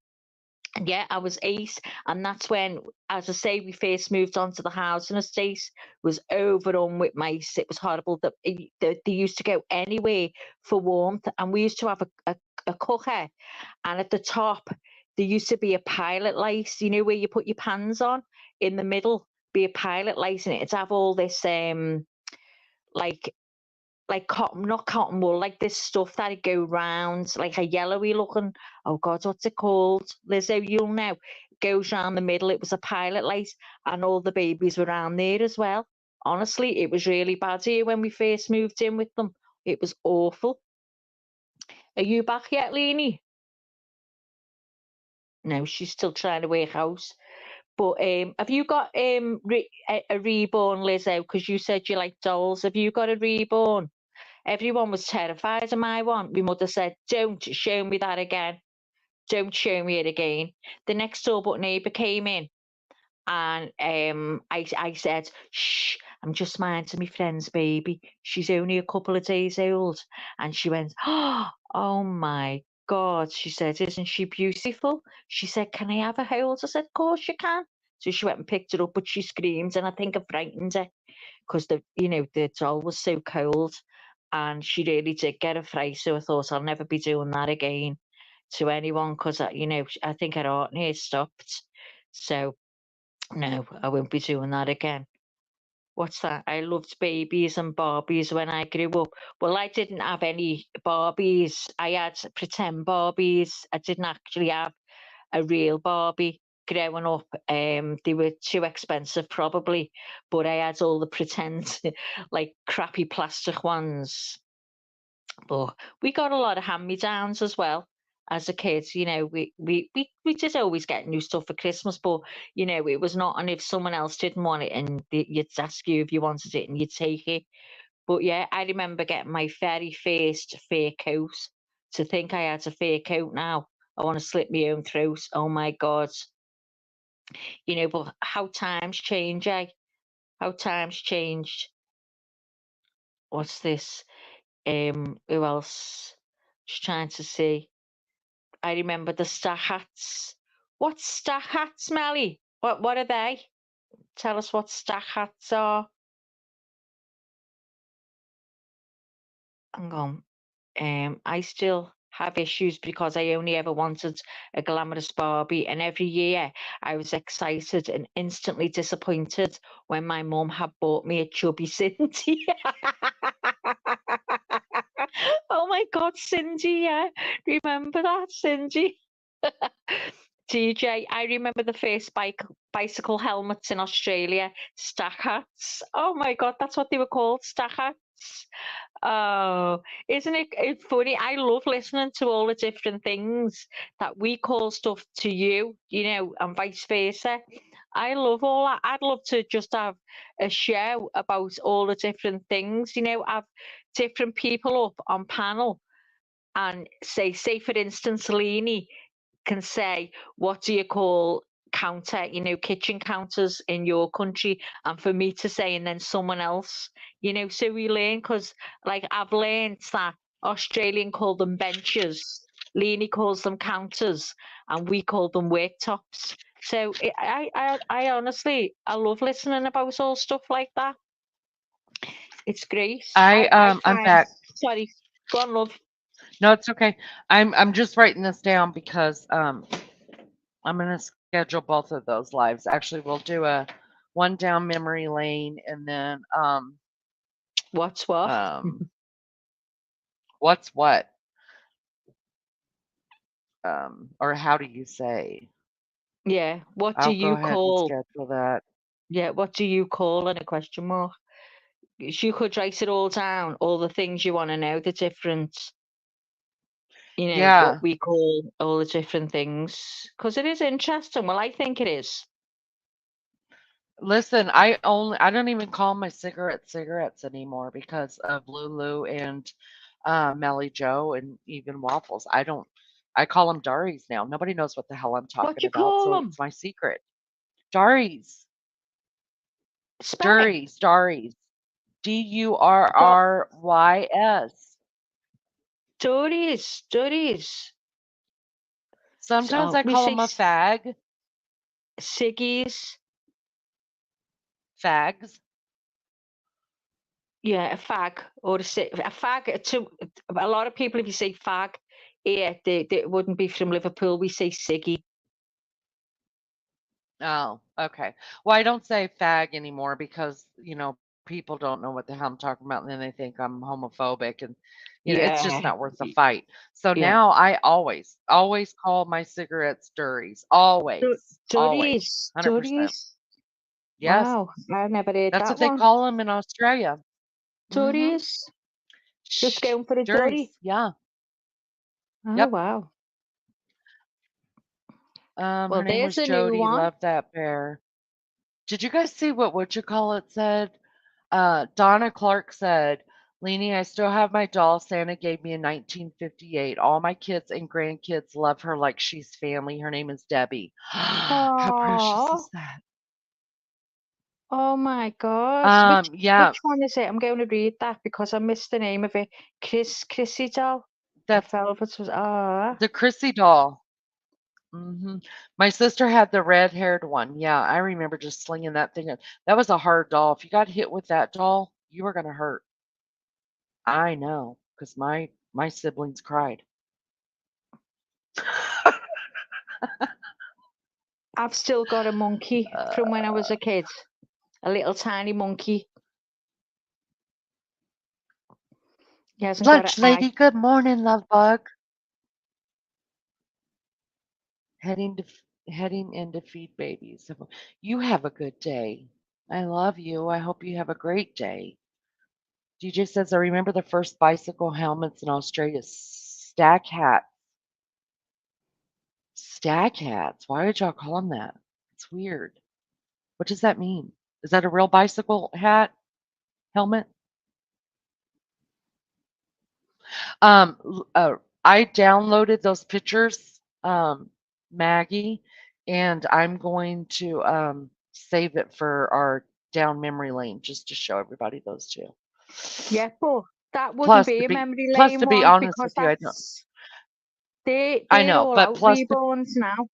Yeah, I was 8, and that's when, as I say, we first moved onto the housing estate. Was overrun with mice. It was horrible. They used to go anywhere for warmth, and we used to have a cooker, and at the top there used to be a pilot light. You know where you put your pans on? In the middle, be a pilot light, and it'd have all this like cotton, not cotton wool, like this stuff that'd go round, like a yellowy looking, oh God, what's it called? Lizzo, you'll know. Goes round the middle. It was a pilot light, and all the babies were around there as well. Honestly, it was really bad here when we first moved in with them. It was awful. Are you back yet, Leanie? No, she's still trying to work out. But have you got a reborn, Lizzo? Because you said you like dolls. Have you got a reborn? Everyone was terrified of my one. My mother said, "Don't show me that again. Don't show me it again." The next door but neighbour came in, and I said, "Shh, I'm just minding my friend's baby. She's only a couple of days old." And she went, "Oh my God." She said, "Isn't she beautiful?" She said, "Can I have a hold?" I said, "Of course you can." So she went and picked her up, but she screamed, and I think I frightened her because the doll was so cold, and she really did get a fright. So I thought I'll never be doing that again to anyone, because I think her heart near stopped. So no, I won't be doing that again. What's that? I loved babies and Barbies when I grew up. Well, I didn't have any Barbies. I had pretend Barbies. I didn't actually have a real Barbie growing up. They were too expensive probably, but I had all the pretend like crappy plastic ones. But we got a lot of hand-me-downs as well as a kid. We just always get new stuff for Christmas, but it was not, and if someone else didn't want it, and you'd ask you if you wanted it and you'd take it. But yeah, I remember getting my very first fur coat. To think I had a fur coat now. I want to slit my own throat. Oh my God. But how times change, eh? How times changed. What's this? Who else? Just trying to see. I remember the star hats. What's star hats, Melly? What are they? Tell us what star hats are. Hang on. I still have issues because I only ever wanted a glamorous Barbie, and every year I was excited and instantly disappointed when my mum had bought me a chubby Cindy. Oh my God, Cindy! Yeah, remember that, Cindy? DJ, I remember the first bicycle helmets in Australia, stack hats. Oh my God, that's what they were called, stack hats. Oh, isn't it funny? I love listening to all the different things that we call stuff to you, and vice versa. I love all that. I'd love to just have a show about all the different things, have different people up on panel and say for instance, Leanie can say, what do you call counter, kitchen counters in your country, and for me to say, and then someone else, so we learn, because like I've learned that Australian call them benches, Leanie calls them counters, and we call them worktops. So I honestly, I love listening about all stuff like that. It's great. I I'm find, back. sorry, go on, love. No, it's okay. I'm just writing this down because I'm gonna schedule both of those lives. Actually, we'll do a one down memory lane, and then What's what? um what's what? Or how do you say? Yeah. What do I'll go you ahead and call? schedule that. Yeah. What do you call? And a question mark. You could write it all down, all the things you want to know, the different, what Yeah. we call all the different things, because it is interesting. Well, I think it is. Listen, I don't even call my cigarettes anymore because of Lulu and Melly Joe and even Waffles. I call them Daris now. Nobody knows what the hell I'm What talking you about, call so them? it's my secret. Daris. Spell it. Daris. What? Durrys. Stories. Stories. Sometimes I We call say them a fag. ciggies. Fags. Yeah, a fag or a fag. A lot of people, if you say fag, yeah, they wouldn't be from Liverpool. We say ciggy. Oh, okay. Well, I don't say fag anymore because, people don't know what the hell I'm talking about and then they think I'm homophobic and it's Yeah, just not worth the fight. So yeah. now I always call my cigarettes durries. Always. Always. Durries, 100%. durries. Yes. Wow, I've never heard That's that what they one. call them in Australia. Mhm. Durries. Just Shh. going for a Durries. durry. Yeah. Oh, Yep. wow. Her Well, name there's was a new Jody. one. Loved that bear. Did you guys see what you call it said? Donna Clark said, Leanie, I still have my doll Santa gave me in 1958. All my kids and grandkids love her like she's family. Her name is Debbie. How precious Oh, is that? oh my gosh. Yeah, Which one is it? I'm going to read that because I missed the name of it. Chrissy doll. The that's velvet was the Chrissy doll. My sister had the red-haired one. Yeah, I remember just slinging that thing. That was a hard doll. If you got hit with that doll, you were gonna hurt. I know, because my siblings cried. I've still got a monkey from when I was Uh, a kid. A little tiny monkey. He hasn't got an Lunch eye. lady, good morning, love bug. Heading to heading in to feed babies. You have a good day. I love you. I hope you have a great day. DJ says I remember the first bicycle helmets in Australia. Stack hat. Stack hats. Why would y'all call them that? It's weird. What does that mean? Is that a real bicycle hat helmet? I downloaded those pictures, Maggie, and I'm going to save it for our down memory lane just to show everybody those two. Yeah, but that wouldn't Plus be to a be memory plus lane to be one honest because with you, I don't. I they're know, all but out reborns now.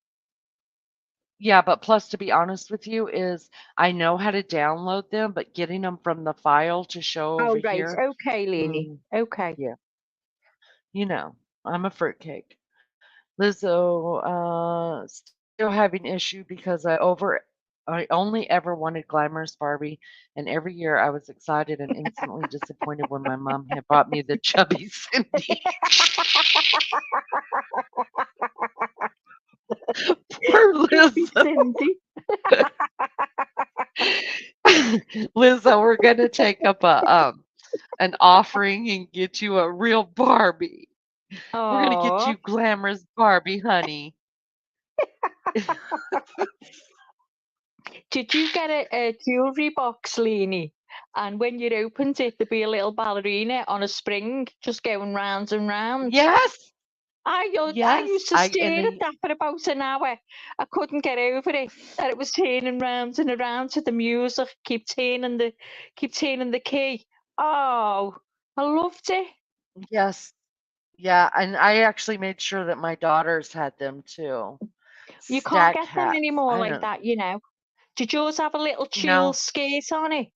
plus to be honest with you is I know how to download them, but getting them from the file to show over Oh, right. here, Okay, Leanie. mm, Okay. yeah, I'm a fruitcake. Lizzo, still having issue because I only ever wanted glamorous Barbie, and every year I was excited and instantly disappointed when my mom had bought me the chubby Cindy. Poor Chubby Lizzo. Cindy. Lizzo, we're gonna take up an offering and get you a real Barbie. We're gonna get Oh, you glamorous Barbie, honey. did you get a jewelry box, Leanie? And when you opened it, there'd be a little ballerina on a spring just going round and round. Yes, I yes. used to stare at that for about an hour. I couldn't get over it. That it was turning round and around to the music, keep turning the key. Oh, I loved it. Yes. Yeah, and I actually made sure that my daughters had them too. You can't Stack get them hats. anymore I like don't that, you know. Did yours have a little tulle no. skirt on it?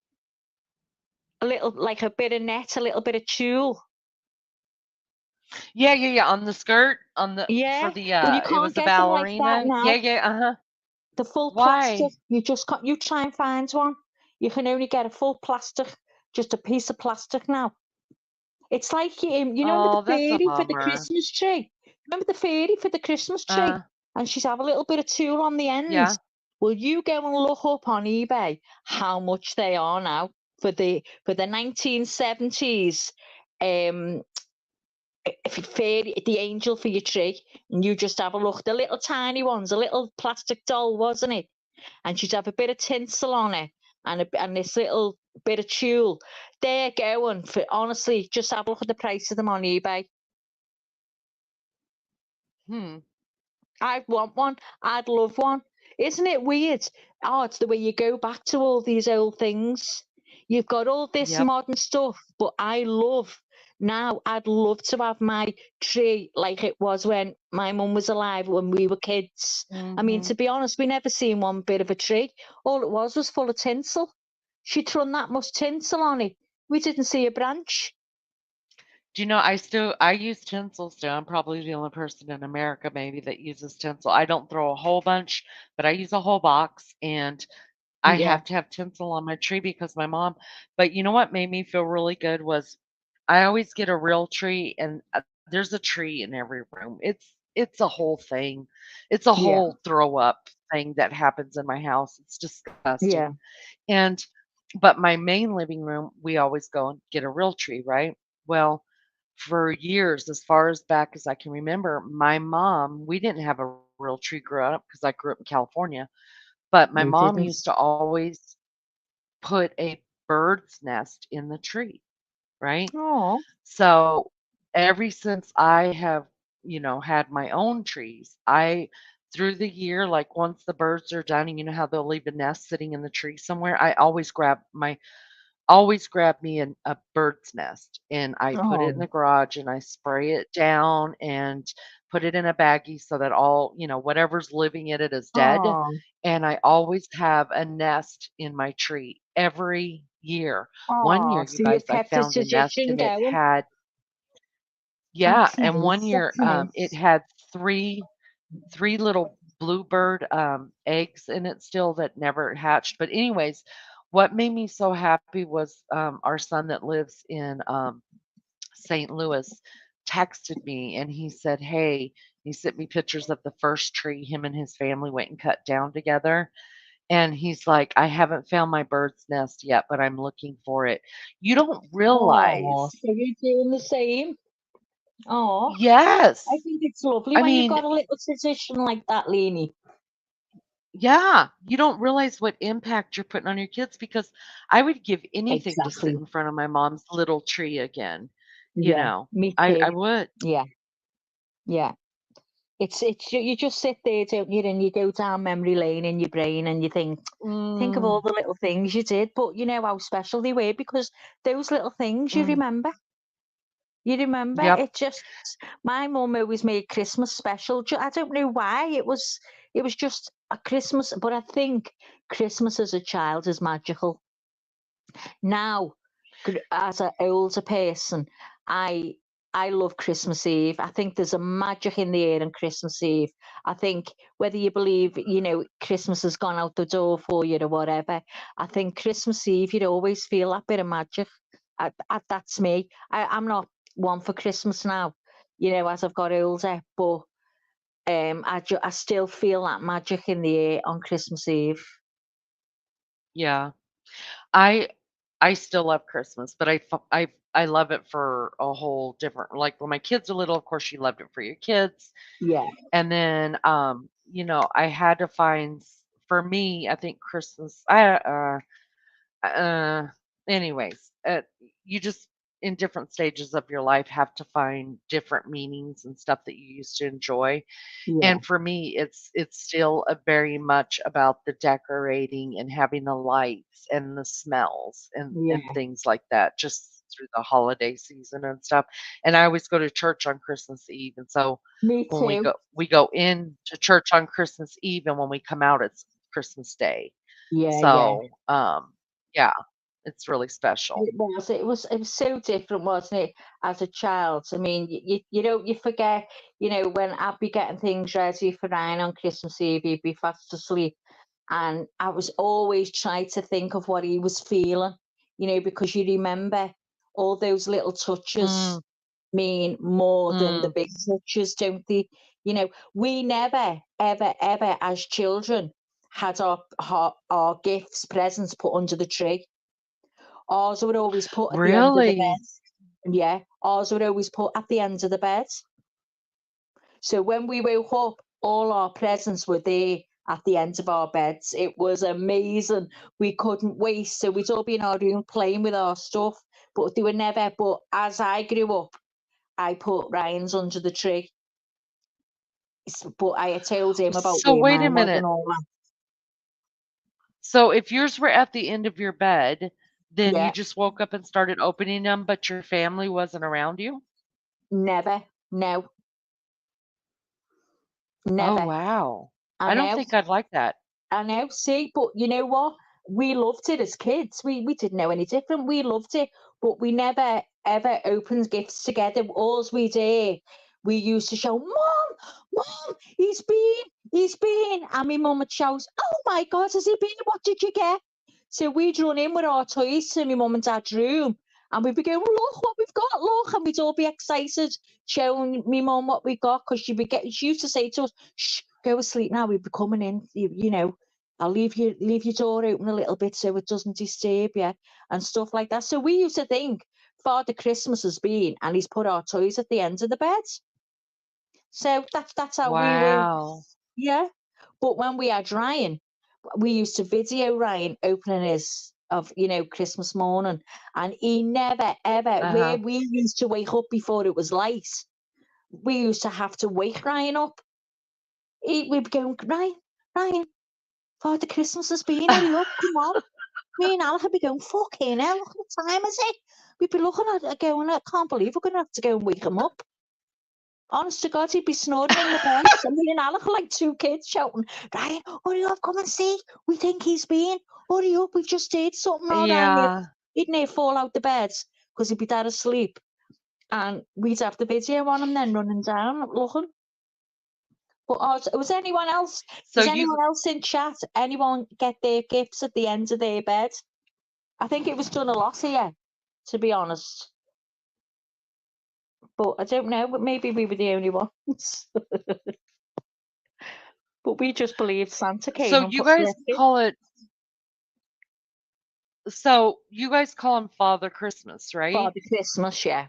A little, like a bit of net, a little bit of tulle. Yeah, yeah, yeah. On the skirt, on the for Yeah. the Well, you it can't was a get them like that ballerina. Yeah, now. yeah, uh-huh. The full plastic, Why? you just can't. You try and find one. You can only get a full plastic, just a piece of plastic now. It's like you know the Oh, that's a fairy for the bummer. Christmas tree. Remember the fairy for the Christmas tree, Uh, and she'd have a little bit of tulle on the yeah. ends. Will you go and look up on eBay how much they are now for the 1970s? If you fairy the angel for your tree, and you just have a look. The little tiny ones, a little plastic doll, wasn't it? And she'd have a bit of tinsel on it and this little bit of tulle. They're going for honestly, just have a look at the price of them on eBay. Hmm. I'd want one. I'd love one. Isn't it weird? Oh, it's the way you go back to all these old things. You've got all this Yep. modern stuff, but I love Now I'd love to have my tree like it was when my mum was alive, when we were kids. I mean, to Mhm. be honest, we never seen one bit of a tree. All it was full of tinsel. She'd thrown that much tinsel on it. We didn't see a branch. Do you know, I use tinsel still. I'm probably the only person in America maybe that uses tinsel. I don't throw a whole bunch, but I use a whole box, and I Yeah, have to have tinsel on my tree because my mom. But you know what made me feel really good was I always get a real tree, and there's a tree in every room. It's a whole thing. It's a yeah, whole throw up thing that happens in my house. It's yeah, disgusting. And but my main living room, we always go and get a real tree, right? Well, for years, as far as back as I can remember, my mom, we didn't have a real tree growing up because I grew up in California, but my we mom didn't. used to always put a bird's nest in the tree, right? Oh, So ever since I have, had my own trees, through the year, like once the birds are done, and you know how they'll leave a nest sitting in the tree somewhere, I always grab me a bird's nest, and I put it in oh, the garage, and I spray it down and put it in a baggie so that whatever's living in it is dead. oh, And I always have a nest in my tree every year. One year, oh. you So you've guys, I kept the found a nest tradition and it going. had, yeah, That's and one nice. year That's it nice. had three little bluebird eggs in it still that never hatched. But anyways, what made me so happy was our son that lives in St. Louis texted me, and he said, "Hey," he sent me pictures of the first tree him and his family went and cut down together. And he's like, "I haven't found my bird's nest yet, but I'm looking for it." You don't Oh, realize. so you're doing the same. Oh, I Yes. think it's lovely I when you've mean, got a little tradition like that, Leanie. yeah, you don't realize what impact you're putting on your kids because I would give anything to sit Exactly. in front of my mom's little tree again. You Yeah, know, me I too. would. Yeah, yeah. It's you just sit there, don't you, and you go down memory lane in your brain, and you think of all Mm, the little things you did, but you know how special they were because those little things you mm, remember. You remember? yep. It just my mum always made Christmas special. I don't know why. It was just a Christmas, but I think Christmas as a child is magical. Now, as an older person, I I love Christmas Eve. I think there's a magic in the air on Christmas Eve. I think whether you believe, Christmas has gone out the door for you or whatever, I think Christmas Eve you'd always feel that bit of magic. That's me. I'm not one for Christmas now, as I've got older, but I still feel that magic in the air on Christmas Eve. Yeah. I I still love Christmas, but I love it for a whole different, like when my kids are little, of course you loved it for your kids. Yeah, And then I had to find for me, I think Christmas Uh, anyways, you just in different stages of your life have to find different meanings and stuff that you used to enjoy. yeah, And for me, it's still a very much about the decorating and having the lights and the smells and yeah. things like that, just through the holiday season and stuff. And I always go to church on Christmas Eve, and so Me when too. we go in to church on Christmas Eve, and when we come out, it's Christmas Day. Yeah, yeah. So, yeah, it's really special. It was so different, wasn't it, as a child? I mean, you forget, when I'd be getting things ready for Ryan on Christmas Eve, he'd be fast asleep. And I was always trying to think of what he was feeling, because you remember all those little touches Mm, mean more than the mm. big touches, don't they? We never, ever, ever, as children, had our gifts, presents put under the tree. Ours were always put at the end of the Really? bed. Yeah, ours were always put at the end of the bed. So when we woke up, all our presents were there at the end of our beds. It was amazing. We couldn't wait. So we'd all be in our room playing with our stuff, but they were never. But as I grew up, I put Ryan's under the tree. But I had told him about So where wait a mine was and minute. all that. So if yours were at the end of your bed, Then you Yeah, just woke up and started opening them, but your family wasn't around you? never. No, Oh, never. wow. I I don't know. think I'd like that. I know. See, but you know what? We loved it as kids. We didn't know any different. We loved it, but we never ever opened gifts together. All we did, we used to show, Mom, he's been, and my mum would shout, oh my God, has he been? What did you get? So we'd run in with our toys to my mum and dad's room, and we'd be going, look what we've got, look, and we'd all be excited, showing my mum what we got, because she used to say to us, shh, go to sleep now, we'll be coming in, you know. I'll leave your door open a little bit so it doesn't disturb you and stuff like that. So we used to think Father Christmas has been and he's put our toys at the end of the bed. So that's how we were, Wow. yeah. But when we had Ryan, we used to video Ryan opening his of Christmas morning, and he never ever where Uh-huh. we used to wake up before it was light. We used to have to wake Ryan up. We'd be going, Ryan, Father Christmas has been, hurry up, come on. Me and Al would be going, fucking hell, look what time is it? We'd be looking at it going, I can't believe we're going to have to go and wake him up. Honest to God, he'd be snoring in the bed. And me and Alec are like two kids shouting, Ryan, hurry up, come and see. We think he's been. Hurry up, we've just did something. All right. Yeah. He'd near fall out the bed because he'd be dead asleep. And we'd have the video on him then running down, looking. But was anyone else? So Does you anyone else in chat? Anyone get their gifts at the end of their bed? I think it was done a lot here, to be honest. But I don't know. But maybe we were the only ones. But we just believed Santa so came and you put guys left it. call it so you guys call him Father Christmas, right? Father Christmas, yeah.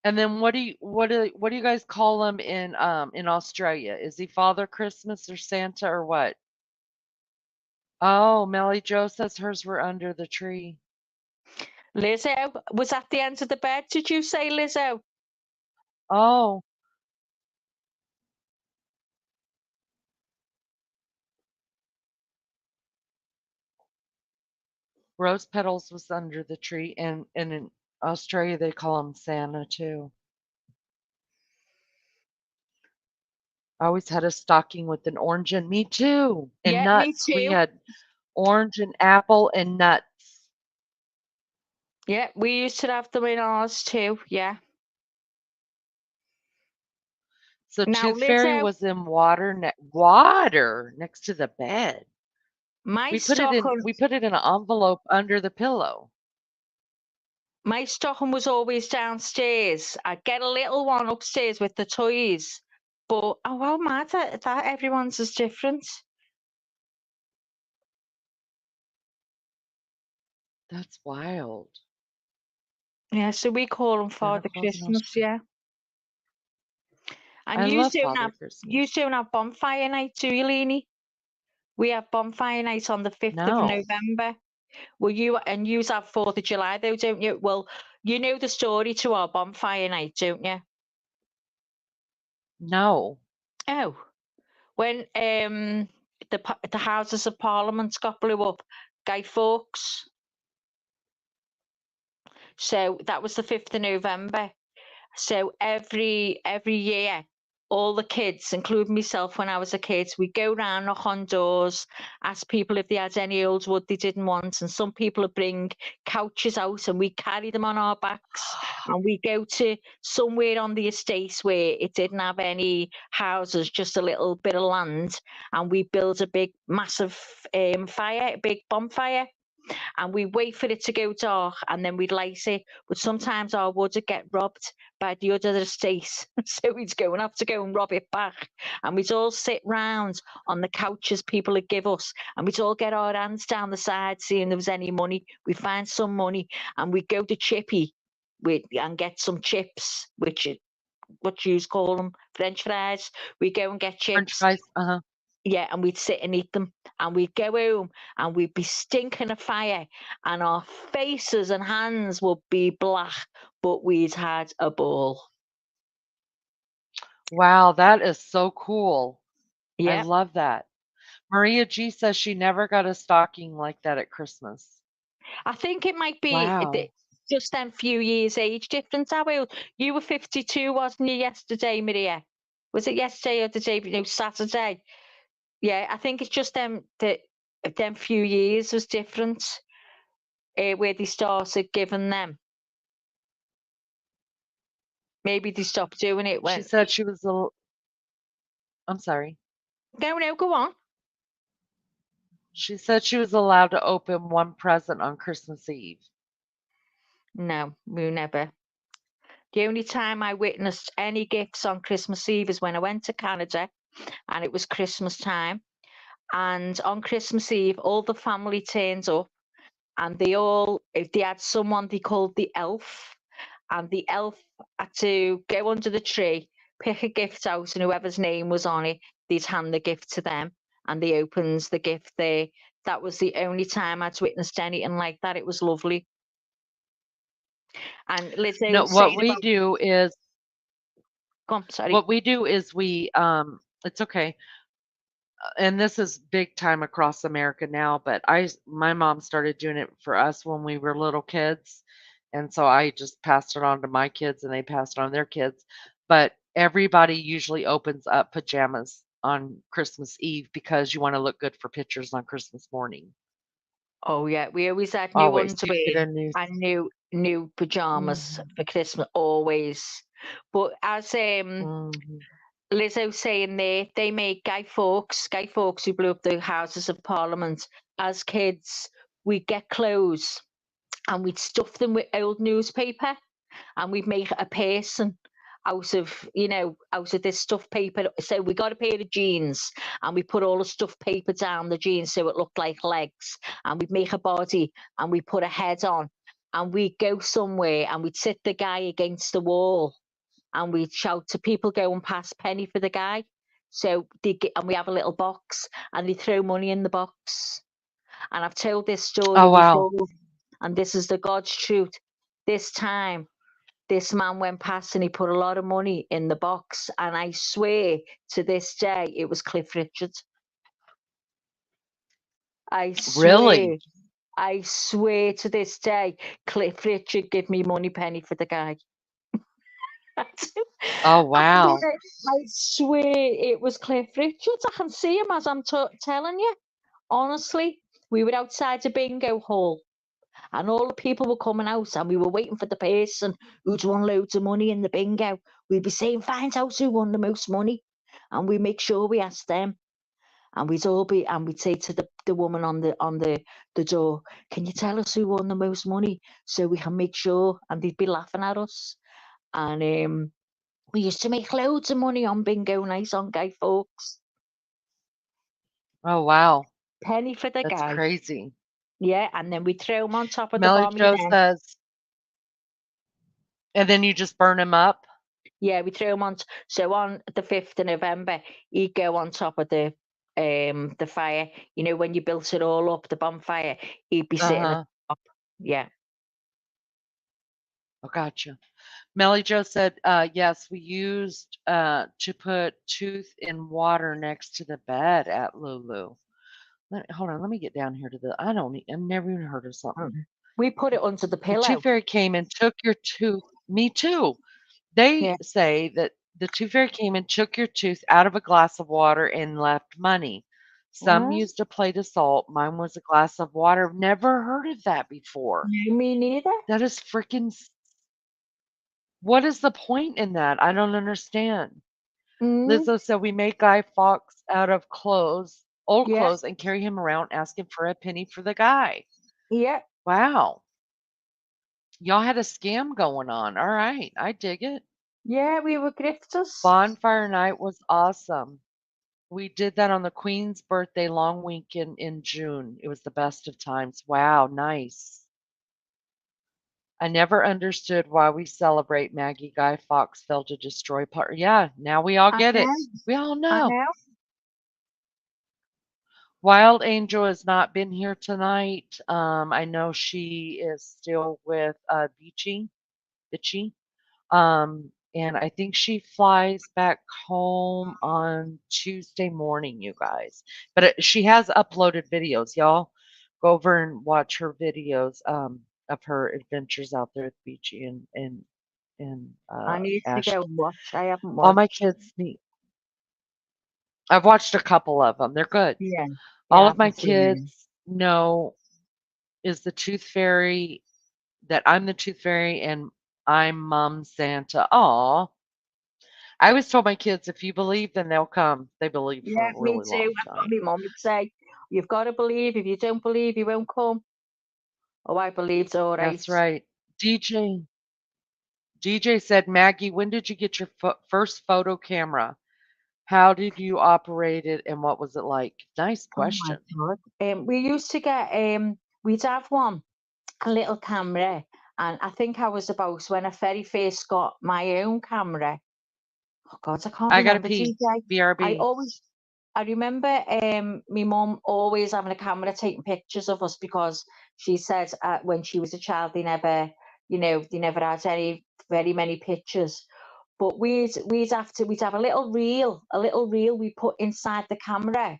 And then what do you guys call him in Australia? Is he Father Christmas or Santa or what? Oh, Melly Jo says hers were under the tree. Lizzo was at the end of the bed. Did you say Lizzo? Oh, Rose Petals was under the tree, and in Australia they call him Santa too. I always had a stocking with an orange and me too, and Yeah, me nuts. We too. had orange and apple and nuts. Yeah, we used to have them in ours too. Yeah. So Now, Tooth Fairy Lizzo, was in water next to the bed. my We put it stocking, in an envelope under the pillow. my stocking was always downstairs. I'd get a little one upstairs with the toys. But oh well, mad that everyone's is different. That's wild. Yeah, so we call them Santa Father Claus in Christmas, Australia. yeah. And I you love don't Father have you Christmas. don't have bonfire night, do you, Leanie? We have bonfire night on the 5th of No, November. Well, you have 4th of July though, don't you? Well, you know the story to our bonfire night, don't you? no. Oh, when the Houses of Parliament got blew up, Guy Fawkes. So that was the 5th of November. So every year, all the kids, including myself when I was a kid, we go round, knock on doors, ask people if they had any old wood they didn't want, and some people would bring couches out, and we carry them on our backs, and we go to somewhere on the estate where it didn't have any houses, just a little bit of land, and we build a big, massive fire, a big bonfire, and we wait for it to go dark and then we'd light it. But sometimes our wood would get robbed by the other estate. So we'd go and have to go and rob it back. And we'd all sit round on the couches people would give us. And we'd all get our hands down the side, seeing if there was any money. We'd find some money and we'd go to Chippy and get some chips, which what you call them, French fries. We go and get French chips. fries. Uh-huh. Yeah, and we'd sit and eat them, and we'd go home, and we'd be stinking of fire, and our faces and hands would be black, but we'd had a ball. Wow, that is so cool. I Yeah, love that. Maria G says she never got a stocking like that at Christmas. I think it might be Wow. just them few years age difference. How old? You were 52, wasn't you, yesterday, Maria? Was it yesterday or the day? No, Saturday. Yeah, I think it's just them few years was different where they started giving them. Maybe they stopped doing it She when. said she was a. I'm sorry. No, go on. She said she was allowed to open one present on Christmas Eve. No, we never. The only time I witnessed any gifts on Christmas Eve is when I went to Canada and it was Christmas time. And on Christmas Eve, all the family turns up and if they had someone they called the elf, and the elf had to go under the tree, pick a gift out, and whoever's name was on it, they'd hand the gift to them, and they opens the gift there. That was the only time I'd witnessed anything like that. It was lovely. And Lizzo No, was saying about, sorry. what we do is it's okay. And this is big time across America now, but my mom started doing it for us when we were little kids. And so I just passed it on to my kids and they passed it on to their kids. But everybody usually opens up pajamas on Christmas Eve because you want to look good for pictures on Christmas morning. Oh yeah, we always had new Always. underwear You get a new. and new pajamas Mhm, for Christmas, always. But as mhm. Lizzo saying there, they made Guy Fawkes who blew up the Houses of Parliament. As kids, we'd get clothes and we'd stuff them with old newspaper and we'd make a person out of this stuffed paper. So we got a pair of jeans and we put all the stuffed paper down the jeans so it looked like legs, and we'd make a body and we put a head on, and we'd go somewhere and we'd sit the guy against the wall and we'd shout to people, go and pass penny for the guy. So and we have a little box and they throw money in the box. And I've told this story Oh, wow. before, and this is the God's truth. This time, this man went past and he put a lot of money in the box, and I swear to this day it was Cliff Richard. Really? I swear to this day, Cliff Richard give me money penny for the guy. Oh, wow. I swear it was Cliff Richards. I can see him as I'm telling you. Honestly, we were outside the bingo hall and all the people were coming out and we were waiting for the person who'd won loads of money in the bingo. We'd be saying, find out who won the most money. And we make sure we ask them. And we'd say to the woman on the door, can you tell us who won the most money so we can make sure? And they'd be laughing at us. And we used to make loads of money on bingo night on Guy Fawkes. Oh, wow. Penny for the That's guy. crazy. Yeah, and then we throw him on top of the Melly bommy Joe then. says, and then you just burn him up? Yeah, we throw him on. So on the 5th of November, he'd go on top of the fire. You know, when you built it all up, the bonfire, he'd be sitting at Uh-huh. the top. Yeah. Oh, gotcha. Melly Joe said, yes, we used to put tooth in water next to the bed at Lulu. Hold on, let me get down here to I've never even heard of something. We put it under the The pillow. tooth fairy came and took your tooth. Me too. They Yeah. say that the tooth fairy came and took your tooth out of a glass of water and left money. Some What? used a plate of salt. Mine was a glass of water. Never heard of that before. No, me neither. That is freaking. What is the point in that? I don't understand. Mm, Lizzo said we make Guy Fawkes out of old yeah, clothes, and carry him around asking for a penny for the guy. yeah, Wow. Y'all had a scam going on. All right. I dig it. yeah. We were grifters. Bonfire night was awesome. We did that on the Queen's birthday long weekend in June. It was the best of times. Wow, nice. I never understood why we celebrate Maggie Guy Fawkes failed to destroy part. Yeah, now we all I get it. know. We all I know. know. Wild Angel has not been here tonight. I know she is still with Beachy. and I think she flies back home on Tuesday morning, you guys. But she has uploaded videos, y'all. Go over and watch her videos of her adventures out there with Beachy and I need to Ashley. go and watch. I haven't All my watched. kids need. I've watched a couple of them. They're good. Yeah, All I of my haven't seen any. kids know is the Tooth Fairy that I'm the Tooth Fairy and I'm Mom Santa. Aw. I always told my kids, if you believe, then they'll come. They believe for Yeah, a me really too. long That's what time. my mum would say. You've got to believe. If you don't believe, you won't come. Oh, I believed all right. That's right. DJ said, Maggie, when did you get your first photo camera? How did you operate it and what was it like? Nice Oh my question. God. We used to get we'd have one, a little camera, and I think I was about when I very first got my own camera. Oh God, I can't I gotta remember, pee. TJ. BRB. I remember my mum always having a camera taking pictures of us because she said when she was a child they never, they never had very many pictures. But we'd have a little reel we put inside the camera,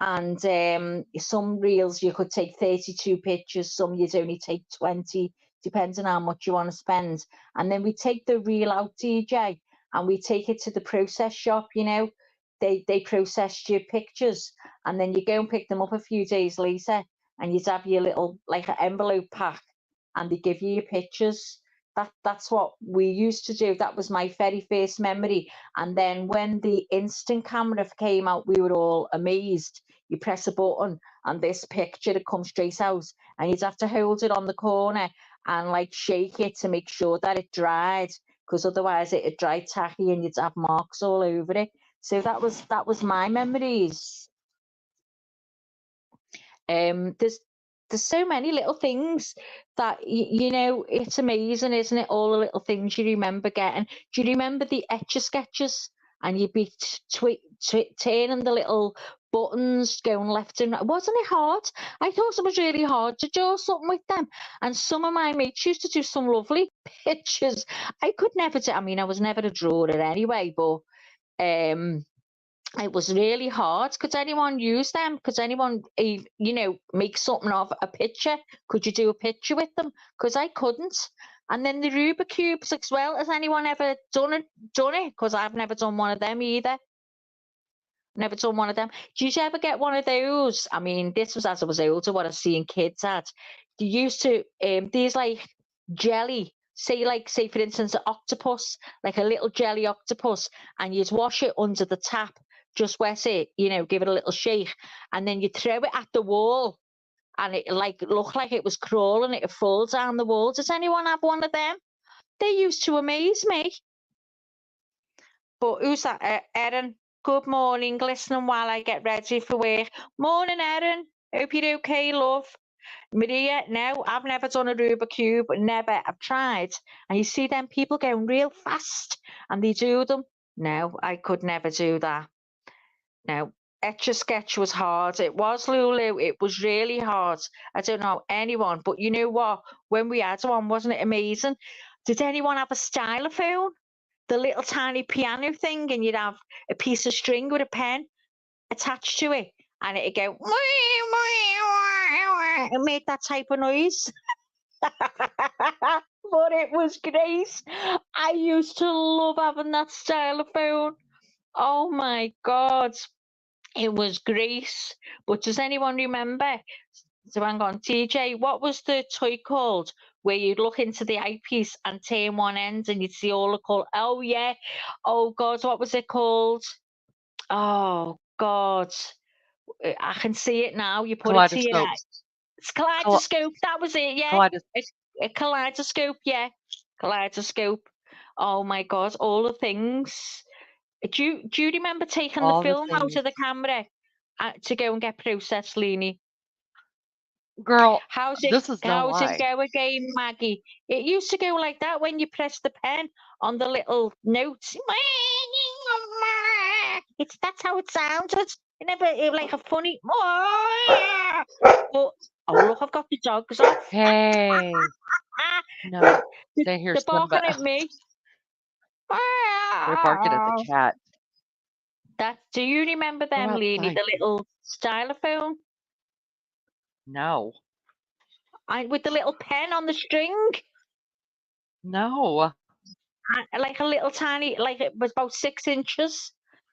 and some reels you could take 32 pictures, some you'd only take 20, depending on how much you want to spend. And then we take the reel out, DJ, and we take it to the process shop. They process your pictures, and then you go and pick them up a few days later, and you'd have your little like an envelope pack, and they give you your pictures. That's what we used to do. That was my very first memory. And then when the instant camera came out, we were all amazed. You press a button and this picture it comes straight out, and you'd have to hold it on the corner and like shake it to make sure that it dried, because otherwise it'd dry tacky and you'd have marks all over it. So that was my memories. There's so many little things that it's amazing, isn't it? All the little things you remember getting. Do you remember the etch a sketches? And you'd be turning the little buttons, going left and right. Wasn't it hard? I thought it was really hard to draw something with them. And some of my mates used to do some lovely pictures. I could never do. I mean, I was never a drawer anyway, but um it was really hard. Could anyone use them? Could anyone, make something of a picture? Could you do a picture with them? Because I couldn't. And then the Rubik's cubes as well. Has anyone ever done it? Because I've never done one of them either. Never done one of them. Did you ever get one of those? I mean, this was as I was older. What I've seen kids had. They used to these like jelly. Say for instance, an octopus, like a little jelly octopus, and you'd wash it under the tap, just wet it, give it a little shake, and then you throw it at the wall, and it like looked like it was crawling. It would fall down the wall. Does anyone have one of them? They used to amaze me. But who's that? Erin. Good morning. Listening while I get ready for work. Morning, Erin. Hope you're okay, love. Maria, no, I've never done a Rubik's Cube. Never. I've tried. And you see them people going real fast and they do them. No, I could never do that. No. Etch a Sketch was hard. It was, Lulu. It was really hard. I don't know anyone, but you know what? When we had one, wasn't it amazing? Did anyone have a stylophone? The little tiny piano thing, and you'd have a piece of string with a pen attached to it, and it'd go, it made that type of noise. But it was great. I used to love having that stylophone. Oh my God. It was great. But does anyone remember? So hang on, TJ, what was the toy called where you'd look into the eyepiece and turn one end and you'd see all the colour? Oh yeah. Oh God, what was it called? Oh God. I can see it now. You put it to your eye. Kaleidoscopes. It's kaleidoscope. That was it, yeah. Kaleidoscope. A kaleidoscope, yeah. Kaleidoscope. Oh my God, all the things. Do you remember taking the All the film out things. of the camera to go and get processed, Leanie? Girl, How's this is no it lie. go again, Maggie? It used to go like that when you press the pen on the little notes. That's how it sounded. It like a funny. Oh, look, I've got the dogs off. Hey. No. They're They hear barking Simba. at me. They're barking at the cat. Do you remember Go them, Leanie, outside. the little stylophone? No. With the little pen on the string? No. Like a little tiny, like it was about 6 inches,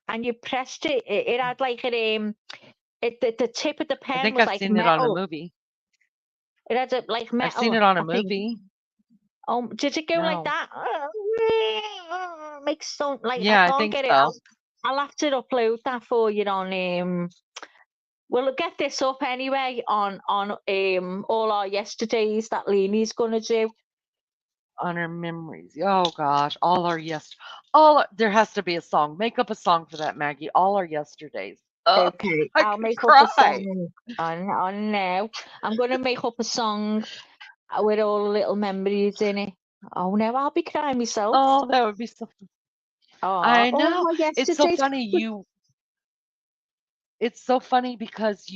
and you pressed it. It had like the tip of the I pen think was I've like seen it on a metal. movie. It had like I've seen metal, it on a I think. movie. Oh, did it go like No. that? Makes sound like Yeah, I I can't think get it. so. I'll have to upload that for you on we'll get this up anyway on all our yesterdays that Leanie's gonna do. On our memories. Oh gosh, there has to be a song. Make up a song for that, Maggie. All our yesterdays. Okay, I I'll could make up a cry. song on now. I'm gonna make up a song with all the little memories in it. Oh no, I'll be crying myself. Oh, that would be so fun. Oh, I all know. my It's so yesterdays. funny it's so funny because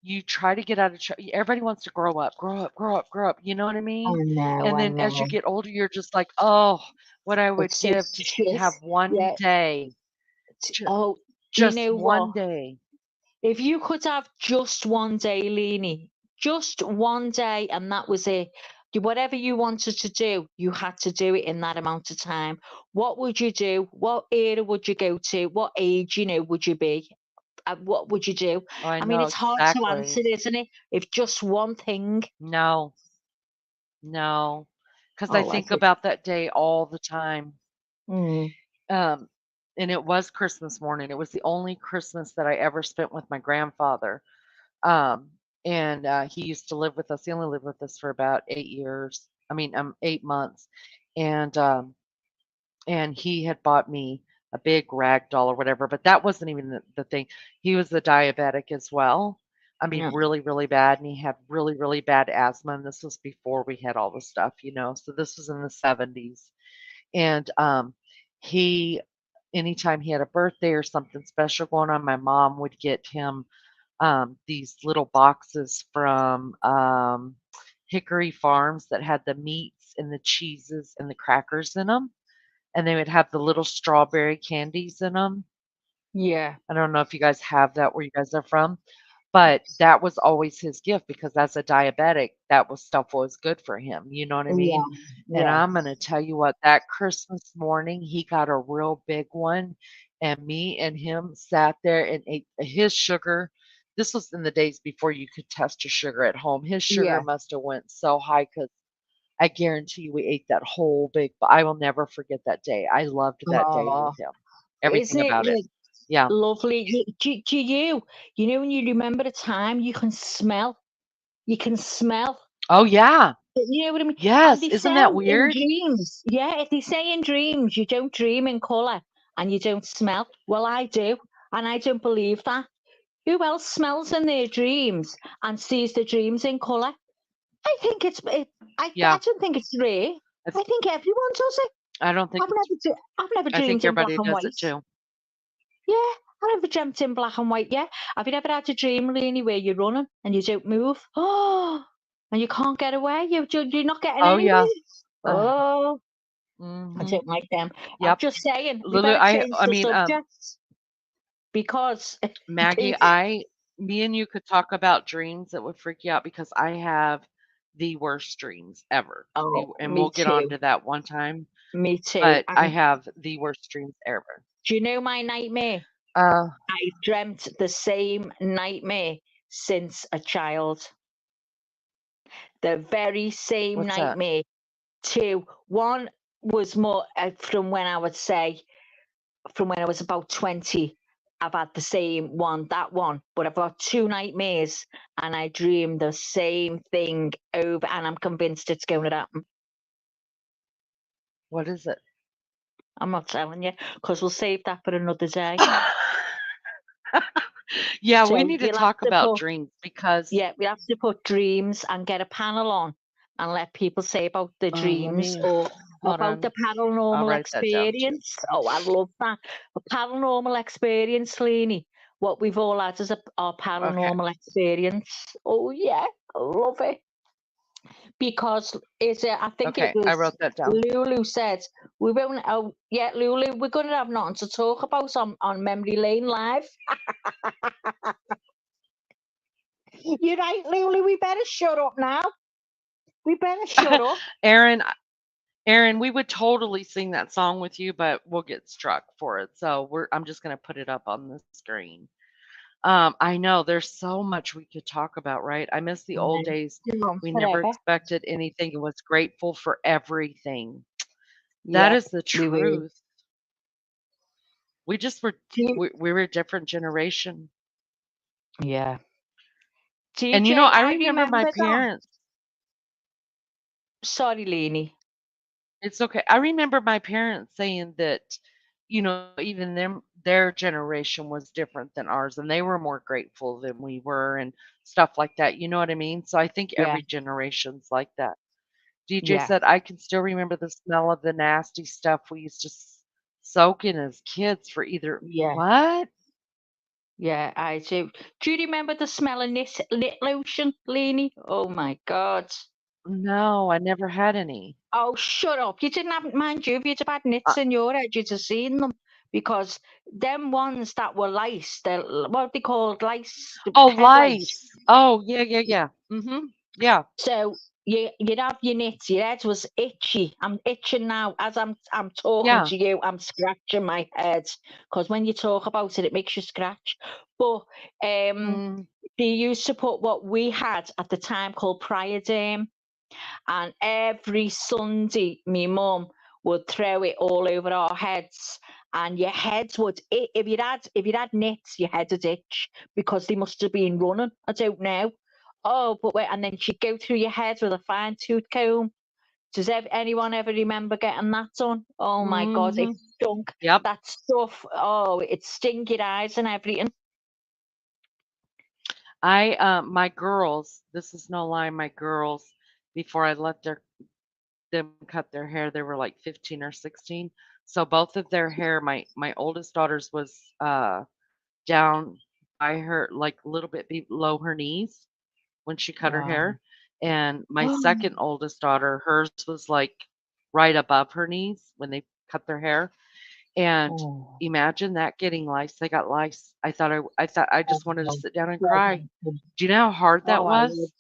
you try to get out of everybody wants to grow up, grow up, grow up, grow up, you know what I mean? And I then as you know. get older, you're just like, "Oh, what I would It's so give to have shit. one Yeah. day, Oh, you just know one what? day." If you could have just one day, Leanie, just one day, and that was it. Whatever you wanted to do, you had to do it in that amount of time. What would you do? What era would you go to? What age, would you be? What would you do? Oh, I I mean, know it's hard to exactly. answer, isn't it? If just one thing. No, no, because I Oh, I think think. about that day all the time. Mm, Um, and it was Christmas morning. It was the only Christmas that I ever spent with my grandfather. Um, and he used to live with us. He only lived with us for about 8 years. I mean, 8 months. And and he had bought me a big rag doll or whatever, but that wasn't even the thing. He was the diabetic as well. I mean, yeah. really, really bad, and he had really, really bad asthma. And this was before we had all the stuff, So this was in the 70s, and he, anytime he had a birthday or something special going on, my mom would get him these little boxes from Hickory Farms that had the meats and the cheeses and the crackers in them, and they would have the little strawberry candies in them. Yeah. I don't know if you guys have that where you guys are from, but that was always his gift because as a diabetic, that was stuff was good for him. You know what I Yeah. mean? And Yeah. I'm gonna tell you what, that Christmas morning, he got a real big one, and me and him sat there and ate his sugar. This was in the days before you could test your sugar at home. His sugar Yeah. must have went so high because I guarantee you we ate that whole big. I will never forget that day. I loved that day Oh, with him. isn't Everything it about it. like Yeah. lovely? Do you know when you remember a time you can smell? You can smell. Oh yeah. You know what I mean? And Yes. they Isn't say that in weird? dreams, yeah, they say in dreams you don't dream in colour and you don't smell. Well, I do, and I don't believe that. Who else smells in their dreams and sees the dreams in colour? I think I Yeah. don't think it's rare. It's, I think everyone does it. I don't think it's. I've never I think dreamed in black everybody and does it white. too. Yeah, I never dreamt in black and white. Yeah, have you ever had a dream, Leanie, where you're running and you don't move? Oh, and you can't get away. You're not getting Oh yeah. anywhere. Oh, I Mm-hmm. don't like them. I'm Yep. just saying, we Lulu, better change I the mean, subject because Maggie, they, me and you could talk about dreams that would freak you out because I have the worst dreams ever. oh, And me we'll get on too, to that one time, me too. but I And have the worst dreams ever. do you know my nightmare? Uh, I've dreamt the same nightmare since a child. The very same what's that? nightmare. Two. One was more from when I would say from when I was about 20. I've had the same one, that one, but I've got two nightmares and I dream the same thing over, and I'm convinced it's going to happen. What is it? I'm not telling you because we'll save that for another day. Yeah, So we need to you'll have talk to about put, dreams because yeah, we have to put dreams and get a panel on and let people say about the let dreams me or hold about the on. I'll paranormal write that down too. experience. Oh, I love that. A paranormal experience, Leanie. What we've all had is our Okay. paranormal experience. Oh, yeah, I love it. because I think it Okay, I was wrote that down. Lulu said we won't. Oh yeah, Lulu, we're gonna have nothing to talk about on Memory Lane Live. You're right, Lulu. We better shut up now. We better shut up. Aaron, Aaron, we would totally sing that song with you, but we'll get struck for it. So I'm just gonna put it up on the screen. I know there's so much we could talk about, right? I miss the old days. Go on We never forever. expected anything and was grateful for everything. That Yeah, is the we were. truth. We just were Do you, we were a different generation. yeah. And TJ, I I remember my remember that. parents. Sorry, Leanie. It's okay. I remember my parents saying that, even their generation was different than ours and they were more grateful than we were and stuff like that. You know what I mean? So I think Yeah, every generation's like that. DJ yeah, said, I can still remember the smell of the nasty stuff we used to soak in as kids for either yeah, what? yeah. I do. Do you remember the smell of lip lotion, Leanie? Oh my God. No, I never had any. Oh, shut up. You didn't have, mind you, if you'd have had Uh, nits in your head, you'd have seen them. Because them ones that were lice, they're, what they called lice, the oh, head lice. lice. Oh, yeah, yeah, yeah. Yeah. So you'd have your nits, your head was itchy. I'm itching now. As I'm talking Yeah. to you, I'm scratching my head. Because when you talk about it, it makes you scratch. But um, Mm, they used to put what we had at the time called Priaderm. And every Sunday, my mum would throw it all over our heads. And your heads would, if you'd had nits, your head would itch because they must have been running. I don't know. Oh, but wait, and then she'd go through your head with a fine tooth comb. Does anyone ever remember getting that done? Oh my God, it mhm. stunk. Yep. That stuff, oh, it stunk your eyes and everything. My girls, this is no lie, my girls, before I let them cut their hair, they were like 15 or 16. So both of their hair, my oldest daughter's was down by her, like a little bit below her knees when she cut her Wow. hair. And my second oldest daughter, hers was like right above her knees when they cut their hair. And Oh, imagine that getting lice. They got lice. I thought I just wanted to oh, sit down and cry. oh, Do you know how hard that I would. was?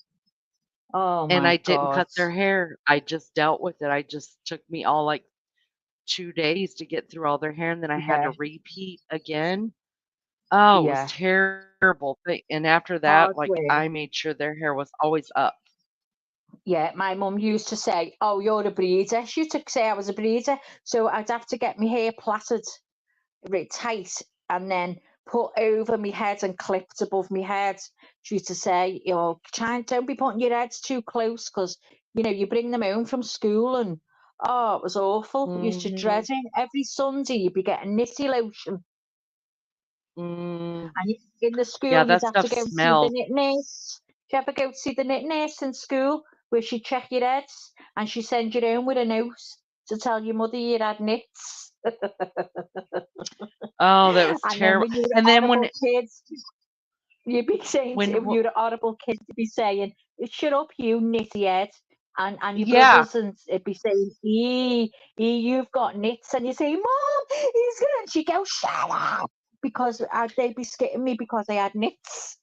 Oh And my I didn't God. cut their hair. I just dealt with it. I just took me all like 2 days to get through all their hair, and then I had Yeah, to repeat again. Oh, it was yeah. terrible. And after that, like Hard I way. made sure their hair was always up. Yeah, my mum used to say, "Oh, you're a breeder." She used to say I was a breeder, so I'd have to get my hair plaited really tight and then put over my head and clipped above my head. She used to say, don't be putting your heads too close because you bring them home from school and oh, it was awful. I used to dread Mhm. it. Every Sunday you'd be getting nitty lotion, Mm. and in the Yeah, school you'd that have to stuff go and see the smells. knit nurse. Do you ever go to see the knit nurse in school where she'd check your heads and she'd send you home with a note to tell your mother you had knits? Oh, that was And then terrible. when you were And then horrible kids, you'd be saying, when if w you're a horrible kid, to be saying, shut up, you nitty head. And your yeah. brothers and it'd be saying, you've got nits. And you say, Mom, he's going to, and she goes, shut up. Because they'd be skitting me because I had nits.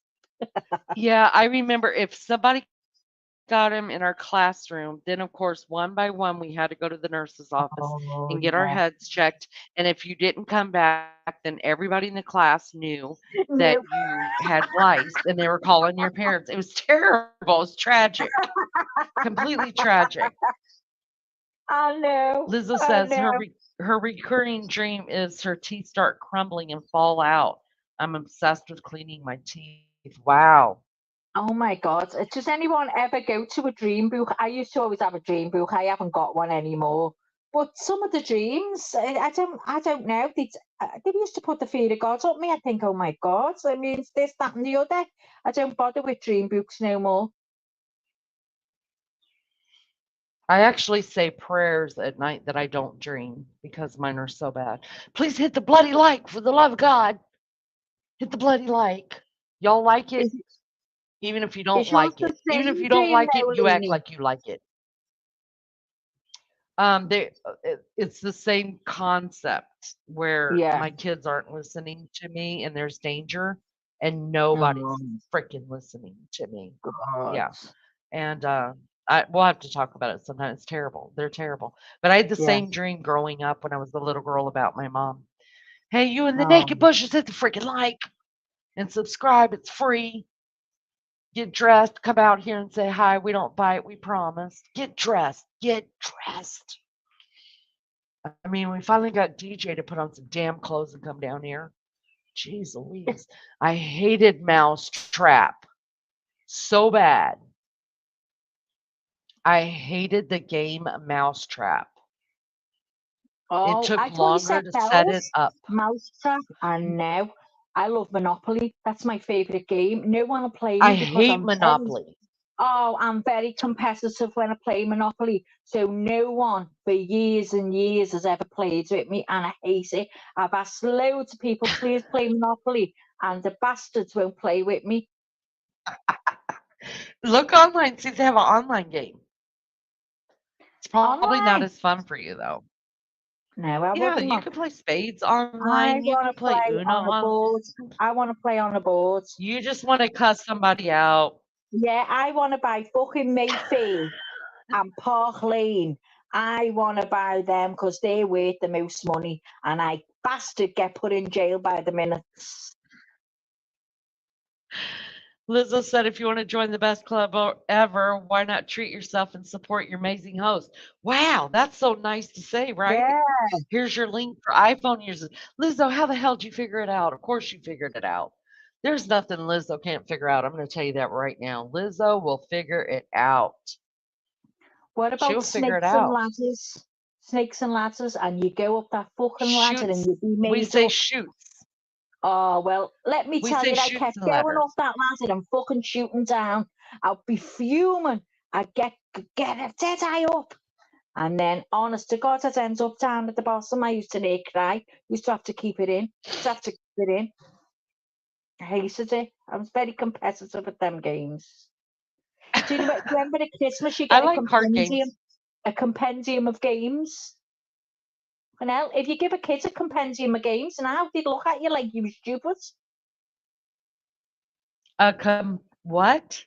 Yeah, I remember if somebody got him in our classroom, then of course, one by one, we had to go to the nurse's office and get our Oh, heads yeah. checked. And if you didn't come back, then everybody in the class knew that No, you had lice and they were calling your parents. It was terrible. It was tragic. Completely tragic. I know. Lizzo I says know. her recurring dream is her teeth start crumbling and fall out. I'm obsessed with cleaning my teeth. Wow. Oh my God. Does anyone ever go to a dream book? I used to always have a dream book. I haven't got one anymore. But some of the dreams, I don't know. They used to put the fear of God up me. I think, oh my God, so it means this, that, and the other. I don't bother with dream books no more. I actually say prayers at night that I don't dream because mine are so bad. Please hit the bloody like for the love of God. Hit the bloody like. Y'all like it? Is Even if you don't is yours like the it. Even if same you don't dream like it, though, you act Lainey? like you like it. It's the same concept where Yeah. my kids aren't listening to me and there's danger and nobody's Oh, freaking listening to me. God. Yeah. And we'll have to talk about it sometime. It's terrible. They're terrible. But I had the Yeah. same dream growing up when I was a little girl about my mom. Hey, you in the Oh, naked bushes, hit the freaking like and subscribe. It's free. Get dressed. Come out here and say hi. We don't bite. We promise. Get dressed. Get dressed. I mean, we finally got DJ to put on some damn clothes and come down here. Jeez Louise. I hated Mousetrap so bad. I hated the game Mousetrap. It oh, I took thought you said longer to set it Bella's up. Mousetrap. And no, I love Monopoly. That's my favourite game. No one will play I me because hate Monopoly. I'm very competitive when I play Monopoly. So no one for years and years has ever played with me, and I hate it. I've asked loads of people, please play Monopoly, and the bastards won't play with me. Look online, see if they have an online game. It's probably not Online? as fun for you though. No, I Yeah, wouldn't you look. can play spades I online. You want can to play play Uno on a on. board. I want to play on a board. You just want to cuss somebody out. Yeah, I want to buy fucking Mayfair and Park Lane. I want to buy them because they're worth the most money, and I bastard get put in jail by the minute. Lizzo said, if you want to join the best club ever, why not treat yourself and support your amazing host? Wow, that's so nice to say, right? Yeah. Here's your link for iPhone users. Lizzo, how the hell did you figure it out? Of course you figured it out. There's nothing Lizzo can't figure out. I'm going to tell you that right now. Lizzo will figure it out. What She'll about figure it snakes and out. ladders? Snakes and ladders, and you go up that fucking ladder and Shoots. you be We made say up. shoots. Oh, well, let me We tell say you, I shoots kept and going ladders. up that ladder and fucking shooting down. I'd be fuming. I'd get a dead eye up. And then, honest to God, I'd end up down at the bottom. I used to near cry. Used to have to keep it in. Used to have to keep it in. I hated it. I was very competitive at them games. Do you remember at Christmas you I get like card games. a compendium of games? Well, if you give a kid a compendium of games, now they'd look at you like you were stupid. What?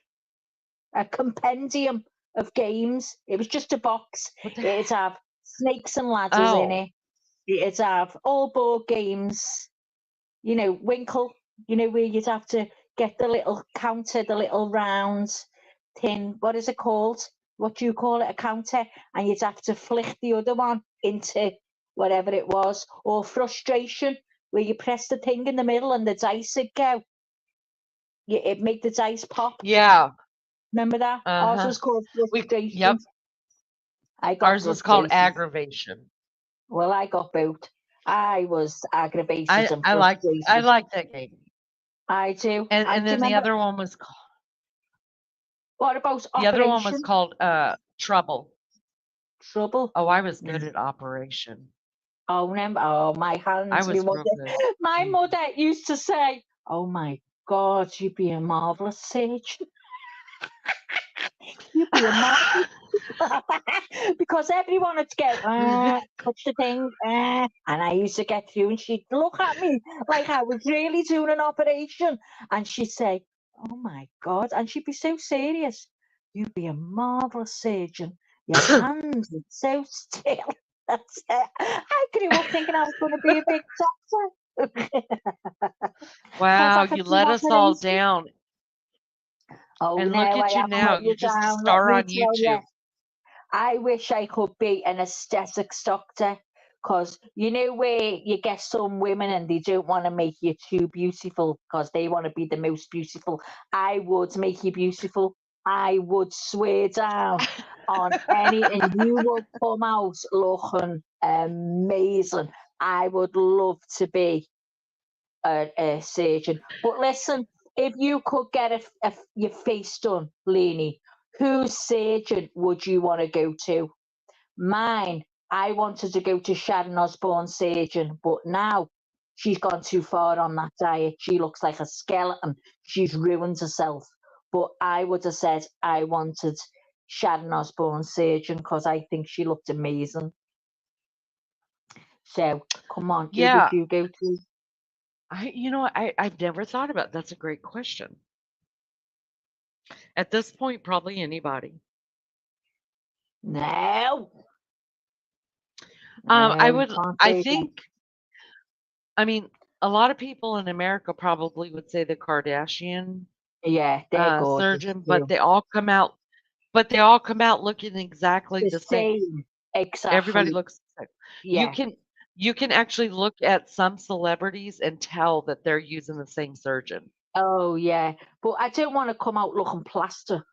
A compendium of games. It was just a box. What the It'd have snakes and ladders in Oh, it. It'd have all board games. You know, Winkle. You know, where you'd have to get the little counter, the little round tin. What is it called? What do you call it? A counter. And you'd have to flick the other one into whatever it was. Or Frustration, where you press the thing in the middle and the dice would go. It'd make the dice pop. yeah. Remember that? Ours Uh-huh. was called Frustration. Yep. I got Ours was called frustration. aggravation. Well, I got both. I was aggravated and I frustrated. like that game. I do. And Do you then the remember? other one was called What about the other one was Operation called Trouble. Trouble? Oh, I was No. good at Operation. Oh, remember? Oh, my I hands. was real good. My Mm. mother used to say, "Oh my God, you'd be a marvelous sage. You'd be a marvelous." Because everyone would go, touch the thing, and I used to get through, and she'd look at me like I was really doing an operation, and she'd say, "Oh my God," and she'd be so serious. "You'd be a marvelous surgeon. Your hands are so still." That's it. I grew up thinking I was going to be a big doctor. Wow, I could you do let us all operations. down. Oh And no, look I at you haven't now. let you You're just a down. Let star me on tell you. YouTube. I wish I could be an aesthetics doctor, because you know where you get some women and they don't want to make you too beautiful because they want to be the most beautiful. I would make you beautiful. I would swear down on any, and you will come out looking amazing. I would love to be a surgeon. But listen, if you could get your face done, Leanie, whose surgeon would you want to go to? Mine, I wanted to go to Sharon Osbourne's surgeon, but now she's gone too far on that diet. She looks like a skeleton. She's ruined herself. But I would have said I wanted Sharon Osbourne's surgeon because I think she looked amazing. So come on, who Yeah, would you go to? I've never thought about. That's a great question. At this point, probably anybody. No, I no, you would. can't I do that. think. I mean, a lot of people in America probably would say the Kardashian Yeah, they're gorgeous surgeon, but too. they all come out. But they all come out looking exactly The the same. same, Everybody exactly. looks the same. You Yeah. can you can actually look at some celebrities and tell that they're using the same surgeon. Oh yeah, but I don't want to come out looking plaster.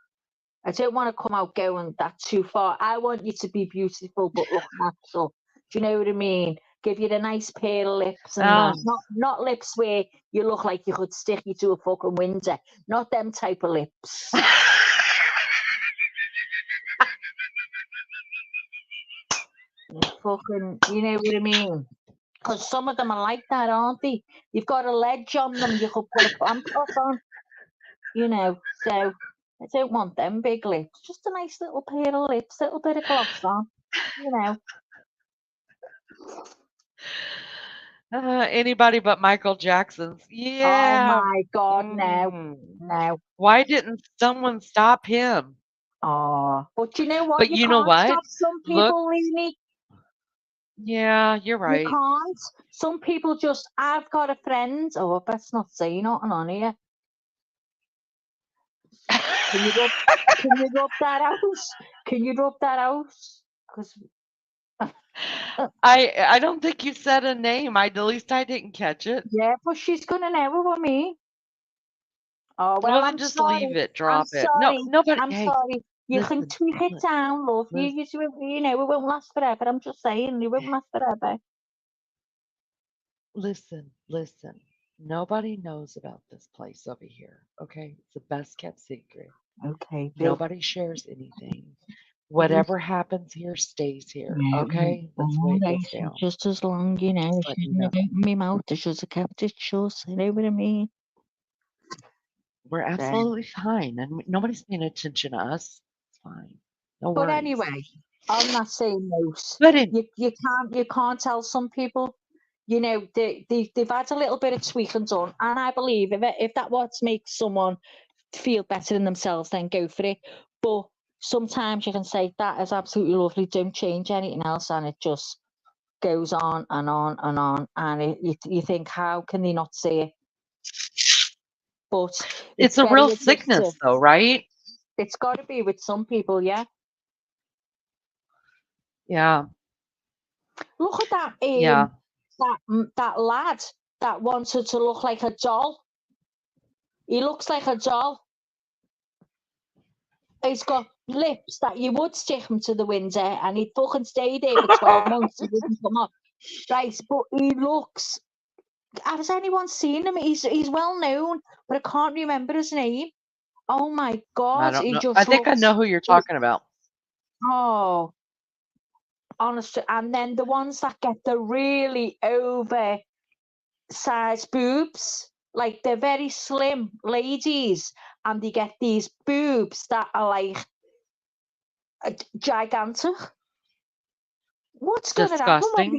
I don't want to come out going that too far. I want you to be beautiful but look natural. Do you know what I mean? Give you the nice pale lips and that. Um, Not lips where you look like you could stick you to a fucking window. Not them type of lips. Fucking, you know what I mean? Because some of them are like that, aren't they? You've got a ledge on them. You could put a clamp on. You know, so I don't want them big lips. Just a nice little pair of lips, little bit of gloss on. You know. anybody but Michael Jackson's. Oh Yeah. my God, no, Mm. no. Why didn't someone stop him? Oh, but you know what? But You you know can't what? stop some Look, people, Leanie. yeah, you're You right. can't. Some people just. I've got a friend. Oh, I best not say nothing on here. Can you rub? Can you rub that out? Can you rub that out? Because I don't think you said a name. At least I didn't catch it. yeah, but she's gonna know what I mean. Oh well, Well, then I'm just leave sorry. it, I'm drop it. No, sorry. nobody. I'm Hey, sorry. You can listen, tweak it down, love. listen. You know, it won't last forever. I'm just saying, it won't last forever. Listen. Nobody knows about this place over here. Okay, it's the best kept secret. Okay, Bill. Nobody shares anything. Bill. Whatever happens here stays here. Yeah, Okay, that's the way all it right. goes down. Just as long, you know, Just as letting you you didn't know. open my mouth, I should have kept it shut. You know what I mean? We're So, absolutely fine, and nobody's paying attention to us. It's fine. No but worries. anyway, on that same note, But in, you can't tell some people, you know, they've had a little bit of tweaking done, and I believe if that what makes someone feel better in themselves, then go for it. But sometimes you can say that is absolutely lovely. Don't change anything else, and it just goes on and on and on, and you think, how can they not see it? But it's it's a very real sickness, addictive. though, right? It's got to be with some people, yeah. Yeah, Look at that yeah. that lad that wanted to look like a doll. He looks like a doll. He's got lips that you would stick him to the window, and he'd fucking stay there for 12 months. He wouldn't come up. Right, but he looks. Has anyone seen him? He's well known, but I can't remember his name. Oh my I God, don't he know. I just think I know looks. who you're talking about. Oh, honestly. And then the ones that get the really oversized boobs, like they're very slim ladies, and they get these boobs that are like gigantic. What's going to happen Disgusting.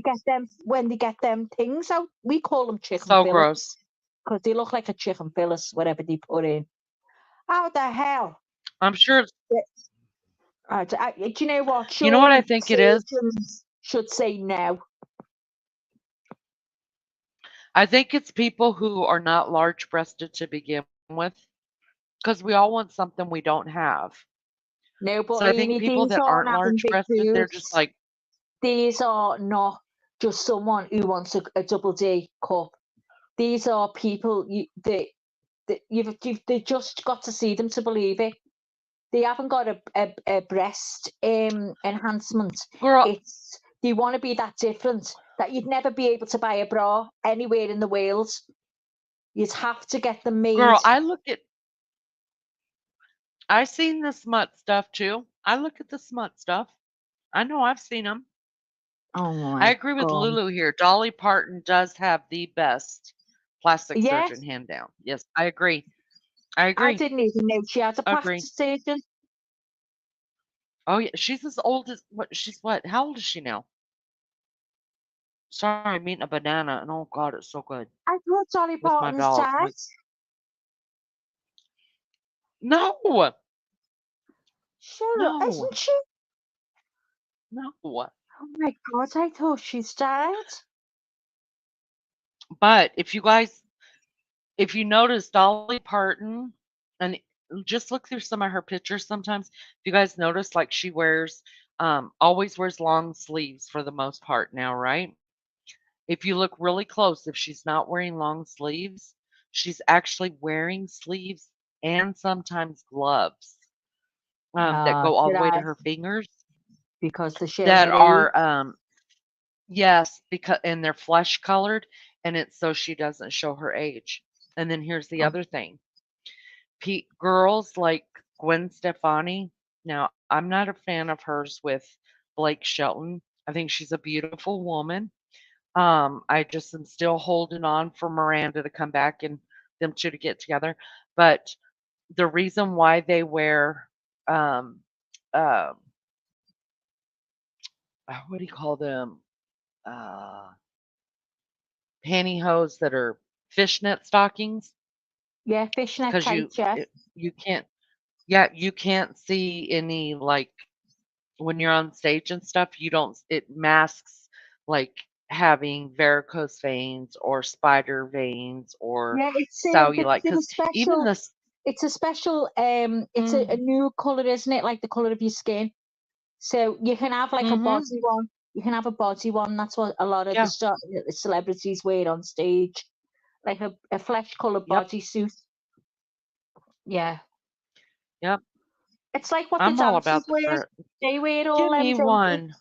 when they get them things out? We call them chicken So fillets gross. because they look like a chicken fillet, whatever they put in. How the hell? I'm sure it's, Do you know what? you know what I Surely think it is? surgeons should say no. I think it's people who are not large breasted to begin with because we all want something we don't have. No, So but I think Leanie, people these that aren't aren't having large big breasted, they're just boobs. like, These are not just someone who wants a double D cup. These are people you've just got to see them to believe it. They haven't got a breast enhancement. girl, It's they want to be that different that you'd never be able to buy a bra anywhere in the world. You'd have to get them made. girl, I seen the smut stuff too. I look at the smut stuff. I know I've seen them. Oh I my agree with God. Lulu here. Dolly Parton does have the best plastic Yes, surgeon hand down. Yes, I agree. I I agree. didn't even know she had a Agree. plastic surgeon. Oh yeah, she's as old as what? She's what? How old is she now? Sorry, I'm eating a banana, and oh god, it's so good I thought Dolly with my Parton's dog. dead. No, Shut up, no, isn't she? no. Oh my god, I thought she's dead. But if you notice Dolly Parton, and just look through some of her pictures sometimes, if you guys notice, like she wears, always wears long sleeves for the most part now, right? If you look really close, if she's not wearing long sleeves, she's actually wearing sleeves and sometimes gloves that go all Did the way to I? her fingers Because the show that her age. are, yes, because and they're flesh colored, and it's so she doesn't show her age. And then here's the Oh, other thing. Girls like Gwen Stefani. Now, I'm not a fan of hers with Blake Shelton. I think she's a beautiful woman. I just am still holding on for Miranda to come back and them two to get together. But the reason why they wear um uh what do you call them? Uh Pantyhose that are fishnet stockings yeah, fishnet because tights, yeah. you can't, yeah, you can't see any, like, when you're on stage and stuff, you don't, it masks like having varicose veins or spider veins or Yeah, it's cellulite a because even special. this, It's a special. It's a mm, new color, isn't it? Like the color of your skin. So you can have like a mhm, body one. You can have a body one. That's what a lot of yeah, the celebrities wear on stage, like a flesh colored yep, bodysuit. Yeah, yep. it's like what the I'm all dancers about the wear. fur. They wear Give all them, me don't they? one.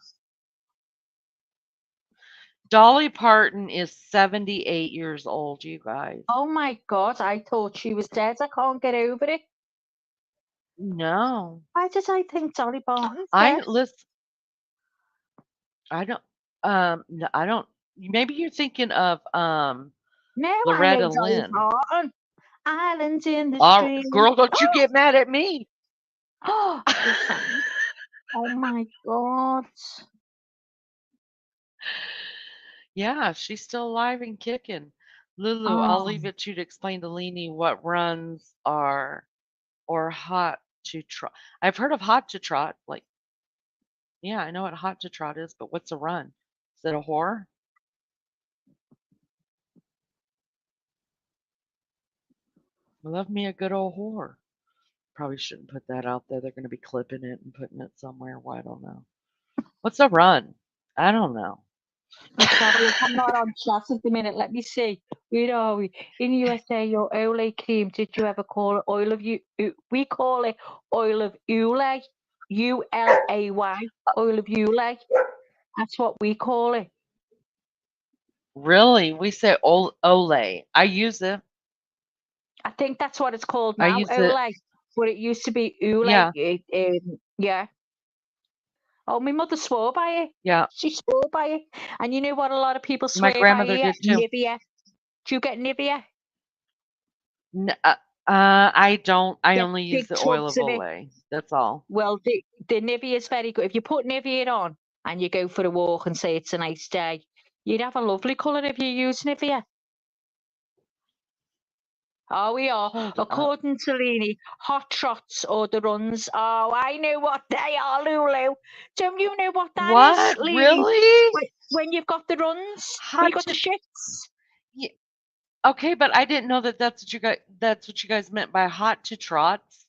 Dolly Parton is 78 years old, you guys. Oh my god! I thought she was dead. I can't get over it. No, Why did I think Dolly Parton's I dead? listen. I don't. No, I don't. Maybe you're thinking of No, I know Loretta Dolly Lynn. Parton. Islands in the stream. Girl, don't you get mad at me. Oh, you sang. Oh my god. Yeah, she's still alive and kicking. Lulu, I'll Oh, leave it to you to explain to Leanie what runs are or hot to trot. I've heard of hot to trot. Like, yeah, I know what hot to trot is, but what's a run? Is it a whore? I love me a good old whore. Probably shouldn't put that out there. They're going to be clipping it and putting it somewhere. Well, I don't know. What's a run? I don't know. let's have a look. I'm not on chat at the minute. Let me see. Where are we? In USA, your Olay cream, did you ever call it oil of you? We call it oil of Ulay. Ulay. Oil of Ulay. That's what we call it. Really? We say Olay. I use it. I think that's what it's called I now, use it. Olay. But it used to be Ulay. Yeah. Yeah. Oh, my mother swore by it. Yeah. She swore by it. And you know what a lot of people My swear by grandmother here? did too. Nivea. Do you get Nivea? N I don't. I Get only use big the oil tubs of of it. Olay. That's all. Well, the Nivea is very good. If you put Nivea on and you go for a walk and say it's a nice day, you'd have a lovely colour if you use Nivea. Oh, we are. Hold up. According to Leni, hot trots or the runs. Oh, I know what they are, Lulu. Don't you know what that is, What? Leni? Really? When you've got the runs, when Hot you've got the to shits. yeah, okay, but I didn't know that that's what you guys meant by hot to trots.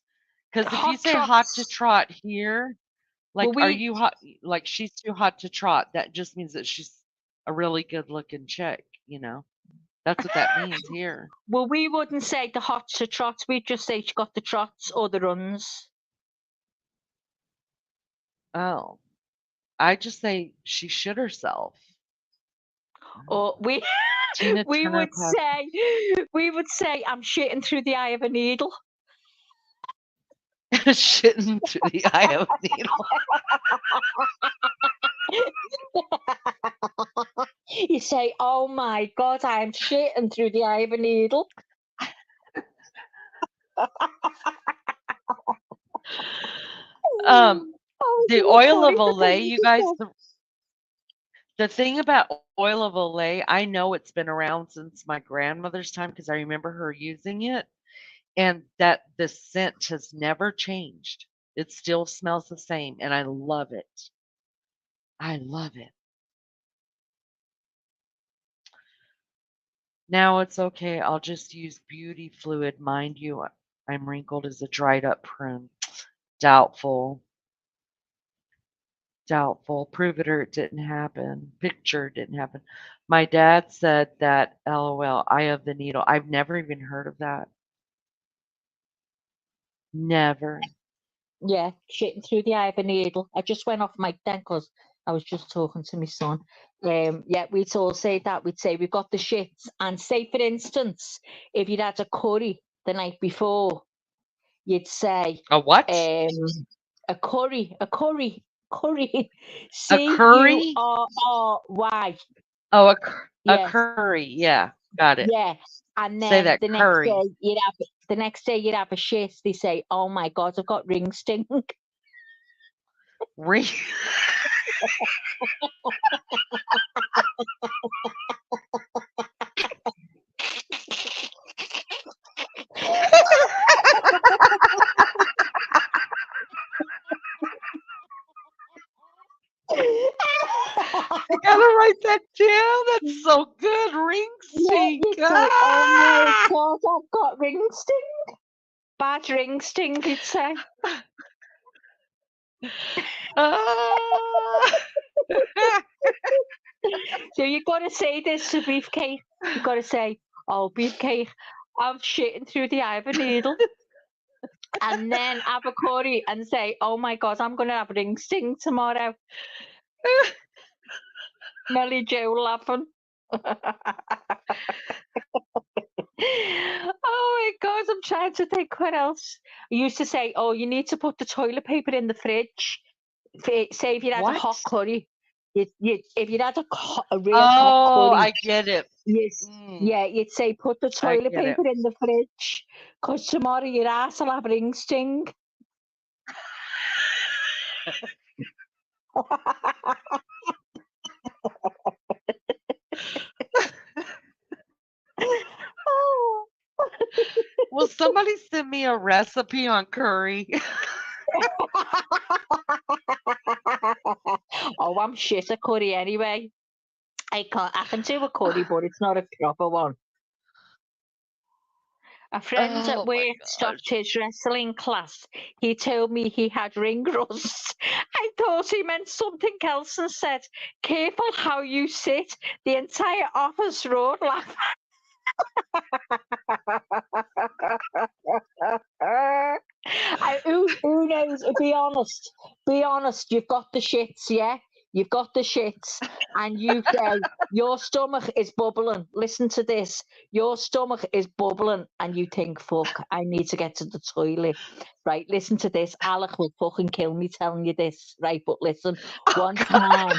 Because if you Hot say hot to trots. trot here, Well, like, are you hot? Like, she's too hot to trot. That just means that she's a really good looking chick, you know? That's what that means here. well, we wouldn't say the hot to trots. We'd just say she got the trots or the runs. Oh, I just say she shit herself. Or we Tina we Turner would say I'm shitting through the eye of a needle. shitting through the eye of a needle. You say, "Oh my god, I'm shitting through the eye of a needle." Um, Oh the doing oil of curry for Olay, baby you guys, stuff. the thing about oil of Olay, I know it's been around since my grandmother's time because I remember her using it, and that the scent has never changed. It still smells the same, and I love it. I love it. Now it's okay. I'll just use beauty fluid. Mind you, I'm wrinkled as a dried up prune. Doubtful. Doubtful. Prove it or it didn't happen. Picture didn't happen. My dad said that LOL, eye of the needle. I've never even heard of that. Never. Yeah, shitting through the eye of a needle. I just went off mic then because I was just talking to my son. Yeah, we'd all say that. We'd say we've got the shits. And say, for instance, if you'd had a curry the night before, you'd say, A what? a curry. A curry? Curry. Oh, a Yes, curry. Yeah, got it. yeah. And Say then that curry. the next day you'd have a shit. They say, oh my God, I've got ring sting. Ring. I gotta write that down. That's so good. Ring Yeah, stink. you'd say, oh my Ah! God, I've got ring sting. Bad ring sting, you'd say. Ah! So you've got to say this to Beefcake. You've got to say, oh, Beefcake, I'm shitting through the eye of a needle. And then have a curry and say, oh my God, I'm going to have ring sting tomorrow. Melly Joe laughing. Oh my God, I'm trying to think what else. I used to say, oh, you need to put the toilet paper in the fridge. Say if you had a hot What? curry, if you had a real hot Oh, curry, I get it. Mm, you'd say put the I toilet get it. paper in the fridge, because tomorrow your ass will have ring sting. Oh. Will somebody send me a recipe on curry? Oh, I'm shit at curry anyway. I can do a curry, but it's not a proper one. A friend at Oh my work stopped gosh. his wrestling class. He told me he had ring rust. I thought he meant something else and said, careful how you sit. The entire office roared laughing. Who knows? Be honest. You've got the shits, yeah. You've got the shits, and you say your stomach is bubbling. Listen to this: your stomach is bubbling, and you think, "Fuck, I need to get to the toilet." Right? Listen to this. Alec will fucking kill me telling you this, right? But listen, one Oh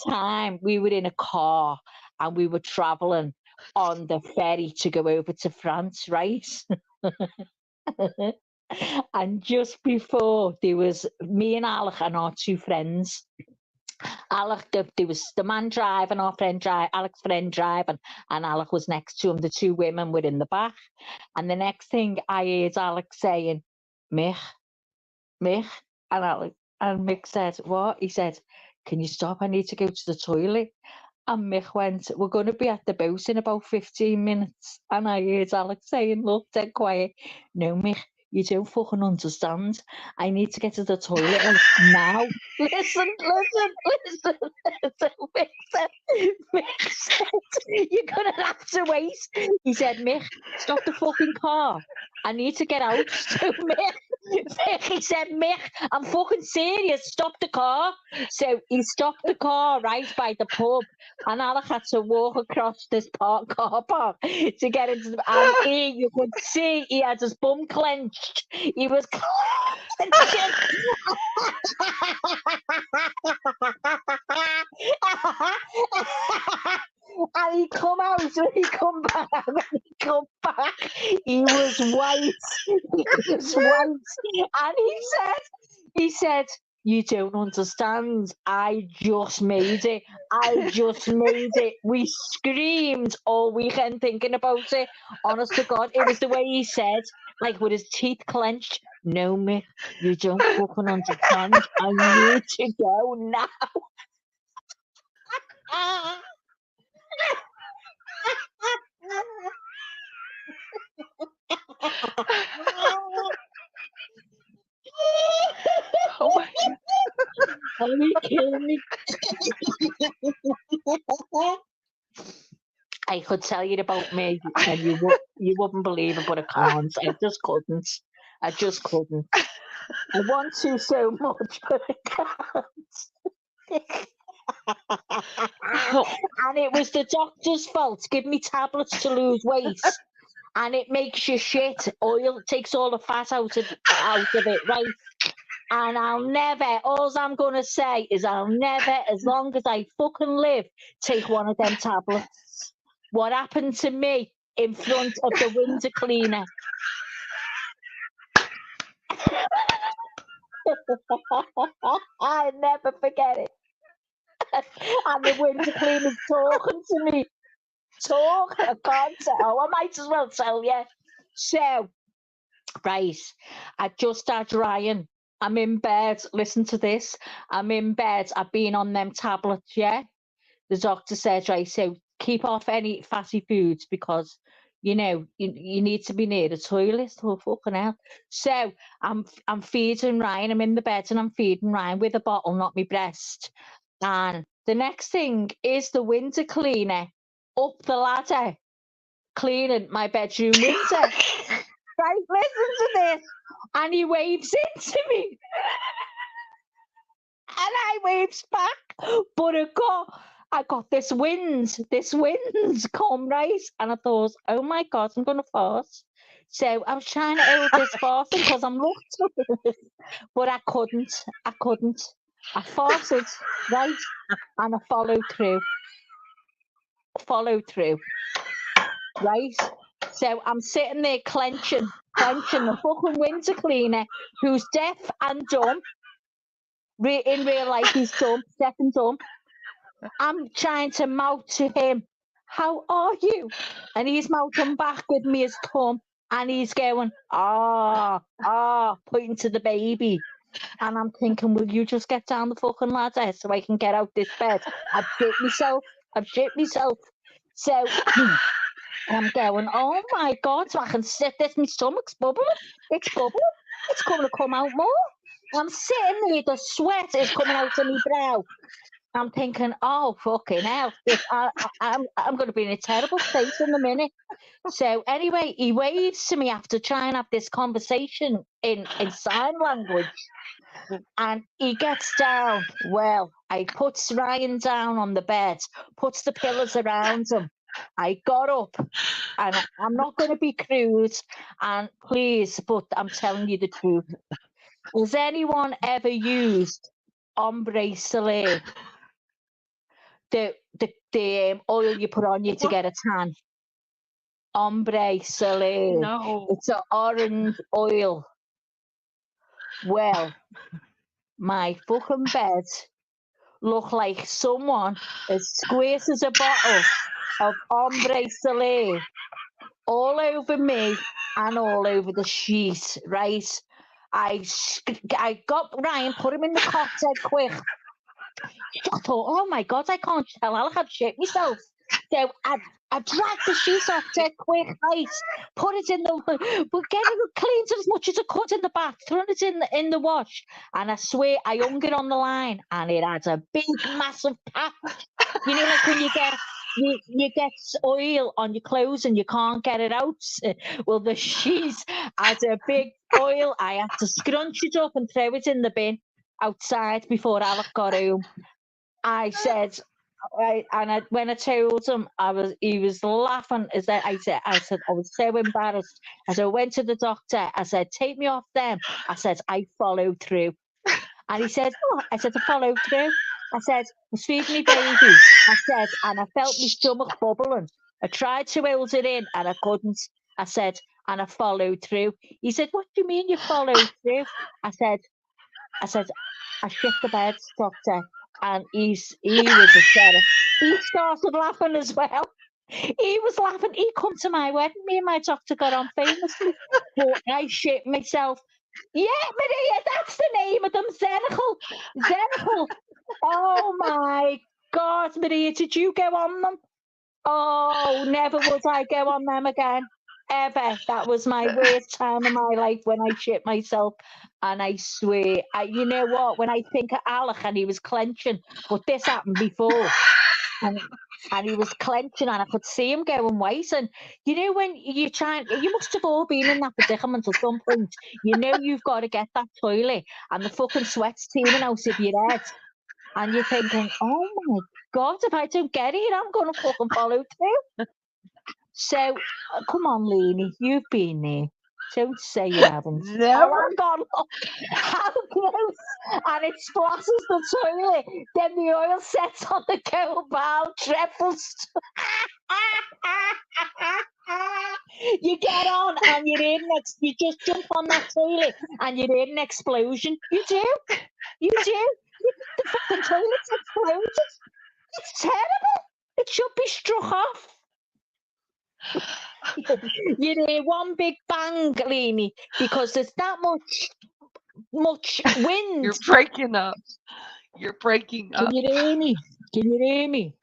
time we were in a car and we were traveling on the ferry to go over to France, right? And just before, there was me and Alec and our two friends. Alec, there was the man driving, Alec's friend driving, and Alec was next to him. The two women were in the back. And the next thing I heard Alec saying, Mick, Mick, and Mick said, what? He said, can you stop? I need to go to the toilet. And Mick went, we're going to be at the boat in about 15 minutes. And I heard Alex saying, look, dead quiet. No, Mick, you don't fucking understand. I need to get to the toilet now. Listen. Mick said, you're going to have to wait. He said, Mick, stop the fucking car. I need to get out. So he said, Mick, I'm fucking serious. Stop the car. So he stopped the car right by the pub, and Alec had to walk across this car park to get into the. And you could see he had his bum clenched. He was clenched. And he come out when he come back. He was white. And he said, You don't understand. I just made it. I just made it. We screamed all weekend thinking about it. Honest to God, it was the way he said, like with his teeth clenched. No, Mick, you don't fucking understand. I need to go now. Oh my God. Are you kidding me? I could tell you about me, and you wouldn't believe it, but I can't. I just couldn't. I just couldn't. I want to so much, but I can't. And it was the doctor's fault. Give me tablets to lose weight, and it makes you shit. Oil takes all the fat out of it, right? And I'll never. All I'm gonna say is I'll never, as long as I fucking live, take one of them tablets. What happened to me in front of the window cleaner? I never forget it. And the window cleaner's talking to me. I can't tell. I might as well tell you. So, right, I just started drying. I'm in bed. Listen to this. I'm in bed. I've been on them tablets, yeah? The doctor says, right, so keep off any fatty foods because, you know, you need to be near the toilet. Oh, fucking hell. So I'm feeding Ryan. I'm in the bed and I'm feeding Ryan with a bottle, not my breast. And the next thing is the window cleaner up the ladder, cleaning my bedroom window. Right, listen to this. And he waves into me. And I waves back. But I got this wind come, right? And I thought, oh my God, I'm going to fart. So I was trying to hold this farting because I'm looked, but I couldn't. I farted, right? And I followed through. Right? So I'm sitting there clenching the fucking window cleaner who's deaf and dumb. In real life, he's dumb, deaf and dumb. I'm trying to mouth to him, how are you? And he's mouthing back with me his tongue, and he's going, pointing to the baby. And I'm thinking, will you just get down the fucking ladder so I can get out this bed? I've shit myself. So I'm going, oh my God, so I can sit this, my stomach's bubbling. It's bubbling. It's going to come out more. I'm sitting there, the sweat is coming out of my brow. I'm thinking, oh, fucking hell, I'm going to be in a terrible state in a minute. So anyway, he waves to me after trying to have this conversation in sign language. And he gets down. Well, I puts Ryan down on the bed, puts the pillows around him. I got up, and I'm not going to be crude, and please, but I'm telling you the truth. Has anyone ever used ombre soleil? The oil you put on you to get a tan. Ombre soleil. No. It's an orange oil. Well, my fucking bed looked like someone as squeezes a bottle of ombre soleil all over me and all over the sheet, right? I got Ryan, put him in the cot dead quick. I thought, oh my God, I can't tell. I'll have shit myself. So I dragged the sheet off dead quick, right? Put it in the, but get it cleaned as much as I could in the bath, thrown it in the wash, and I swear I hung it on the line, and it had a big, massive patch. You know, like when you get oil on your clothes and you can't get it out. Well, the sheet had a big oil. I had to scrunch it up and throw it in the bin outside before Alec got home. I said, when I told him, he was laughing. I said, I was so embarrassed. I went to the doctor. I said, take me off them. I said, I followed through. And he said, oh, I said, I followed through. I said, I was feeding me baby. I said, and I felt my stomach bubbling. I tried to hold it in and I couldn't. I said, and I followed through. He said, what do you mean you followed through? I said, I shit the bed, doctor, and he was hysterical. He started laughing as well. He was laughing. He come to my wedding. Me and my doctor got on famously, but I shit myself. Yeah, Maria, that's the name of them. Zenical. Oh my God, Maria, did you go on them? Oh, never would I go on them again. Ever. That was my worst time of my life when I shit myself. And I swear, you know what? When I think of Alec and he was clenching, but this happened before. And he was clenching, and I could see him going white. And you know, when you must have all been in that predicament at some point. You know, you've got to get that toilet, and the fucking sweat's teeming out of your head. And you're thinking, oh my God, if I don't get it, I'm going to fucking follow through. So, come on, Leanie, you've been there. Don't say you haven't. Never. Oh, I'm gone. How close! And it splashes the toilet. Then the oil sets on the coal bowl. Dreadful You get on and you're in next. You just jump on that toilet and you're in an explosion. You do. The fucking toilet's exploded. It's terrible. It should be struck off. You hear one big bang, Leanie, because there's that much wind. You're breaking up. You're breaking up. Can you hear me?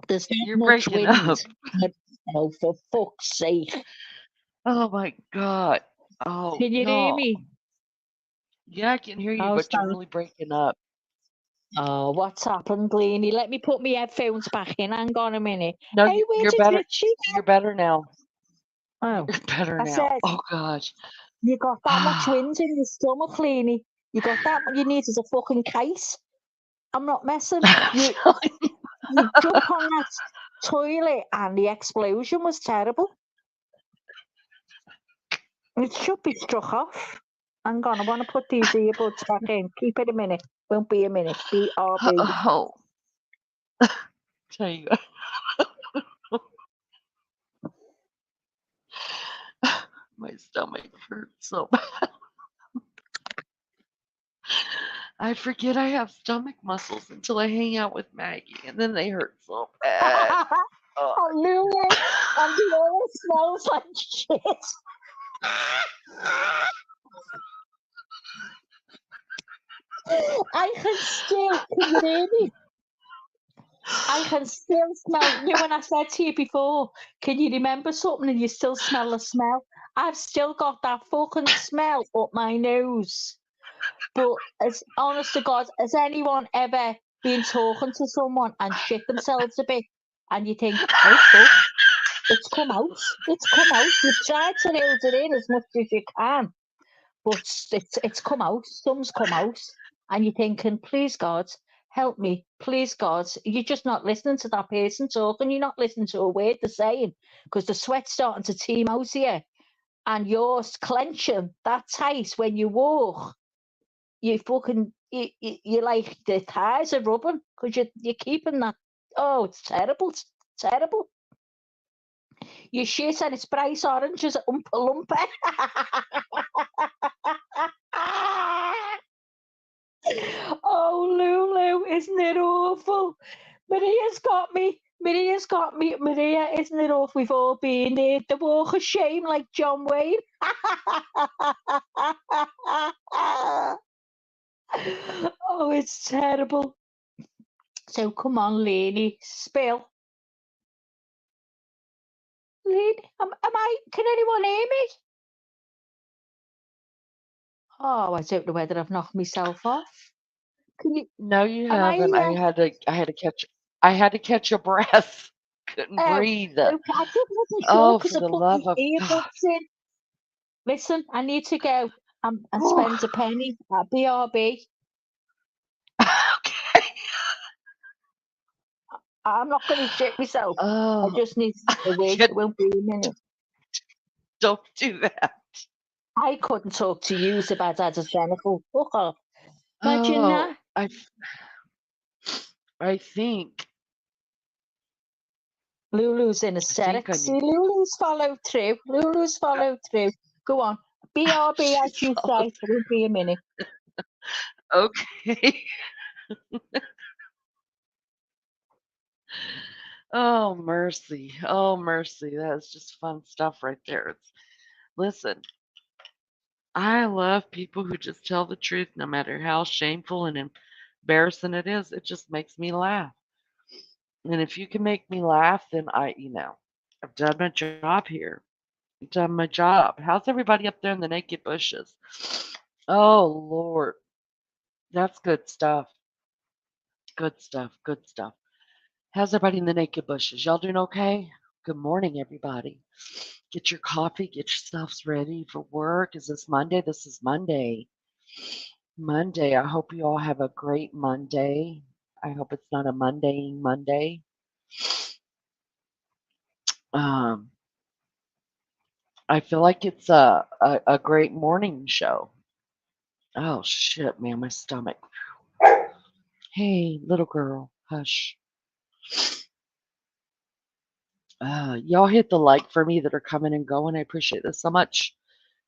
There's that You're much breaking wind. up. Oh, for fuck's sake. Oh my God. Oh, Can you hear me? Yeah, I can hear you, Oh, but you're sorry. really breaking up. Oh, what's happened, Leanie? Let me put my headphones back in. Hang on a minute. No, Hey, where you're did better. Richie go? You're better now. Oh, You're better I now. said, Oh gosh. you got that much wind in your stomach, Leanie. You got that. You needed a fucking case. I'm not messing. You jump on that toilet and the explosion was terrible. It should be struck off. Hang on, I want to put these earbuds back in. Keep it a minute. Won't be a minute. BRB. Oh. Tell you. My stomach hurts so bad. I forget I have stomach muscles until I hang out with Maggie, and then they hurt so bad. Oh, Lulu, and the oil smells like shit. I can still, can you hear me? I can still smell, you know, when I said to you before, can you remember something and you still smell the smell? I've still got that fucking smell up my nose. But as honest to God, has anyone ever been talking to someone and shit themselves a bit and you think, oh fuck, it's come out. You've tried to hold it in as much as you can, but it's come out. Some's come out, and you're thinking, please God, help me, please God. You're just not listening to that person talking. You're not listening to a word they're saying because the sweat's starting to teem out here, and you're clenching that tight when you walk. You fucking you like the thighs are rubbing because you're keeping that. Oh, it's terrible. It's terrible. You shit and it's bright orange as Oompa Loompa. Oh, Lulu, isn't it awful? Maria's got me. Maria, isn't it awful? We've all been there. The walk of shame like John Wayne. Oh, it's terrible. So come on, Lainey, spill. Lainey, can anyone hear me? Oh, I don't know whether I've knocked myself off. Can you? No, you Am I haven't. here? I had to catch a breath. Couldn't breathe. Okay, I just wasn't sure Oh, because for I the put my love of God. earbuds in. Listen, I need to go and spend a penny at BRB. Okay. I'm not going to shit myself. I Oh, just need to wait. yeah, It won't be a minute. don't do that. I couldn't talk to you about that as cynical. Fuck off. Imagine Oh, that. I think Lulu's in I hysterics. See, need Lulu's followed through. Go on. BRB, as you follow say. It won't be a minute. Okay. Oh, mercy. Oh, mercy. That's just fun stuff right there. Listen, I love people who just tell the truth no matter how shameful and embarrassing it is. It just makes me laugh. And if you can make me laugh, then I've done my job here. Done my job. How's everybody up there in the naked bushes? Oh, Lord. That's good stuff. Good stuff. Good stuff. How's everybody in the naked bushes? Y'all doing okay? Good morning, everybody. Get your coffee, get yourselves ready for work. Is this Monday? This is Monday. Monday. I hope you all have a great Monday. I hope it's not a mundane Monday. Um, I feel like it's a great morning show. Oh, shit, man, my stomach. Hey, little girl, hush. Y'all hit the like for me that are coming and going. I appreciate this so much.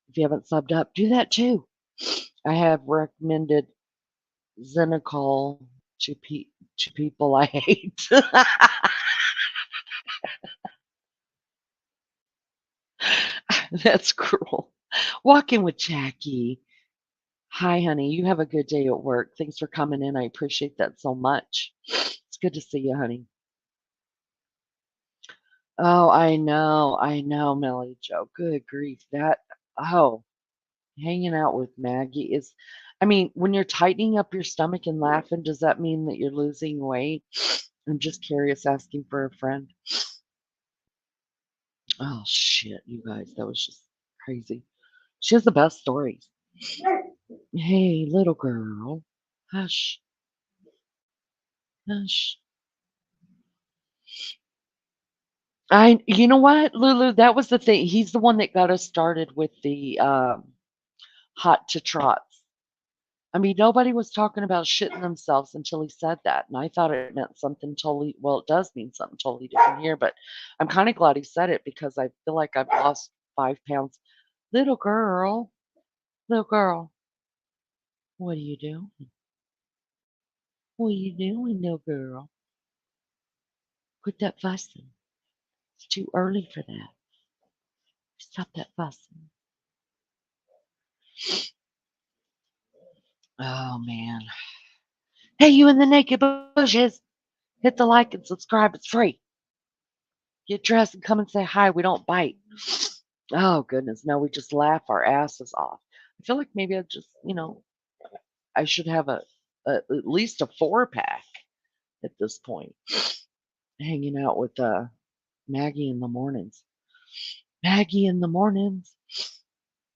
If you haven't subbed up, do that too. I have recommended Xenocol to people I hate. That's cruel. Walking with Jackie. Hi, honey. You have a good day at work. Thanks for coming in. I appreciate that so much. It's good to see you, honey. Oh, I know, Melly Joe. Good grief. Oh, hanging out with Maggie is, I mean, when you're tightening up your stomach and laughing, does that mean that you're losing weight? I'm just curious, asking for a friend. Oh, shit, you guys. That was just crazy. She has the best stories. Hey, little girl. Hush, hush. You know what, Lulu? That was the thing. He's the one that got us started with the hot to trots. I mean, nobody was talking about shitting themselves until he said that, and I thought it meant something totally. Well, it does mean something totally different here, but I'm kind of glad he said it because I feel like I've lost 5 pounds. Little girl, little girl, what are you doing? What are you doing, little girl? Quit that fussing. It's too early for that. Stop that fussing. Oh man. Hey, you in the naked bushes? Hit the like and subscribe. It's free. Get dressed and come and say hi. We don't bite. Oh goodness, no, we just laugh our asses off. I feel like maybe I should have at least a 4 pack at this point. Hanging out with Maggie in the mornings. Maggie in the mornings.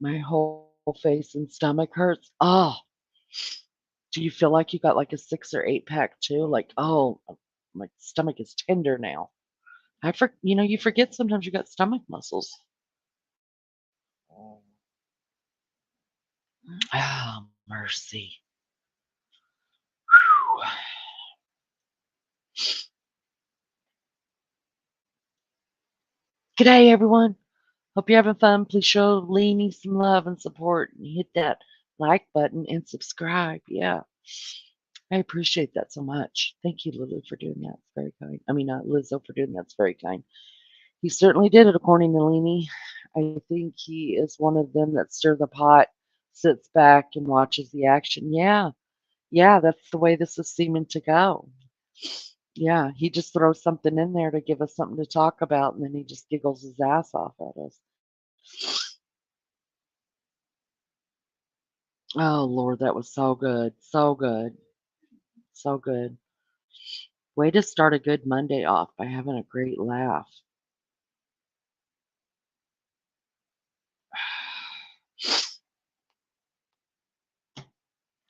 My whole face and stomach hurts. Oh, do you feel like you got like a 6 or 8 pack too? Like, oh, my stomach is tender now. You forget sometimes you got stomach muscles. Ah, mercy. Whew. G'day, everyone. Hope you're having fun. Please show Leanie some love and support and hit that like button and subscribe. Yeah, I appreciate that so much. Thank you, Lulu, for doing that. It's very kind. I mean, Lizzo for doing that. It's very kind. He certainly did it, according to Leanie. I think he is one of them that stir the pot, sits back, and watches the action. Yeah, that's the way this is seeming to go. Yeah, he just throws something in there to give us something to talk about, and then he just giggles his ass off at us. Oh, Lord, that was so good. So good. So good. Way to start a good Monday off by having a great laugh.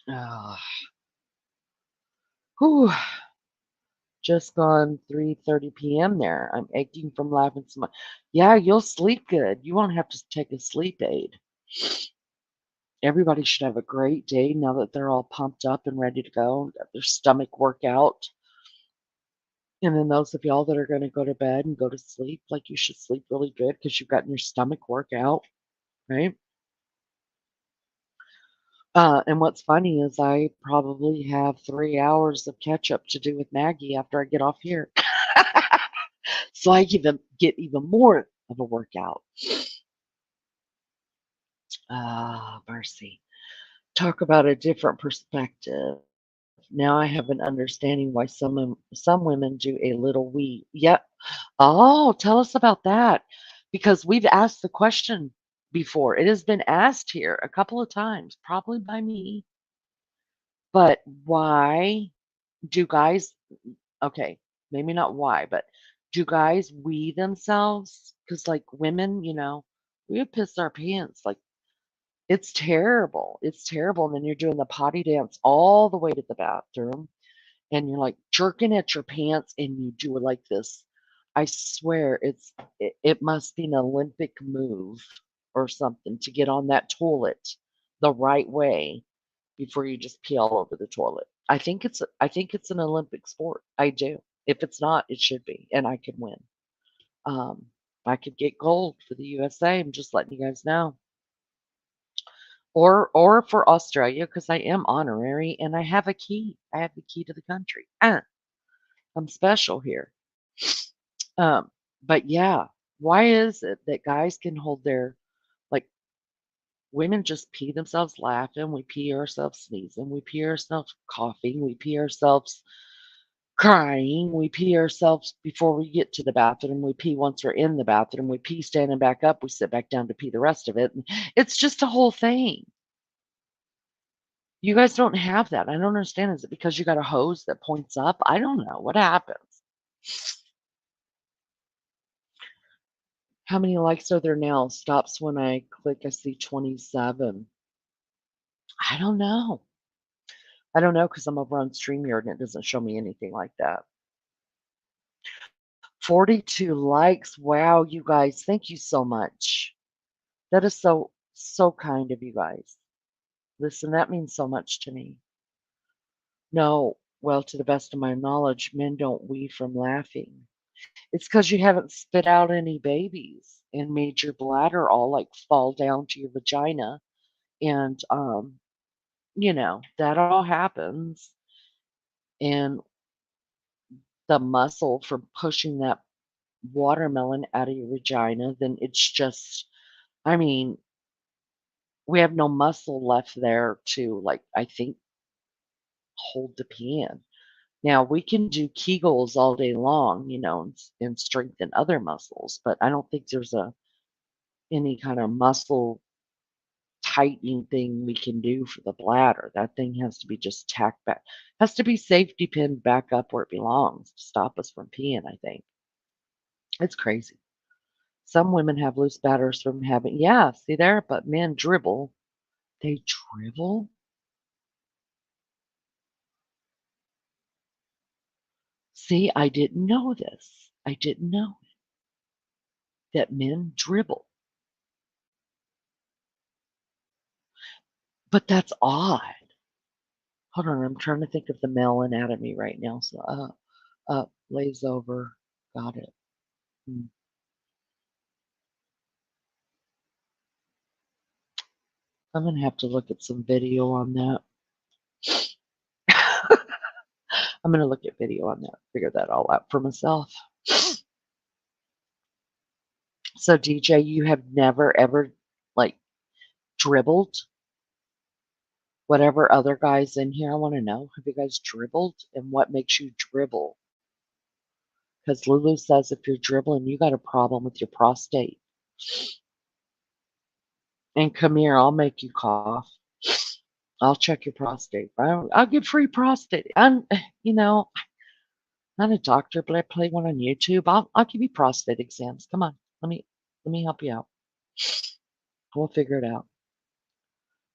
Oh, whew. Just gone 3:30 p.m. there. I'm aching from laughing so much. Yeah, you'll sleep good. You won't have to take a sleep aid. Everybody should have a great day now that they're all pumped up and ready to go, got their stomach workout. And then those of y'all that are going to go to bed and go to sleep, like you should sleep really good because you've gotten your stomach workout, right? And what's funny is I probably have 3 hours of catch up to do with Maggie after I get off here. So I get even more of a workout. Ah, mercy. Talk about a different perspective. Now I have an understanding why some women do a little wee. Yep. Oh, tell us about that. Because we've asked the question before. It has been asked here a couple of times, probably by me. But why do guys, okay, maybe not why, but do guys wee themselves? Because, like, women, we would piss our pants. Like, it's terrible. It's terrible. And then you're doing the potty dance all the way to the bathroom and you're like jerking at your pants and you do it like this. I swear it must be an Olympic move or something to get on that toilet the right way before you just pee all over the toilet. I think it's an Olympic sport. I do. If it's not, it should be, and I could win. Um, I could get gold for the USA. I'm just letting you guys know, or for Australia because I am honorary and I have a key. I have the key to the country. I'm special here. Um, but yeah, why is it that guys can hold their like women just pee themselves laughing, we pee ourselves sneezing, we pee ourselves coughing, we pee ourselves crying, we pee ourselves before we get to the bathroom, we pee once we're in the bathroom, we pee standing back up, we sit back down to pee the rest of it. And it's just a whole thing. You guys don't have that. I don't understand. Is it because you got a hose that points up? I don't know. What happens? How many likes are there now? Stops when I click, I see 27. I don't know. I don't know because I'm over on StreamYard and it doesn't show me anything like that. 42 likes. Wow, you guys. Thank you so much. That is so kind of you guys. Listen, that means so much to me. No, well, to the best of my knowledge, men don't wee from laughing. It's because you haven't spit out any babies and made your bladder all like fall down to your vagina. And, that all happens. And the muscle from pushing that watermelon out of your vagina, then it's just, I mean, we have no muscle left there to, like, I think, hold the pan. Now, we can do Kegels all day long, and strengthen other muscles, but I don't think there's any kind of muscle tightening thing we can do for the bladder. That thing has to be just tacked back, has to be safety pinned back up where it belongs to stop us from peeing, I think. It's crazy. Some women have loose bladders from having, yeah, see there, but men dribble. They dribble? See, I didn't know this. I didn't know that men dribble. But that's odd. Hold on, I'm trying to think of the male anatomy right now. So, up, lays over. Got it. Hmm. I'm gonna have to look at some video on that. I'm gonna look at video on that, figure that all out for myself. So, DJ, you have never ever like dribbled? Whatever other guys in here, I want to know. Have you guys dribbled? And what makes you dribble? Because Lulu says if you're dribbling, you got a problem with your prostate. And come here, I'll make you cough. I'll check your prostate. I'll get free prostate. You know, not a doctor, but I play one on YouTube. I'll give you prostate exams. Come on, let me help you out. We'll figure it out.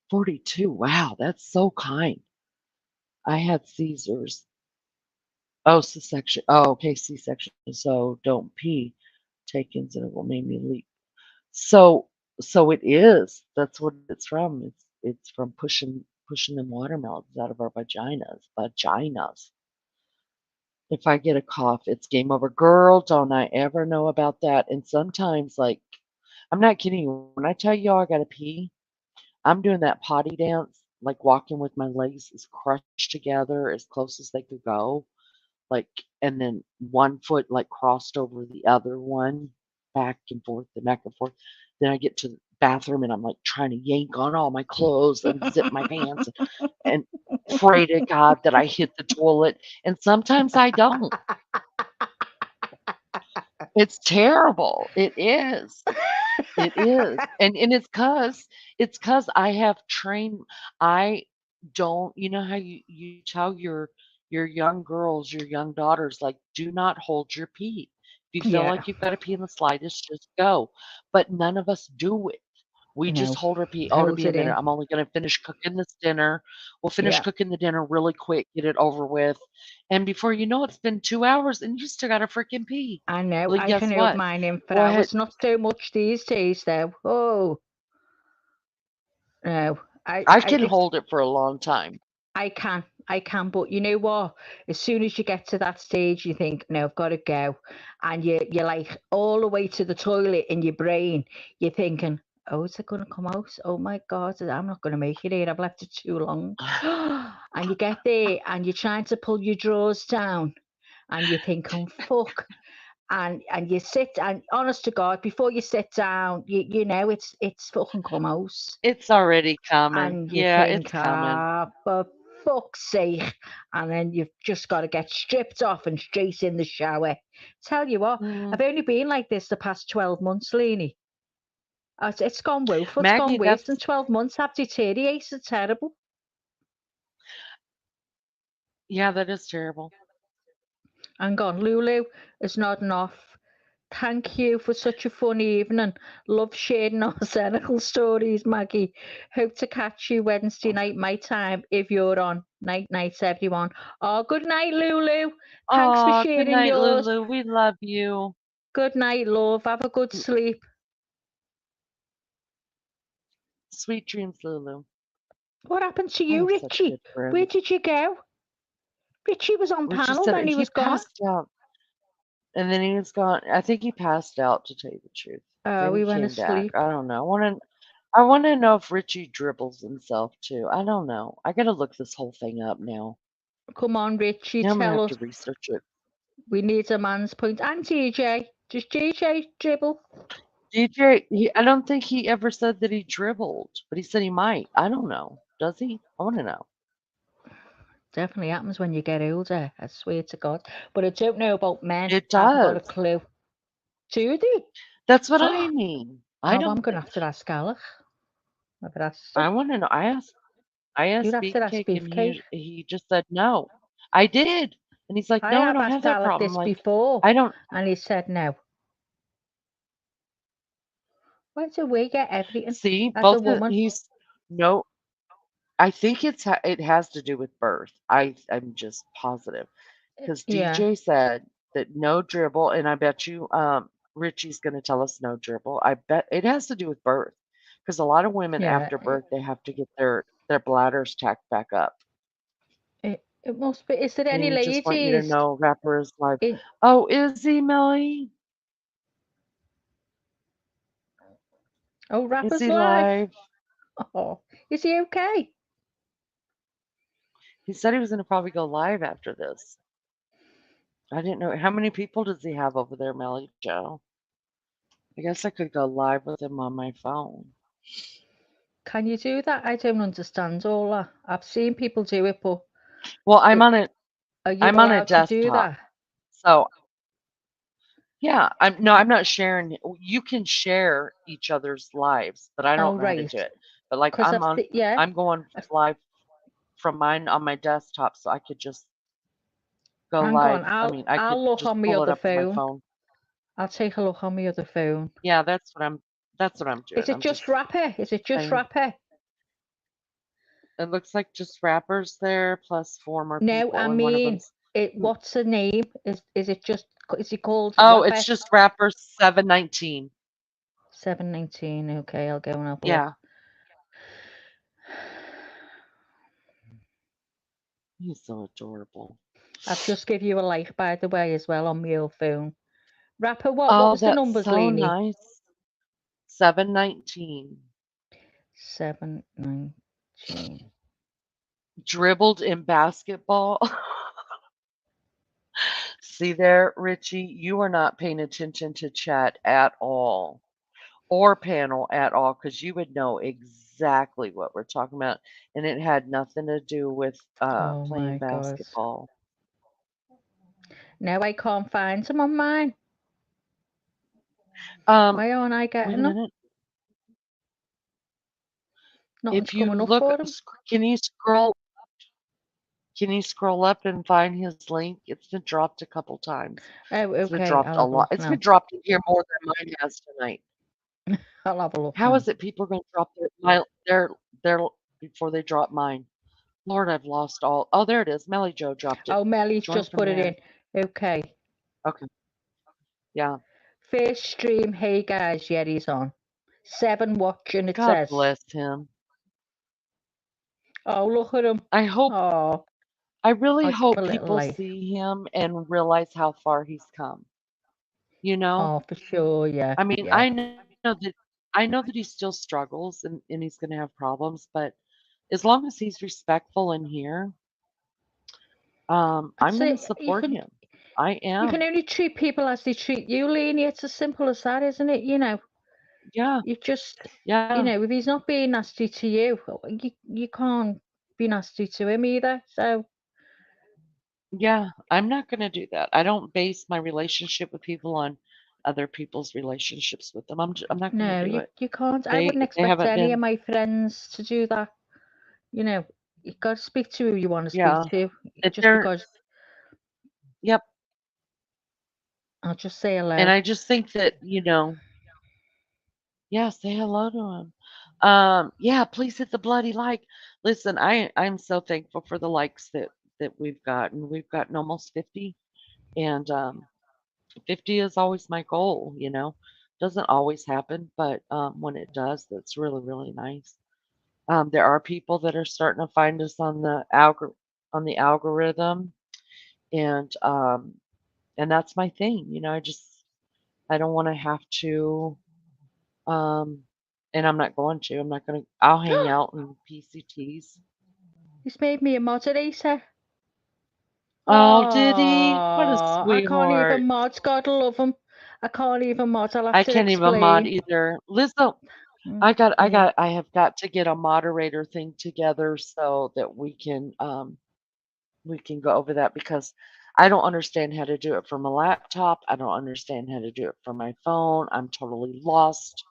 42. Wow, that's so kind. I had Caesars. Oh, C-section. Oh, okay, C-section. So don't pee. Take-ins and it will make me leak. So so it is. That's what it's from. It's from pushing them watermelons out of our vaginas. If I get a cough, it's game over. Girl, don't I ever know about that. And sometimes, like, I'm not kidding you. When I tell y'all I gotta pee, I'm doing that potty dance like walking with my legs as crushed together as close as they could go, like, and then one foot like crossed over the other one, back and forth and back and forth. Then I get to the bathroom and I'm like trying to yank on all my clothes, unzip my pants, and pray to God that I hit the toilet. And sometimes I don't. It's terrible. It is. It is. And it's cause I have trained. I don't, you know how you tell your young girls, your young daughters, like, do not hold your pee. If you feel Yeah, like you've got to pee in the slightest, just go. But none of us do it. We just no, hold our pee. Oh, it'll holds be a it minute. in. I'm only gonna finish cooking this dinner. We'll finish Yeah, cooking the dinner really quick, get it over with. And before you know it, it's been 2 hours and you still gotta freaking pee. I know. Well, I can guess hold what? mine in for Go ahead. hours. Not so much these days, though. Oh no, I I can it's hold it for a long time. I can, but you know what? As soon as you get to that stage, you think, no, I've got to go, and you're like all the way to the toilet in your brain. You're thinking, oh, is it going to come out? Oh my God, I'm not going to make it here. I've left it too long. And you get there, and you're trying to pull your drawers down, and you think, oh fuck. And you sit, and honest to God, before you sit down, you know it's fucking come out, It's already coming. and you Yeah, it's think, coming. ah, for fuck's sake. And then you've just got to get stripped off and straight in the shower. Tell you what, Mm. I've only been like this the past 12 months, Leanie. It's gone woeful. It's gone Maggie, worse than that's 12 months. I've deteriorated terrible. yeah, that is terrible. And gone, Lulu is nodding off. Thank you for such a fun evening. Love sharing our cynical stories, Maggie. Hope to catch you Wednesday night, my time, if you're on. Night, night, everyone. Oh, good night, Lulu. Thanks for Oh, good sharing night, yours. Lulu. We love you. Good night, love. Have a good sleep. Sweet dreams, Lulu. What happened to I you, have such Richie? good Where friends. did you go? Richie was on Richie panel, said then he he was gone. passed out, and then he was gone. I think he passed out, to tell you the truth. Oh, Then he he went came back. asleep. I don't know. I want to know if Richie dribbles himself too. I don't know. I gotta look this whole thing up now. Come on, Richie, Now I'm gonna tell have us. to research it. We need a man's point. And DJ. Does DJ dribble? DJ, I don't think he ever said that he dribbled, but he said he might. I don't know. Does he? I want to know. Definitely happens when you get older, I swear to God. But I don't know about men. It I haven't got a does. clue. Do they? That's what I Oh, mean. I I'm don't going to think. have to ask Alec. I've asked him. I want to know. I You'd asked have to ask Beefcake, and Beefcake. he just said no. I did, and he's like, I no, I have don't have asked that Alec problem. I'm this like, before, I don't. and he said no. Why do we get everything See, as a both of woman? he's no. I think it has to do with birth. I'm just positive because Yeah, DJ said that no dribble, and I bet you Richie's going to tell us no dribble. I bet it has to do with birth because a lot of women yeah. after birth they have to get their bladders tacked back up. It must be. Is there And any he just want you to ladies know, rapper is live. in? Oh, is he, Millie? Oh, Is rappers he live. live? Oh, is he okay? He said he was going to probably go live after this. I didn't know. How many people does he have over there, Melly Joe? I guess I could go live with him on my phone. Can you do that? I don't understand all that. I've seen people do it, but Well, it, are you I'm on a allowed to do desktop. that? So, yeah, I'm not sharing. You can share each other's lives, but I Oh, don't know how to right. do it. But like Because yeah, I'm going I've, live from mine on my desktop, so I could just go hang on. live. I mean, I could I'll look just on my pull it other up on my phone. phone. I'll take a look on my other phone. Yeah, that's what I'm Is doing. it I'm just just rapper? Is it just saying rapper? it looks like just rappers there plus four more No, I people, and one of mean, them's what's the name? Is it just? Is it called oh, it's rapper just rappers 719. 719? Okay, I'll go and have a look. Yeah, he's so adorable. I've just give you a like, by the way, as well on my old phone. Rapper, what Oh, was the that's numbers, so Lenny? nice. 719. 719. Dribbled in basketball. See there, Richie, you are not paying attention to chat at all or panel at all because you would know exactly what we're talking about. And it had nothing to do with Oh playing my God. basketball. Now I can't find them on mine. Um, Why aren't I wait a getting them? minute. Nothing's If you coming up look, for them. can you scroll up and find his link? It's been dropped a couple times. Oh, It's been okay. dropped I'll a have a lot. look It's been now. dropped in here more than mine has tonight. I'll have a look How now. is it people are going to drop their before they drop mine? Lord, I've lost all. Oh, there it is. Melly Joe dropped it. Oh, Melly's Join just from put it there. in. Okay. Okay. Yeah. First stream. Hey guys, yeah, he's on. 7 watching, it God says. bless him. Oh, look at him. I hope. Oh, I really I'll give him hope a little people like. see him and realize how far he's come. You know. Oh, for sure. Yeah, I mean, yeah. I know that he still struggles and he's going to have problems, but as long as he's respectful in here, I'd I'm going to say support him. I you can am. only treat people as they treat you, Leanie. It's as simple as that, isn't it? Yeah. You just, Yeah. if he's not being nasty to you, you can't be nasty to him either. So Yeah. I'm not going to do that. I don't base my relationship with people on other people's relationships with them. I'm not going to no, do you it. you can't. I wouldn't They expect haven't any of been. my friends to do that. You know, you got to speak to who you want to speak Yeah. to. If Just they're. because Yep. I'll just say And hello. I just think that yeah, say hello to him. Yeah, please hit the bloody like. Listen, I'm so thankful for the likes that we've gotten. We've gotten almost 50, and 50 is always my goal. Doesn't always happen, but when it does, that's really, really nice. There are people that are starting to find us on the algorithm, and that's my thing. I don't want to have to. Um, and I'm not going to. I'm not going to. I'll hang out in PCTs. He's made me a moderator. Oh, did he? What a Oh, I can't sweetheart. even mod. God love him. I can't even mod. I'll have I to can't even mod explain. either. Lizzo, Yeah. I have got to get a moderator thing together so that we can go over that because I don't understand how to do it from a laptop. I don't understand how to do it from my phone. I'm totally lost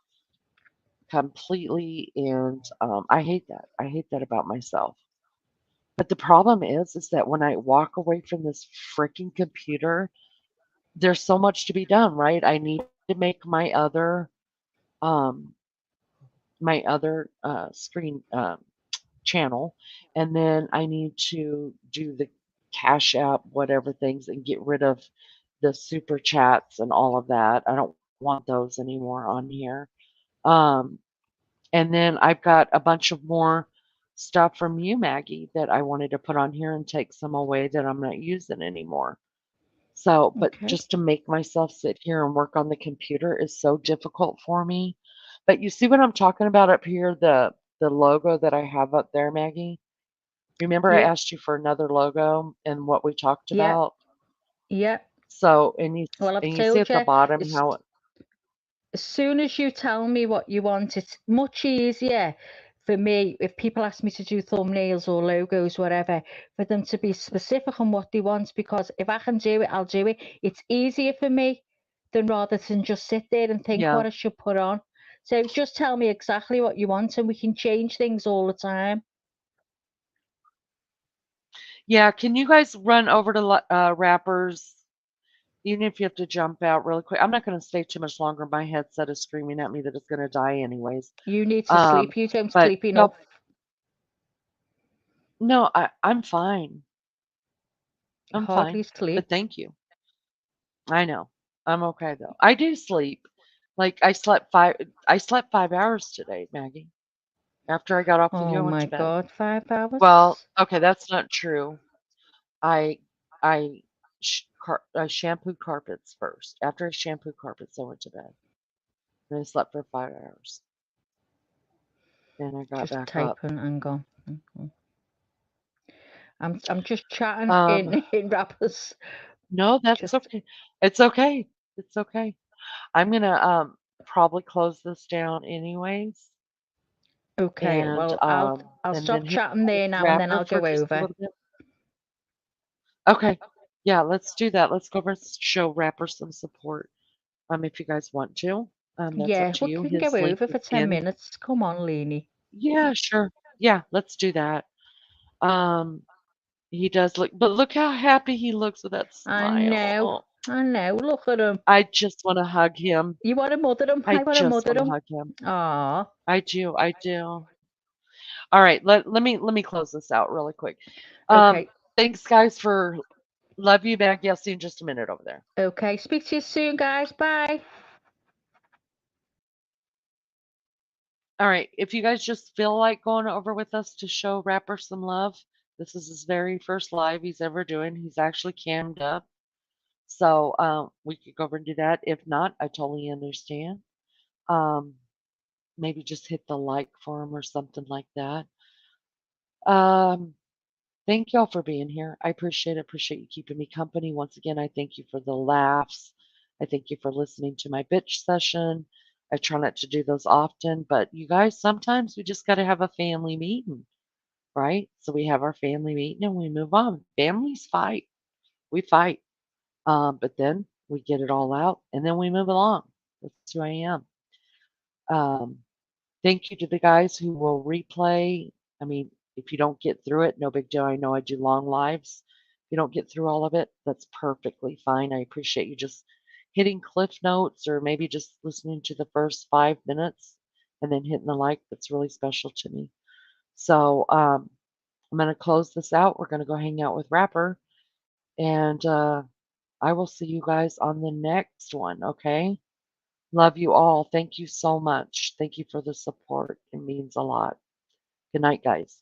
completely, and I hate that. I hate that about myself. But the problem is that when I walk away from this freaking computer, there's so much to be done, right? I need to make um, my other screen channel, and then I need to do the Cash App, whatever things, and get rid of the super chats and all of that. I don't want those anymore on here. Um, and then I've got a bunch of more stuff from you, Maggie, that I wanted to put on here and take some away that I'm not using anymore. So, but Okay. just to make myself sit here and work on the computer is so difficult for me. But you see what I'm talking about up here, the logo that I have up there, Maggie? Remember I Yeah. asked you for another logo and what we talked Yeah. about? Yeah. So, Well, I've and you see told at the you. bottom As, how as soon as you tell me what you want, it's much easier for me if people ask me to do thumbnails or logos, whatever, for them to be specific on what they want. Because if I can do it, I'll do it. It's easier for me than rather than just sit there and think yeah. what I should put on. So just tell me exactly what you want, and we can change things all the time. Yeah, can you guys run over to rappers? Even if you have to jump out really quick. I'm not going to stay too much longer. My headset is screaming at me that it's going to die anyways. You need to sleep. You don't But sleep enough. no, no, I'm fine. I'm Hardly fine. sleep. But thank you. I know. I'm okay though. I do sleep. Like I slept 5 hours today, Maggie. After I got off with you, Oh I went my to bed. God, 5 hours? Well, okay, that's not true. I I I shampooed carpets first. After I shampooed carpets, I went to bed. And I slept for 5 hours. Then I got Just back up. typing and gone. Mhm. I'm just chatting Um, in rappers. no, that's Just okay. It's okay. It's okay. I'm gonna probably close this down anyways, okay. Well, I'll and then stop hang chatting out with there now, and then Rapper I'll for go just a over. little bit. Okay. Yeah, let's do that. Let's go over and show Rapper some support. If you guys want to. That's up Yeah, to we you. can go His link over is for 10 pinned. minutes. Come on, Leanie. Yeah, sure. Yeah, let's do that. Um, he does look how happy he looks with that I smile. know. Oh, I know. Look at him. I just want to hug him. You want to mother him? I I want to just mother want to him. hug him. Aw. I do. I do. All right, let me close this out really quick. Okay. Thanks guys for love you back. Yeah, see you in just a minute over there. Okay. Speak to you soon, guys. Bye. All right, if you guys just feel like going over with us to show Rapper some love, this is his very first live he's ever doing. He's actually cammed up. So we could go over and do that. If not, I totally understand. Um, maybe just hit the like for him or something like that. Um, Thank y'all for being here. I appreciate it. Appreciate you keeping me company. Once again, I thank you for the laughs. I thank you for listening to my bitch session. I try not to do those often, but you guys, sometimes we just got to have a family meeting, right? So we have our family meeting and we move on. Families fight. We fight. But then we get it all out and then we move along. That's who I am. Um, Thank you to the guys who will replay. I mean, if you don't get through it, no big deal. I know I do long lives. If you don't get through all of it, that's perfectly fine. I appreciate you just hitting cliff notes or maybe just listening to the first 5 minutes and then hitting the like. That's really special to me. So I'm going to close this out. We're going to go hang out with Rapper. And I will see you guys on the next one. Okay. Love you all. Thank you so much. Thank you for the support. It means a lot. Good night, guys.